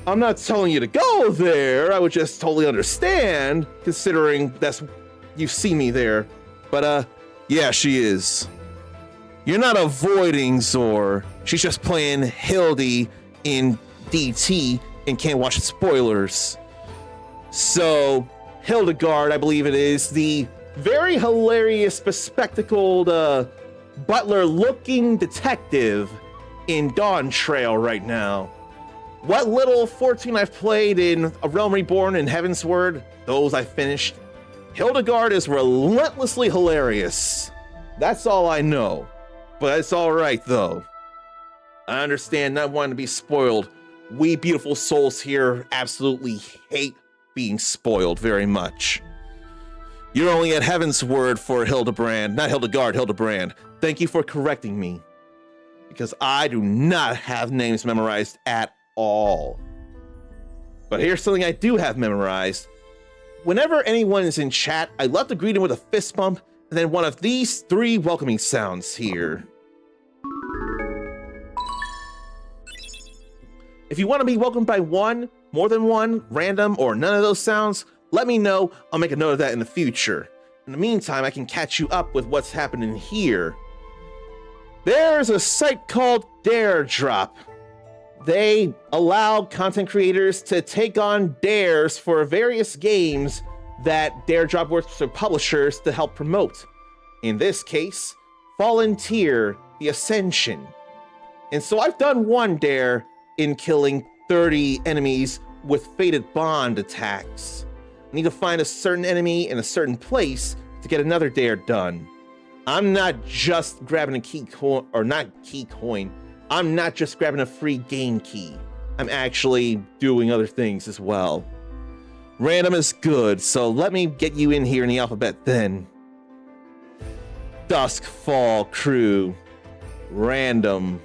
I'm not telling you to go there. I would just totally understand, considering you've seen me there. But, yeah, she is. You're not avoiding Zor. She's just playing Hildy in DT and can't watch spoilers. So, Hildegard, I believe it is, the very hilarious, bespectacled, butler-looking detective in Dawn Trail right now. What little 14 I've played in A Realm Reborn and Heavensward, those I finished. Hildegard is relentlessly hilarious. That's all I know. But it's alright, though. I understand not wanting to be spoiled. We beautiful souls here absolutely hate being spoiled very much. You're only at Heavensward for Hildebrand, not Hildegard, Hildebrand. Thank you for correcting me. Because I do not have names memorized at all. But here's something I do have memorized. Whenever anyone is in chat, I love to greet them with a fist bump and then one of these 3 welcoming sounds here. If you want to be welcomed by one, more than one, random, or none of those sounds, let me know. I'll make a note of that in the future. In the meantime, I can catch you up with what's happening here. There's a site called Daredrop. They allow content creators to take on dares for various games that Daredrop works with publishers to help promote. In this case, Fallen Tier, The Ascension. And so I've done one dare in killing 30 enemies with Fated Bond attacks. I need to find a certain enemy in a certain place to get another dare done. I'm not just grabbing a key coin, or not key coin. I'm not just grabbing a free game key. I'm actually doing other things as well. Random is good, so let me get you in here in the alphabet then. Duskfall crew. Random.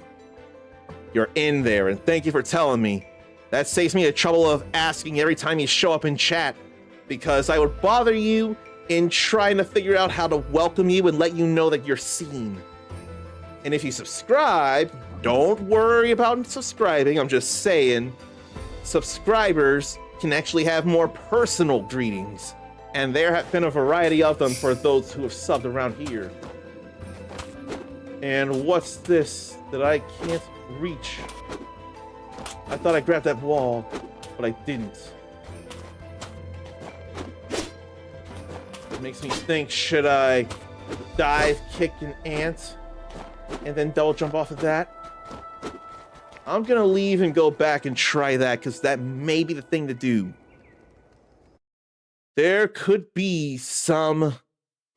You're in there, and thank you for telling me. That saves me the trouble of asking every time you show up in chat, because I would bother you in trying to figure out how to welcome you and let you know that you're seen. And if you subscribe, don't worry about subscribing, I'm just saying, subscribers can actually have more personal greetings, and there have been a variety of them for those who have subbed around here. And what's this that I can't reach? I thought I grabbed that wall, but I didn't. It makes me think, should I dive, kick an ant, and then double jump off of that? I'm gonna leave and go back and try that, because that may be the thing to do. There could be some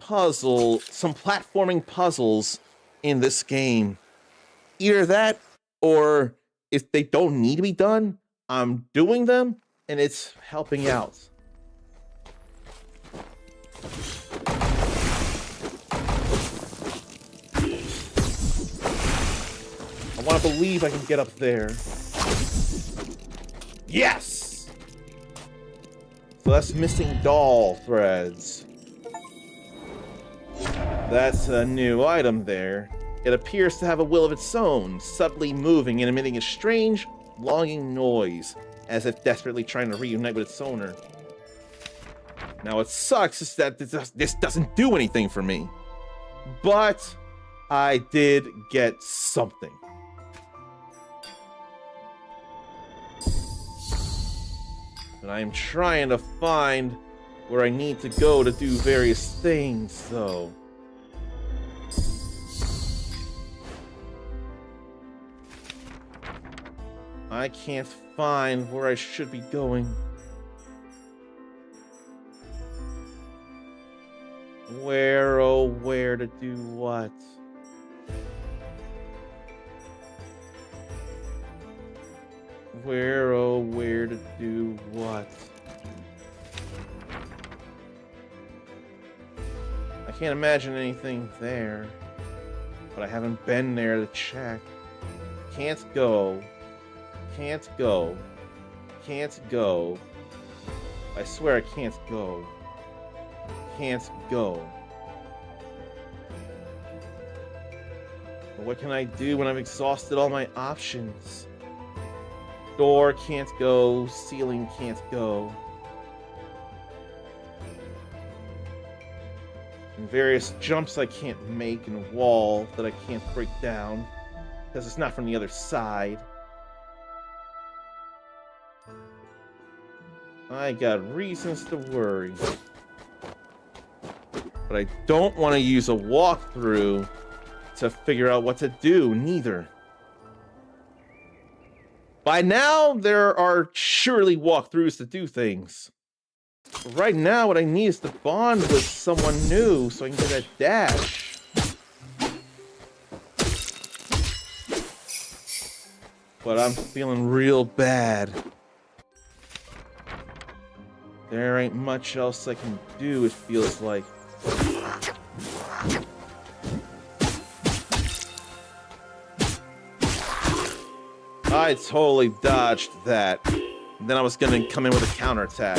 platforming puzzles in this game. Either that, or if they don't need to be done, I'm doing them, and it's helping out. I want to believe I can get up there. Yes! So that's missing doll threads. That's a new item there. It appears to have a will of its own, subtly moving and emitting a strange, longing noise, as if desperately trying to reunite with its owner. Now what sucks is that this doesn't do anything for me. But I did get something. And I am trying to find where I need to go to do various things, though. I can't find where I should be going. Where, oh, where to do what? Where, oh, where to do what? I can't imagine anything there, but I haven't been there to check. Can't go. Can't go. Can't go. I swear I can't go. Can't go. But what can I do when I've exhausted all my options? Door can't go, ceiling can't go. And various jumps I can't make, and a wall that I can't break down because it's not from the other side. I got reasons to worry. But I don't want to use a walkthrough to figure out what to do, neither. By now, there are surely walkthroughs to do things. But right now, what I need is to bond with someone new so I can get that dash. But I'm feeling real bad. There ain't much else I can do, it feels like. I totally dodged that. And then I was gonna come in with a counterattack.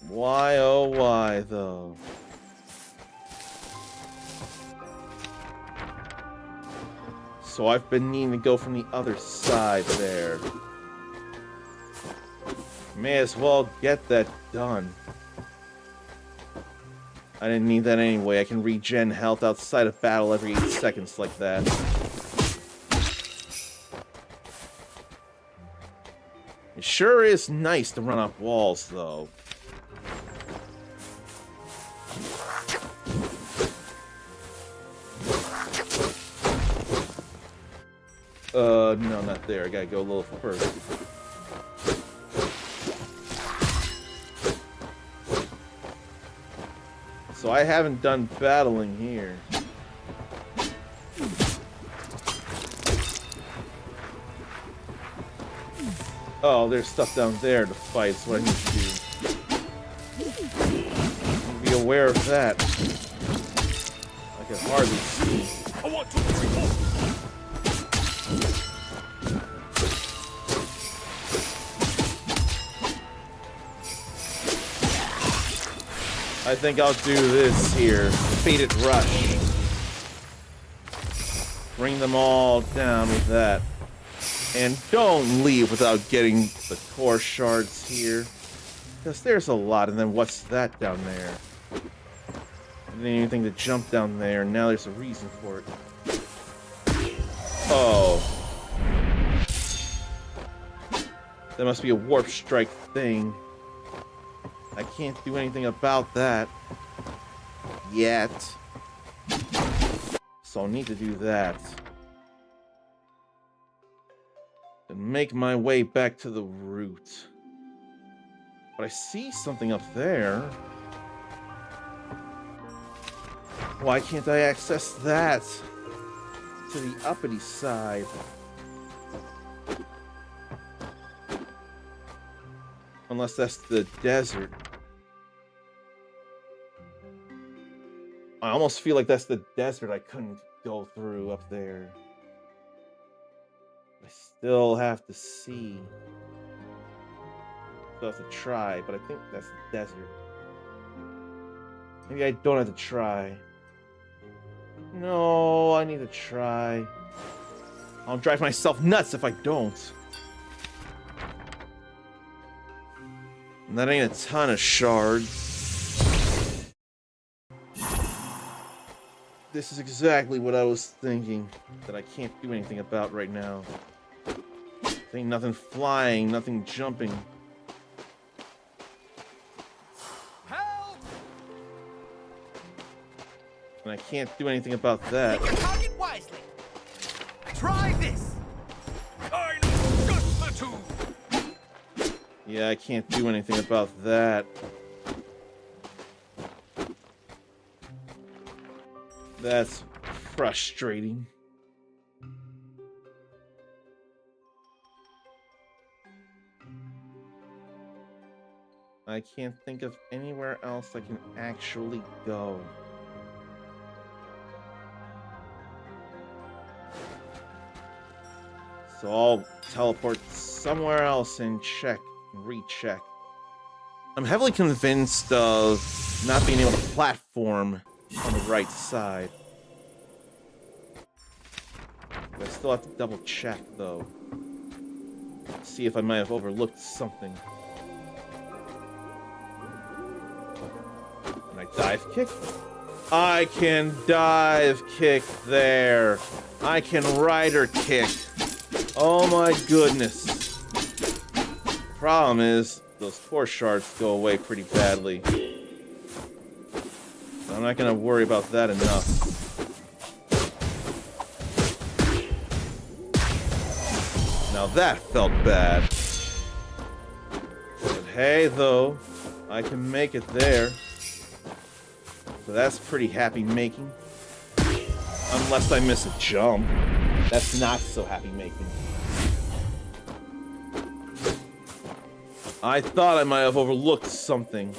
Why, oh why, though? So I've been needing to go from the other side there. May as well get that done. I didn't need that anyway. I can regen health outside of battle every 8 seconds like that. It sure is nice to run up walls, though. No, not there. I gotta go a little further. So I haven't done battling here. Oh, there's stuff down there to fight. That's what I need to do. Be aware of that. I can hardly see. I want to report. I think I'll do this here. Fated Rush. Bring them all down with that. And don't leave without getting the core shards here. Because there's a lot. And then what's that down there? I didn't even think to jump down there. Now there's a reason for it. Oh. That must be a warp strike thing. I can't do anything about that yet. So I'll need to do that. And make my way back to the root. But I see something up there. Why can't I access that? To the uppity side. Unless that's the desert. I almost feel like that's the desert I couldn't go through up there. still have to see. Still have to try, but I think that's the desert. Maybe I don't have to try. No, I need to try. I'll drive myself nuts if I don't. And that ain't a ton of shards. This is exactly what I was thinking, that I can't do anything about right now. There ain't nothing flying, nothing jumping. Help! And I can't do anything about that. Pick your target wisely. Try this! I know just the two! Yeah, I can't do anything about that. That's frustrating. I can't think of anywhere else I can actually go. So I'll teleport somewhere else and check, recheck. I'm heavily convinced of not being able to platform on the right side. I still have to double check though. See if I might have overlooked something. Can I dive kick? I can dive kick there. I can rider kick. Oh my goodness. Problem is, those core shards go away pretty badly. I'm not gonna worry about that enough. Now that felt bad. But hey, though, I can make it there. So that's pretty happy making. Unless I miss a jump. That's not so happy making. I thought I might have overlooked something.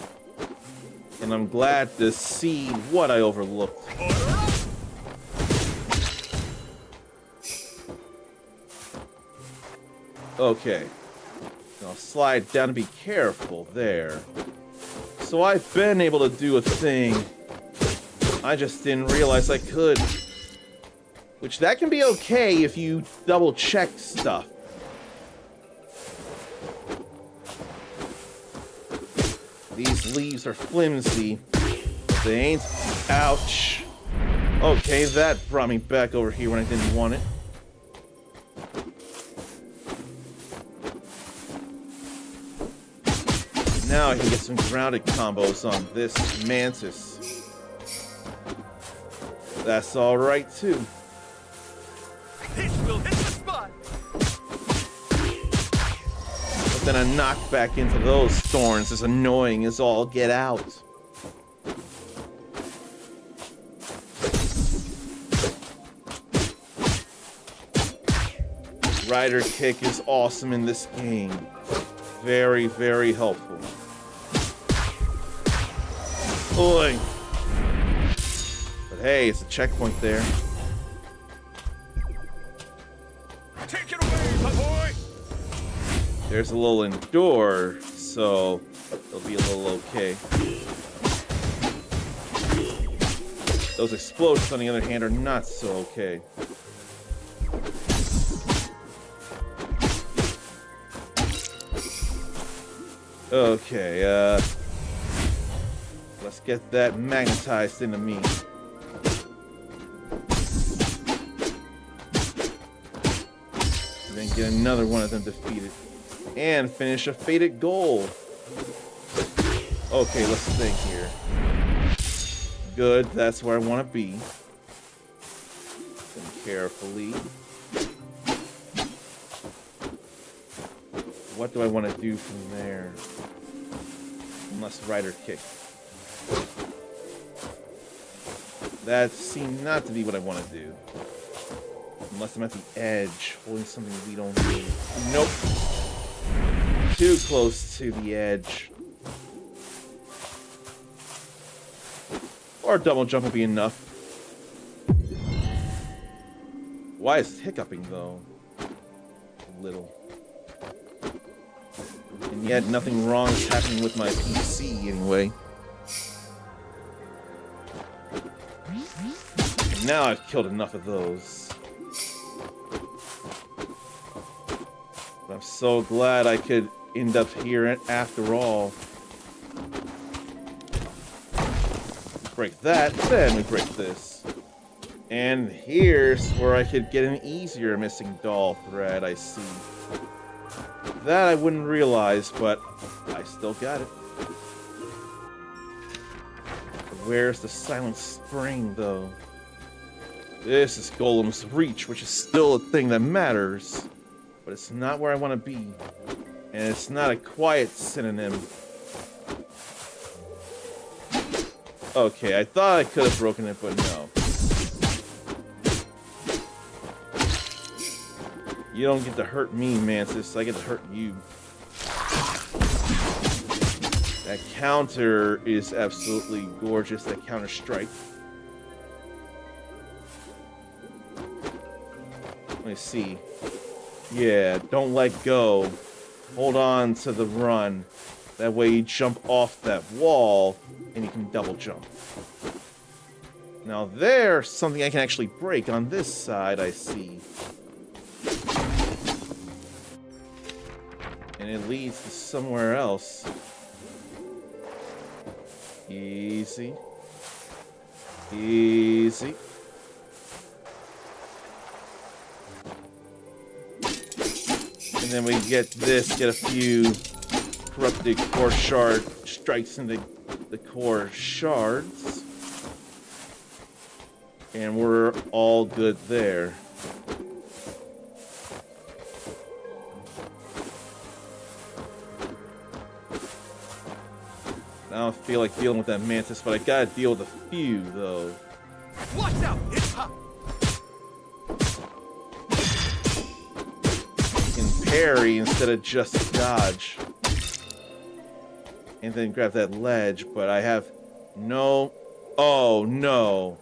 And I'm glad to see what I overlooked. Okay. Now slide down and be careful there. So I've been able to do a thing. I just didn't realize I could. Which that can be okay if you double check stuff. These leaves are flimsy. But they ain't. Ouch. Okay, that brought me back over here when I didn't want it. Now I can get some grounded combos on this mantis. That's alright too. This will hit the spot! But then a knockback into those thorns is annoying as all get out. Rider kick is awesome in this game. Very, very helpful. Oi! But hey, it's a checkpoint there. Take it away, my boy! There's a little endure, so it'll be a little okay. Those explosions, on the other hand, are not so okay. Okay, let's get that magnetized into me. And then get another one of them defeated. And finish a fated goal. Okay, let's think here. Good, that's where I want to be. Then carefully. What do I want to do from there? Unless rider kick. That seemed not to be what I want to do. Unless I'm at the edge, holding something we don't need. Nope. Too close to the edge. Or a double jump will be enough. Why is it hiccuping though? little. And yet nothing wrong is happening with my PC anyway. And now I've killed enough of those. But I'm so glad I could end up here after all. Break that, then we break this. And here's where I could get an easier missing doll thread, I see. That I wouldn't realize, but I still got it. Where's the Silent Spring, though? This is Golem's Reach, which is still a thing that matters. But it's not where I want to be. And it's not a quiet synonym. Okay, I thought I could have broken it, but no. You don't get to hurt me, Mantis. I get to hurt you. That counter is absolutely gorgeous, that counter strike. Let me see. Yeah, don't let go. Hold on to the run. That way you jump off that wall and you can double jump. Now there's something I can actually break on this side, I see. And it leads to somewhere else. Easy. Easy. And then we get this, get a few corrupted core shard strikes into the core shards. And we're all good there. I don't feel like dealing with that Mantis, but I gotta deal with a few, though. Watch out! It's hot! You can parry instead of just dodge. And then grab that ledge, but I have no... Oh, no.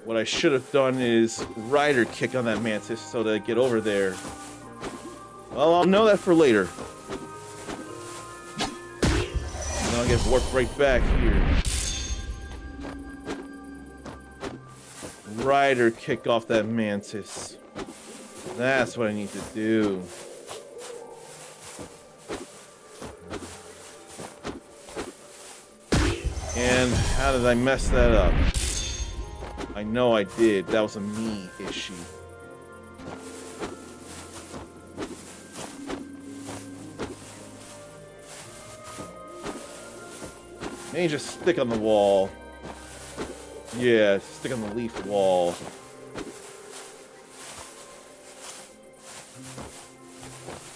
What I should have done is rider kick on that Mantis so to get over there. Well, I'll know that for later. And I'll get warped right back here. Rider kick off that Mantis. That's what I need to do. And how did I mess that up? I know I did. That was a me issue. Maybe just stick on the wall. Yeah, stick on the leaf wall.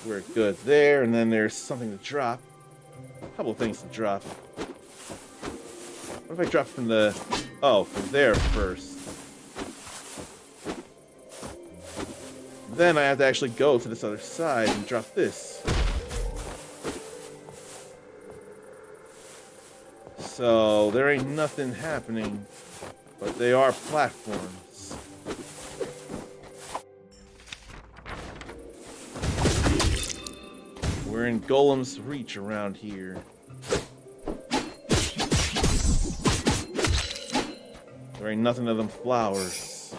We're good there, and then there's something to drop. A couple of things to drop. What if I drop from the... Oh, from there first. Then I have to actually go to this other side and drop this. So, there ain't nothing happening, but they are platforms. We're in Golem's Reach around here. There ain't nothing of them flowers.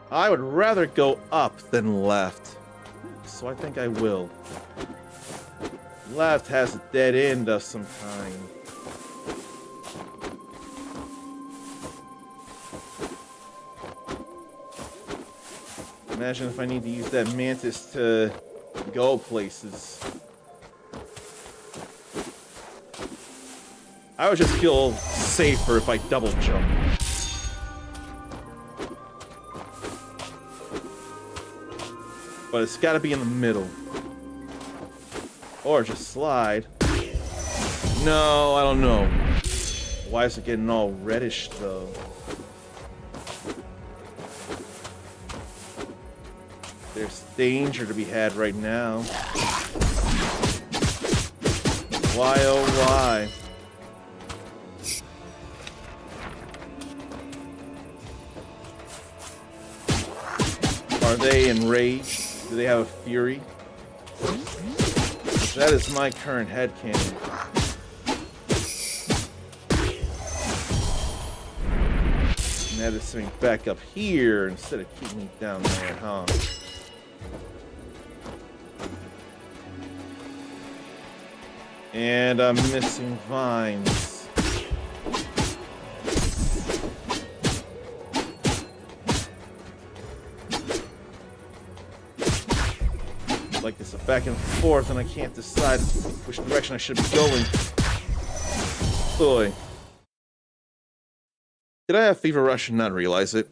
I would rather go up than left, so I think I will. Left has a dead end of some kind. Imagine if I need to use that Mantis to go places. I would just feel safer if I double jump. But it's gotta be in the middle. Or just slide. No, I don't know. Why is it getting all reddish, though? There's danger to be had right now. Why, oh why? they enraged? Do they have a fury? That is my current headcanon. And that is sitting back up here instead of keeping me down there, huh? And I'm missing vines. Like this back and forth, and I can't decide which direction I should be going. Boy. Did I have fever rush and not realize it?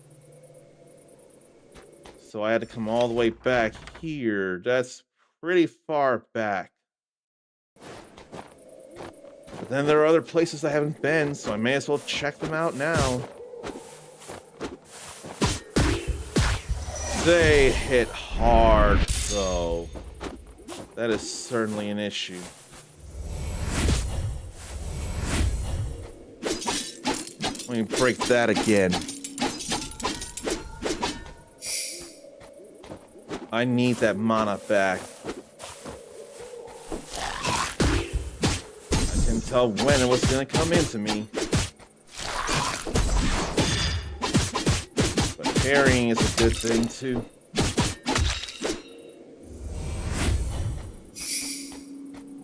So I had to come all the way back here. That's pretty far back. But then there are other places I haven't been, so I may as well check them out now. They hit hard, though. That is certainly an issue. Let me break that again. I need that mana back. I can tell when it was gonna come into me. But parrying is a good thing too.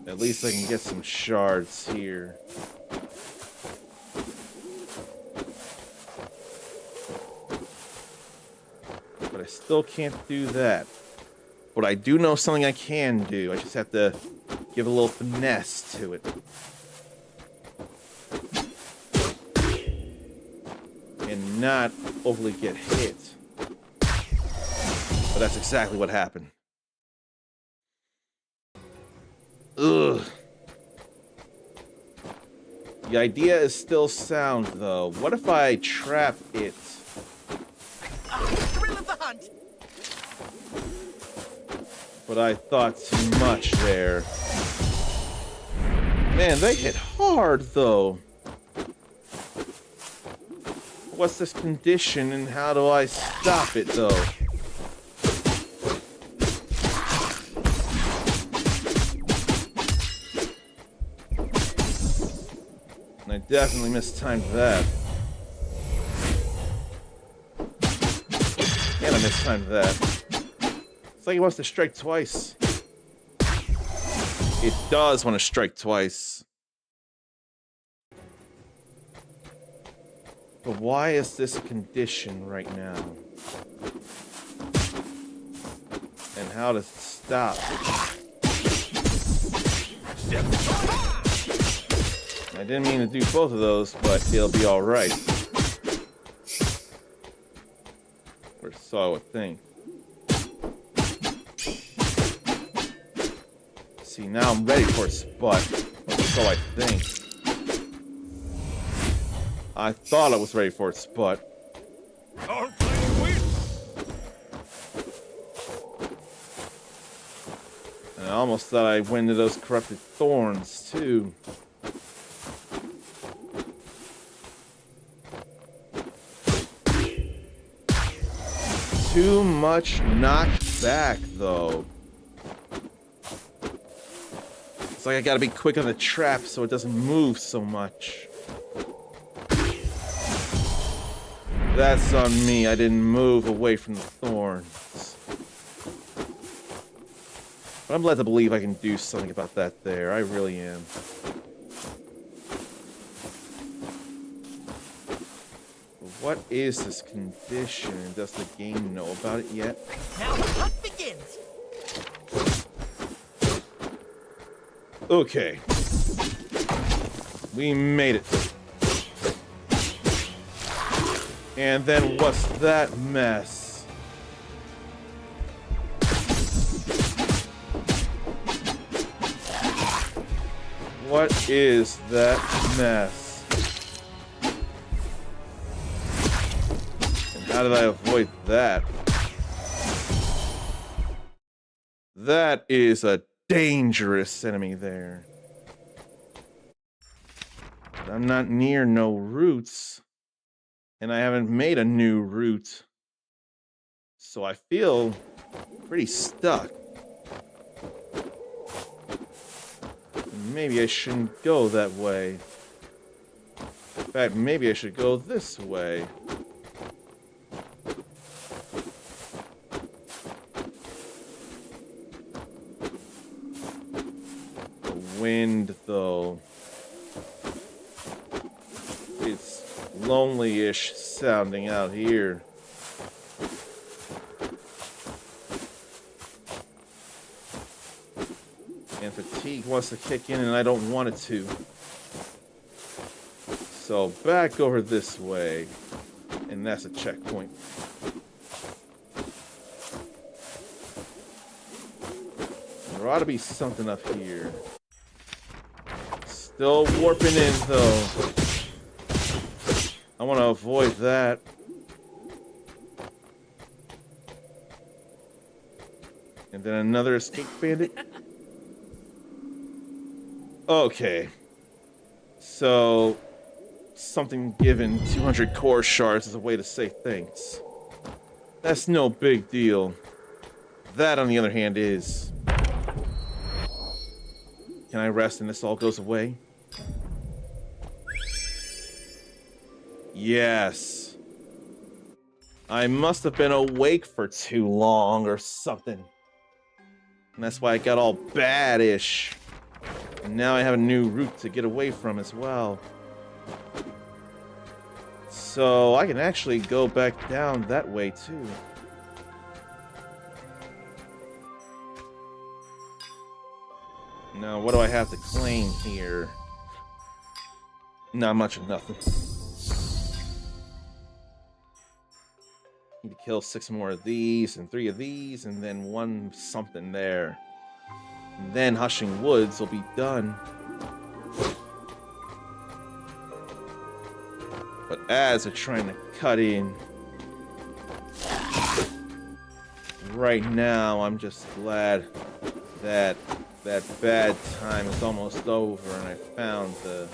At least I can get some shards here. But I still can't do that. But I do know something I can do. I just have to give a little finesse to it. And not overly get hit. But that's exactly what happened. Ugh. The idea is still sound, though. What if I trap it? Thrill of the hunt. But I thought too much there. Man, they hit hard, though. What's this condition, and how do I stop it, though? I definitely mistimed that. And I mistimed that. It's like he wants to strike twice. It does want to strike twice. But why is this a condition right now? And how does it stop? I didn't mean to do both of those, but it'll be alright. Or so I would think. See, now I'm ready for a spot. Or so I think. I thought I was ready for a spot. And I almost thought I went into those corrupted thorns, too. Too much knockback, though. It's like I gotta be quick on the trap so it doesn't move so much. That's on me. I didn't move away from the thorns. But I'm led to believe I can do something about that there. I really am. What is this condition? Does the game know about it yet? Now the hunt begins. Okay. We made it. And then what's that mess? What is that mess? How did I avoid that? That is a dangerous enemy there. I'm not near no roots. And I haven't made a new route. So I feel pretty stuck. Maybe I shouldn't go that way. In fact, maybe I should go this way. The wind, though. It's lonely-ish sounding out here. And fatigue wants to kick in and I don't want it to. So back over this way. And that's a checkpoint. There ought to be something up here. Still warping in though. I want to avoid that. And then another escape bandit. Okay. So, something given 200 core shards is a way to say thanks. That's no big deal. That, on the other hand, is. Can I rest and this all goes away? Yes. I must have been awake for too long or something. And that's why I got all bad-ish. And now I have a new route to get away from as well. So I can actually go back down that way too. Now, what do I have to claim here? Not much of nothing. Need to kill 6 more of these and 3 of these and then 1 something there. And then Hushing Woods will be done. But as they're trying to cut in, right now I'm just glad that that bad time is almost over and I found the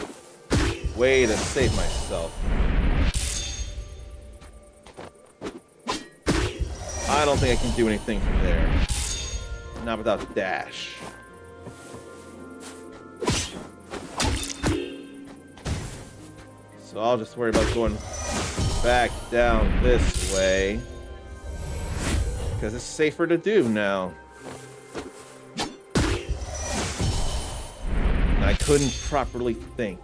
way to save myself. I don't think I can do anything from there. Not without dash. So I'll just worry about going back down this way. Because it's safer to do now. And I couldn't properly think.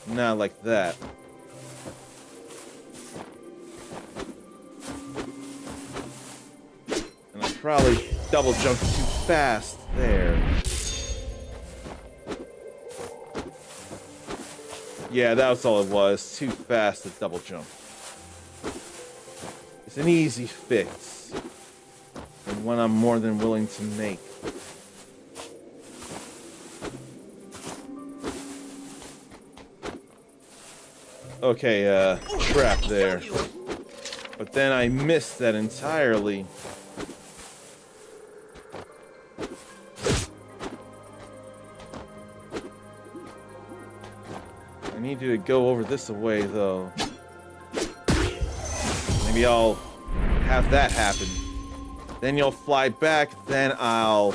Not like that. And I probably double jumped too fast there. Yeah, that was all it was. Too fast to double jump. It's an easy fix. And one I'm more than willing to make. Okay, trap there. But then I missed that entirely. I need you to go over this way, though. Maybe I'll have that happen. Then you'll fly back, then I'll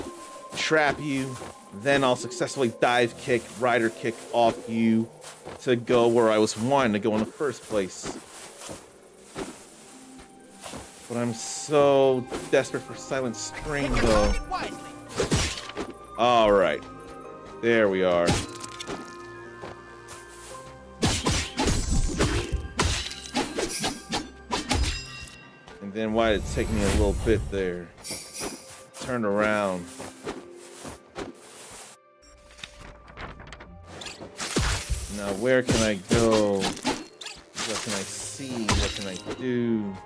trap you, then I'll successfully dive kick, rider kick off you to go where I was wanting to go in the first place. But I'm so desperate for Silent Spring, though. Alright. There we are. And then why did it take me a little bit there? Turn around. Now where can I go? What can I see? What can I do?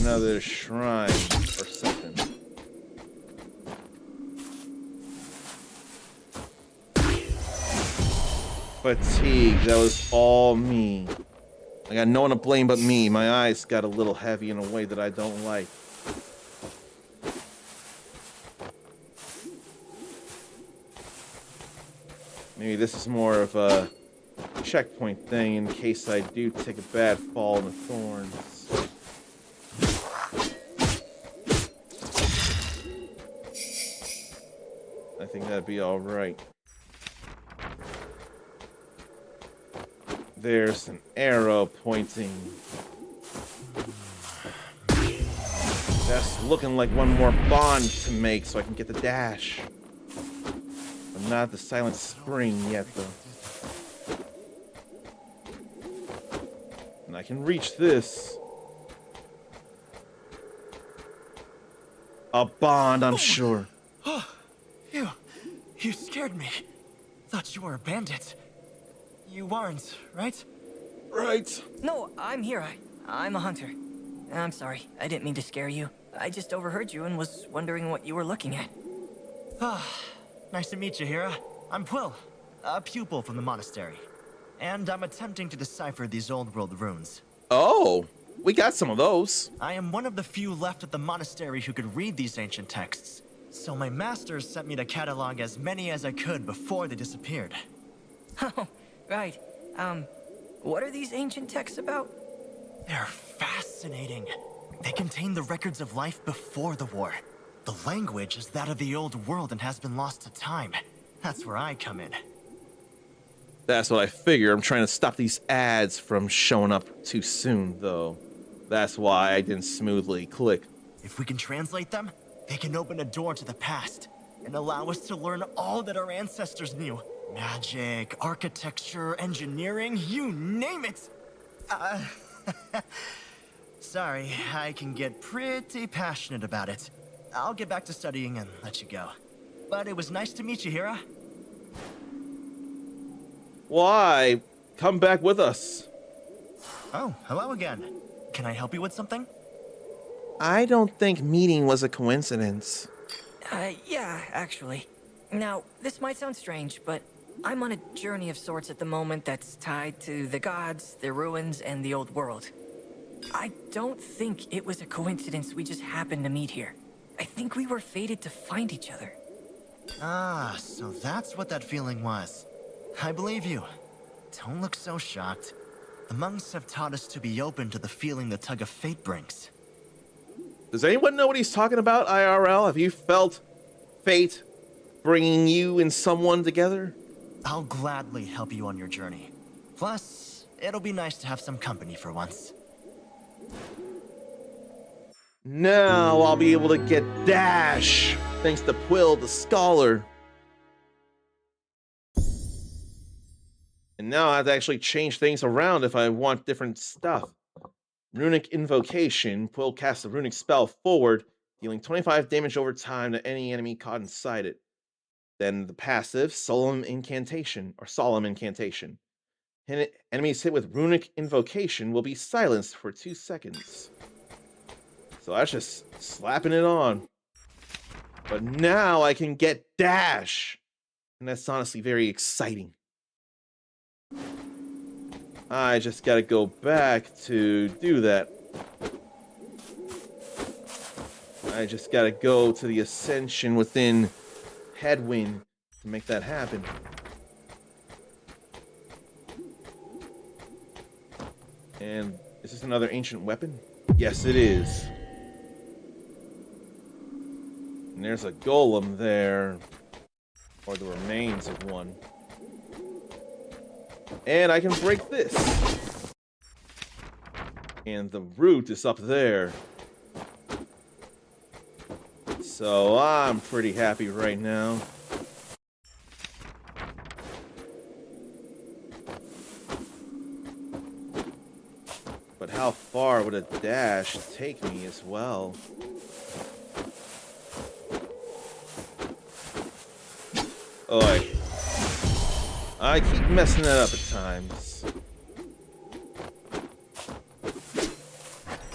Another shrine or something. Fatigue, that was all me. I got no one to blame but me. My eyes got a little heavy in a way that I don't like. Maybe this is more of a checkpoint thing in case I do take a bad fall in the thorns. I think that'd be alright. There's an arrow pointing. That's looking like one more bond to make so I can get the dash. But not the Silent Spring yet, though. And I can reach this. A bond, I'm sure. Oh, you scared me. Thought you were a bandit. You aren't, right? Right. No, I'm here. I'm a hunter. I'm sorry. I didn't mean to scare you. I just overheard you and was wondering what you were looking at. Nice to meet you, Hira. I'm Quill, a pupil from the monastery. And I'm attempting to decipher these old world runes. Oh, we got some of those. I am one of the few left at the monastery who could read these ancient texts. So my masters sent me to catalog as many as I could before they disappeared. Oh, right. What are these ancient texts about? They're fascinating. They contain the records of life before the war. The language is that of the old world and has been lost to time. That's where I come in. That's what I figure. I'm trying to stop these ads from showing up too soon, though. That's why I didn't smoothly click. If we can translate them, they can open a door to the past and allow us to learn all that our ancestors knew. Magic, architecture, engineering, you name it! Sorry, I can get pretty passionate about it. I'll get back to studying and let you go. But it was nice to meet you, Hira. Why? Come back with us. Oh, hello again. Can I help you with something? I don't think meeting was a coincidence. Yeah, actually. Now, this might sound strange, but I'm on a journey of sorts at the moment that's tied to the gods, the ruins, and the old world. I don't think it was a coincidence we just happened to meet here. I think we were fated to find each other. Ah, so that's what that feeling was. I believe you. Don't look so shocked. The monks have taught us to be open to the feeling the tug of fate brings. Does anyone know what he's talking about, IRL? Have you felt fate bringing you and someone together? I'll gladly help you on your journey. Plus, it'll be nice to have some company for once. Now I'll be able to get dash, thanks to Quill the Scholar. And now I have to actually change things around if I want different stuff. Runic Invocation. Quill casts a runic spell forward, dealing 25 damage over time to any enemy caught inside it. Then the passive, Solemn Incantation. Enemies hit with Runic Invocation will be silenced for 2 seconds. So that's just slapping it on. But now I can get dash. And that's honestly very exciting. I just gotta go back to do that. I just gotta go to the Ascension within Headwind to make that happen. And is this another ancient weapon? Yes, it is. And there's a golem there. Or the remains of one. And I can break this. And the root is up there. So I'm pretty happy right now. But how far would a dash take me as well? Oi. I keep messing that up at times.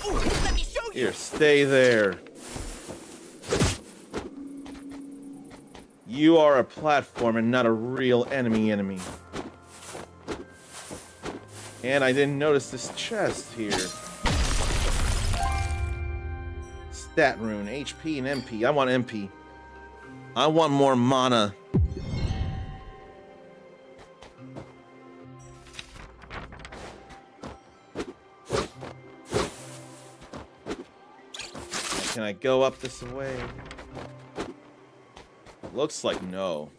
Ooh, let me show you. Here, stay there. You are a platform and not a real enemy. And I didn't notice this chest here. Stat rune, HP and MP. I want MP. I want more mana. Can I go up this way? Looks like no.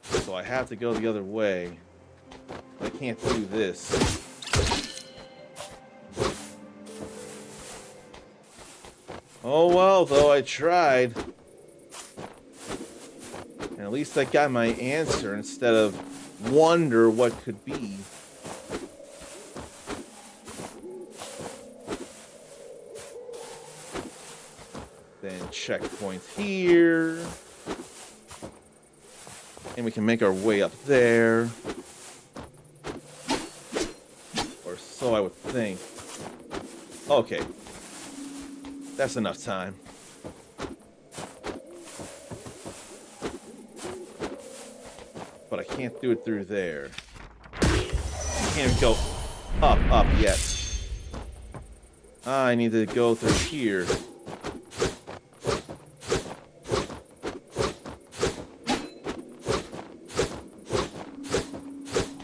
So I have to go the other way. I can't do this. Oh well, though, I tried. And at least I got my answer instead of wonder what could be. Then checkpoint here. And we can make our way up there. Or so I would think. Okay. That's enough time. But I can't do it through there. I can't even go up yet. I need to go through here.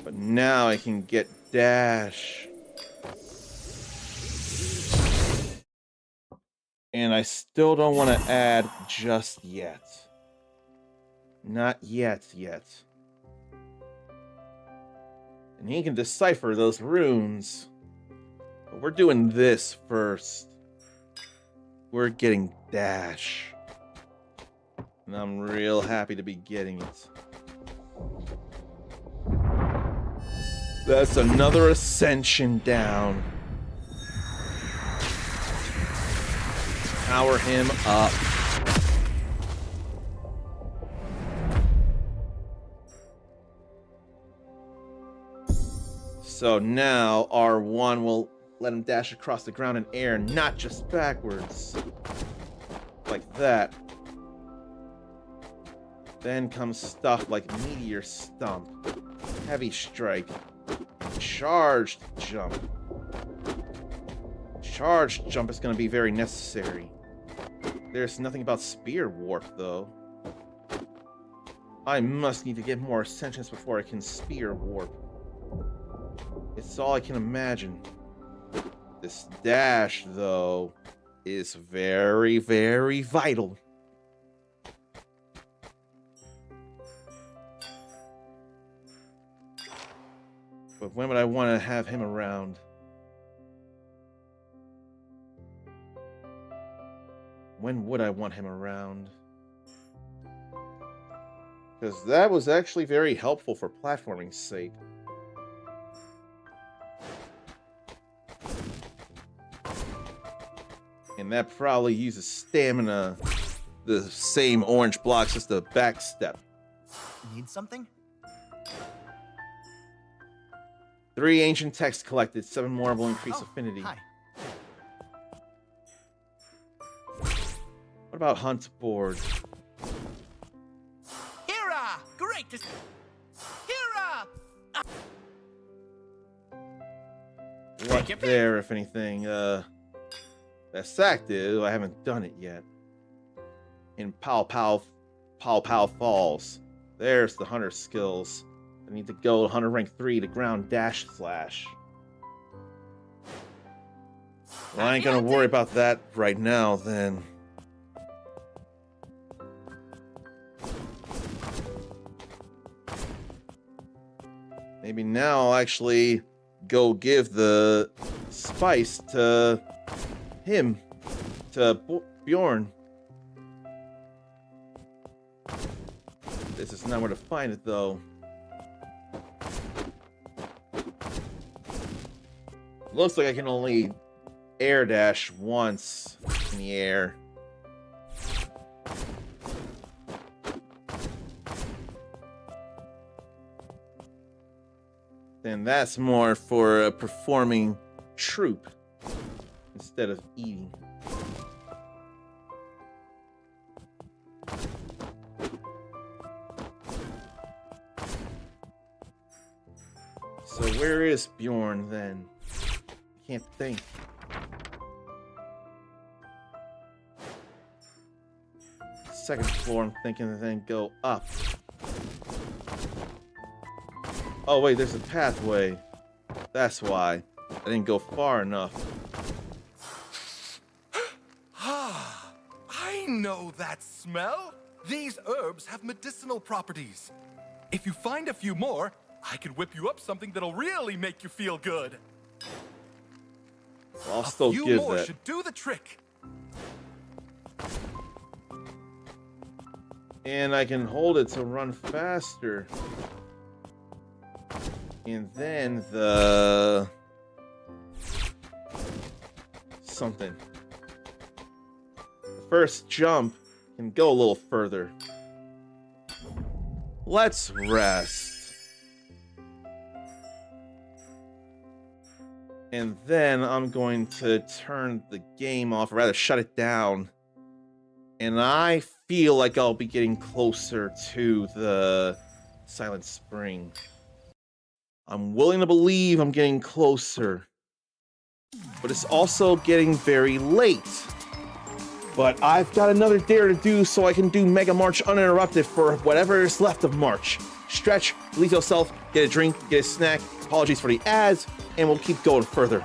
But now I can get dash. And I still don't want to add just yet. Not yet. And he can decipher those runes. But we're doing this first. We're getting dash. And I'm real happy to be getting it. That's another ascension down. Power him up. So now R1 will let him dash across the ground in air, not just backwards. Like that. Then comes stuff like Meteor Stump, Heavy Strike, Charged Jump. Charged Jump is going to be very necessary. There's nothing about Spear Warp, though. I must need to get more Ascensions before I can Spear Warp. It's all I can imagine. This dash, though, is very, very vital. But when would I want to have him around? When would I want him around? Because that was actually very helpful for platforming's sake. And that probably uses stamina, the same orange blocks as the back step. Need something? 3 ancient texts collected, 7 more will increase affinity. Hi. What about Hunt Board? Hira! Great to Hira! What there, if anything? That's active. I haven't done it yet. In Pow Pow Falls. There's the hunter skills. I need to go to hunter rank 3 to ground dash slash. Well, I ain't gonna worry about that right now, then. Maybe now I'll actually go give the spice to him, to Bjorn. This is not where to find it, though. Looks like I can only air dash once in the air. Then that's more for a performing troop instead of eating. So where is Bjorn then? I can't think. Second floor, I'm thinking, and then go up. Oh wait, there's a pathway. That's why. I didn't go far enough. know that smell. These herbs have medicinal properties. If you find a few more, I can whip you up something that'll really make you feel good. I'll still A few give more that. should do the trick. And I can hold it to run faster. And then the... something. The first jump can go a little further. Let's rest. And then I'm going to turn the game off, or rather shut it down. And I feel like I'll be getting closer to the Silent Spring. I'm willing to believe I'm getting closer. But it's also getting very late. But I've got another dare to do so I can do Mega March uninterrupted for whatever is left of March. Stretch, relieve yourself, get a drink, get a snack. Apologies for the ads, and we'll keep going further.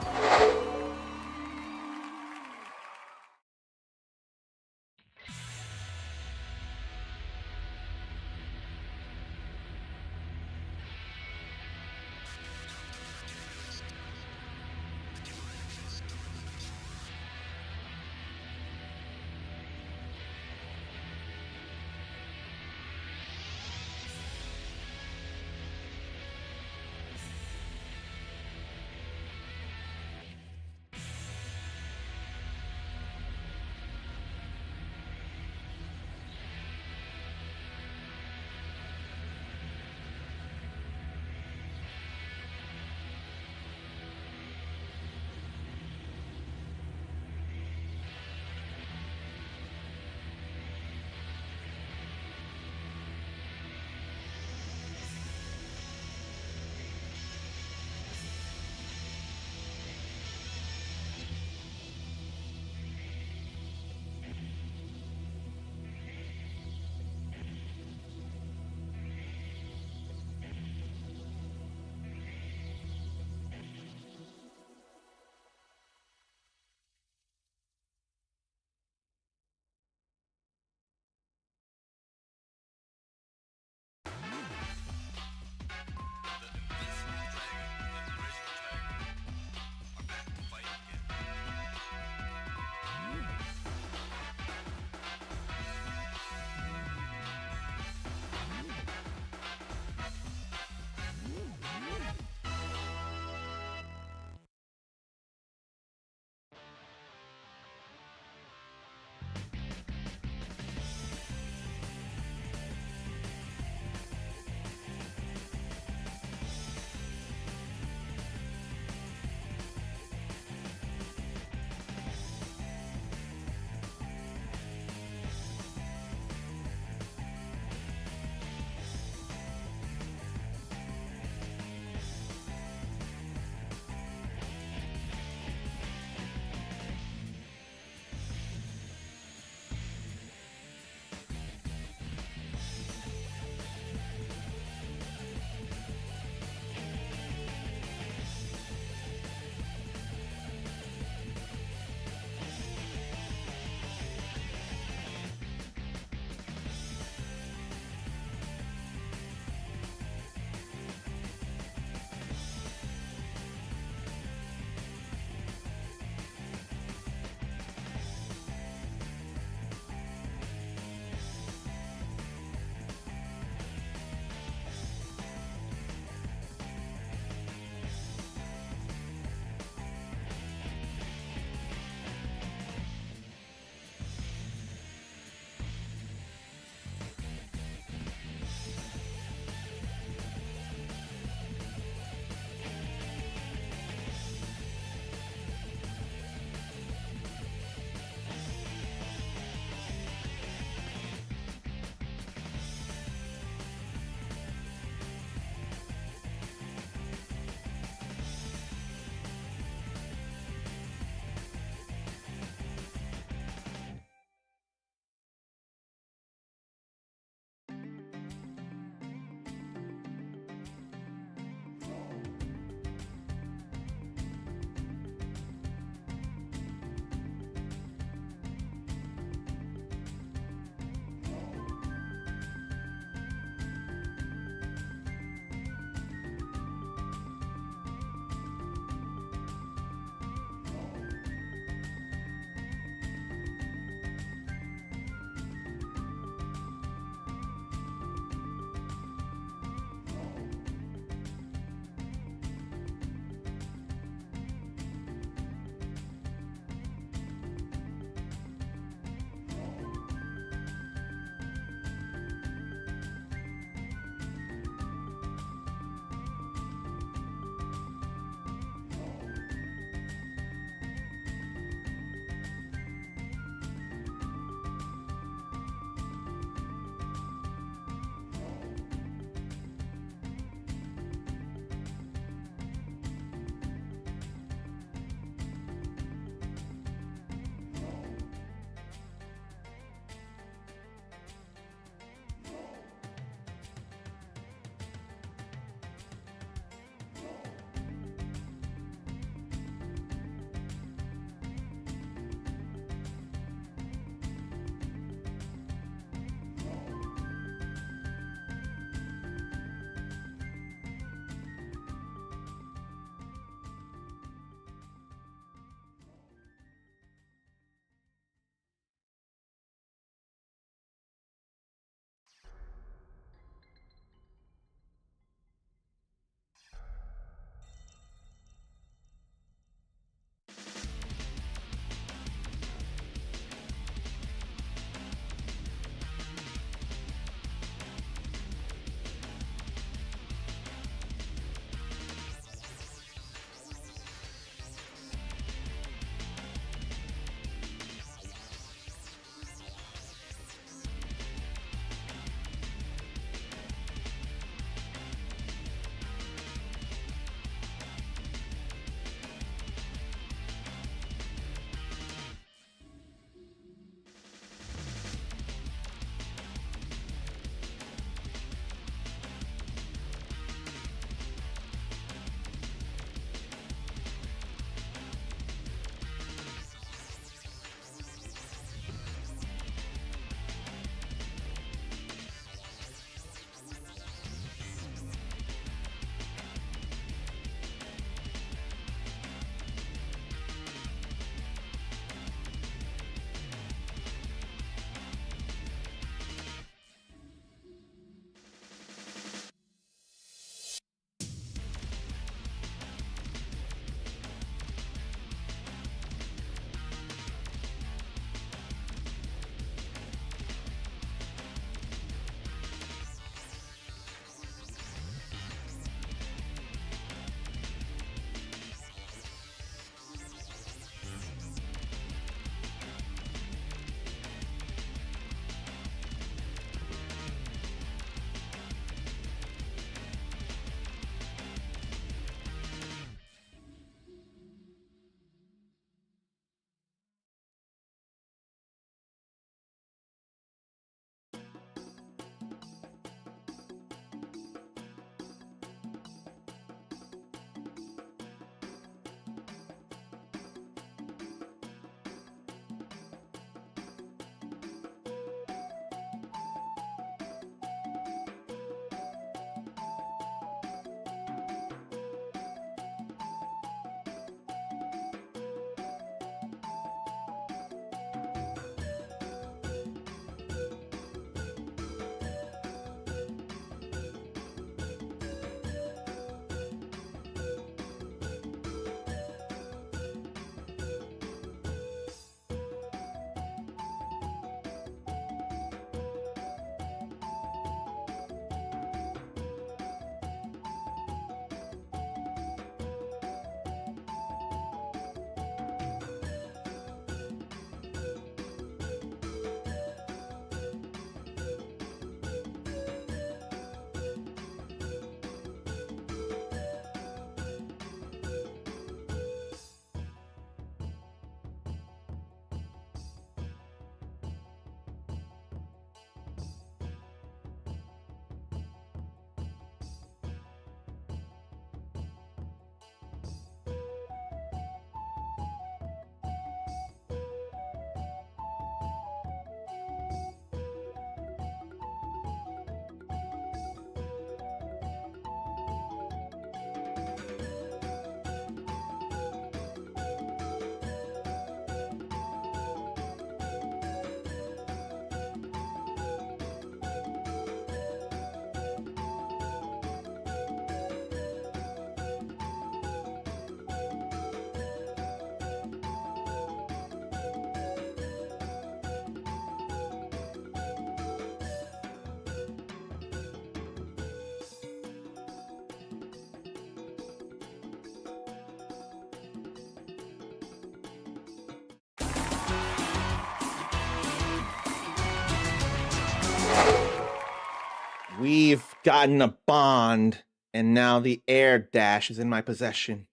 We've gotten a bond, and now the air dash is in my possession.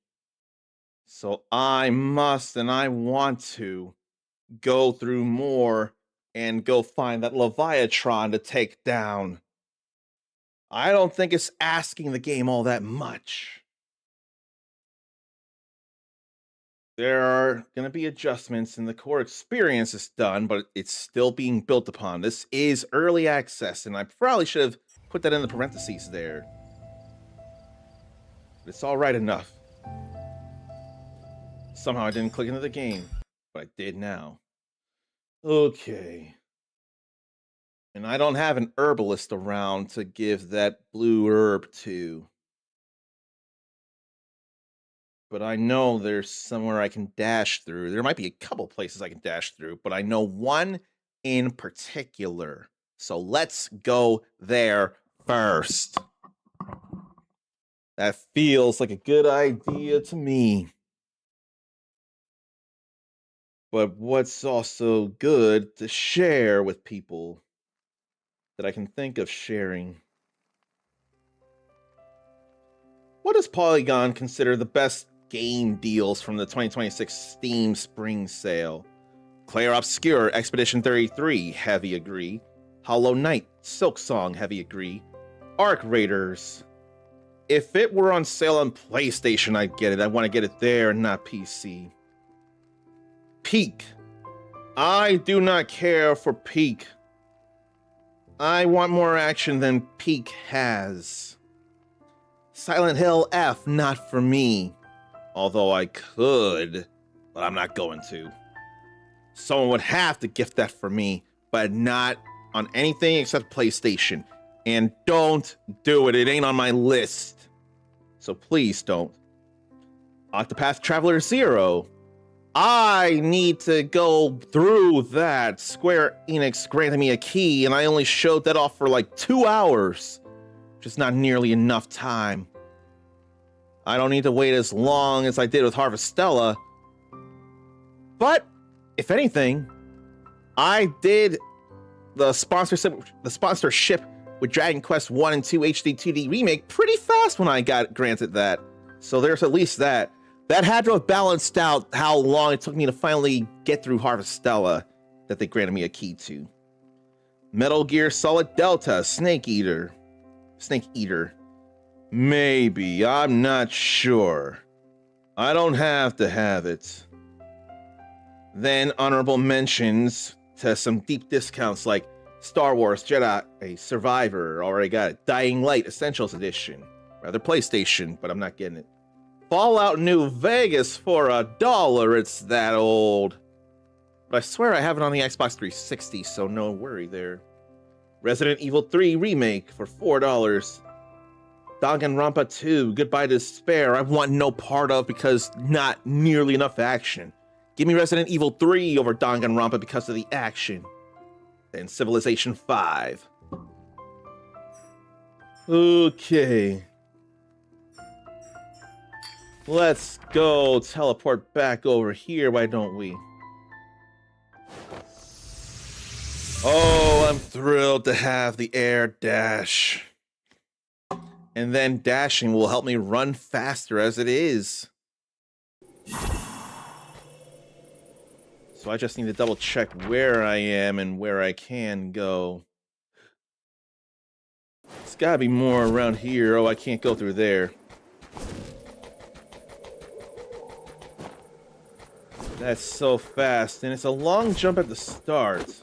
So I must and I want to go through more and go find that Leviathan to take down. I don't think it's asking the game all that much. There are going to be adjustments and the core experience is done, but it's still being built upon. This is early access, and I probably should have put that in the parentheses there. But it's all right enough. Somehow I didn't click into the game, but I did now. Okay. And I don't have an herbalist around to give that blue herb to. But I know there's somewhere I can dash through. There might be a couple places I can dash through, but I know one in particular. So let's go there first. That feels like a good idea to me. But what's also good to share with people that I can think of sharing? What does Polygon consider the best game deals from the 2026 Steam Spring Sale? Clair Obscur, Expedition 33, heavy agree. Hollow Knight, Silksong, heavy agree. Arc Raiders. If it were on sale on PlayStation, I'd get it. I want to get it there, not PC. Peak. I do not care for Peak. I want more action than Peak has. Silent Hill F, not for me. Although I could, but I'm not going to. Someone would have to gift that for me, but not on anything except PlayStation. And don't do it. It ain't on my list. So please don't. Octopath Traveler 0. I need to go through that. Square Enix granted me a key, and I only showed that off for like 2 hours. Just not nearly enough time. I don't need to wait as long as I did with Harvestella. But, if anything, I did the sponsorship with Dragon Quest 1 and 2 HD 2D Remake pretty fast when I got granted that. So there's at least that. That had to have balanced out how long it took me to finally get through Harvestella that they granted me a key to. Metal Gear Solid Delta, Snake Eater. Maybe, I'm not sure. I don't have to have it. Then honorable mentions to some deep discounts like Star Wars Jedi Survivor, already got it. Dying Light Essentials Edition, rather PlayStation, but I'm not getting it. Fallout New Vegas for $1, it's that old. But I swear I have it on the Xbox 360, so no worry there. Resident Evil 3 Remake for $4. Danganronpa 2, Goodbye Despair, I want no part of because not nearly enough action. Give me Resident Evil 3 over Danganronpa because of the action. Then Civilization 5. Okay. Let's go teleport back over here, why don't we? Oh, I'm thrilled to have the air dash. And then dashing will help me run faster as it is. So I just need to double check where I am and where I can go. It's gotta be more around here. Oh, I can't go through there. That's so fast, and it's a long jump at the start.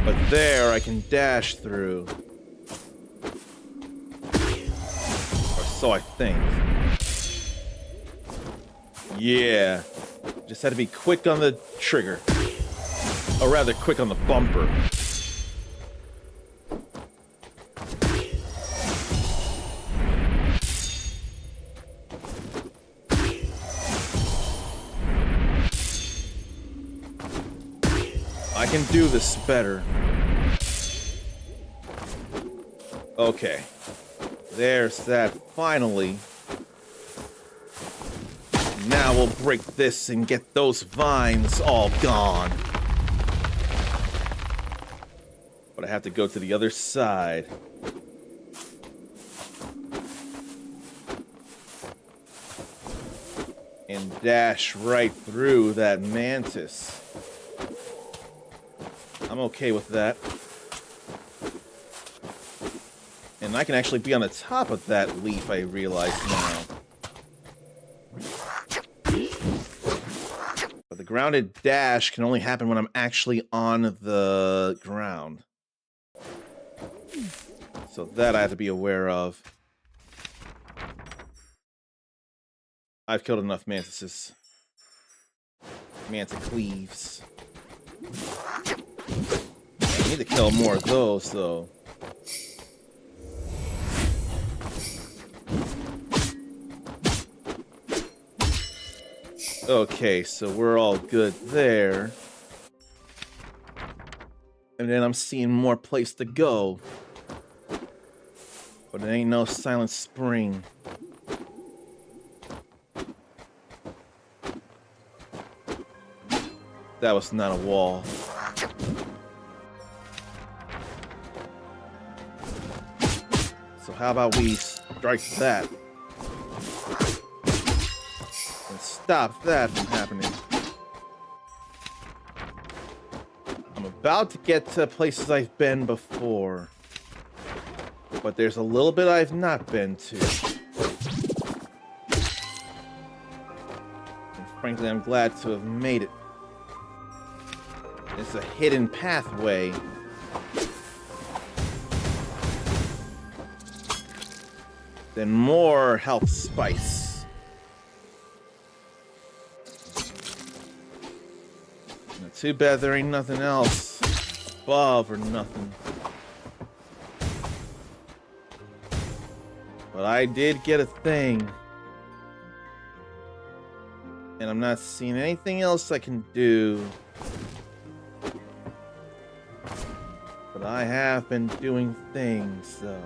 But there, I can dash through. Or so I think. Yeah. Just had to be quick on the trigger. Or rather, quick on the bumper. I can do this better. Okay. There's that, finally. Now we'll break this and get those vines all gone. But I have to go to the other side. And dash right through that mantis. I'm okay with that. And I can actually be on the top of that leaf, I realize now. But the grounded dash can only happen when I'm actually on the ground. So that I have to be aware of. I've killed enough mantises. Manticleaves. I need to kill more of those, though. Okay, so we're all good there. And then I'm seeing more place to go. But it ain't no Silent Spring. That was not a wall. So how about we strike that? And stop that from happening. I'm about to get to places I've been before. But there's a little bit I've not been to. And frankly, I'm glad to have made it. It's a hidden pathway. Then more health spice. Now, too bad there ain't nothing else above or nothing. But I did get a thing. And I'm not seeing anything else I can do. But I have been doing things, though.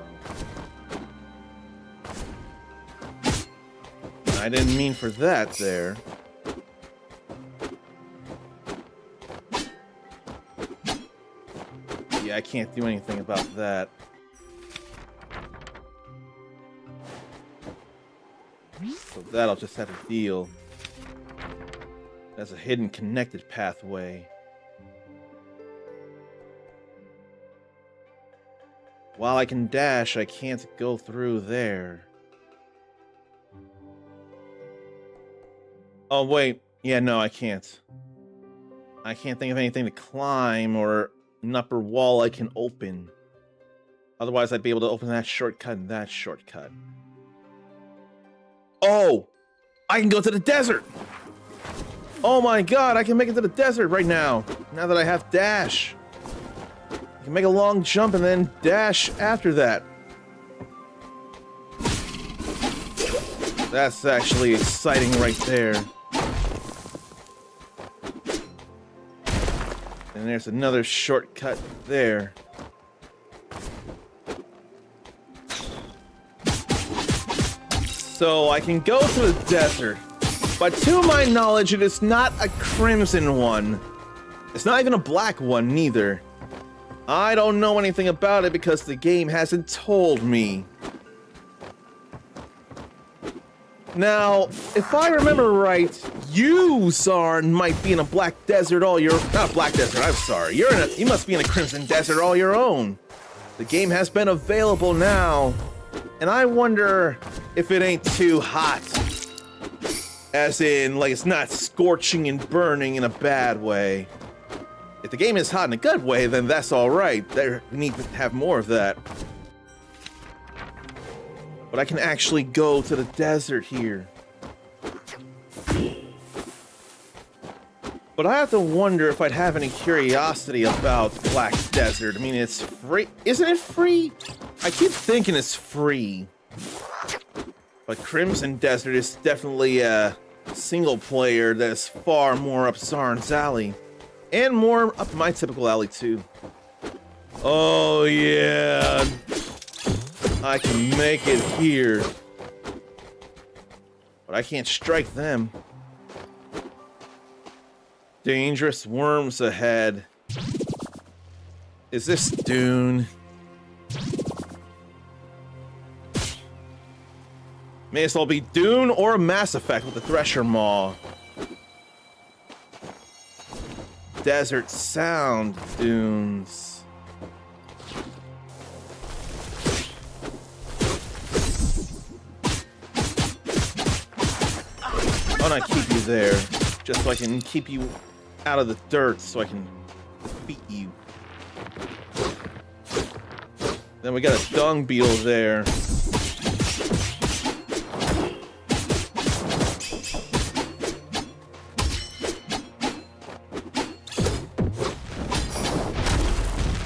I didn't mean for that there. Yeah, I can't do anything about that. So that'll just have to deal. That's a hidden connected pathway. While I can dash, I can't go through there. Oh, wait. Yeah, no, I can't. I can't think of anything to climb or an upper wall I can open. Otherwise, I'd be able to open that shortcut and that shortcut. Oh! I can go to the desert! Oh my god, I can make it to the desert right now. Now that I have dash. I can make a long jump and then dash after that. That's actually exciting right there. And there's another shortcut there. So I can go to the desert, but to my knowledge, it is not a crimson one. It's not even a black one, neither. I don't know anything about it because the game hasn't told me. Now, if I remember right, you, Zarn, might be in a black desert all your... Not black desert, I'm sorry. You must be in a crimson desert all your own. The game has been available now, and I wonder if it ain't too hot. As in, like, it's not scorching and burning in a bad way. If the game is hot in a good way, then that's alright. We need to have more of that. But I can actually go to the desert here. But I have to wonder if I'd have any curiosity about Black Desert. I mean, it's free. Isn't it free? I keep thinking it's free. But Crimson Desert is definitely a single player that is far more up Zarn's alley. And more up my typical alley, too. Oh, yeah. I can make it here. But I can't strike them. Dangerous worms ahead. Is this Dune? May as well be Dune or Mass Effect with the Thresher Maw. Desert Sound Dunes. Why not keep you there? Just so I can keep you out of the dirt so I can defeat you. Then we got a dung beetle there.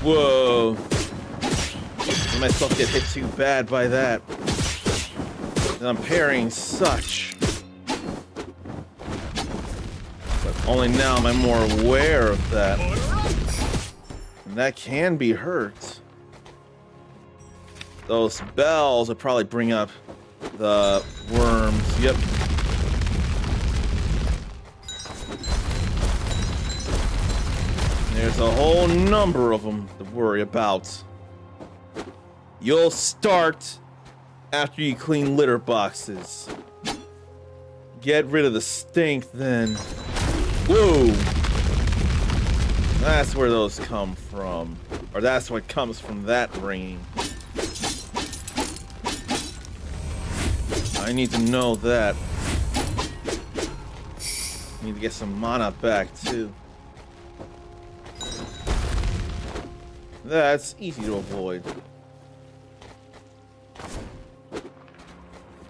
Whoa. I myself get hit too bad by that. And I'm parrying such. But only now am I more aware of that. And that can be hurt. Those bells would probably bring up the worms. Yep. There's a whole number of them to worry about. You'll start after you clean litter boxes. Get rid of the stink then. Whoa! That's where those come from. Or that's what comes from that ringing. I need to know that. Need to get some mana back too. That's easy to avoid.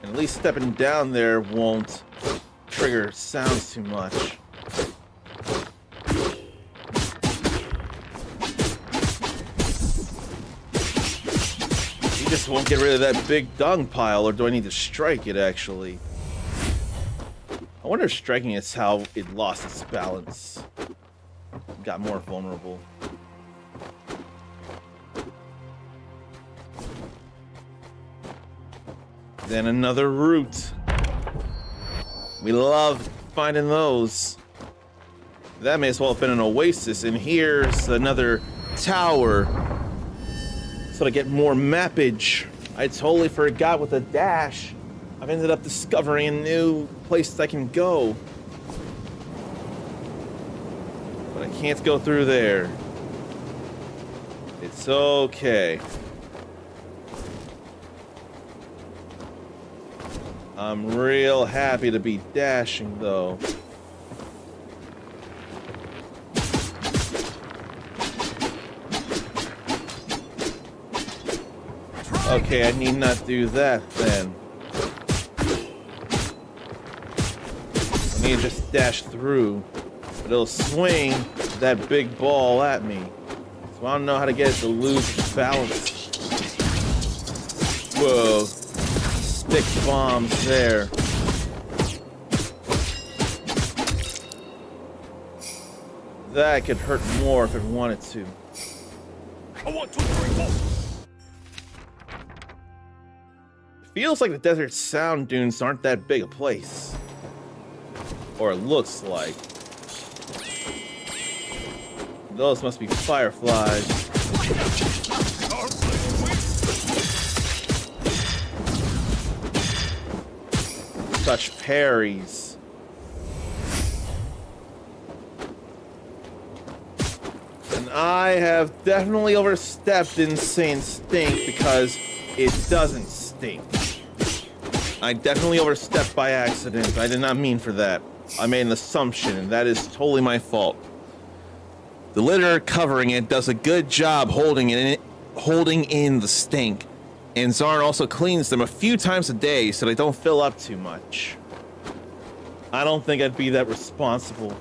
And at least stepping down there won't trigger sounds too much. You just won't get rid of that big dung pile, or do I need to strike it actually? I wonder if striking it's how it lost its balance. Got more vulnerable. Then another route. We love finding those. That may as well have been an oasis. And here's another tower. So to get more mappage. I totally forgot with the dash. I've ended up discovering a new place I can go. But I can't go through there. It's okay. I'm real happy to be dashing though. Okay, I need not do that then. I need to just dash through, but it'll swing that big ball at me. So I don't know how to get it to lose its balance. Whoa. Stick bombs there. That could hurt more if it wanted to. Feels like the Desert Sound Dunes aren't that big a place. Or it looks like. Those must be fireflies. Such parries. And I have definitely overstepped insane stink because it doesn't stink. I definitely overstepped by accident. I did not mean for that. I made an assumption, and that is totally my fault. The litter covering it does a good job holding in the stink. And Zarn also cleans them a few times a day so they don't fill up too much. I don't think I'd be that responsible.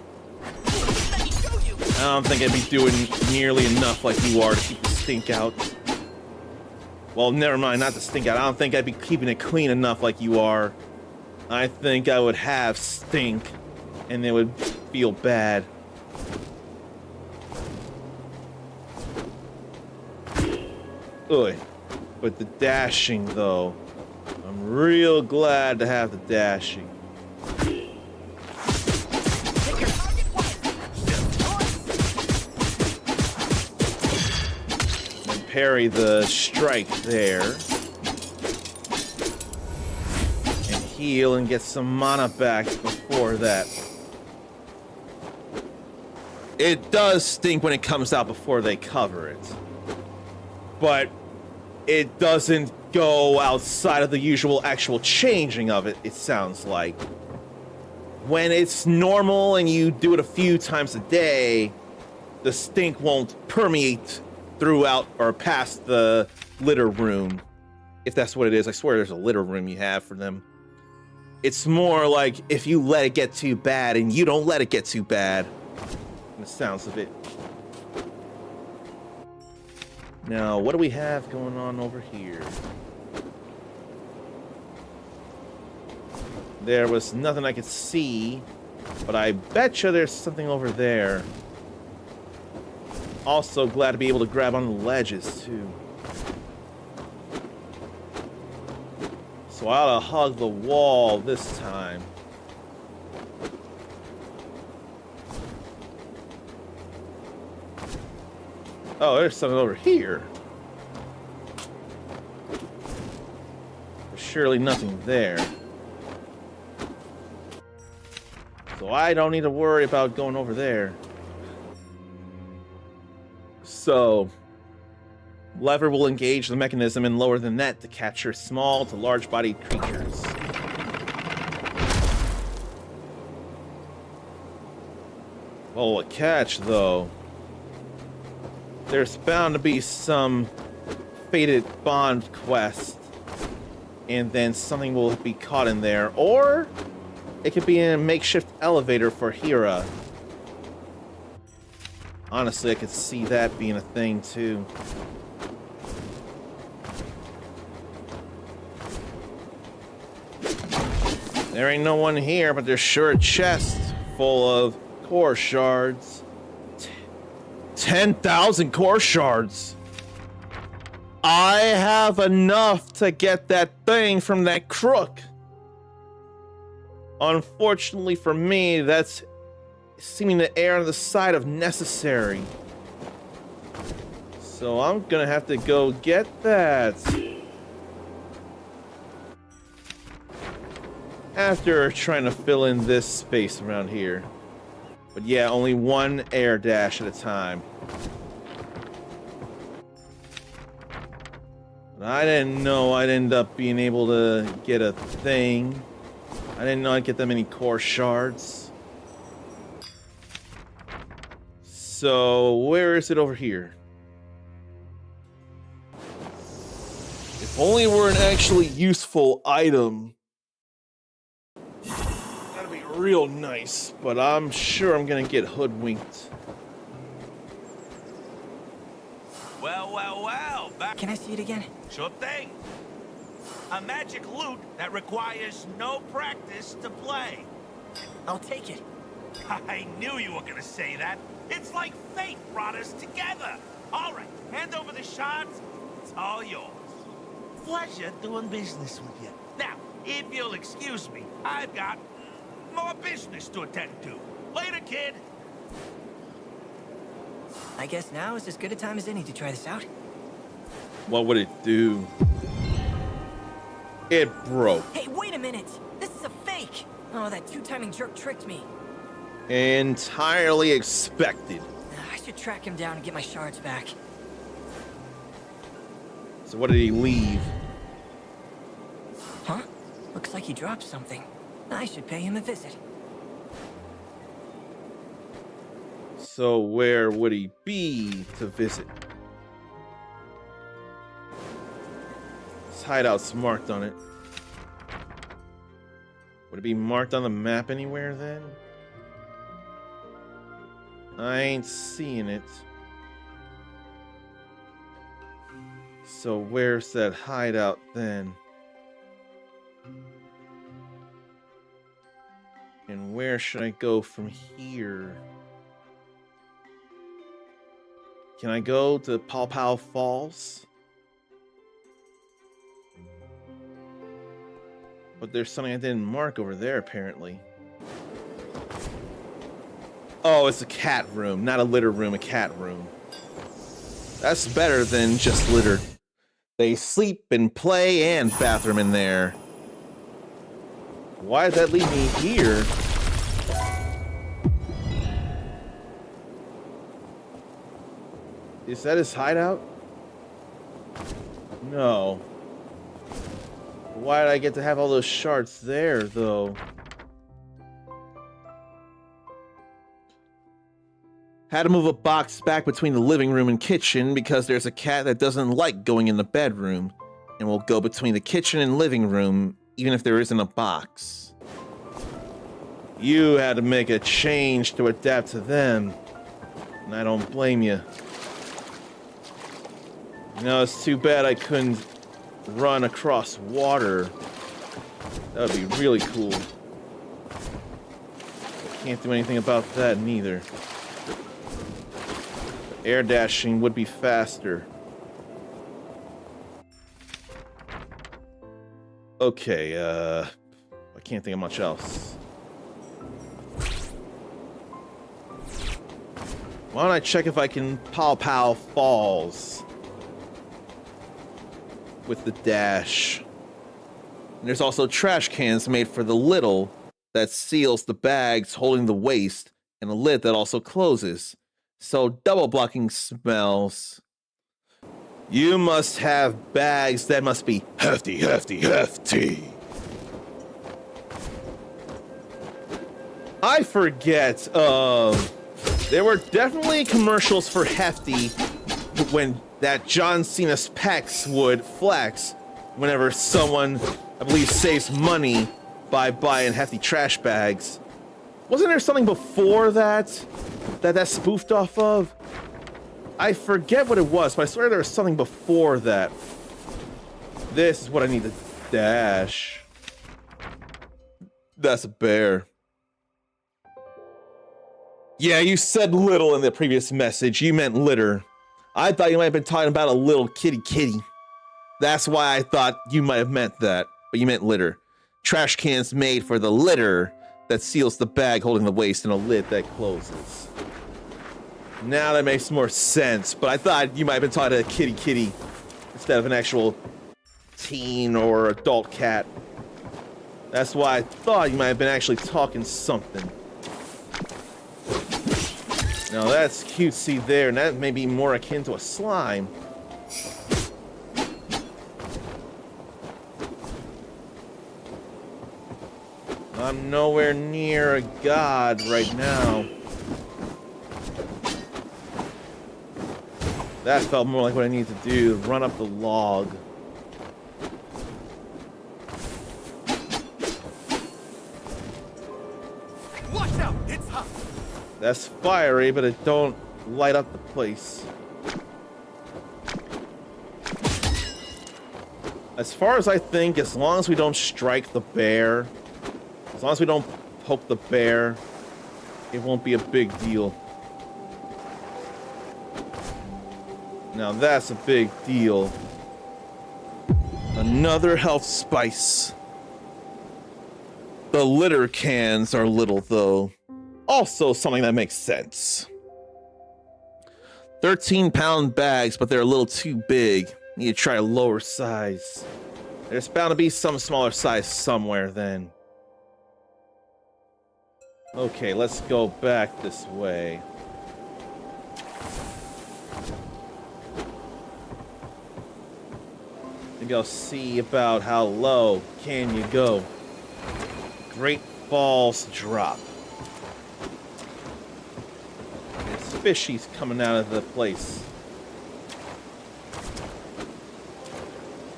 I don't think I'd be doing nearly enough like you are to keep the stink out. Well, never mind, not the stink out. I don't think I'd be keeping it clean enough like you are. I think I would have stink, and it would feel bad. Ugh. But the dashing, though, I'm real glad to have the dashing. parry the strike there. And heal and get some mana back before that. It does stink when it comes out before they cover it. But it doesn't go outside of the usual actual changing of it, it sounds like. When it's normal and you do it a few times a day, the stink won't permeate throughout or past the litter room. If that's what it is. I swear there's a litter room you have for them. It's more like if you let it get too bad and you don't let it get too bad. The sounds of it. Now, what do we have going on over here? There was nothing I could see, but I betcha there's something over there. Also glad to be able to grab on the ledges, too. So I ought to hug the wall this time. Oh, there's something over here. There's surely nothing there. So I don't need to worry about going over there. So, lever will engage the mechanism and lower the net to capture small to large-bodied creatures. Well, a catch, though. There's bound to be some fated bond quest, and then something will be caught in there, or it could be a makeshift elevator for Hira. Honestly, I could see that being a thing, too. There ain't no one here, but there's sure a chest full of core shards. 10,000 core shards. I have enough to get that thing from that crook. Unfortunately for me, that's seeming to err on the side of necessary. So I'm gonna have to go get that. After trying to fill in this space around here. But yeah, only one air dash at a time. But I didn't know I'd end up being able to get a thing. I didn't know I'd get that many core shards. So, where is it over here? If only it were an actually useful item. That'd be real nice, but I'm sure I'm gonna get hoodwinked. Well, back. Can I see it again? Sure thing. A magic loot that requires no practice to play. I'll take it. I knew you were gonna say that. It's like fate brought us together. All right, hand over the shards. It's all yours. Pleasure doing business with you. Now, if you'll excuse me, I've got more business to attend to. Later, kid. I guess now is as good a time as any to try this out. What would it do? It broke. Hey, wait a minute! This is a fake! Oh, that two-timing jerk tricked me. Entirely expected. I should track him down and get my shards back. So what did he leave? Huh? Looks like he dropped something. I should pay him a visit. So where would he be to visit? His hideout's marked on it. Would it be marked on the map anywhere then? I ain't seeing it. So where's that hideout then? And where should I go from here? Can I go to Paw Paw Falls? But there's something I didn't mark over there, apparently. Oh, it's a cat room. Not a litter room, a cat room. That's better than just litter. They sleep and play and bathroom in there. Why did that lead me here? Is that his hideout? No. Why did I get to have all those shards there, though? Had to move a box back between the living room and kitchen because there's a cat that doesn't like going in the bedroom and will go between the kitchen and living room even if there isn't a box. You had to make a change to adapt to them, and I don't blame you. You know, it's too bad I couldn't run across water. That would be really cool. Can't do anything about that neither. Air dashing would be faster. Okay, I can't think of much else. Why don't I check if I can Pow Pow Falls with the dash. And there's also trash cans made for the little that seals the bags holding the waste and a lid that also closes. So double blocking smells. You must have bags that must be hefty, hefty, hefty. I forget, there were definitely commercials for Hefty when that John Cena's pecs would flex whenever someone, I believe, saves money by buying Hefty trash bags. Wasn't there something before that that spoofed off of? I forget what it was, but I swear there was something before that. This is what I need to dash. That's a bear. Yeah, you said little in the previous message. You meant litter. I thought you might have been talking about a little kitty. That's why I thought you might have meant that, but you meant litter. Trash cans made for the litter that seals the bag holding the waste and a lid that closes. Now that makes more sense, but I thought you might have been talking to a kitty instead of an actual teen or adult cat. That's why I thought you might have been actually talking something. Now that's cutesy there, and that may be more akin to a slime. I'm nowhere near a god right now. That felt more like what I need to do, run up the log. Watch out, it's hot. That's fiery, but it don't light up the place. As far as I think, as long as we don't strike the bear, as long as we don't poke the bear, it won't be a big deal. Now that's a big deal. Another health spice. The litter cans are little, though. Also something that makes sense. 13-pound bags, but they're a little too big. Need to try a lower size. There's bound to be some smaller size somewhere then. Okay, let's go back this way. Maybe I'll see about how low can you go. Great Falls drop. There's fishies coming out of the place.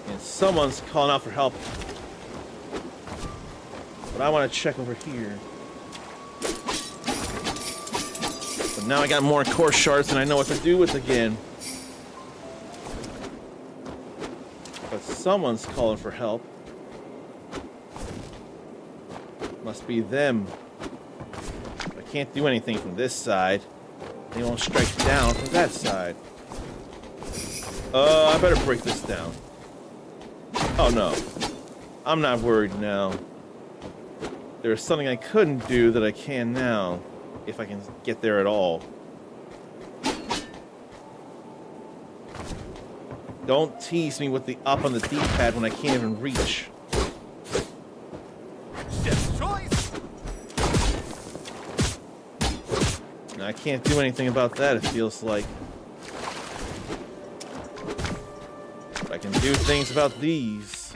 And someone's calling out for help. But I want to check over here. But now I got more core shards and I know what to do with again. But someone's calling for help. Must be them. I can't do anything from this side. They won't strike down from that side. I better break this down. Oh no. I'm not worried now. There's something I couldn't do that I can now, if I can get there at all. Don't tease me with the up on the D-pad when I can't even reach. Yes, choice. I can't do anything about that, it feels like. But I can do things about these.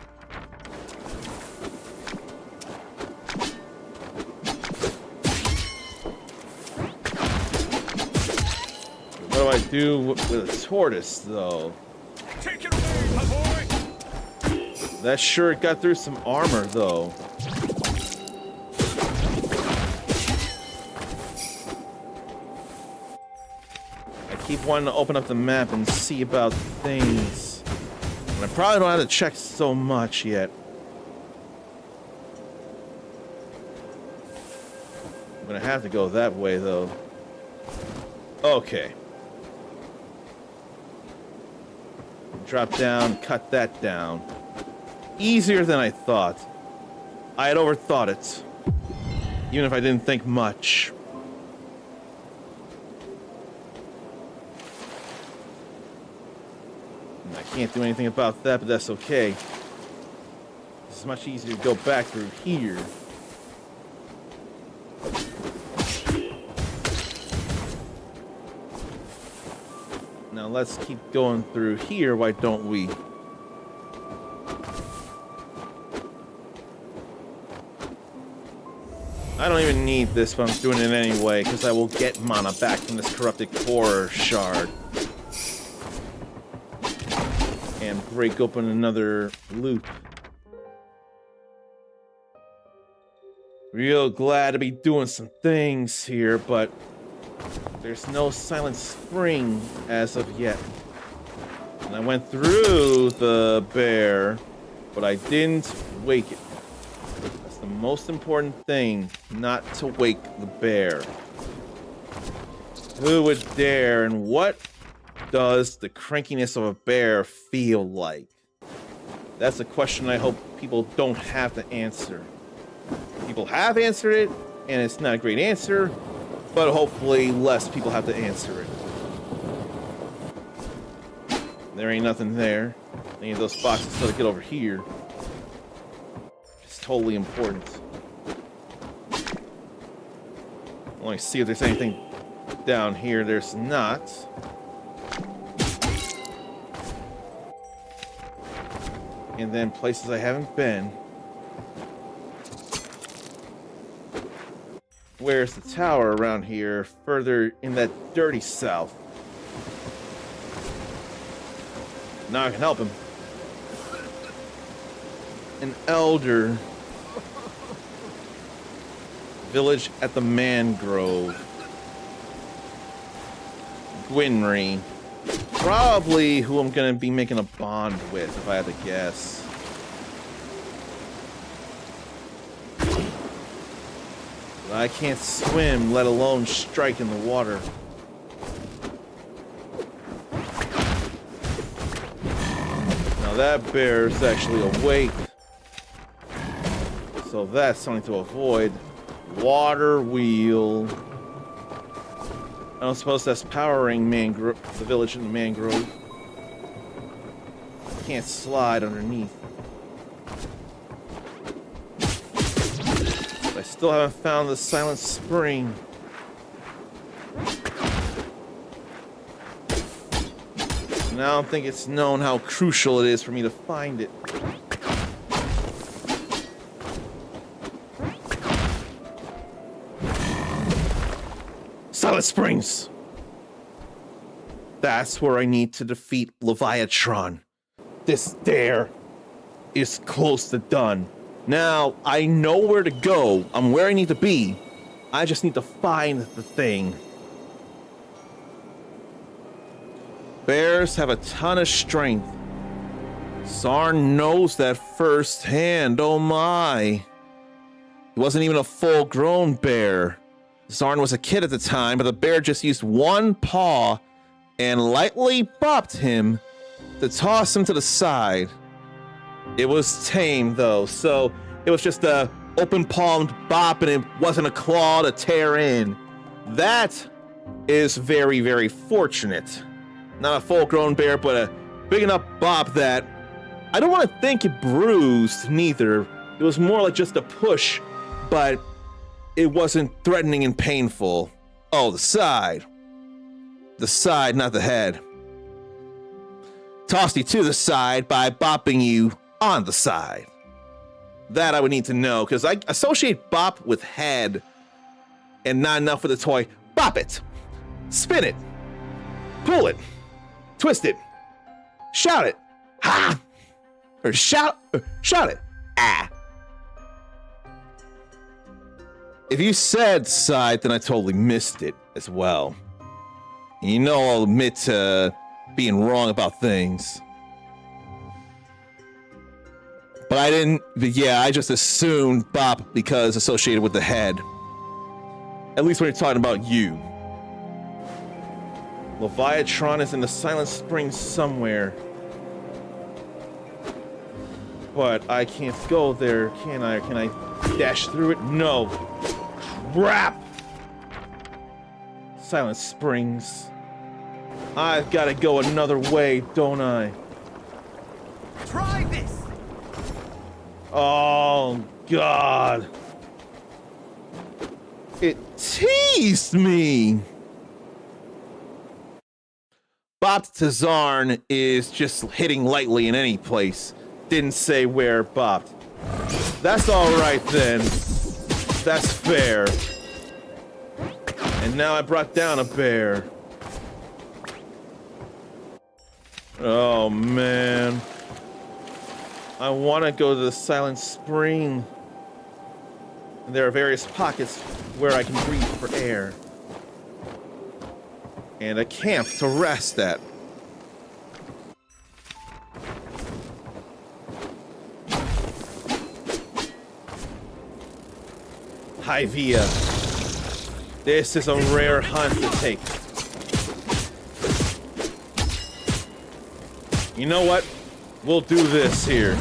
What do I do with a tortoise, though? Take it away, my boy! That sure got through some armor, though. I keep wanting to open up the map and see about things. And I probably don't have to check so much yet. I'm gonna have to go that way, though. Okay. Drop down, cut that down. Easier than I thought. I had overthought it. Even if I didn't think much. I can't do anything about that, but that's okay. It's much easier to go back through here. Now let's keep going through here, why don't we? I don't even need this, but I'm doing it anyway, because I will get mana back from this corrupted core shard. And break open another loop. Real glad to be doing some things here, but there's no silent spring as of yet. And I went through the bear, but I didn't wake it. That's the most important thing, not to wake the bear. Who would dare, and what does the crankiness of a bear feel like? That's a question I hope people don't have to answer. People have answered it, and it's not a great answer, but hopefully less people have to answer it. There ain't nothing there. Any of those boxes so to get over here. It's totally important. Let me see if there's anything down here. There's not. And then places I haven't been. Where's the tower around here? Further in that dirty south. Now I can help him. An elder. Village at the Mangrove. Gwynry. Probably who I'm gonna be making a bond with, if I had to guess. I can't swim, let alone strike in the water. Now that bear is actually awake. So that's something to avoid. Water wheel. I don't suppose that's powering Mangrove, the village in the Mangrove. Can't slide underneath. I still haven't found the silent spring. Now I think it's known how crucial it is for me to find it. Silent Springs! That's where I need to defeat Leviatron. This dare is close to done. Now, I know where to go. I'm where I need to be. I just need to find the thing. Bears have a ton of strength. Zarn knows that firsthand, oh my. He wasn't even a full-grown bear. Zarn was a kid at the time, but the bear just used one paw and lightly bopped him to toss him to the side. It was tame though, so it was just a open-palmed bop and it wasn't a claw to tear in. That is very, very fortunate. Not a full-grown bear, but a big enough bop that I don't want to think it bruised neither. It was more like just a push, but it wasn't threatening and painful. Oh, the side. The side, not the head. Tossed you to the side by bopping you on the side. That I would need to know, because I associate bop with head and not enough with the toy. Bop it. Spin it. Pull it. Twist it. Shout it. Ha! Or shout it. Ah. If you said side, then I totally missed it as well. And you know I'll admit to being wrong about things. But I didn't, but yeah, I just assumed bop because associated with the head. At least when you're talking about you. Leviathan is in the Silent Spring somewhere. But I can't go there, can I? Or can I dash through it? No. Crap! Silent Springs. I've got to go another way, don't I? Try this! Oh, God. It teased me. Bop to Zarn is just hitting lightly in any place. Didn't say where bopped. That's all right then. That's fair. And now I brought down a bear. Oh, man. I want to go to the Silent Spring. There are various pockets where I can breathe for air. And a camp to rest at. Hyvia. This is a rare hunt to take. You know what? We'll do this here.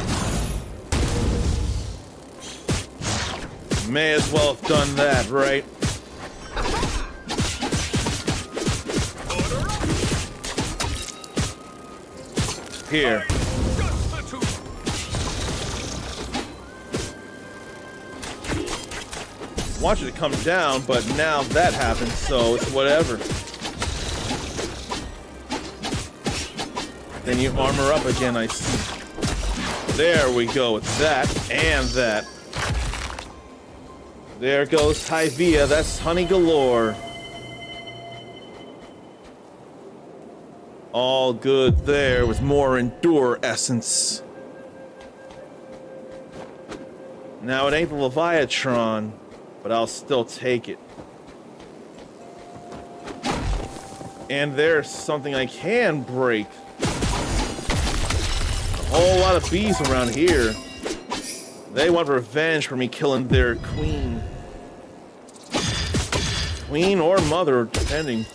May as well have done that, right? Here. Want you to come down, but now that happened, so it's whatever. Then you armor up again, I see. There we go, it's that and that. There goes Hyvia, that's honey galore. All good there with more Endure essence. Now it ain't the Leviathan, but I'll still take it. And there's something I can break. A whole lot of bees around here. They want revenge for me killing their queen. Queen or mother, depending.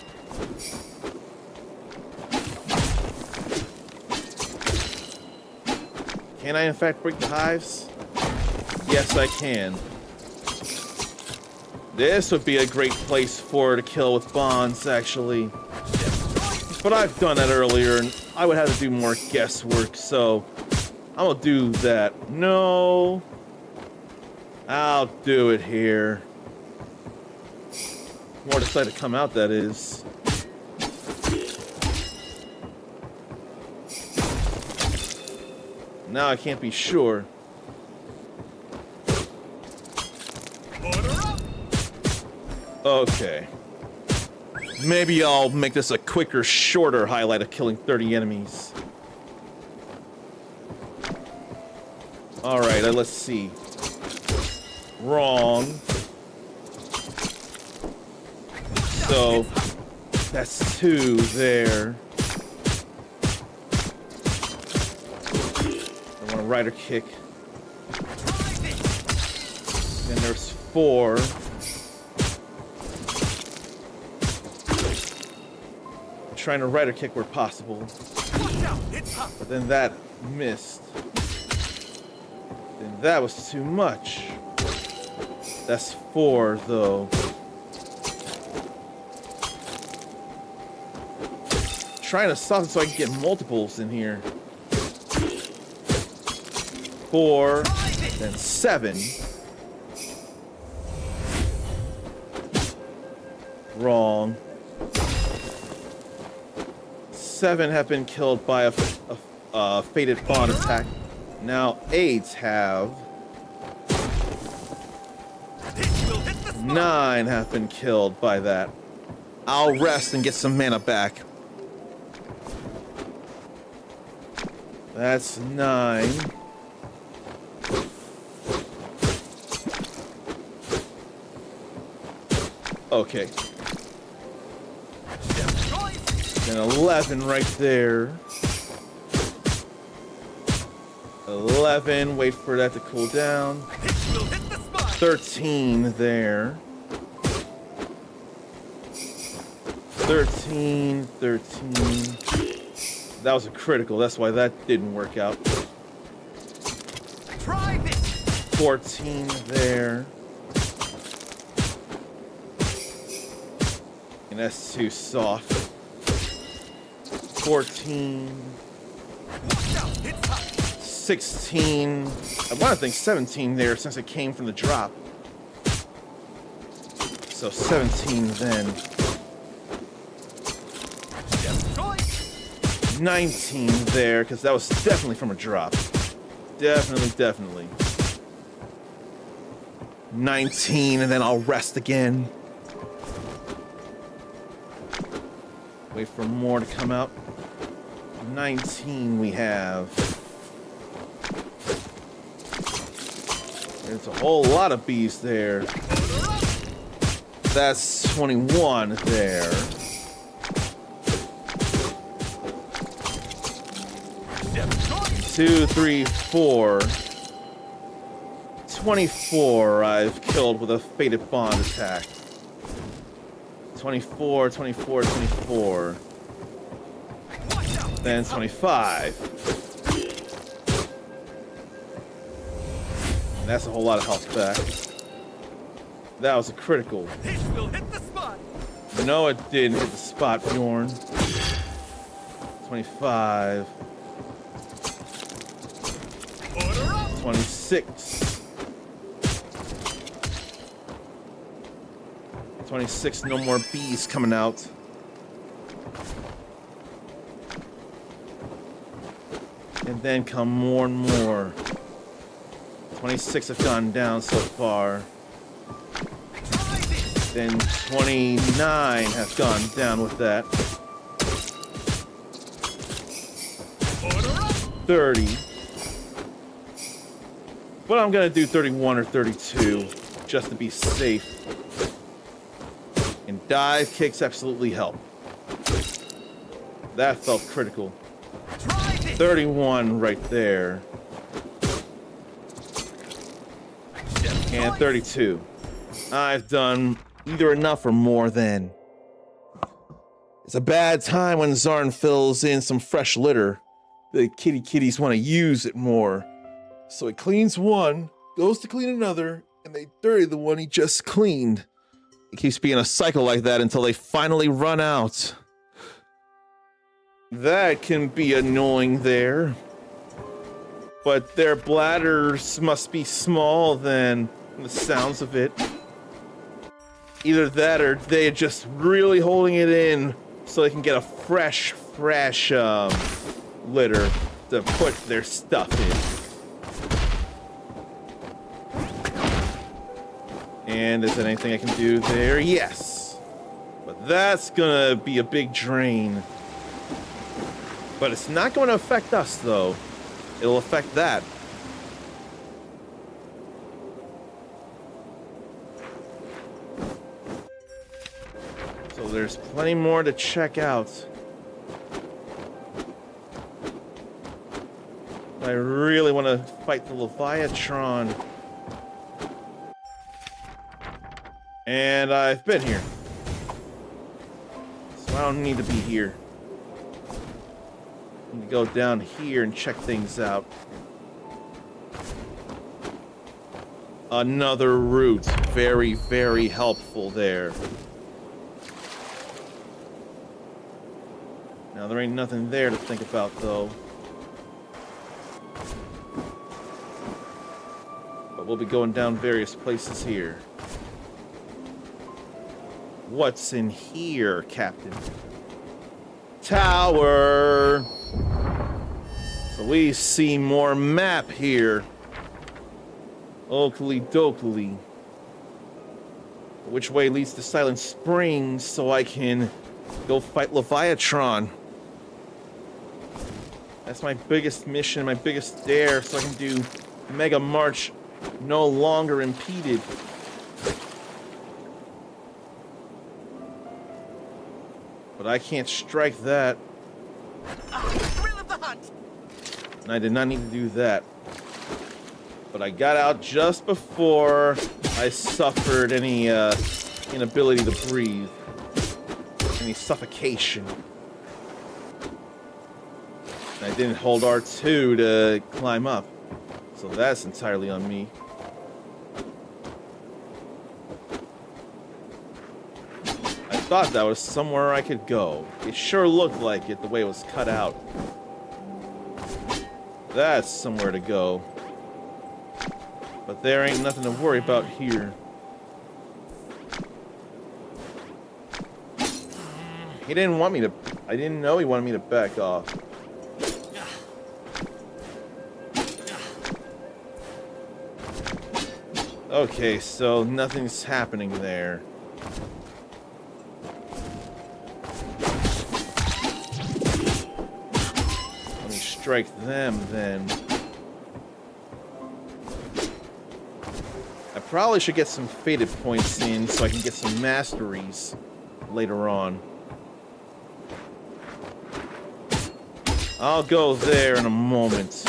Can I in fact break the hives? Yes, I can. This would be a great place for her to kill with bonds, actually. But I've done that earlier, and I would have to do more guesswork, so I'm gonna do that. No. I'll do it here. More decide to come out, that is. Now I can't be sure. Okay. Maybe I'll make this a quicker, shorter highlight of killing 30 enemies. Alright, let's see. Wrong. So, that's 2 there. I want a rider kick. Then there's 4. Trying to rider kick where possible. But then that missed. Then that was too much. That's 4 though. trying to stop it so I can get multiples in here. 4, then 7. Wrong. 7 have been killed by a fated bond attack. Now 8 have. 9 have been killed by that. I'll rest and get some mana back. That's 9. Okay. And 11 right there. 11, wait for that to cool down. 13 there. 13. That was a critical, that's why that didn't work out. 14 there. And that's too soft. 14. 16. I want to think 17 there since it came from the drop. So 17 then. 19 there, because that was definitely from a drop. Definitely. 19, and then I'll rest again. Wait for more to come out. 19 we have. There's a whole lot of bees there. That's 21 there. Two, 3, 4. 24 I've killed with a fated bond attack. 24. Then 25. And that's a whole lot of health back. That was a critical. No, it didn't hit the spot, Bjorn. 25. 26. 26, no more bees coming out. And then come more and more. 26 have gone down so far. Then 29 has gone down with that. 30. But I'm gonna do 31 or 32 just to be safe. And dive kicks absolutely help. That felt critical. 31 right there. And 32. I've done either enough or more than. It's a bad time when Zarn fills in some fresh litter. The kitties want to use it more. So he cleans one, goes to clean another, and they dirty the one he just cleaned. It keeps being a cycle like that until they finally run out. That can be annoying there. But their bladders must be small then, from the sounds of it. Either that or they're just really holding it in so they can get a fresh litter to put their stuff in. And is there anything I can do there? Yes. But that's gonna be a big drain. But it's not going to affect us, though. It'll affect that. So there's plenty more to check out. I really want to fight the Leviathan. And I've been here. So I don't need to be here. I need to go down here and check things out. Another route. Very, very helpful there. Now Now, there ain't nothing there to think about, though. But we'll be going down various places here. What's in here, Captain? Tower! So we see more map here. Oakley dokley. Which way leads to Silent Springs so I can go fight Leviathan? That's my biggest mission, my biggest dare, so I can do Mega March no longer impeded. But I can't strike that. Thrill of the hunt! And I did not need to do that. But I got out just before I suffered any inability to breathe. Any suffocation. And I didn't hold R2 to climb up. So that's entirely on me. I thought that was somewhere I could go. It sure looked like it the way it was cut out. That's somewhere to go. But there ain't nothing to worry about here. He didn't want me to... I didn't know he wanted me to back off. Okay, so nothing's happening there. Let me strike them then. I probably should get some fated points in so I can get some masteries later on. I'll go there in a moment.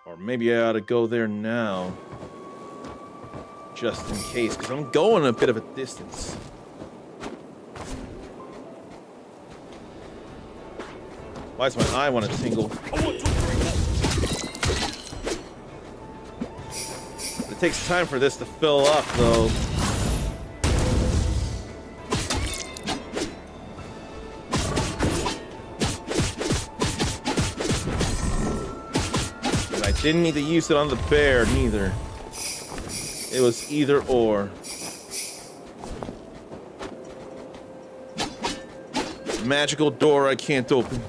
Or maybe I ought to go there now. Just in case, because I'm going a bit of a distance. Why does my eye want to tingle? It takes time for this to fill up, though. And I didn't need to use it on the bear, neither. It was either or. Magical door I can't open.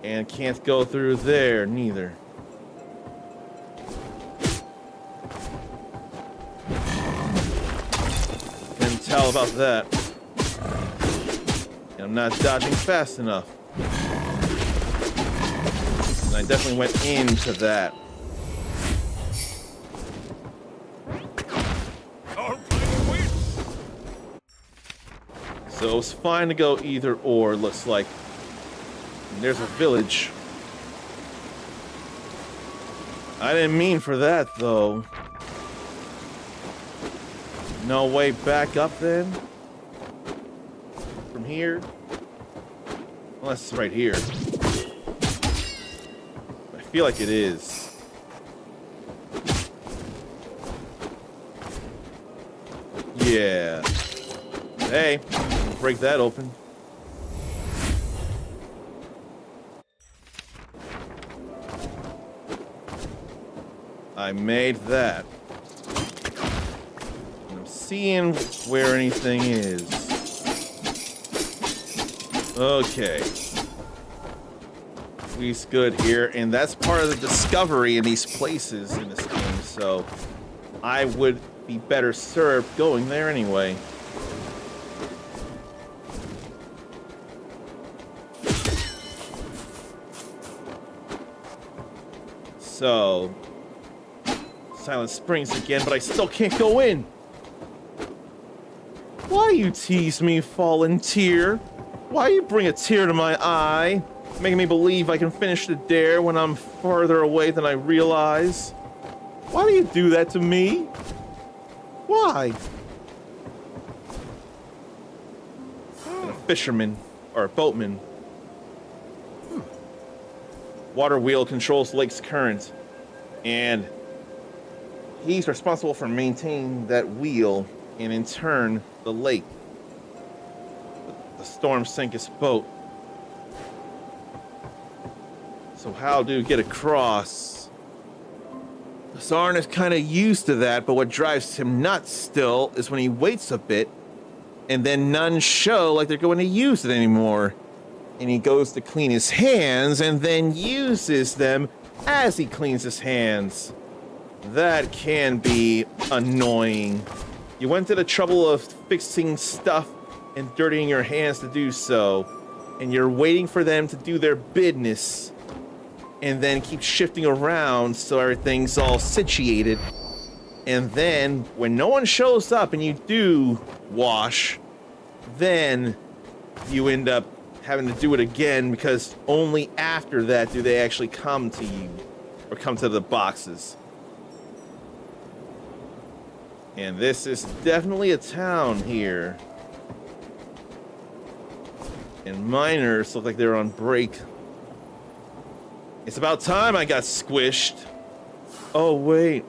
And can't go through there, neither. Couldn't tell about that. And I'm not dodging fast enough. And I definitely went into that. So it was fine to go either or, looks like. And there's a village. I didn't mean for that, though. No way back up, then? From here? Unless it's right here. I feel like it is. Yeah. Hey, break that open. I made that. I'm seeing where anything is. Okay. We's good here, and that's part of the discovery in these places in this game, so I would be better served going there anyway. So, Silent Springs again, but I still can't go in. Why you tease me, fallen tear? Why you bring a tear to my eye, making me believe I can finish the dare when I'm farther away than I realize? Why do you do that to me? Why? And a fisherman, or a boatman. Water wheel controls lake's current, and He's responsible for maintaining that wheel and in turn the lake. The storm sank his boat. So how do you get across? Sarn is kind of used to that, but what drives him nuts still is when he waits a bit and then none show like they're going to use it anymore. And he goes to clean his hands and then uses them as he cleans his hands. That can be annoying. You went to the trouble of fixing stuff and dirtying your hands to do so, and you're waiting for them to do their business and then keep shifting around so everything's all situated. And then when no one shows up and you do wash, then you end up having to do it again because only after that do they actually come to you or come to the boxes. And this is definitely a town here. And miners look like they're on break. It's about time I got squished. Oh, wait.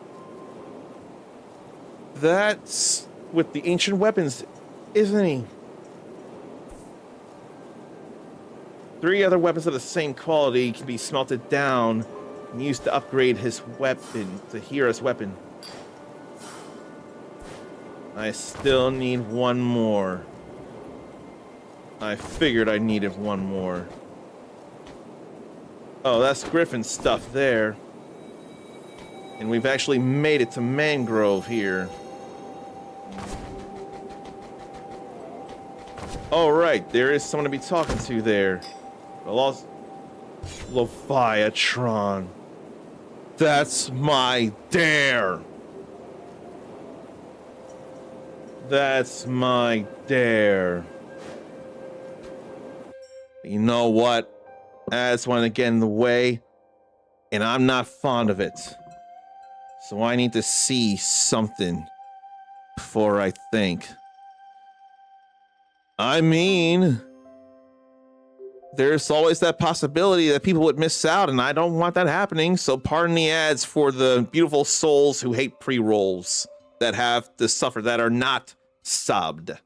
That's with the ancient weapons, isn't he? 3 other weapons of the same quality can be smelted down and used to upgrade his weapon, to Hira's weapon. I still need one more. I figured I needed one more. Oh, that's Griffin's stuff there. And we've actually made it to Mangrove here. All right, there is someone to be talking to there. Leviathan. That's my dare. That's my dare. You know what? That's one to get in the way, and I'm not fond of it. So I need to see something before I think. I mean, there's always that possibility that people would miss out, and I don't want that happening. So pardon the ads for the beautiful souls who hate pre-rolls that have to suffer, that are not subbed.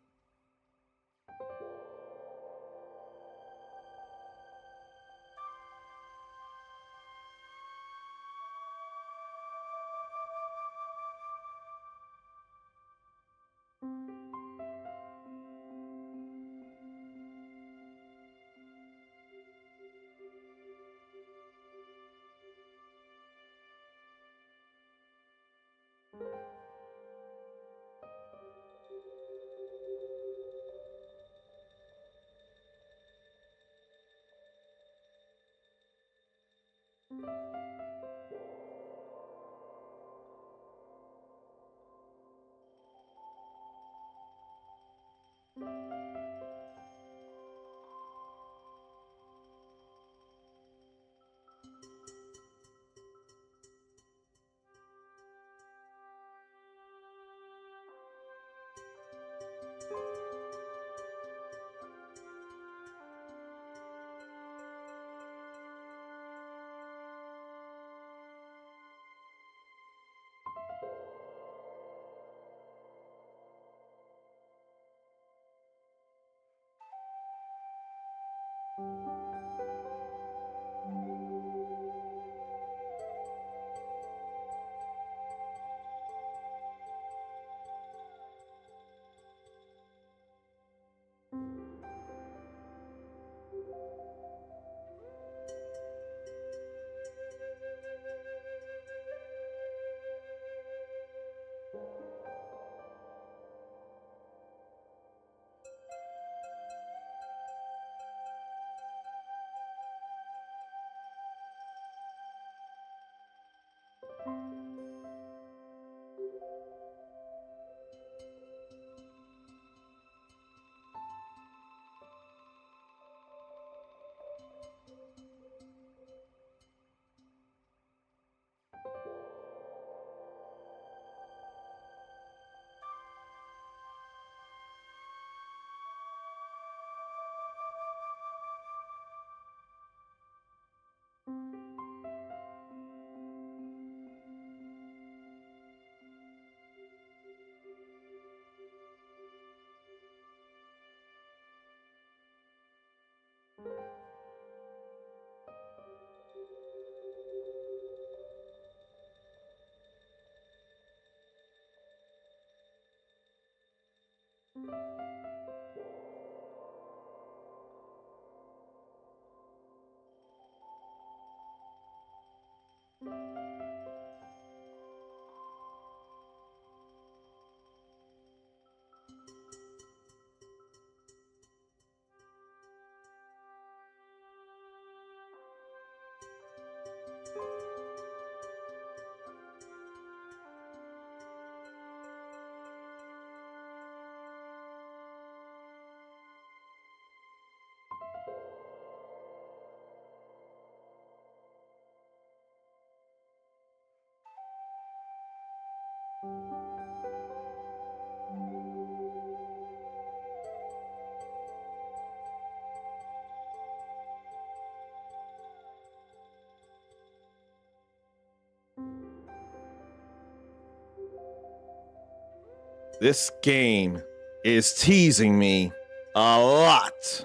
This game is teasing me a lot.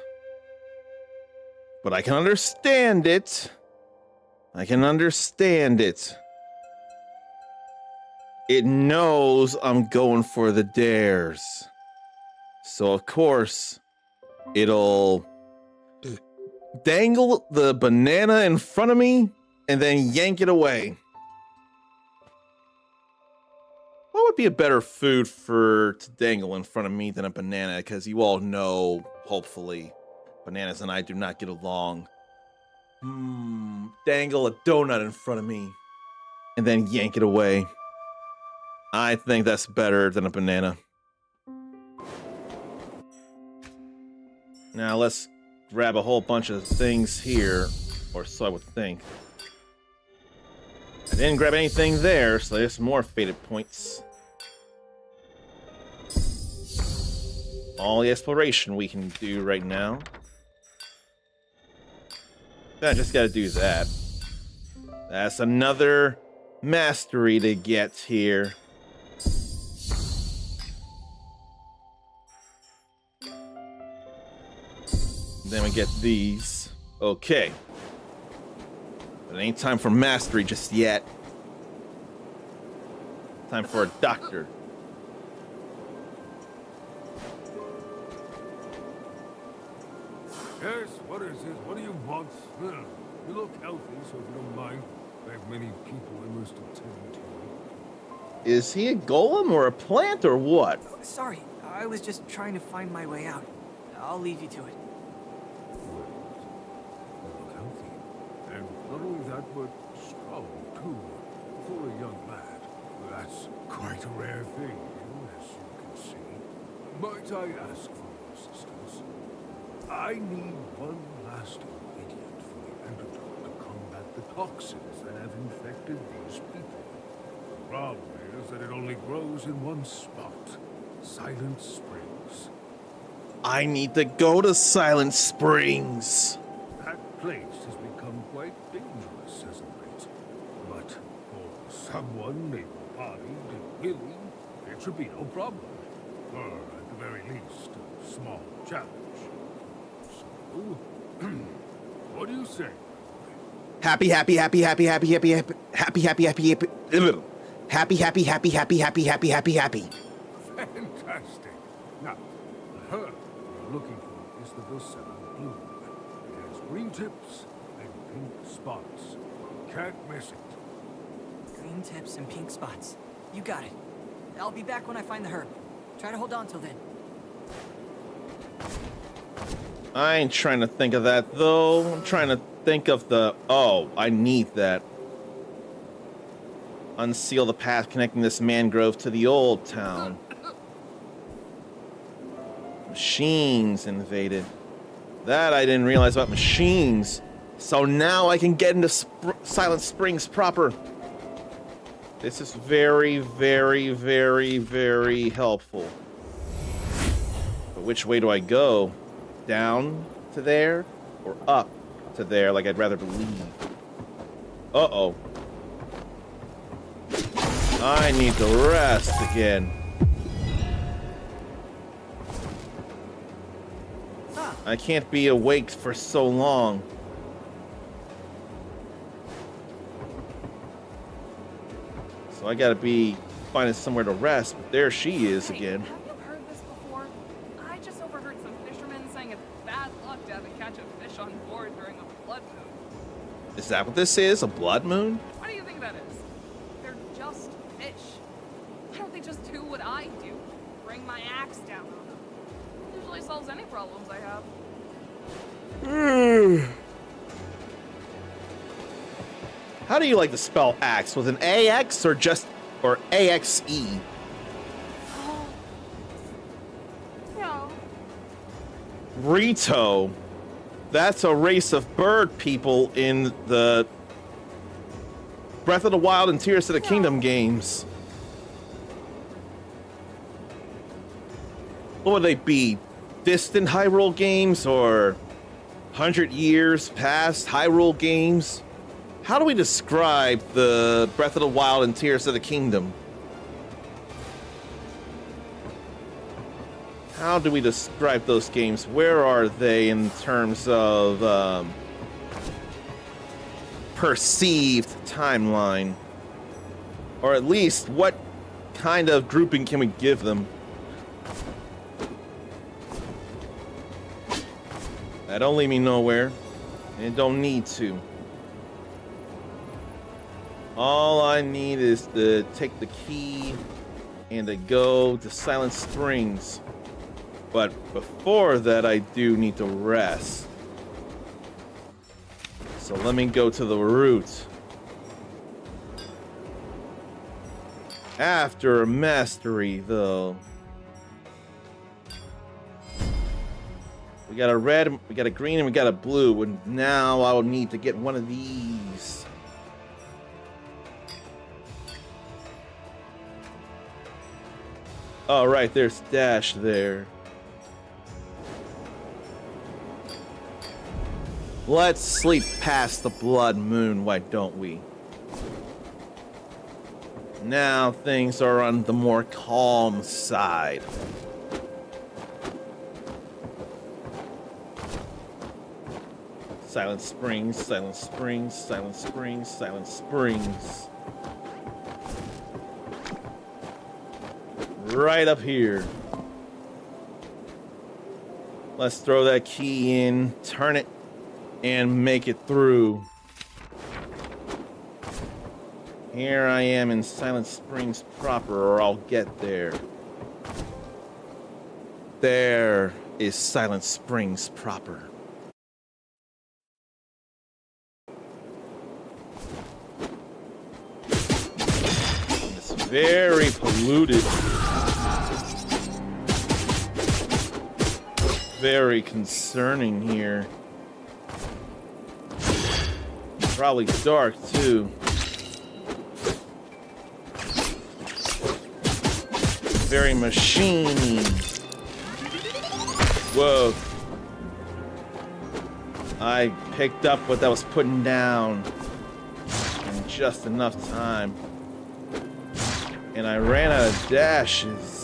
But I can understand it. I can understand it. It knows I'm going for the dares. So, of course, it'll dangle the banana in front of me and then yank it away. What would be a better food to dangle in front of me than a banana? Because you all know, hopefully, bananas and I do not get along. Dangle a donut in front of me and then yank it away. I think that's better than a banana. Now let's grab a whole bunch of things here, or so I would think. I didn't grab anything there, so there's more fated points. All the exploration we can do right now. I just gotta do that. That's another mastery to get here. Then we get these. Okay. But it ain't time for mastery just yet. Time for a doctor. Yes, what is it? What do you want? You look healthy, so if you don't mind, I have many people I must attend to. Is he a golem or a plant or what? Sorry, I was just trying to find my way out. I'll leave you to it. You look healthy. And not only that, but strong, too. For a young lad. That's quite a rare thing, as you can see. Might I ask for your assistance? I need one last ingredient for the antidote to combat the toxins that have infected these people. The problem is that it only grows in one spot, Silent Springs. I need to go to Silent Springs. That place has become quite dangerous as of late. But for someone able-bodied and willing, it should be no problem. Or, at the very least, a small challenge. What do you say? Happy. Happy. Fantastic. Now, the herb you're looking for is the Vilsena Bloom. It has green tips and pink spots. Can't miss it. Green tips and pink spots. You got it. I'll be back when I find the herb. Try to hold on till then. I ain't trying to think of that, though. I'm trying to think of the... Oh, I need that. Unseal the path connecting this mangrove to the old town. Machines invaded. That I didn't realize about machines. So now I can get into Silent Springs proper. This is very, very, very, very helpful. But which way do I go? Down to there or up to there, like I'd rather believe. Uh-oh. I need to rest again. I can't be awake for so long. So I gotta be finding somewhere to rest, but there she is again. Have you heard this before? I just overheard some fishermen saying it's bad luck to have to catch a fish on board during a blood moon. Is that what this is? A blood moon? What do you think that is? They're just fish. Why don't they just do what I do? Bring my axe down on them. Usually solves any problems I have. How do you like to spell axe? With an AX or just or AXE? Yeah. Rito. That's a race of bird people in the Breath of the Wild and Tears of the Kingdom games. What would they be? Distant Hyrule games or 100 years past Hyrule games? How do we describe the Breath of the Wild and Tears of the Kingdom? how do we describe those games? Where are they in terms of perceived timeline? Or at least, what kind of grouping can we give them? That don't lead me nowhere, and it don't need to. All I need is to take the key and to go to Silent Springs. But before that, I do need to rest. So let me go to the route. After mastery, though. We got a red, we got a green, and we got a blue. And now I will need to get one of these. All right, there's Dash there. Let's sleep past the blood moon, why don't we? Now things are on the more calm side. Silent Springs, Silent Springs, Silent Springs, Silent Springs. Right up here. Let's throw that key in, turn it, and make it through. Here I am in Silent Springs proper, or I'll get there. There is Silent Springs proper. It's very polluted. Very concerning here. Probably dark too. Very machiney. Whoa. I picked up what that was putting down in just enough time. And I ran out of dashes.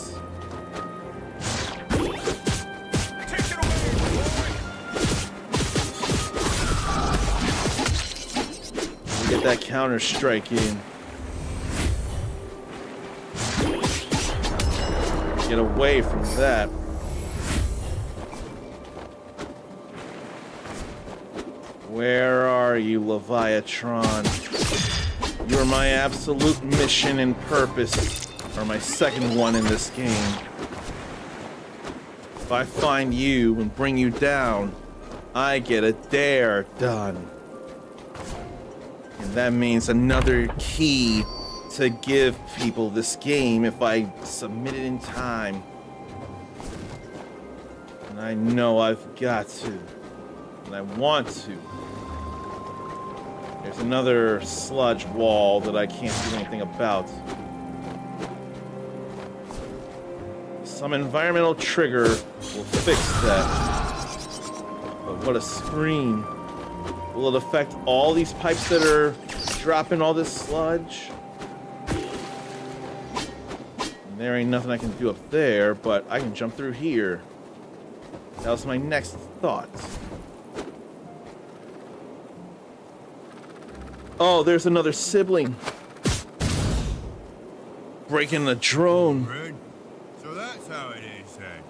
Get that counter strike in. Get away from that. Where are you, Leviathan? You're my absolute mission and purpose, or my second one in this game. If I find you and bring you down, I get a dare done. And that means another key to give people this game if I submit it in time. And I know I've got to. And I want to. There's another sludge wall that I can't do anything about. Some environmental trigger will fix that. But what a scream. Will it affect all these pipes that are dropping all this sludge? And there ain't nothing I can do up there, but I can jump through here. That was my next thought. Oh, there's another sibling. Breaking the drone. Red, so that's how it is then.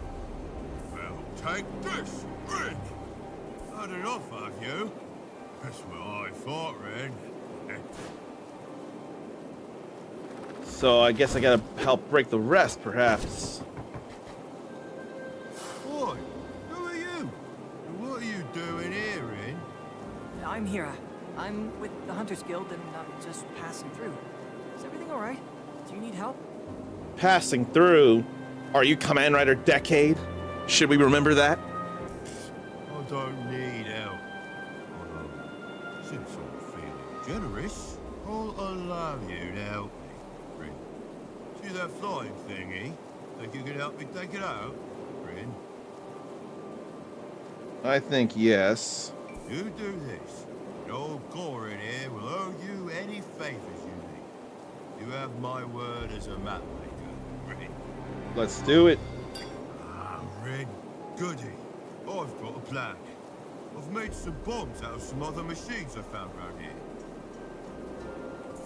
Well, take this, Red. I don't know, fuck you. That's what I thought, Red. So I guess I gotta help break the rest, perhaps. Boy, who are you? And what are you doing here, Red? I'm Hira. I'm with the Hunters Guild and I'm just passing through. Is everything alright? Do you need help? Passing through? Are you Command Rider Decade? Should we remember that? I don't need help. Although, since I'm feeling generous, I'll allow you to help me, Rin. See that flying thingy? Think you can help me take it out, Rin? I think yes. You do this. and old Gorin here will owe you any favors you need. You have my word as a map maker, Rin. Let's do it. Red. Goody. I've got a plan. I've made some bombs out of some other machines I found around here.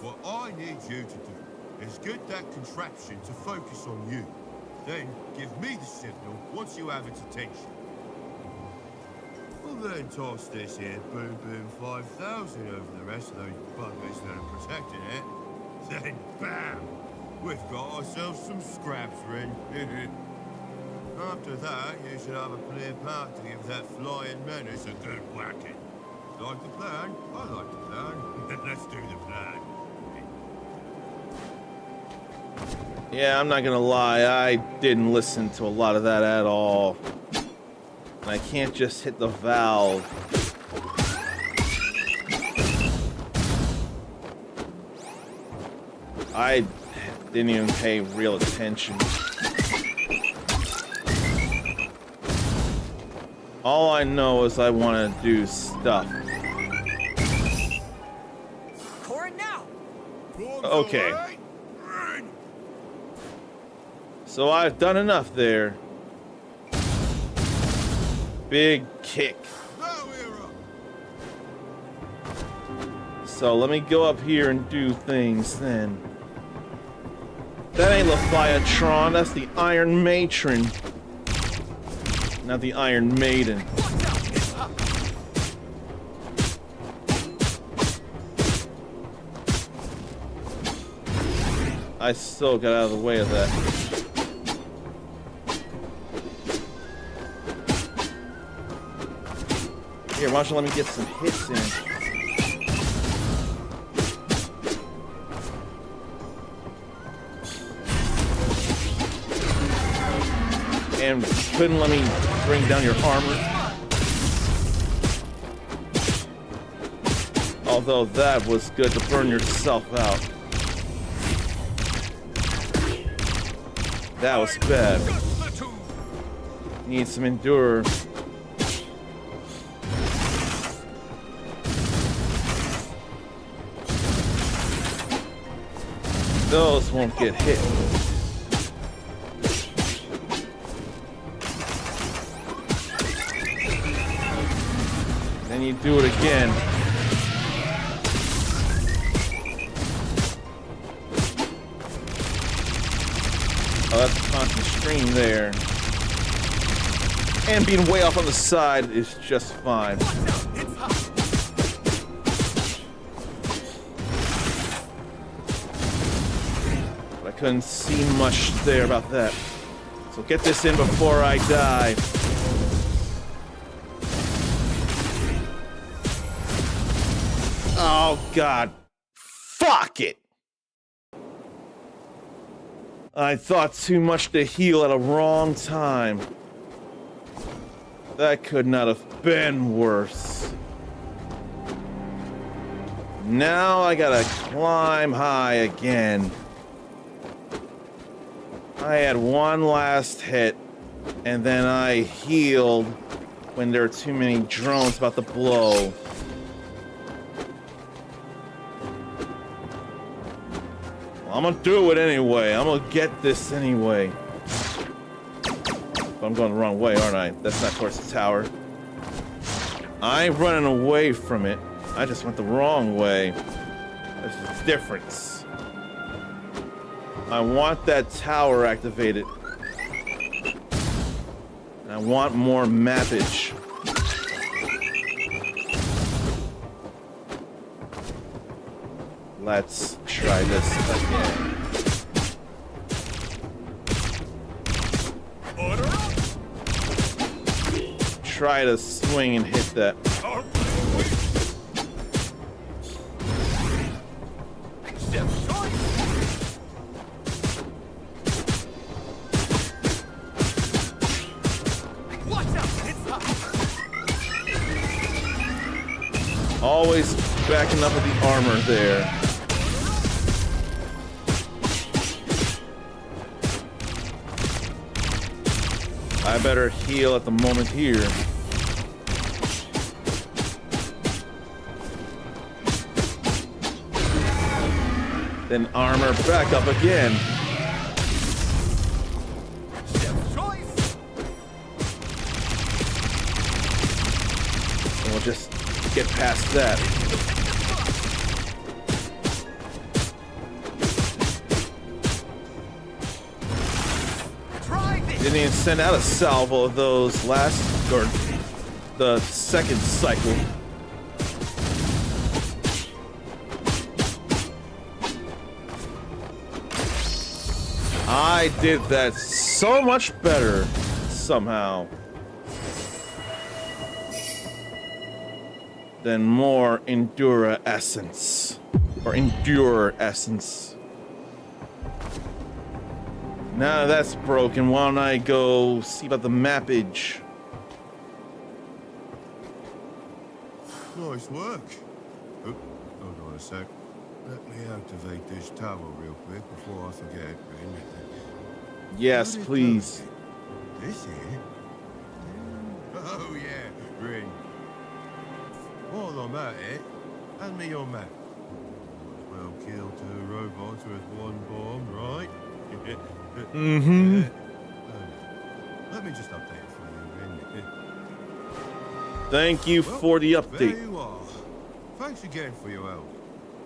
What I need you to do is get that contraption to focus on you. Then give me the signal once you have its attention. We'll then toss this here Boom Boom 5000 over the rest of those buggers that are protecting it. Then bam! We've got ourselves some scraps, Ren. After that, you should have a clear path to give that flying menace a good whacking. Like the plan? I like the plan. Let's do the plan. Yeah, I'm not gonna lie, I didn't listen to a lot of that at all. And I can't just hit the valve. I didn't even pay real attention. All I know is I want to do stuff. Okay. So I've done enough there. Big kick. So let me go up here and do things then. That ain't Leviatron, that's the Iron Matron. Not the Iron Maiden. I still got out of the way of that. Here, why don't you let me get some hits in? And couldn't let me bring down your armor. Although that was good to burn yourself out. That was bad. Need some endure. Those won't get hit. Then you do it again. Oh, that's a constant stream there. And being way off on the side is just fine. But I couldn't see much there about that. So get this in before I die. Oh, God. Fuck it. I thought too much to heal at a wrong time. That could not have been worse. Now I gotta climb high again. I had one last hit, and then I healed when there were too many drones about to blow. I'm gonna do it anyway. I'm gonna get this anyway. But I'm going the wrong way, aren't I? That's not towards the tower. I ain't running away from it. I just went the wrong way. There's a difference. I want that tower activated. And I want more mappage. Let's try this again. Order up. Try to swing and hit that. Step choice. Watch out! It's hot. Always backing up with the armor there. I better heal at the moment here. Then armor back up again. Step choice. just get past that. Didn't even send out a salvo of those last, or the second cycle. I did that so much better somehow. Then more Endura Essence. Or Endure Essence. Now that's broken, why don't I go see about the mappage? Nice work. Oh, hold on a sec. Let me activate this tower real quick before I forget. Yes, please. This here? Oh yeah, Rin. While I'm at it, hand me your map. Well, kill 2 robots with 1 bomb, right? Mm-hmm. Let me just update it for you, Rin. Thank you for the update. There you are. Thanks again for your help.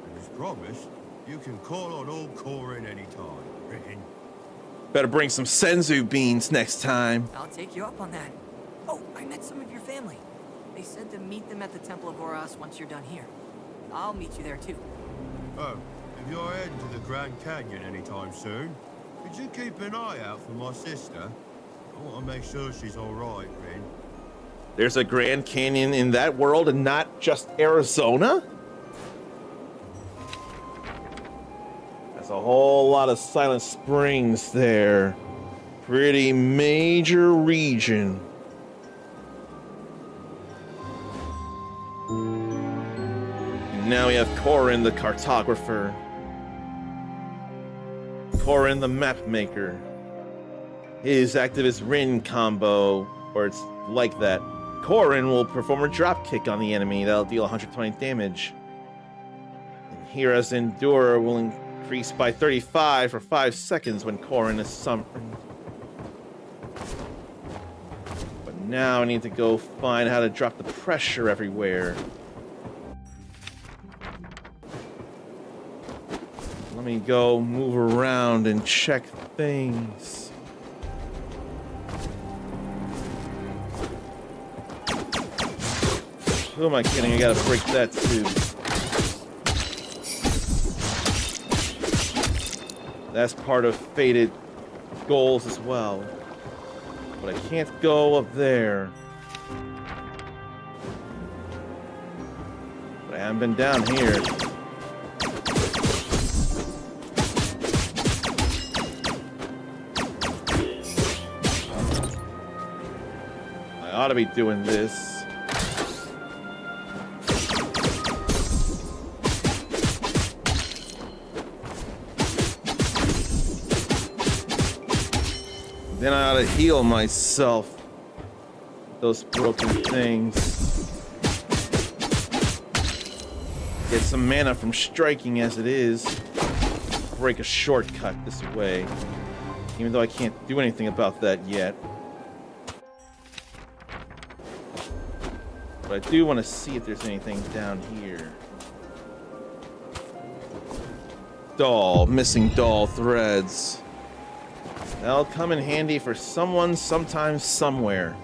And as promised, you can call on old Corin anytime, Rin. Better bring some senzu beans next time. I'll take you up on that. Oh, I met some of your family. They said to meet them at the Temple of Oros once you're done here. I'll meet you there too. Oh, if you're heading to the Grand Canyon anytime soon, could you keep an eye out for my sister? I want to make sure she's all right, Rin. There's a Grand Canyon in that world and not just Arizona? That's a whole lot of Silent Springs there. Pretty major region. And now we have Corin the cartographer. Corin the map maker. His activist Rin combo, or it's like that. Corin will perform a drop kick on the enemy that'll deal 120 damage. And Hira's Endure will increase by 35 for 5 seconds when Corin is summoned. But now I need to go find how to drop the pressure everywhere. Let me go move around and check things. Who am I kidding? I gotta break that too. That's part of fated goals as well. But I can't go up there. But I haven't been down here. I ought to be doing this. Then I ought to heal myself. Those broken things. Get some mana from striking as it is. Break a shortcut this way. Even though I can't do anything about that yet. But I do want to see if there's anything down here. Doll. Missing doll threads. That'll come in handy for someone, sometime, somewhere.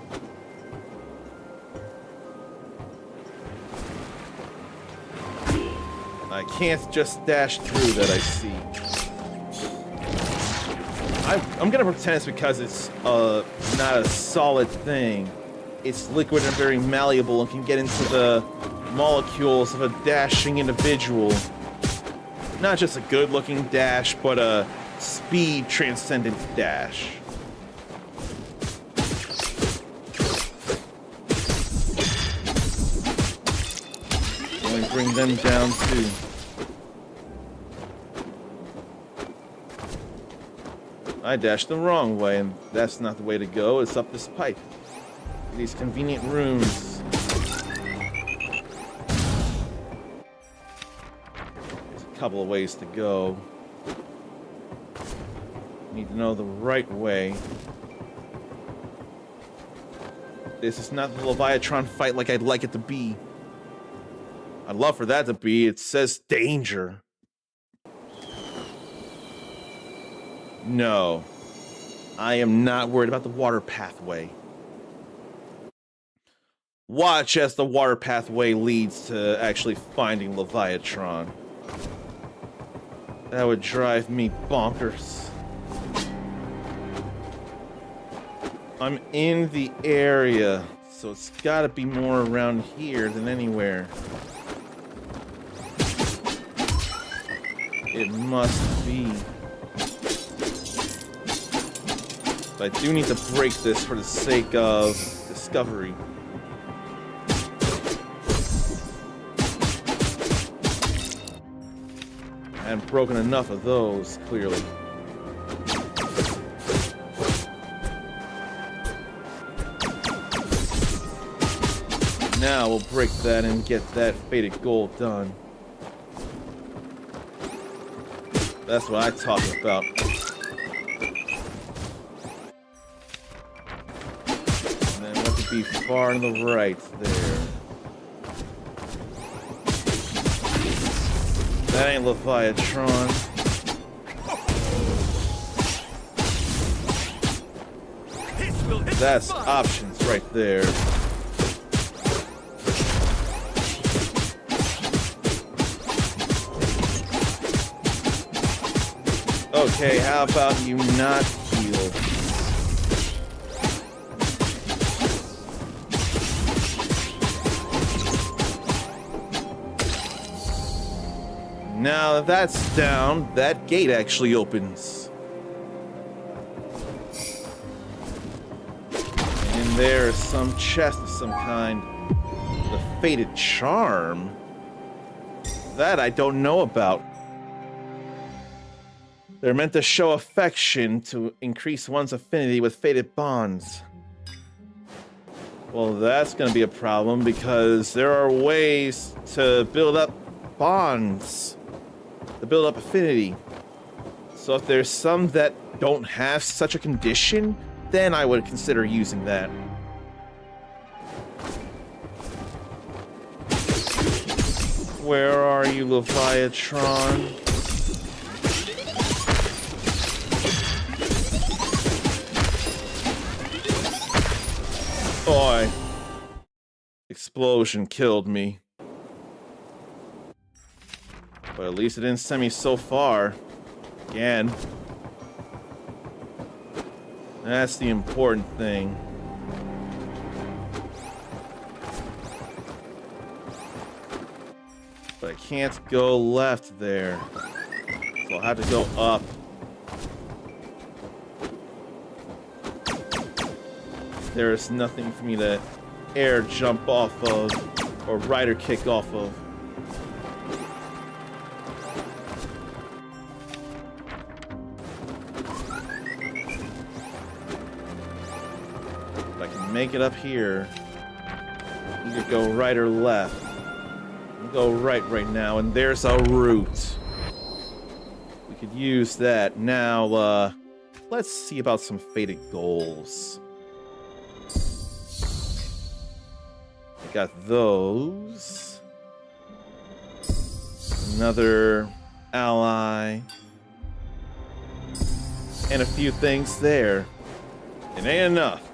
I can't just dash through that, I see. I'm gonna pretend it's because it's not a solid thing. It's liquid and very malleable and can get into the molecules of a dashing individual. Not just a good-looking dash, but a speed transcendent dash. Let me bring them down too. I dashed the wrong way, and that's not the way to go. It's up this pipe. These convenient rooms. There's a couple of ways to go. Need to know the right way. This is not the Leviathan fight like I'd like it to be. I'd love for that to be. It says danger. No. I am not worried about the water pathway. Watch as the water pathway leads to actually finding Leviathan. That would drive me bonkers. I'm in the area, so it's gotta be more around here than anywhere. It must be. But I do need to break this for the sake of discovery. I haven't broken enough of those, clearly. Now we'll break that and get that faded gold done. That's what I'm talking about. And then what could be far on the right there? That ain't Leviathan. That's options right there. Okay, how about you not heal? Now that that's down, that gate actually opens. And there's some chest of some kind. The Faded Charm? That I don't know about. They're meant to show affection to increase one's affinity with fated bonds. Well, that's going to be a problem because there are ways to build up bonds, to build up affinity. So if there's some that don't have such a condition, then I would consider using that. Where are you, Leviathan? Boy, explosion killed me. But at least it didn't send me so far. Again. That's the important thing. But I can't go left there. So I'll have to go up. There is nothing for me to air jump off of or rider kick off of. If I can make it up here, you could go right or left. I'll go right now, and there's a route. We could use that. Now, let's see about some faded goals. Got those. Another ally. And a few things there. It ain't enough.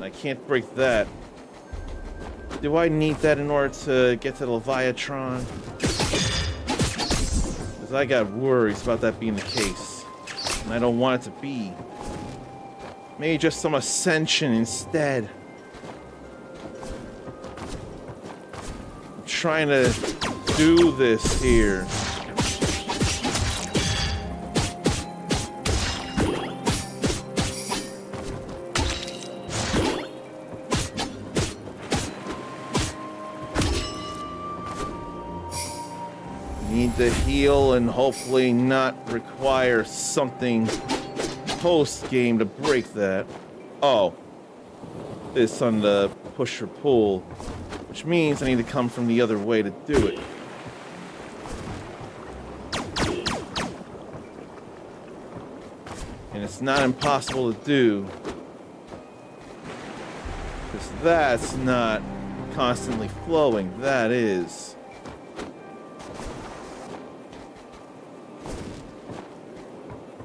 I can't break that. Do I need that in order to get to the Leviathan? Because I got worries about that being the case. And I don't want it to be. Maybe just some ascension instead. Trying to do this here. Need to heal and hopefully not require something post-game to break that. Oh. It's on the push or pull. Which means I need to come from the other way to do it. And it's not impossible to do. That's not constantly flowing. That is.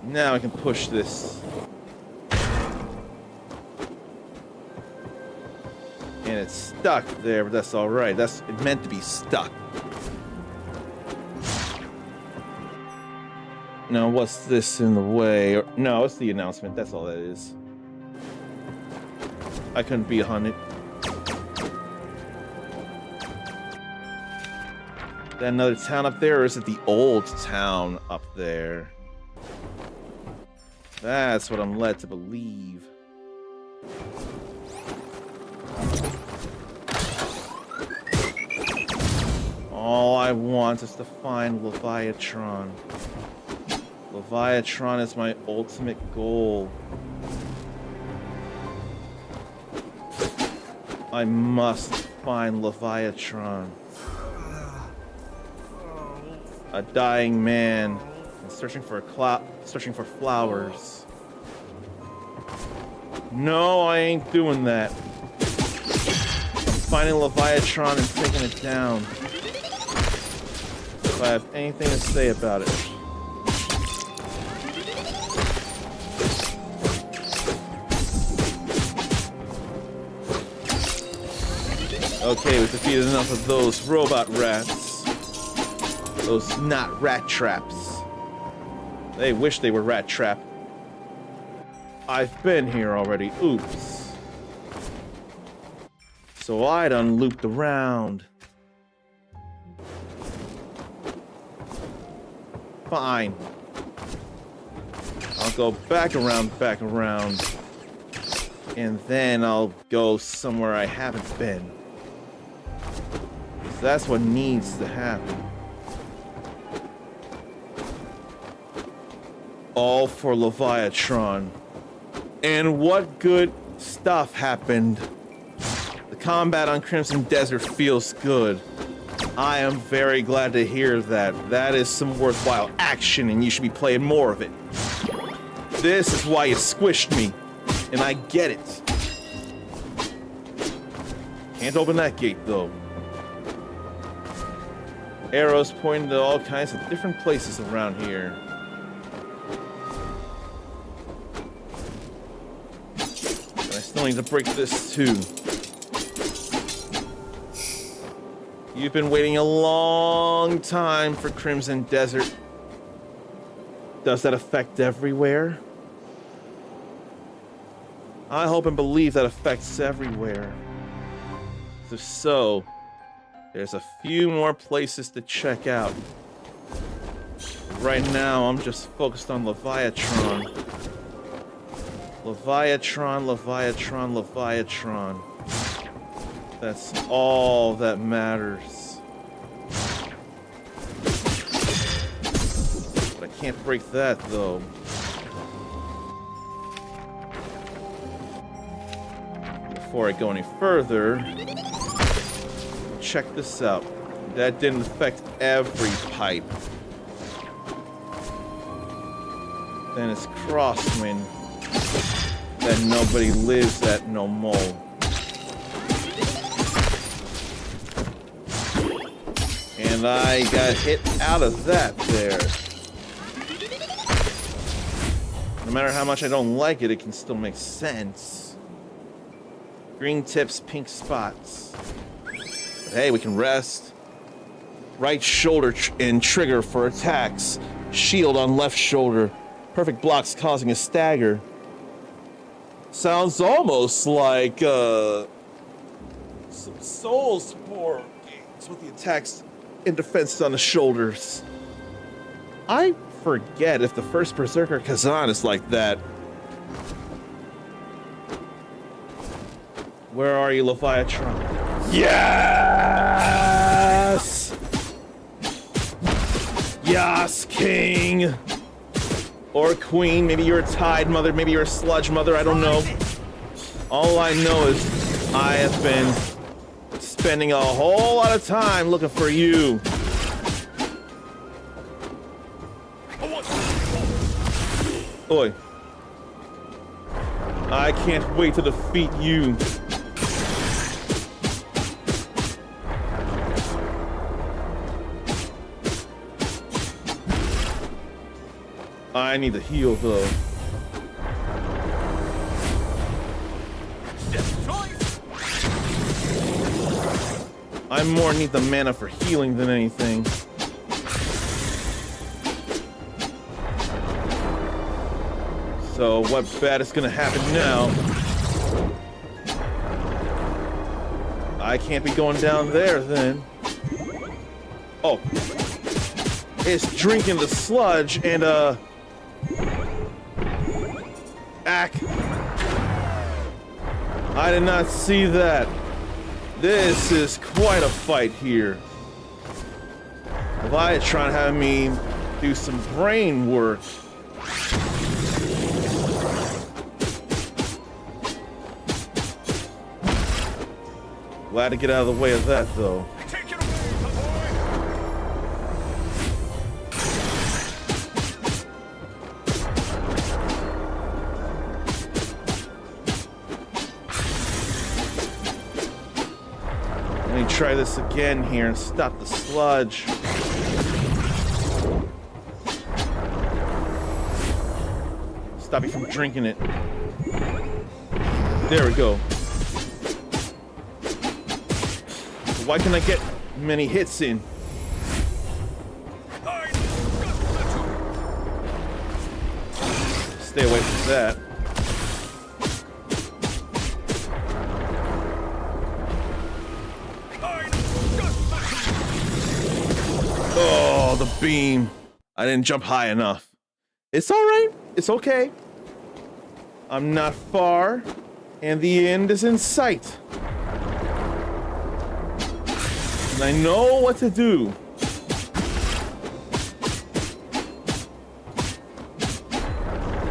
Now I can push this. And it's stuck there, but that's alright. That's it meant to be stuck. Now, what's this in the way? No, it's the announcement. That's all that is. I couldn't be hunted. That another town up there, or is it the old town up there? That's what I'm led to believe. All I want is to find Leviathan. Leviathan is my ultimate goal. I must find Leviathan. A dying man searching for flowers. No, I ain't doing that. I'm finding Leviathan and taking it down. If I have anything to say about it. Okay, we've defeated enough of those robot rats. Those not rat traps. They wish they were rat trapped. I've been here already. Oops. So I done looped around. Fine. I'll go back around. And then I'll go somewhere I haven't been. So that's what needs to happen. All for Leviathan. And what good stuff happened. The combat on Crimson Desert feels good. I am very glad to hear that. That is some worthwhile action, and you should be playing more of it. This is why you squished me, and I get it. Can't open that gate, though. Arrows pointing to all kinds of different places around here. And I still need to break this, too. You've been waiting a long time for Crimson Desert. Does that affect everywhere? I hope and believe that affects everywhere. If so, there's a few more places to check out. Right now, I'm just focused on Leviathan. Leviathan. That's all that matters. But I can't break that, though. Before I go any further, check this out. That didn't affect every pipe. Then it's Crosswind that nobody lives at no more. And I got hit out of that there. No matter how much I don't like it, it can still make sense. Green tips, pink spots. But hey, we can rest. Right shoulder and trigger for attacks. Shield on left shoulder. Perfect blocks causing a stagger. Sounds almost like some Soulsborne games with the attacks and defense on the shoulders. I forget if the first Berserker Kazan is like that. Where are you, Leviathan? Yes! Yes, king! Or queen, maybe you're a tide mother, maybe you're a sludge mother, I don't know. All I know is I have been spending a whole lot of time looking for you. Oi. I can't wait to defeat you. I need to heal though. I more need the mana for healing than anything. So what bad is gonna happen now? I can't be going down there then. Oh. It's drinking the sludge and Ack. I did not see that. This is quite a fight here. Leviatron having me do some brain work. Glad to get out of the way of that though. Let me try this again here and stop the sludge. Stop me from drinking it. There we go. Why can't I get many hits in? Stay away from that. Oh, the beam. I didn't jump high enough. It's all right. It's okay. I'm not far, and the end is in sight. And I know what to do.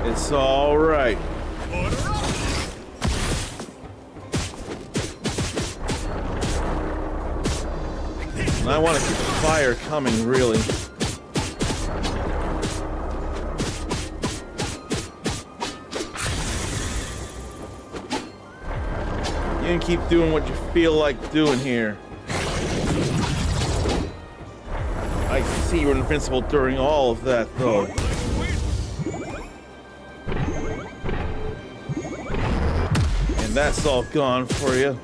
It's all right. And I want to keep the fire coming, really. You can keep doing what you feel like doing here. I see you're invincible during all of that, though. And that's all gone for you.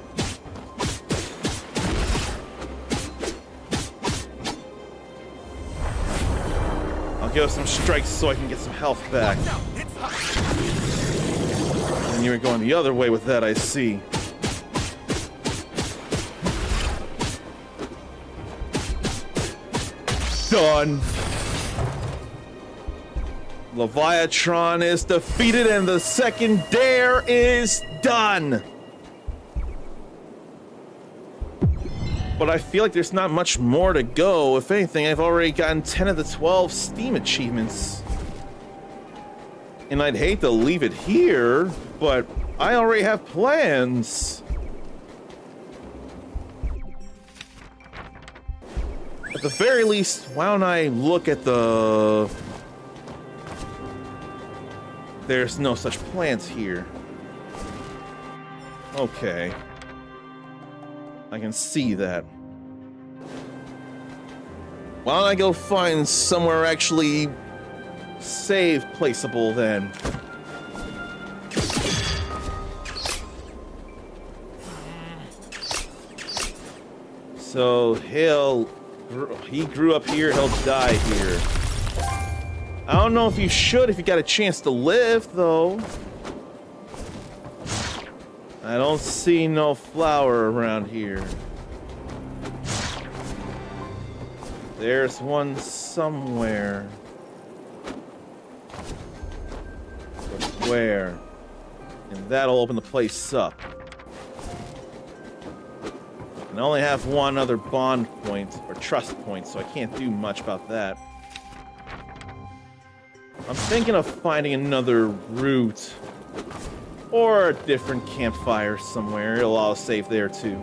I'll give some strikes so I can get some health back. And you were going the other way with that, I see. Done. Leviatron is defeated and the second dare is done. But I feel like there's not much more to go. If anything, I've already gotten 10 of the 12 Steam achievements. And I'd hate to leave it here, but I already have plans. At the very least, why don't I look at the... There's no such plans here. Okay. I can see that. Why don't I go find somewhere actually save placeable then? So he grew up here, he'll die here. I don't know if you should if you got a chance to live, though. I don't see no flower around here. There's one somewhere. But where? And that'll open the place up. And I only have one other bond point, or trust point, so I can't do much about that. I'm thinking of finding another route. Or a different campfire somewhere. It'll all save there too.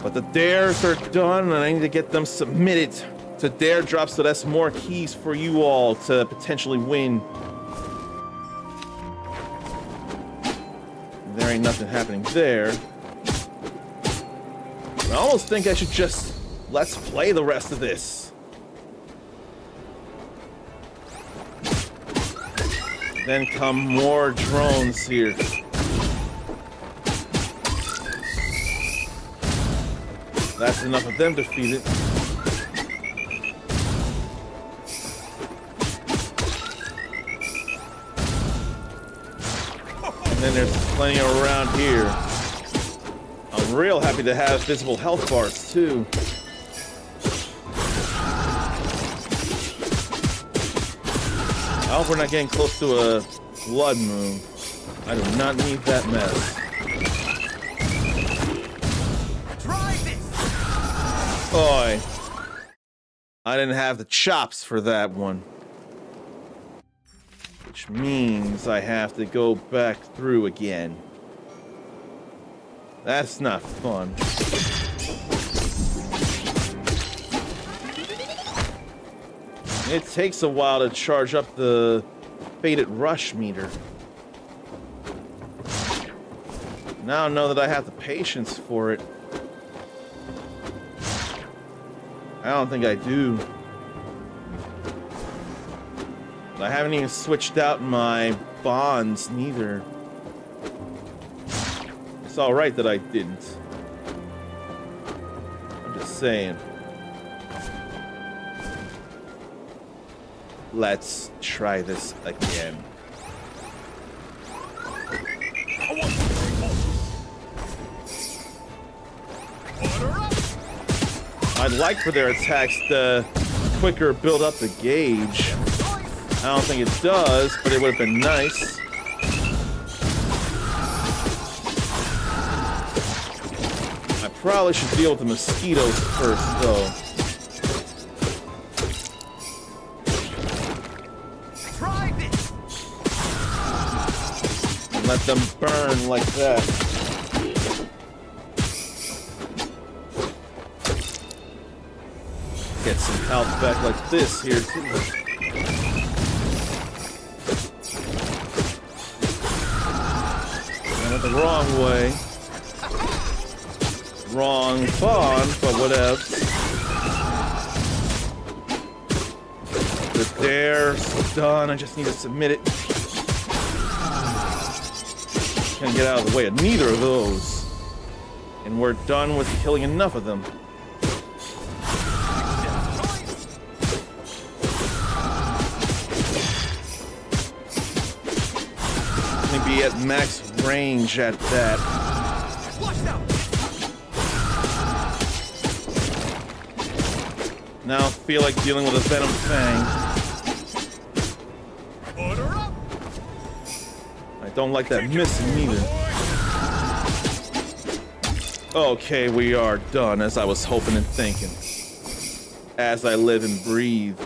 But the dares are done, and I need to get them submitted to dare drop, so that's more keys for you all to potentially win. There ain't nothing happening there. I almost think I should just let's play the rest of this. Then come more drones here. That's enough of them defeated. And then there's plenty around here. I'm real happy to have visible health bars too. I hope we're not getting close to a blood moon. I do not need that mess. Boy, I didn't have the chops for that one. Which means I have to go back through again. That's not fun. It takes a while to charge up the Fated Rush meter. Now I know that I have the patience for it. I don't think I do. I haven't even switched out my bonds neither. It's alright that I didn't. I'm just saying. Let's try this again. I'd like for their attacks to quicker build up the gauge. I don't think it does, but it would have been nice. I probably should deal with the mosquitoes first, though. And let them burn like that. Get some health back like this here, too. I went the wrong way. Wrong spawn, but whatever. The dare's done. I just need to submit it. Can't get out of the way of neither of those. And we're done with killing enough of them. Be at max range at that. Now I feel like dealing with a Venom Fang. I don't like that missing either. Okay, we are done, as I was hoping and thinking. As I live and breathe.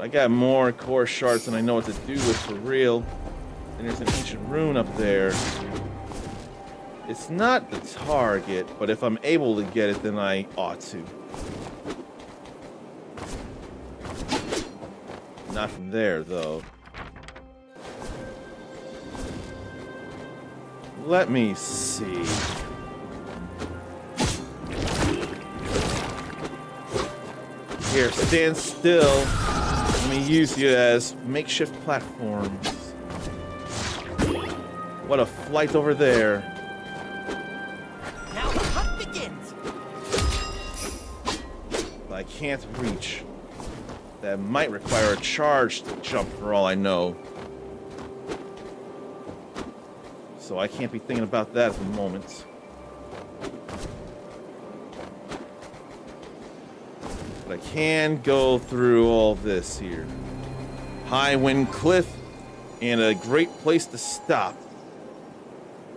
I got more core shards than I know what to do with for real. And there's an ancient rune up there. It's not the target, but if I'm able to get it, then I ought to. Not from there, though. Let me see. Here, stand still. Let me use you as makeshift platforms. What a flight over there. Now the hunt begins. I can't reach. That might require a charge to jump for all I know. So I can't be thinking about that at the moment. But I can go through all this here. High wind cliff and a great place to stop.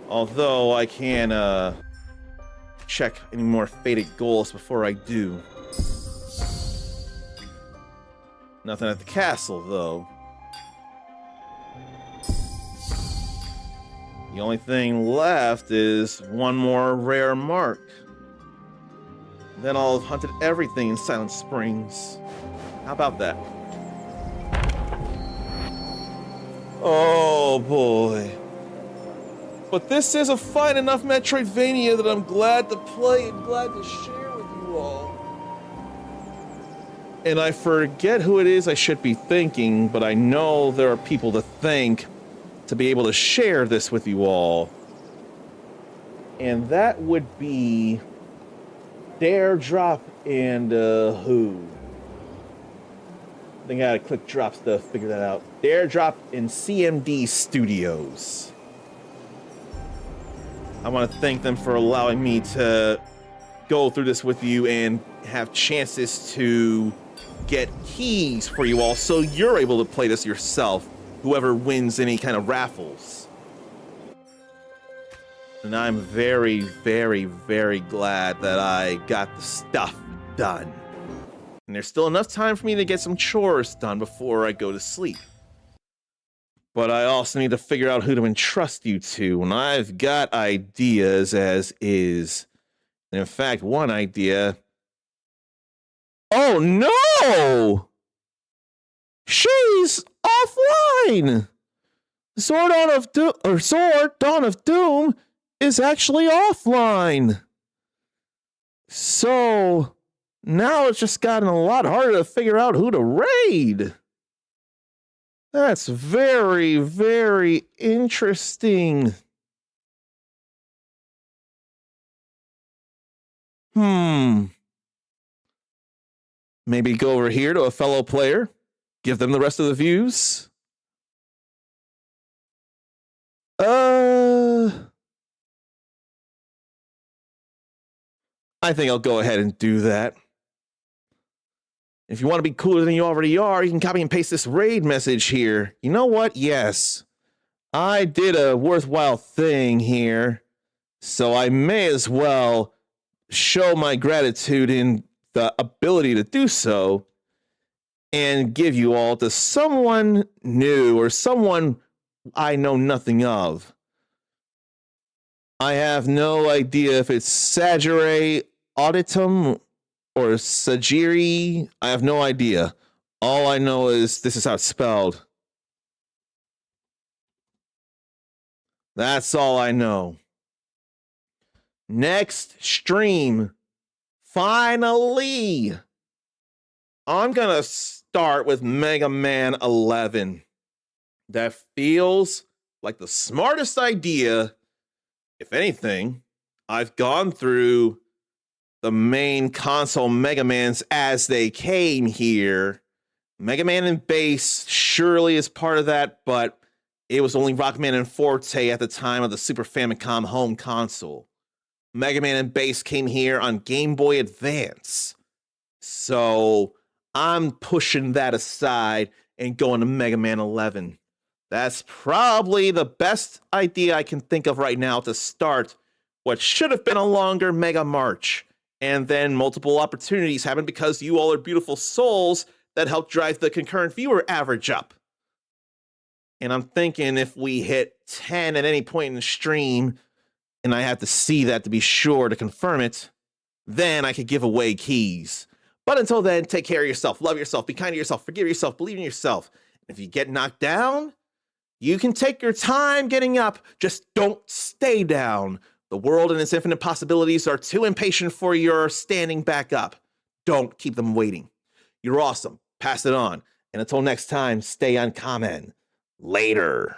Although I can check any more fated goals before I do. Nothing at the castle, though. The only thing left is one more rare mark. Then I'll have hunted everything in Silent Springs. How about that? Oh boy. But this is a fine enough Metroidvania that I'm glad to play and glad to share with you all. And I forget who it is I should be thinking, but I know there are people to thank to be able to share this with you all. And that would be Dare Drop and who? I think I gotta click drops to figure that out. Dare Drop and CMD Studios. I want to thank them for allowing me to go through this with you and have chances to get keys for you all so you're able to play this yourself, whoever wins any kind of raffles. And I'm very, very, very glad that I got the stuff done. And there's still enough time for me to get some chores done before I go to sleep. But I also need to figure out who to entrust you to, and I've got ideas as is. And in fact, one idea... Oh no! She's offline! Sword Dawn of Doom is actually offline. So now it's just gotten a lot harder to figure out who to raid. That's very, very interesting. Maybe go over here to a fellow player, give them the rest of the views. I think I'll go ahead and do that. If you want to be cooler than you already are, you can copy and paste this raid message here. You know what? Yes. I did a worthwhile thing here, so I may as well show my gratitude in the ability to do so and give you all to someone new or someone I know nothing of. I have no idea if it's Sagere Auditum or Sajiri. I have no idea. All I know is this is how it's spelled. That's all I know. Next stream. Finally. I'm going to start with Mega Man 11. That feels like the smartest idea. If anything, I've gone through the main console Mega Mans as they came here. Mega Man and Bass surely is part of that, but it was only Rockman and Forte at the time of the Super Famicom home console. Mega Man and Bass came here on Game Boy Advance. So I'm pushing that aside and going to Mega Man 11. That's probably the best idea I can think of right now to start what should have been a longer Mega March. And then multiple opportunities happen because you all are beautiful souls that help drive the concurrent viewer average up. And I'm thinking if we hit 10 at any point in the stream, and I have to see that to be sure to confirm it, then I could give away keys. But until then, take care of yourself, love yourself, be kind to yourself, forgive yourself, believe in yourself. And if you get knocked down, you can take your time getting up, just don't stay down. The world and its infinite possibilities are too impatient for your standing back up. Don't keep them waiting. You're awesome. Pass it on. And until next time, stay uncommon. Later.